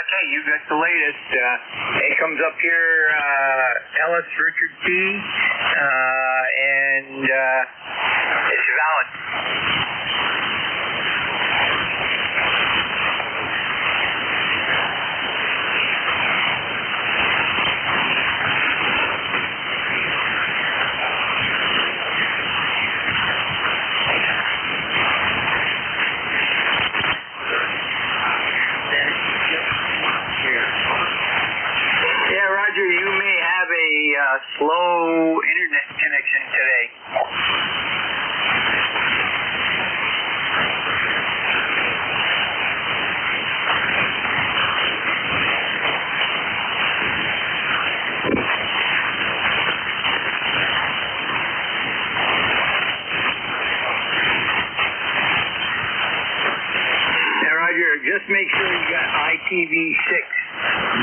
Okay, you got the latest. It comes up here, Ellis Richard T. And it's valid. Yeah, Roger, you may have a slow internet connection today. Just make sure you got IPv6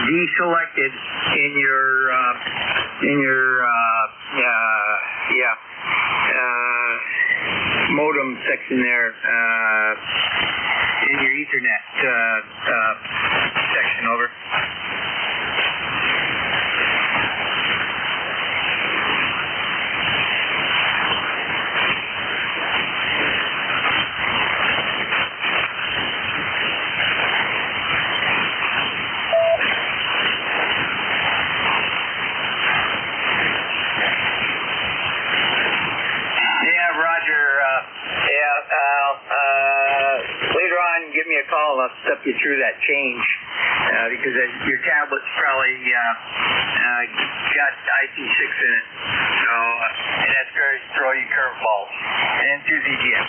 deselected in your modem section there in your Ethernet section. Over. Later on, give me a call and I'll step you through that change because your tablet's probably got IP6 in it. So, and that's going to throw you curveballs. And to ZGM.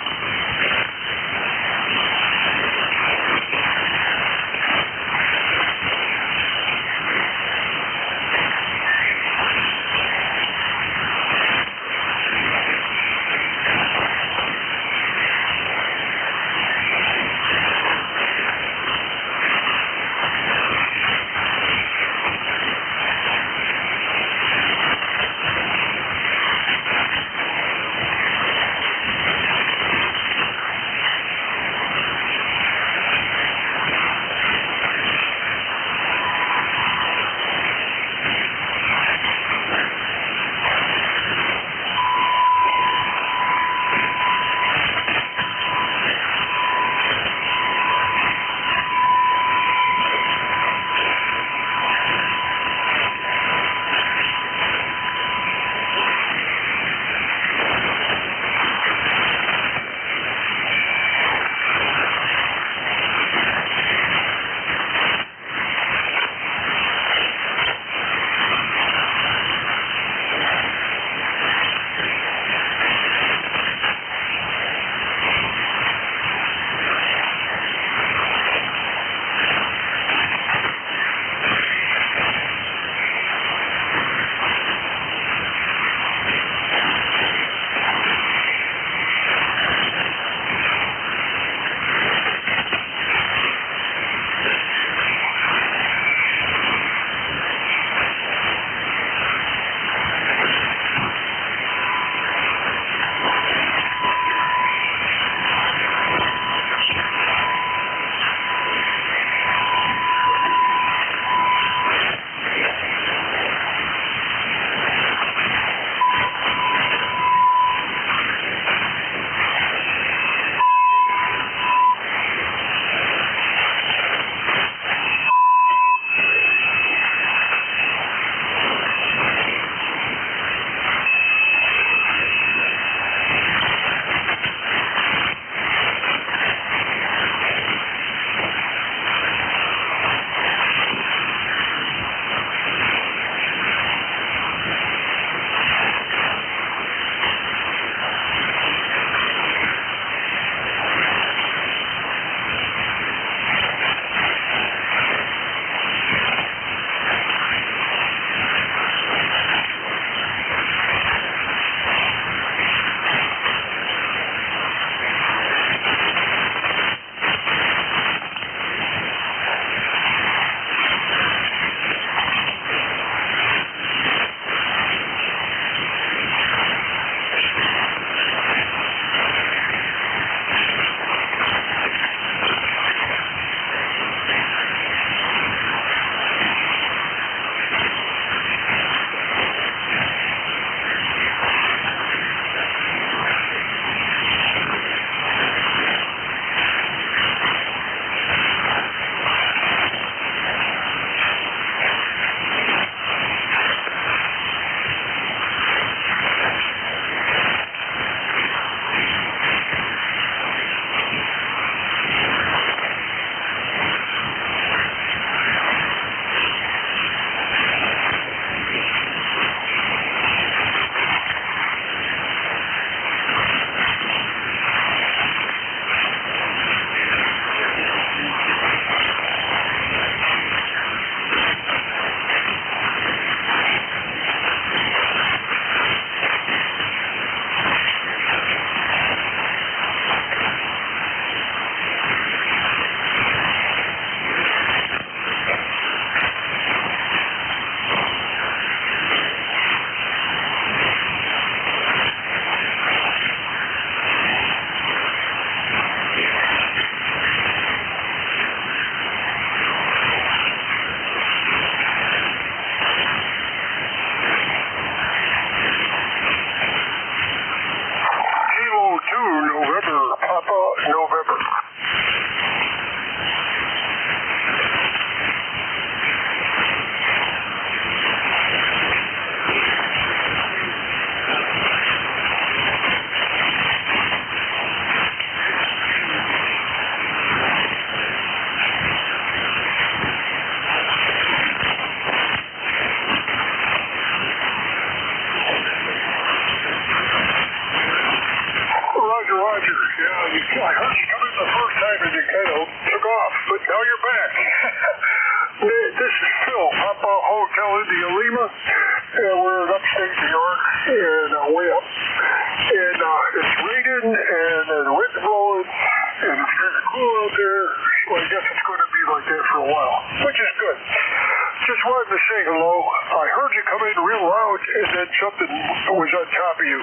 Lindy Alima, and we're in upstate New York, and way up. And it's raining, and the wind's blowing, and it's kind of cool out there. So I guess it's going to be like that for a while, which is good. Just wanted to say hello. I heard you come in real loud, and then something was on top of you.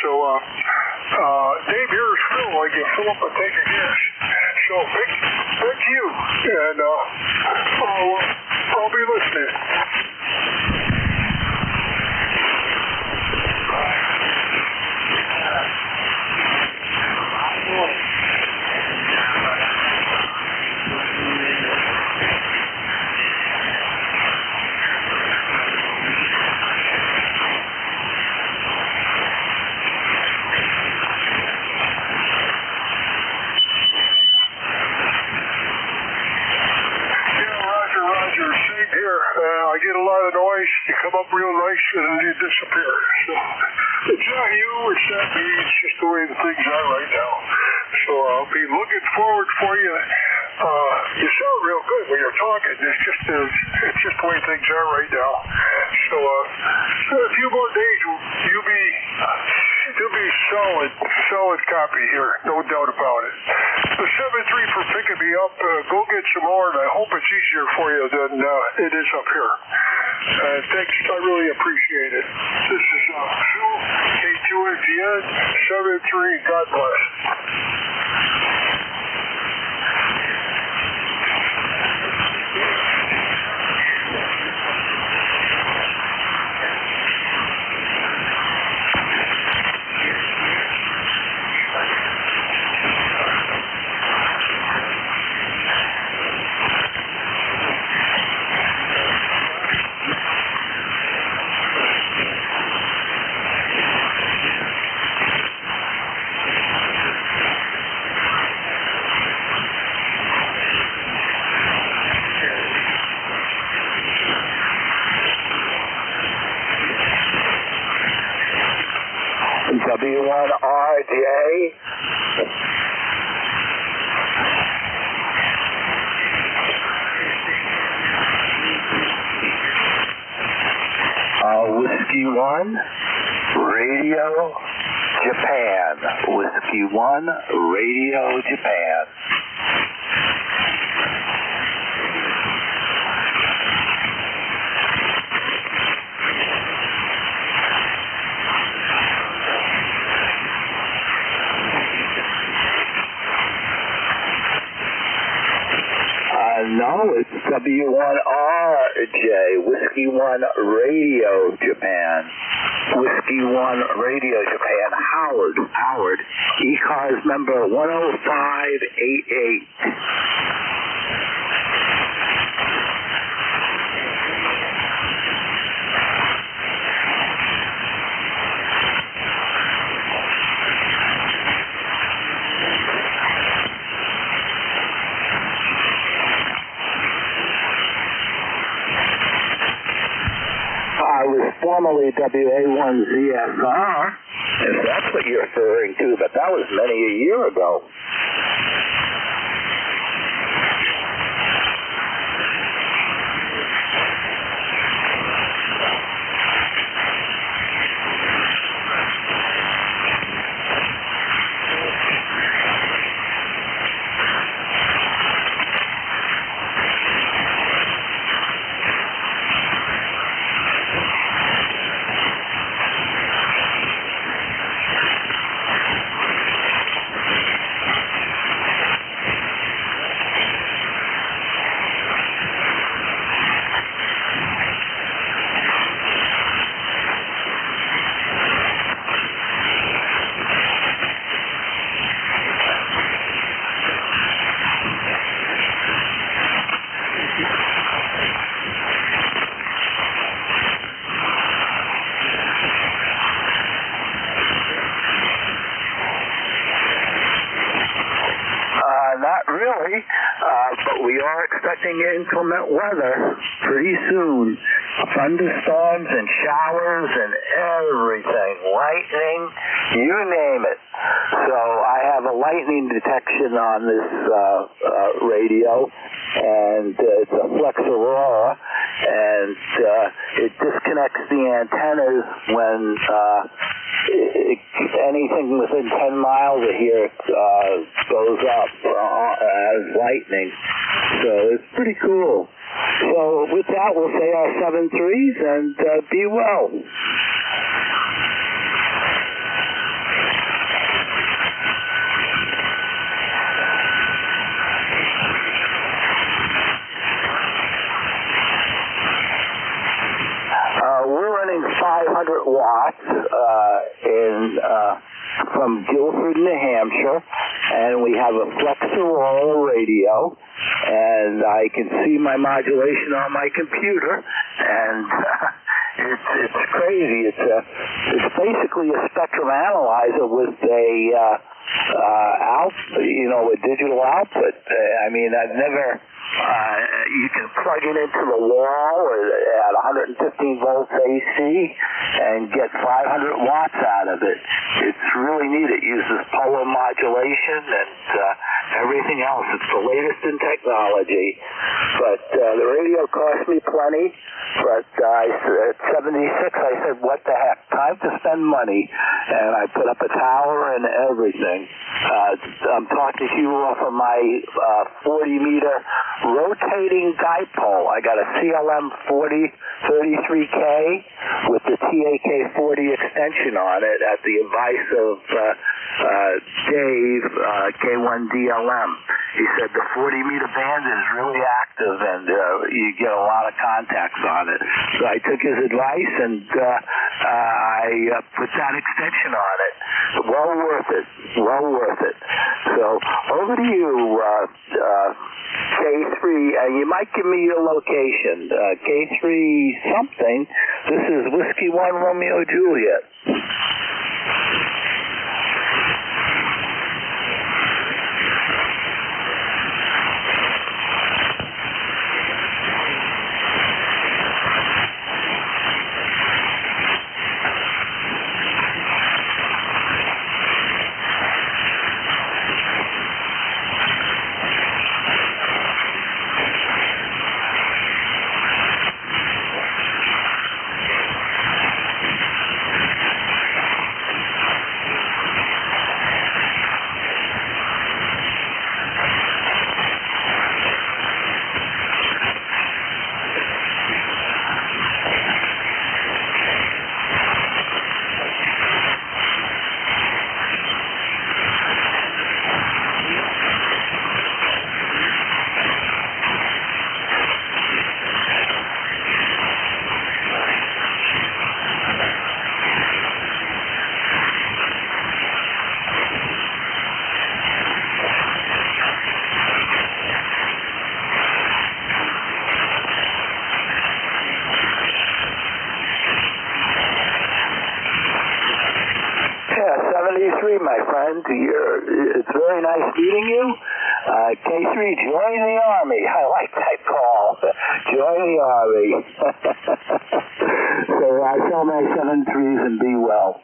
So, Dave, here's Phil. I can fill up a tank of gas. So, back to you, and I'll be listening. I get a lot of noise, you come up real nice, and then you disappear. So, it's not you, it's not me, it's just the way the things are right now. So I'll be looking forward for you. You sound real good when you're talking. It's just the way things are right now. So a few more days, you'll be solid copy here, no doubt about it. The 7-3 for picking me up. Go get some more, and I hope it's easier for you than it is up here. Thanks, I really appreciate it. This is Phil, K2NTN, 7-3, God bless. W1RJ. Whiskey 1, Radio Japan. Whiskey 1, Radio Japan. No, it's W1RJ, Whiskey 1 Radio Japan. Whiskey 1 Radio Japan, Howard, ECARS number 10588. Formerly WA1ZSR, if that's what you're referring to, but that was many a year ago. Not really, but we are expecting inclement weather pretty soon. Thunderstorms and showers and everything, lightning, you name it. So I have a lightning detection on this radio, and it's a Flex Aurora, and and it disconnects the antennas when anything within 10 miles of here goes up as lightning. So it's pretty cool. So with that, we'll say our 7-3s and be well. We're running 500 watts from Guilford, New Hampshire, and we have a Flex Aurora radio, and I can see my modulation on my computer, and it's crazy. It's basically a spectrum analyzer with a digital output. I mean, I've never. You can plug it into the wall at 115 volts AC and get 500 watts out of it. It's really neat. It uses polar modulation and everything else. It's the latest in technology. But the radio cost me plenty. But at 76, I said, what the heck? Time to spend money. And I put up a tower and everything. I'm talking to you off of my 40-meter rotating dipole. I got a CLM 33K with the TAK40 extension on it at the advice of Dave, K1DLM. He said the 40-meter band is really active and you get a lot of contacts on it. So I took his advice and I put that extension on it. Well worth it. Well worth it. So over to you, K3. You might give me your location. K3 something. This is Whiskey 1 Romeo Juliet. My friend, it's very nice meeting you. K3, join the Army. I like that call. Join the Army. So I sell my 7-3s and be well.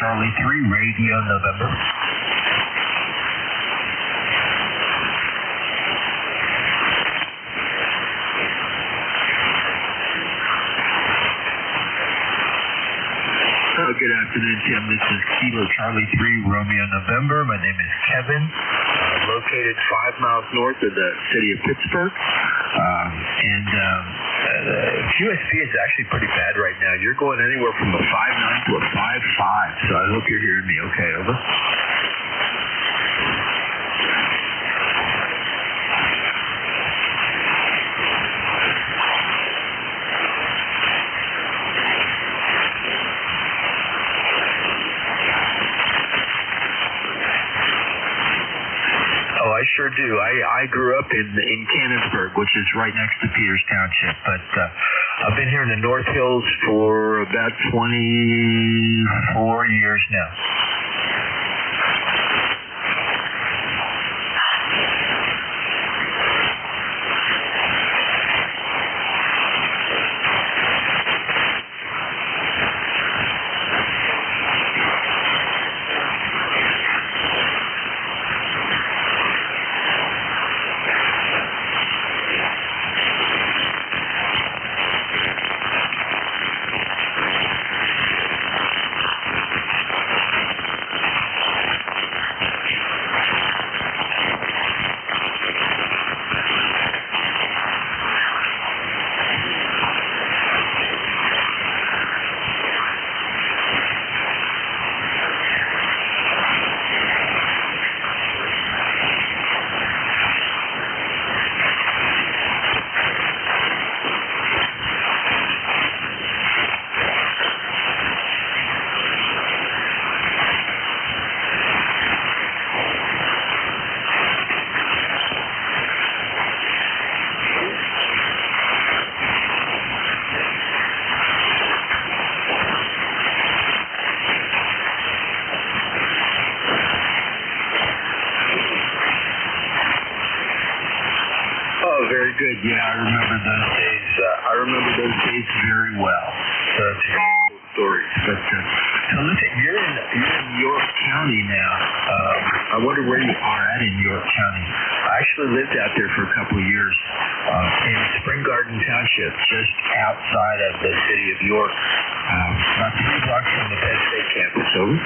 Charlie 3, Radio November. Good afternoon, Tim. This is Kilo Charlie 3, Romeo November. My name is Kevin, located 5 miles north of the city of Pittsburgh. QSP is actually pretty bad right now. You're going anywhere from a 5.9 to a 5.5, so I hope you're hearing me okay. Over. I sure do. I grew up in Canonsburg, which is right next to Peters Township, but I've been here in the North Hills for about 24 years now. Very good. Yeah, I remember those days. Very well. So it's a cool story. But so listen, you're in York County now. I wonder where you are at in York County. I actually lived out there for a couple of years in Spring Garden Township, just outside of the city of York, about 3 blocks from the Penn State campus. Over.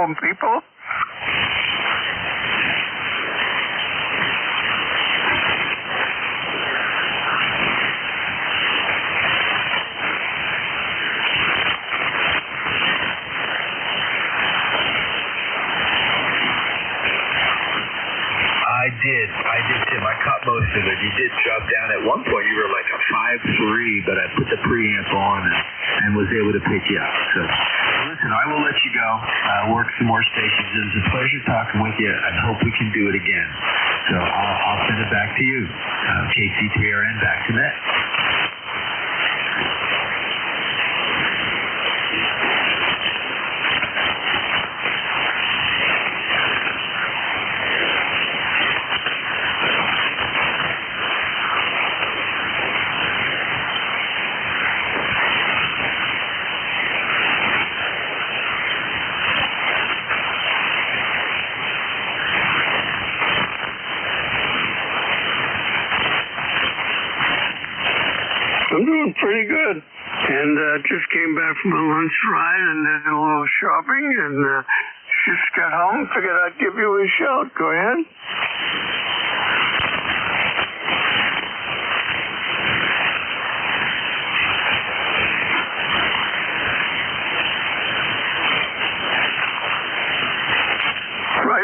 People. I did, Tim. I caught most of it. You did drop down at one point. You were like a 5.3, but I put the preamp on and was able to pick you up. So, listen, I will let you go. Work some more stations. It was a pleasure talking with you. I hope we can do it again. So I'll send it back to you. KC3RN, back to net. I'm doing pretty good. And just came back from a lunch ride and did a little shopping and just got home. Figured I'd give you a shout. Go ahead.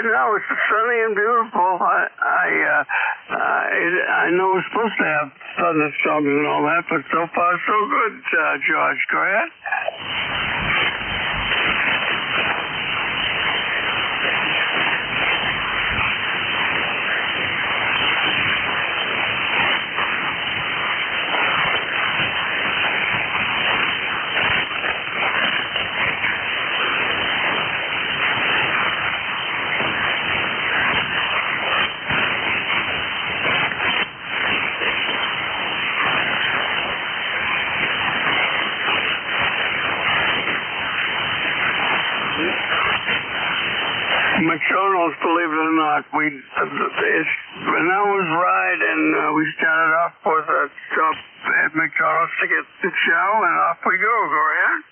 now it's sunny and beautiful. I know we're supposed to have thunderstorms and all that, but so far so good, George. Go ahead. McDonald's, believe it or not, when I was right, and we started off with a stop at McDonald's to get the chow, and off we go. Go ahead.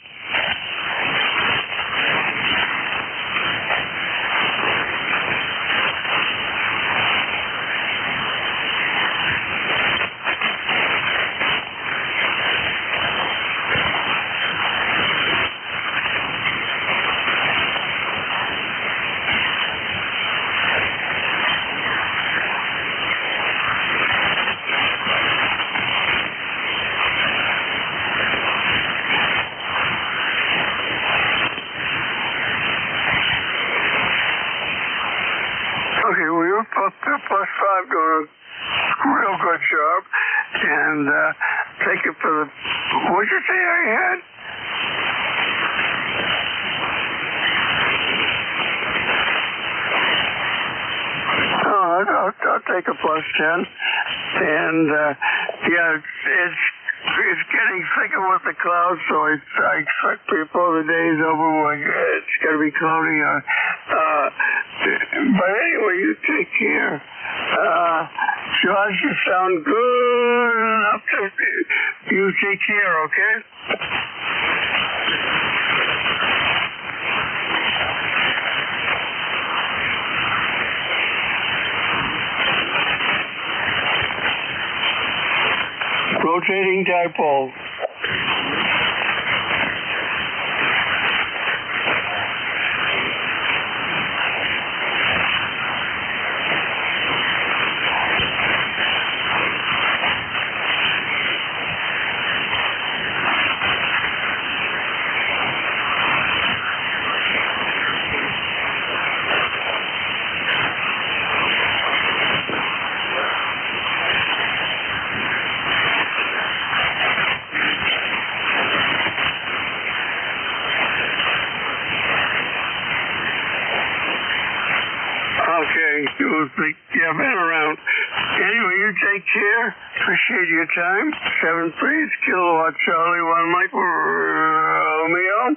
Okay, well, you're +5 doing a real good job. And take it for the... What'd you say I had? Oh, I'll take a +10. And, yeah, it's getting thicker with the clouds, so I expect before the day is over, it's going to be cloudy. But anyway, you take care. George, you sound good enough to... You take care, okay? Rotating dipole. Okay, yeah, been around. Anyway, you take care. Appreciate your time. 7-3, kilowatt Charlie 1 Mike Romeo.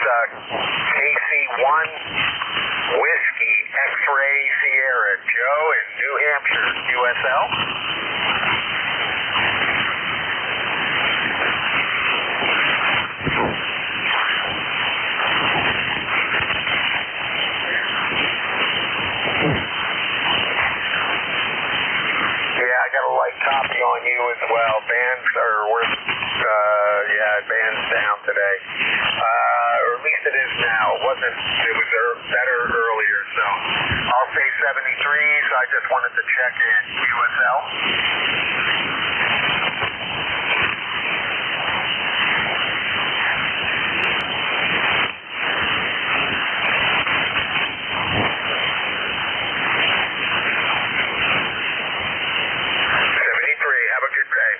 KC1 Whiskey X-Ray Sierra. Joe in New Hampshire, QSL. Yeah, I got a light copy on you as well. Band's down today. Or at least it is now. It was better earlier, so I'll say 73s. I just wanted to check in. QSL. Have a good day.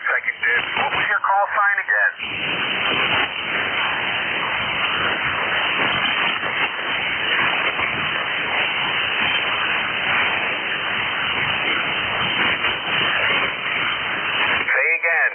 Second dibs. What was your call sign again? Say again.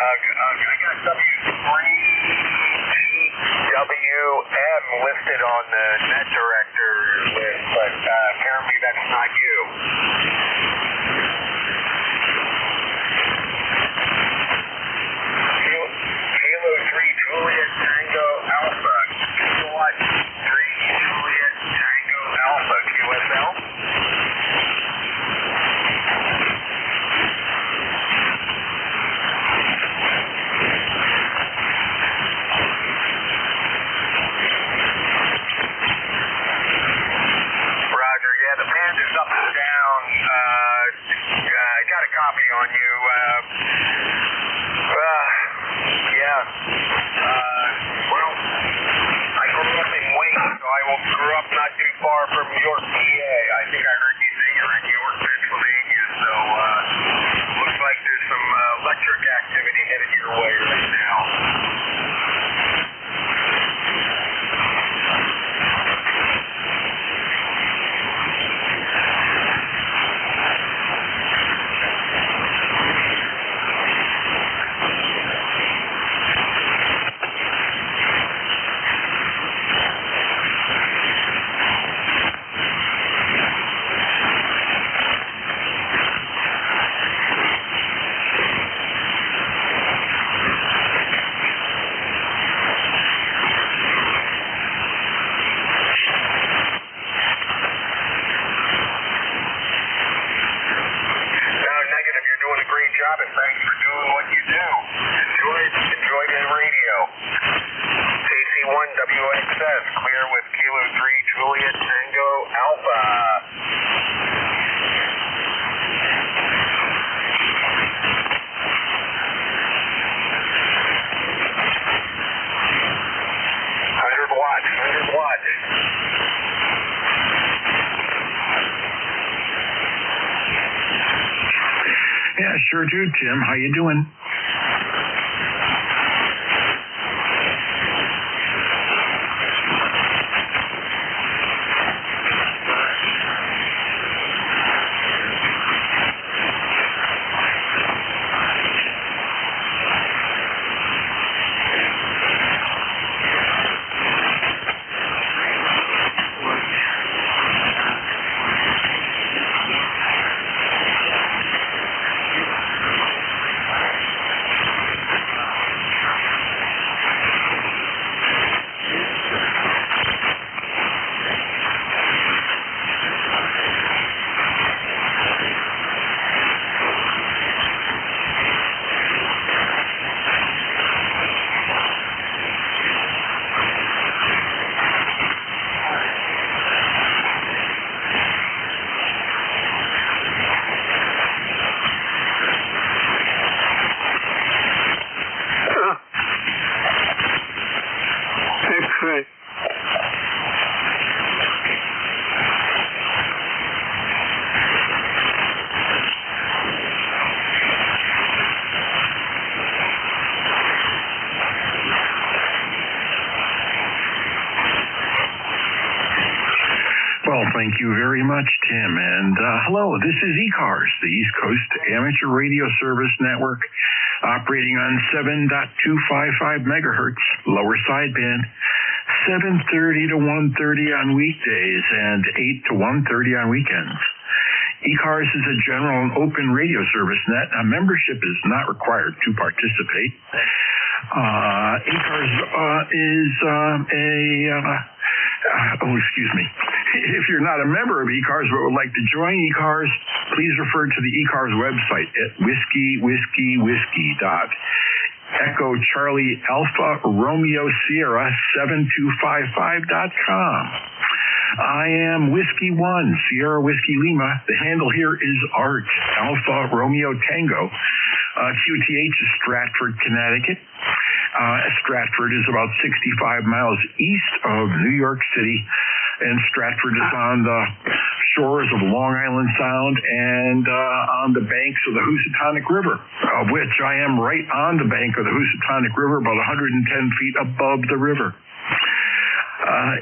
I got W3WM listed on the net director list, but apparently that's not you. Kilo 3 Juliet Tango Alpha. Kilowatt 3 Juliet Tango Alpha. QSL. The band is up and down. I got a copy on you. Well, I grew up in Wayne, so I grew up not too far from York, PA. I think I heard you say you're in York, Pennsylvania. So looks like there's some electric activity headed your way right now. And thanks for doing what you do. Enjoy the radio. KC1WXS, clear with Kilo 3 Juliet Tango Alpha. Tim. How you doing? Well, thank you very much, Tim. And hello, this is ECARS, the East Coast Amateur Radio Service Network, operating on 7.255 megahertz, lower sideband, 7:30 to 1:30 on weekdays, and 8 to 1:30 on weekends. ECARS is a general and open radio service net. A membership is not required to participate. ECARS is excuse me. If you're not a member of ECARS but would like to join ECARS, please refer to the ECARS website at whiskey.Echo Charlie Alpha Romeo Sierra 7255.com. I am Whiskey 1, Sierra Whiskey Lima. The handle here is Art Alpha Romeo Tango. QTH is Stratford, Connecticut. Stratford is about 65 miles east of New York City, and Stratford is on the shores of Long Island Sound and on the banks of the Housatonic River, of which I am right on the bank of the Housatonic River, about 110 feet above the river.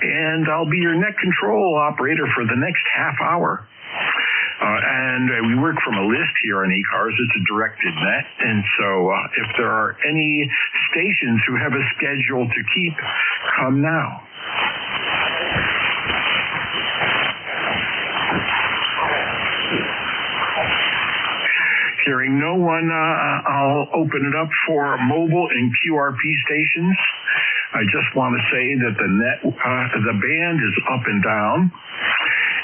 And I'll be your net control operator for the next half hour. And we work from a list here on ECARS. It's a directed net. And so if there are any stations who have a schedule to keep, come now. Hearing no one, I'll open it up for mobile and QRP stations. I just want to say that the band is up and down.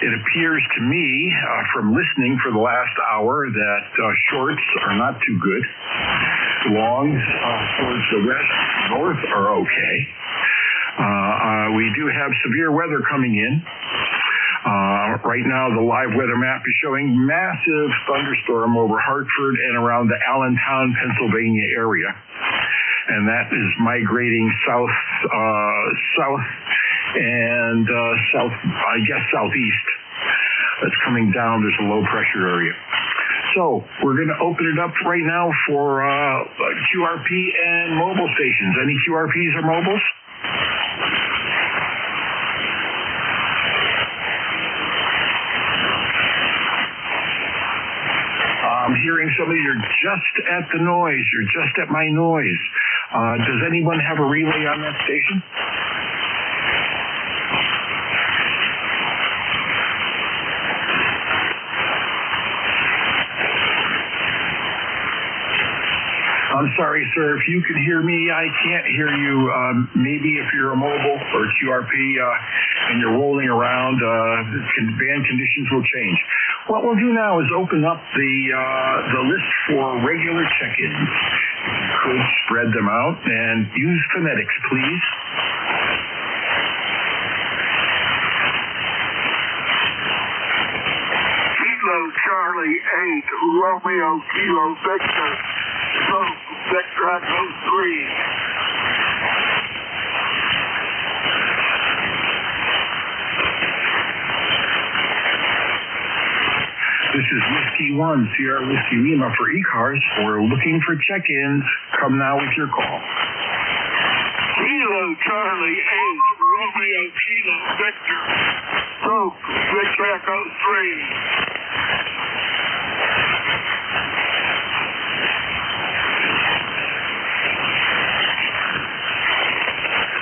It appears to me, from listening for the last hour, that shorts are not too good. Longs towards the west, north are okay. We do have severe weather coming in. Right now, the live weather map is showing massive thunderstorm over Hartford and around the Allentown, Pennsylvania area. And that is migrating south and southeast. That's coming down. There's a low pressure area. So we're going to open it up right now for QRP and mobile stations. Any QRPs or mobiles? I'm hearing some of you are just at the noise. You're just at my noise. Does anyone have a relay on that station? I'm sorry, sir. If you can hear me, I can't hear you. Maybe if you're a mobile or QRP and you're rolling around, band conditions will change. What we'll do now is open up the list for regular check-ins. Could spread them out and use phonetics, please. Kilo Charlie 8, Romeo Kilo Victor, Victor Echo 3. This is Whiskey 1, Sierra Whiskey Lima for ECARS. We're looking for check-ins. Come now with your call. Kilo Charlie 8, Romeo Kilo Victor, Stroke, Rich Echo 3.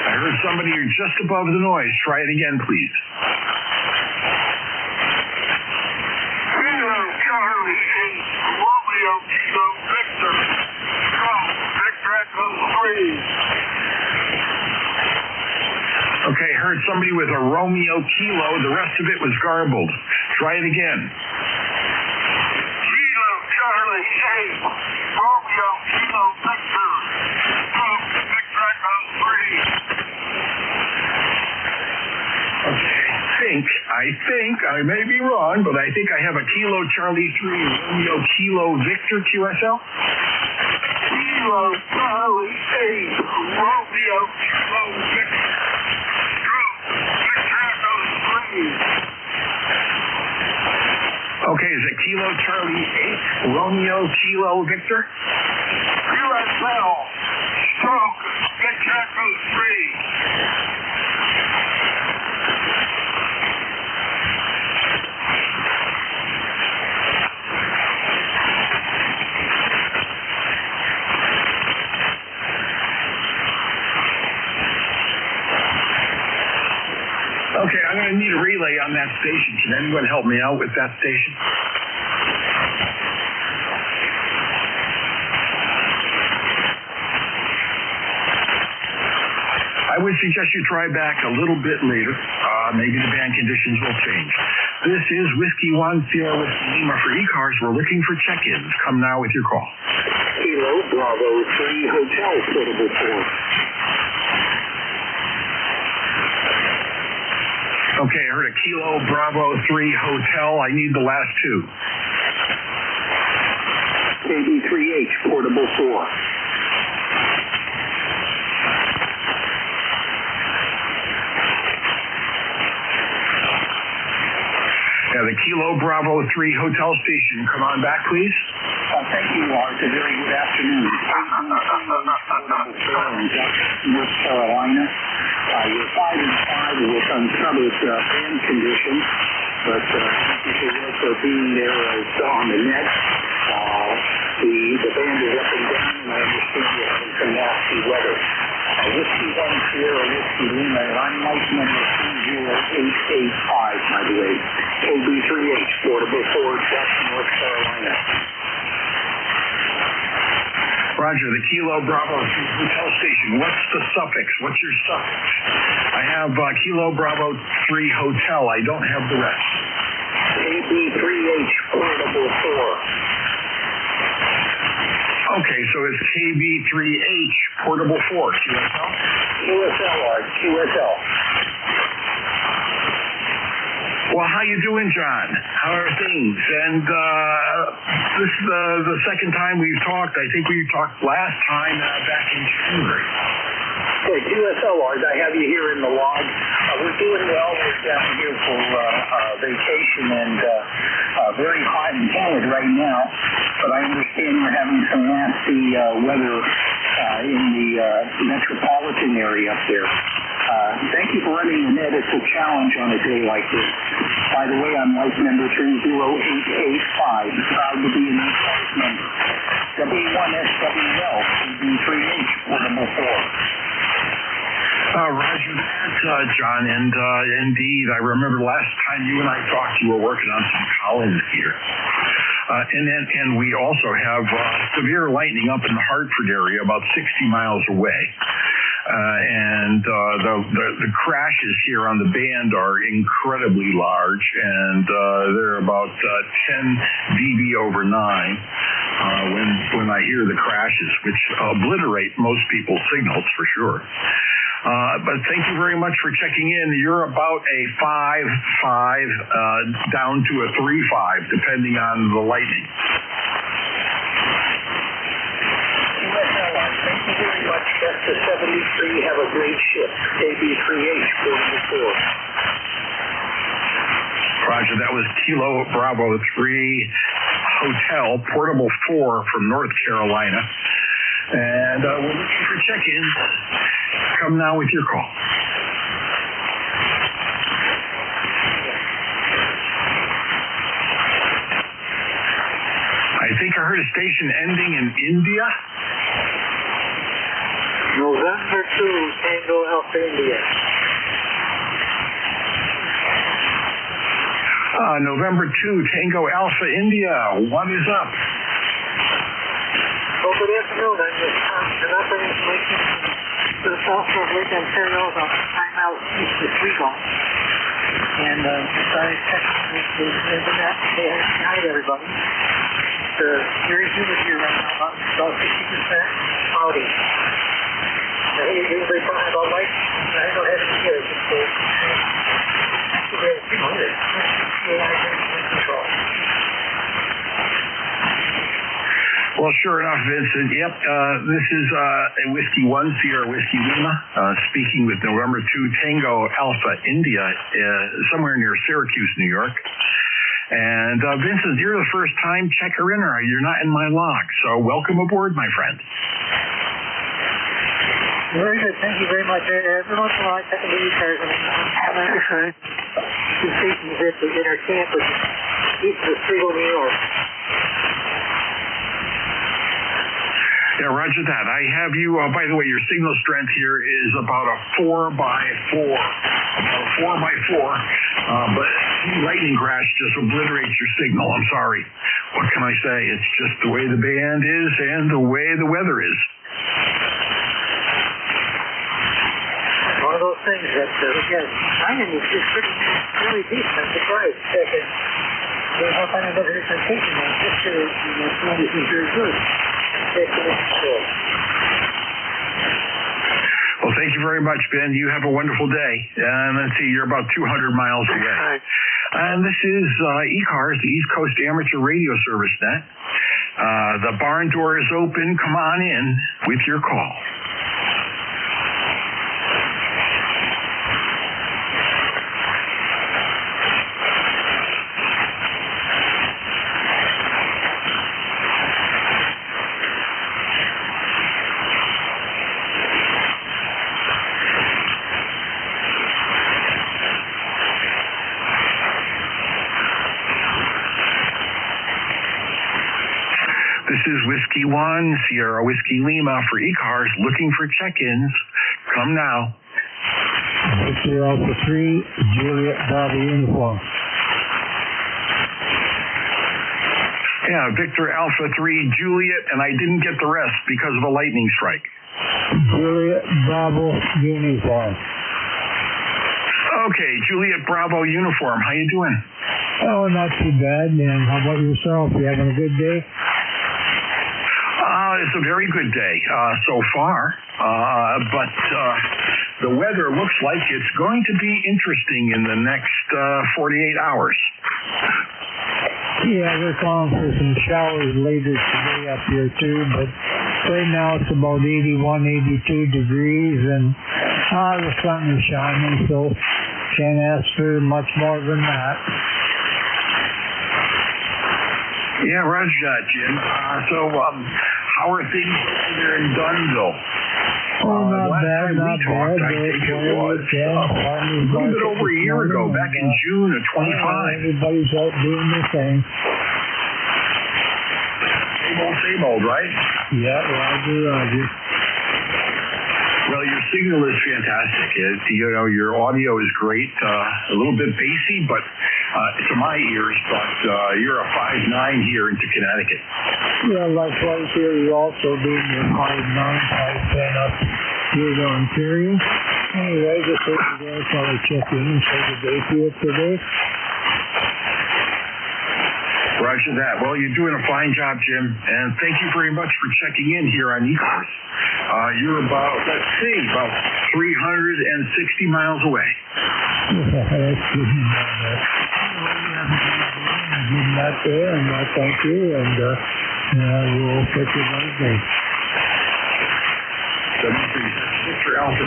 I heard somebody, you're just above the noise. Try it again, please. Kilo Charlie 8, Romeo Kilo Victor, Stroke, Rich Echo 3. Okay, heard somebody with a Romeo Kilo. The rest of it was garbled. Try it again. Kilo Charlie 8, Romeo Kilo Victor, Stroke, Rich Echo 3. Okay, I may be wrong, but I think I have a Kilo Charlie 3 Romeo Kilo Victor QSL. Kilo Charlie 8, Romeo Kilo Victor, Stroke, Rich Echo 3. Okay, is it Kilo Charlie 8 Romeo Kilo Victor? QSL, Stroke, Rich Echo 3. Okay, I'm going to need a relay on that station. Can anyone help me out with that station? I would suggest you try back a little bit later. Maybe the band conditions will change. This is Whiskey 1, Sierra Whiskey Lima for ECARS. We're looking for check-ins. Come now with your call. Kilo Bravo 3 Hotel Portable 4. Okay, I heard a Kilo Bravo 3 Hotel. I need the last two. KB3H Portable 4. Yeah, the Kilo Bravo 3 Hotel Station. Come on back, please. Thank you, Art. A very good afternoon. North Carolina. You're 5-5 with untroubled band conditions, but thank you for being there on the net. The band is up and down, and I understand you're having some nasty weather. Whiskey 1 Sierra Whiskey Lima, and I'm Mike number 20885, by the way. KB3H, Portable 4, Jackson, North Carolina. Roger, the Kilo Bravo 3 Hotel Station. What's the suffix? What's your suffix? I have Kilo Bravo 3 Hotel. I don't have the rest. KB3H, Portable 4. Okay, so it's KB3H, Portable 4, QSL? QSL, Art, QSL. Well, how you doing, John? How are things? And this is the second time we've talked. I think we talked last time back in January. Hey, QSL, Art, I have you here in the log. We're doing well. We're down here for vacation and very hot and humid right now. But I understand you're having some nasty weather in the metropolitan area up there. Thank you for running the net. It's a challenge on a day like this. By the way, I'm Mike number 30885. Proud to be an ECARS member. W1SWL, KB3H, Portable 4. Roger that, John. And indeed, I remember last time you and I talked, you were working on some Collins gear. And we also have severe lightning up in the Hartford area, about 60 miles away. And the crashes here on the band are incredibly large, and they're about 10 dB over 9 when I hear the crashes, which obliterate most people's signals for sure. But thank you very much for checking in. You're about a 5.5 down to a 3.5, depending on the lightning. Thank you very much. Best to 73. Have a great shift. KB3H, Portable 4. Roger, that was Kilo Bravo 3 Hotel, Portable 4 from North Carolina. And we're looking for check-ins. Come now with your call. I think I heard a station ending in India. November 2, Tango Alpha India. November 2, Tango Alpha India. What is up? Well, good afternoon. I'm just delivering information to the south of Lake Ontario about time out east of Sligo. And I checked the internet. Hey, hi to everybody. It's very humid here right now, about 60% cloudy. Usually talking about light. I don't have any here. Just actually, we have 200. Control. Well, sure enough, Vincent. Yep, this is Whiskey 1, Sierra Whiskey Lima, speaking with November 2, Tango Alpha India, somewhere near Syracuse, New York. And Vincent, you're the first time checker-inner. You're not in my log, so welcome aboard, my friend. Very good. Thank you very much. Every once in a while, I check into ECARS, and I'm having two stations in our camp, which is east of Sligo, New York. Yeah, roger that. I have you, by the way, your signal strength here is about a 4x4. About a 4x4. But lightning crash just obliterates your signal. I'm sorry. What can I say? It's just the way the band is and the way the weather is. One of those things that, again, timing is pretty really decent. I'm surprised. There's no kind of other presentation. My sister is very good. Well, thank you very much, Ben. You have a wonderful day. And let's see, you're about 200 miles away. And this is ECARS, the East Coast Amateur Radio Service Net. The barn door is open. Come on in with your call. This is Whiskey 1, Sierra Whiskey Lima for ECARS, looking for check-ins. Come now. Victor Alpha 3, Juliet Bravo Uniform. Yeah, Victor Alpha 3, Juliet, and I didn't get the rest because of a lightning strike. Juliet Bravo Uniform. Okay, Juliet Bravo Uniform. How you doing? Oh, not too bad. And how about yourself? You having a good day? It's a very good day so far, but the weather looks like it's going to be interesting in the next 48 hours. Yeah, we're calling for some showers later today up here too, but right now it's about 81, 82 degrees, and the sun is shining, so can't ask for much more than that. Yeah, roger that, Jim. How are things over there in Dunnville? Oh, not bad, not bad. I think it was a little bit over a year ago, back in June of 25. Everybody's out doing their thing. Same old, right? Yeah, roger. Well, your signal is fantastic. Your audio is great. A little bit bassy, but to my ears, but you're a 5'9" here into Connecticut. Yeah, likewise here, you're also doing your 5'9", 5'10" up here to Ontario. Anyway, just hope you guys while I check in and say good day to you today. Roger that. Well, you're doing a fine job, Jim, and thank you very much for checking in here on ECARS. You're about 360 miles away. Yeah, that's good. Good night there, and thank you, and we'll put you on the day. Victor Alpha 3,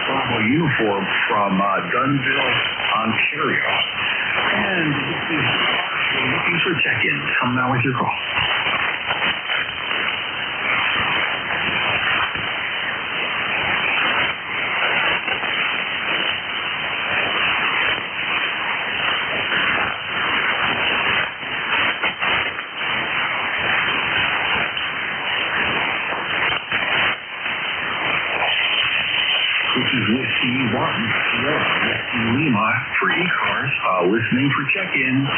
Bravo Uniform from Dunnville, Ontario. And this is looking for check-ins. Come now with your call. This is Whiskey 1, Whiskey Lima for ECARS, listening for check-ins.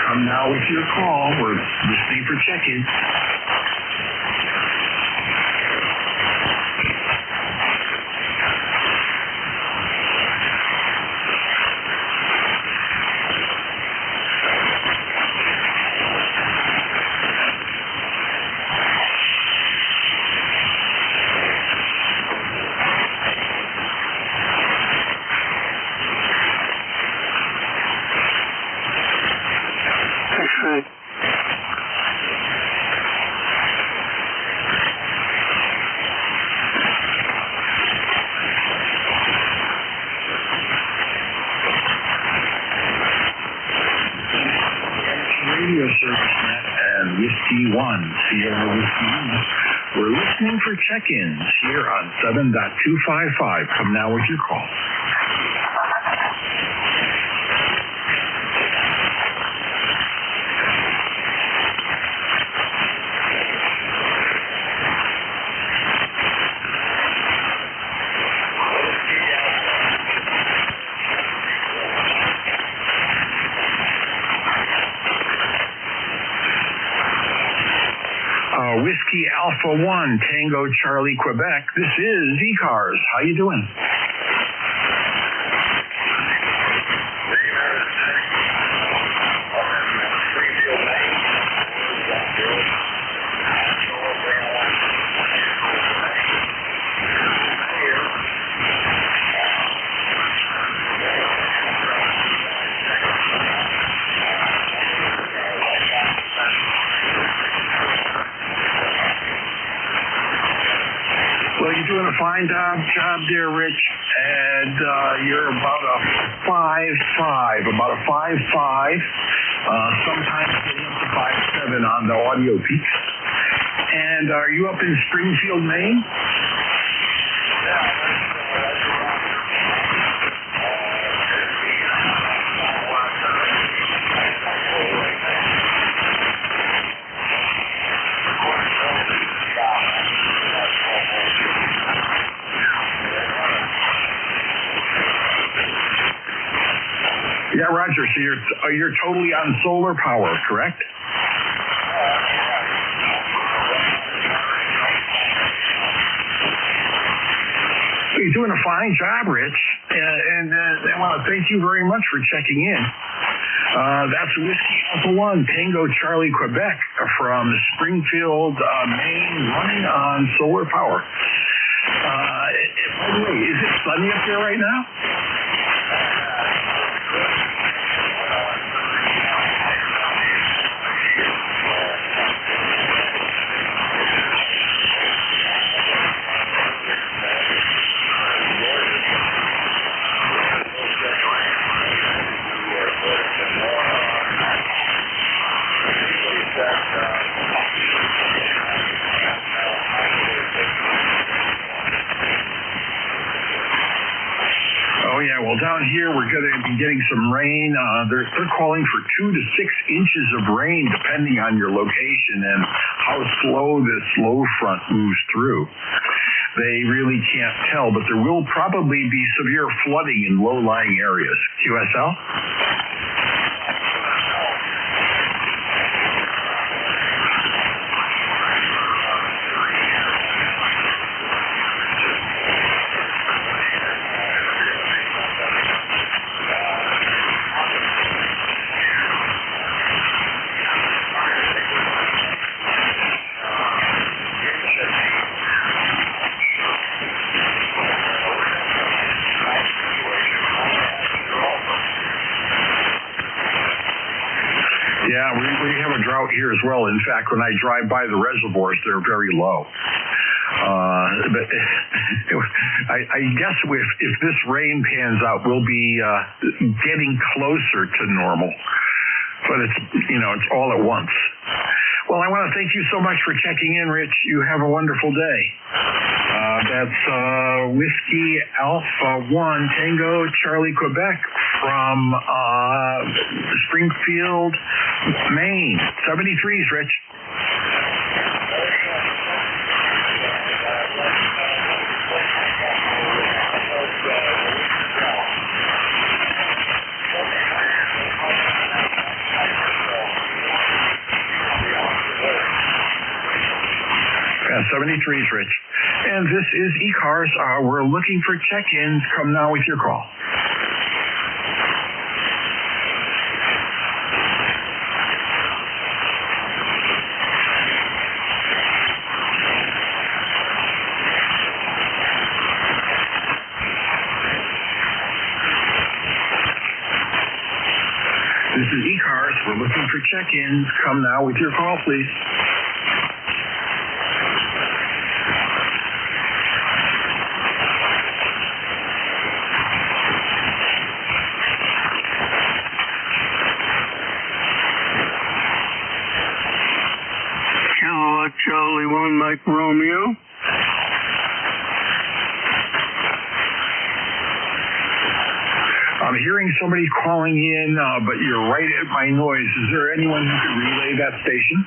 Come now with your call. We're listening for check-ins. Radio Service Net and Whiskey 1, Sierra Whiskey 1. We're listening for check-ins here on 7.255. Come now with your call. Whiskey Alpha 1, Tango Charlie, Quebec. This is ECARS. How you doing? Well, you're doing a fine job there, Rich, and you're about a 5.5, sometimes getting up to 5.7 on the audio peaks. And are you up in Springfield, Maine? Yeah, Roger. So you're totally on solar power, correct? So you're doing a fine job, Rich, and I want to thank you very much for checking in. That's Whiskey Alpha 1, Tango Charlie, Quebec, from Springfield, Maine, running on solar power. By the way, is it sunny up there right now? Oh yeah, well down here we're going to be getting some rain. They're calling for 2 to 6 inches of rain depending on your location and how slow this low front moves through. They really can't tell, but there will probably be severe flooding in low-lying areas. QSL? Yeah, we have a drought here as well. In fact, when I drive by the reservoirs, they're very low. But I guess if this rain pans out, we'll be getting closer to normal. But it's all at once. Well, I want to thank you so much for checking in, Rich. You have a wonderful day. That's Whiskey Alpha 1 Tango Charlie Quebec from Springfield, Maine. 73s, Rich. Yeah, 73s, Rich. And this is ECARS. We're looking for check-ins. Come now with your call. This is ECARS. We're looking for check-ins. Come now with your call, please. Charlie 1 Mike Romeo. I'm hearing somebody calling in, but you're right at my noise. Is there anyone who could relay that station?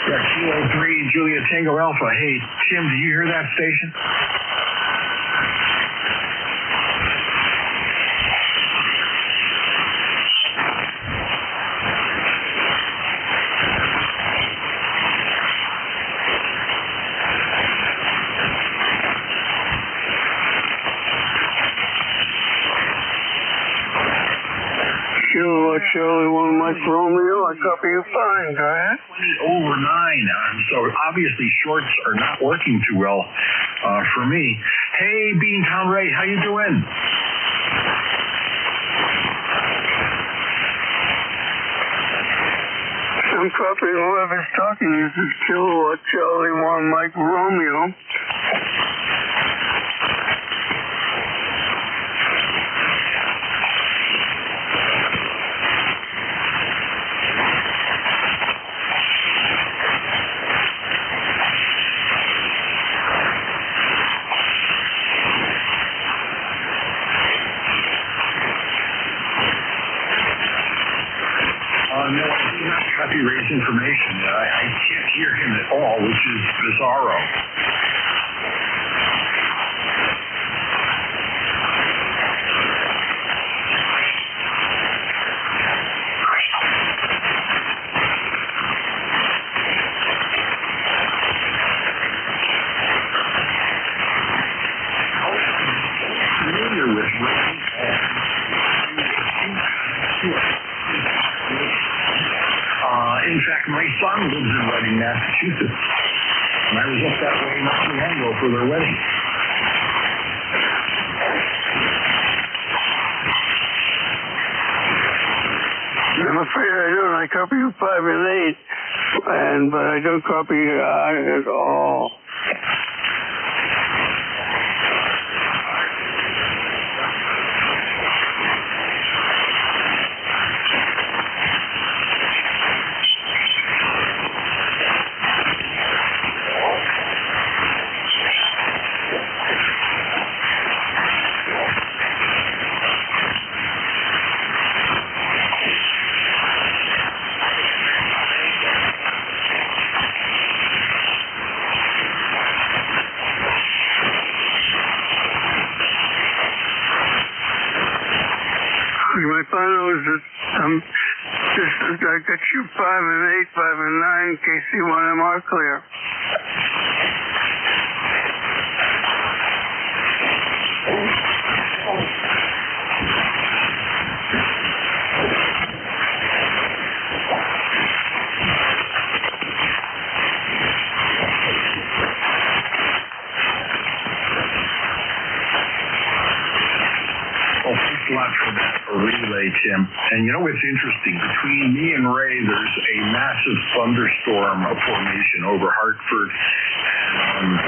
Yeah, Kilo 3, Julia Tango Alpha. Hey, Tim, do you hear that station? Charlie 1 Mike Romeo, I copy you fine, go ahead. 20 over 9, so obviously shorts are not working too well for me. Hey, Beantown Ray, how you doing? I'm copying whoever's talking. This is Kilowatt Charlie 1 Mike Romeo. No, I do not copy Ray's information. I can't hear him at all, which is bizarro. Familiar with Ray. In fact, my son lives in Reading, Massachusetts. And I was up that way not too long ago for their wedding. I'm afraid I don't. I copy you 5 and 8, but I don't copy at all. My final is that I got you 5 and 8, 5 and 9, KC1MR clear. today, Tim. And you know what's interesting? Between me and Ray, there's a massive thunderstorm formation over Hartford and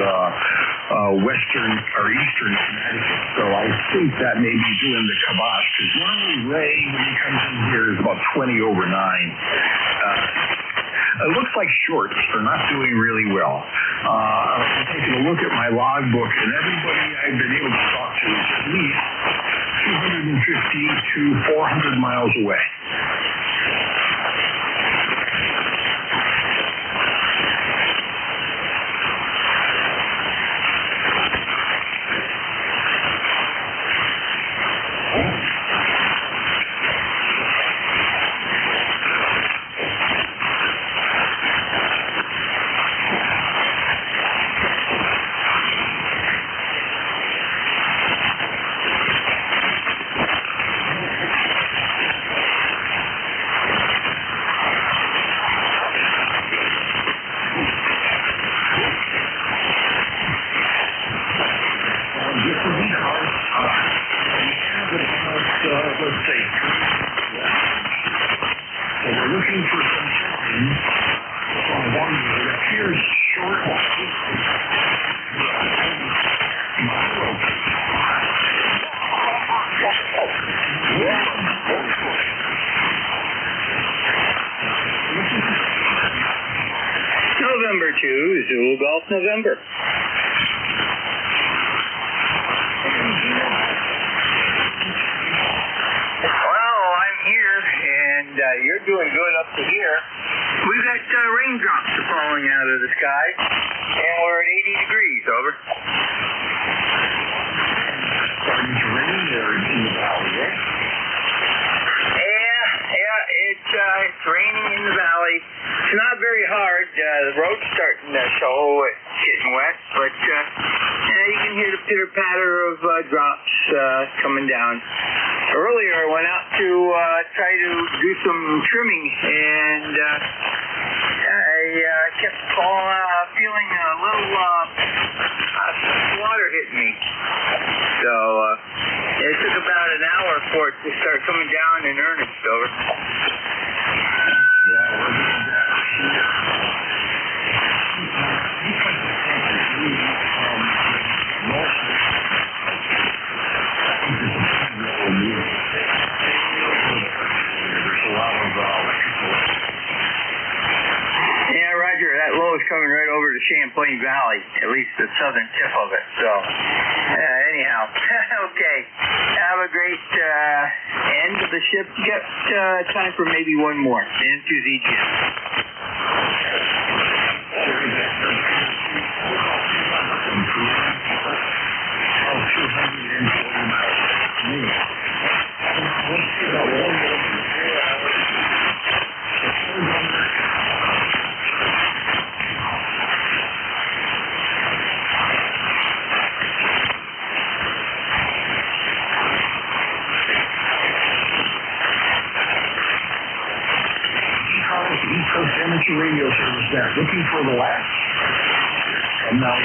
western or eastern Connecticut. So I think that may be doing the kibosh, because normally Ray, when he comes in here, is about 20 over 9. It looks like shorts are not doing really well. I'm taking a look at my logbook, and everybody I've been able to talk to is at least 250 to 400 miles away. November 2, Zulu Golf November. Well, I'm here, and you're doing good up to here. We've got raindrops falling out of the sky, and we're at 80 degrees, over. Starting to rain there in the valley, eh? Yeah, it's raining in the valley. It's not very hard. The road's starting to show it's getting wet, but you can hear the pitter-patter of drops coming down. Earlier, I went out to try to do some trimming, and I kept feeling a little water hit me. So it took about an hour for it to start coming down in earnest, over. Yeah, Roger, that low is coming right over to Champlain Valley, at least the southern tip of it. So, anyhow, okay. Have a great end of the ship. Get time for maybe one more. N2ZGN. Radio service back, looking for the last. And now.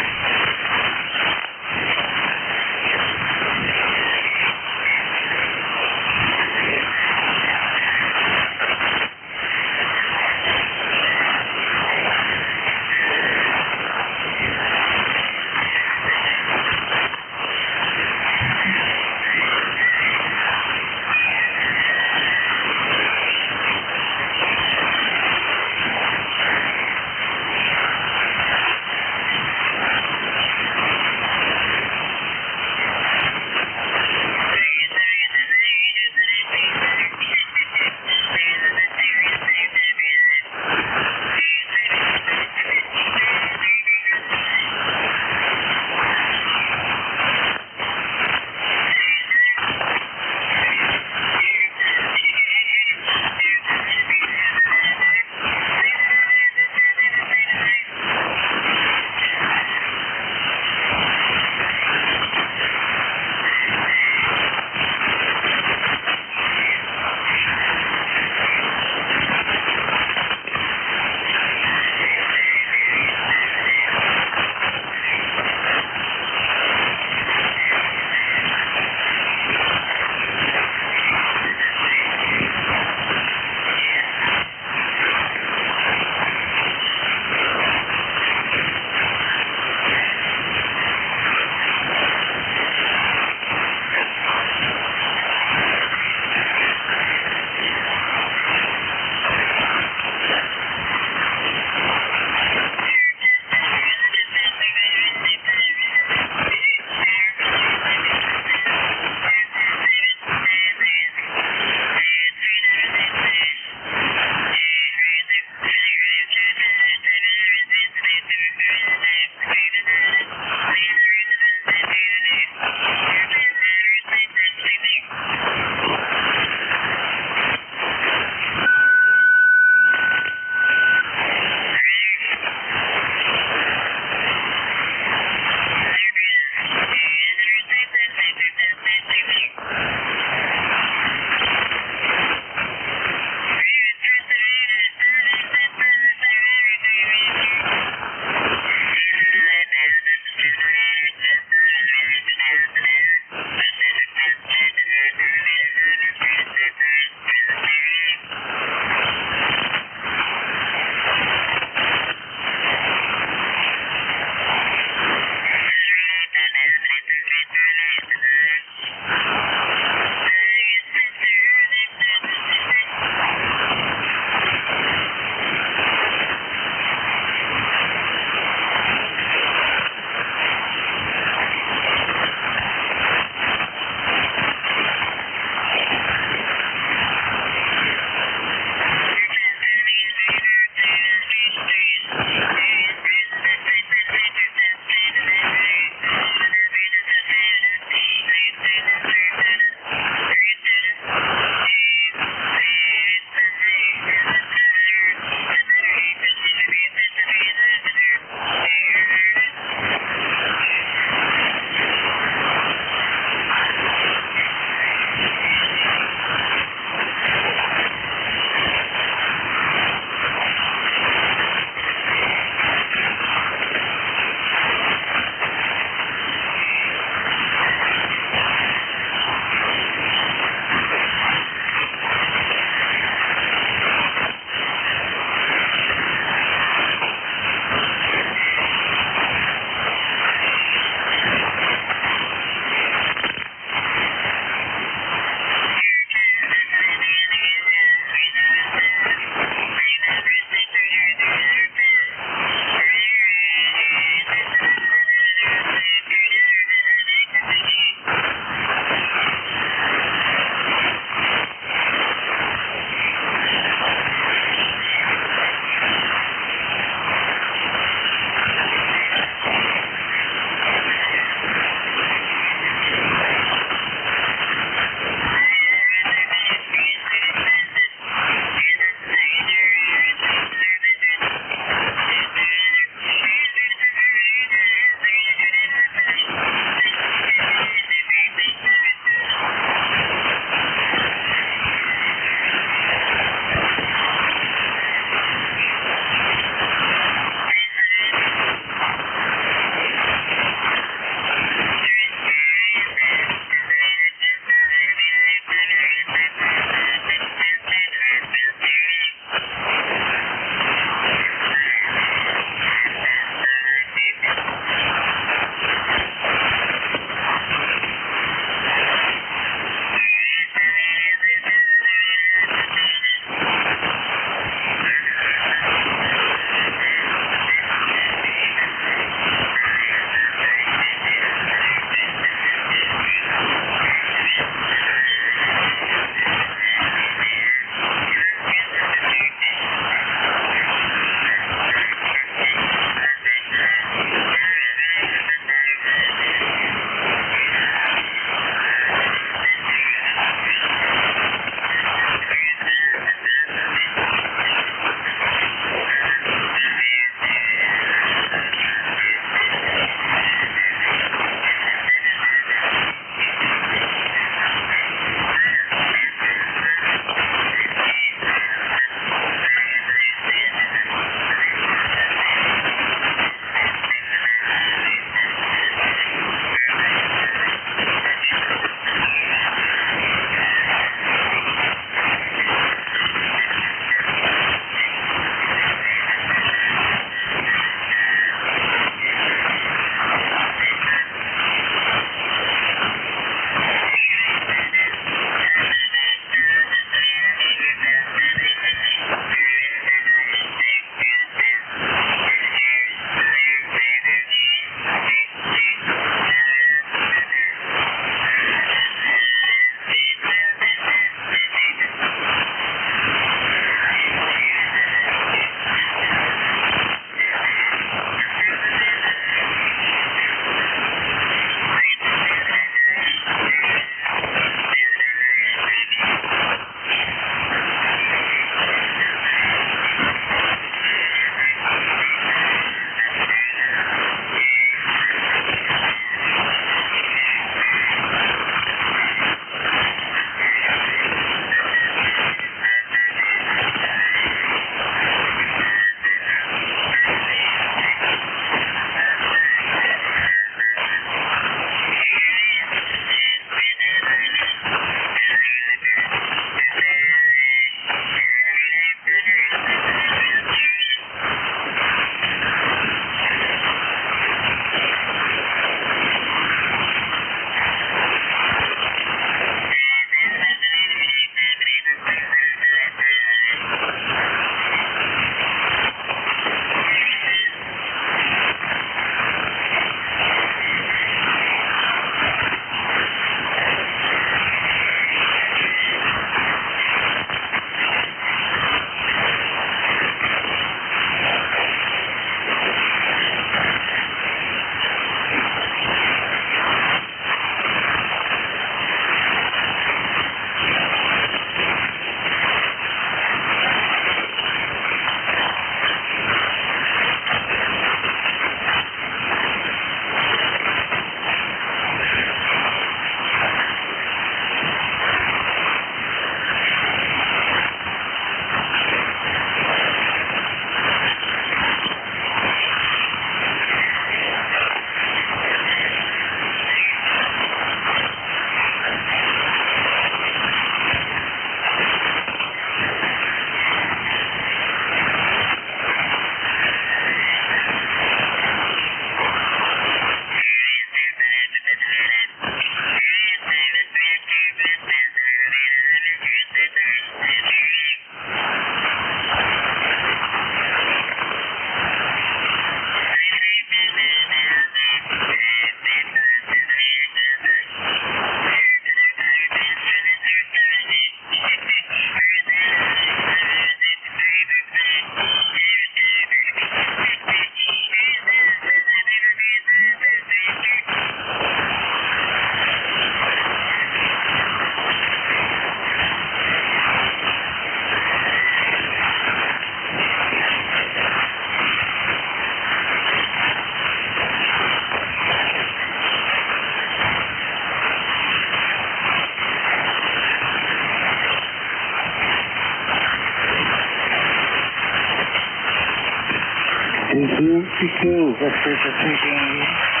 62, Victor for 3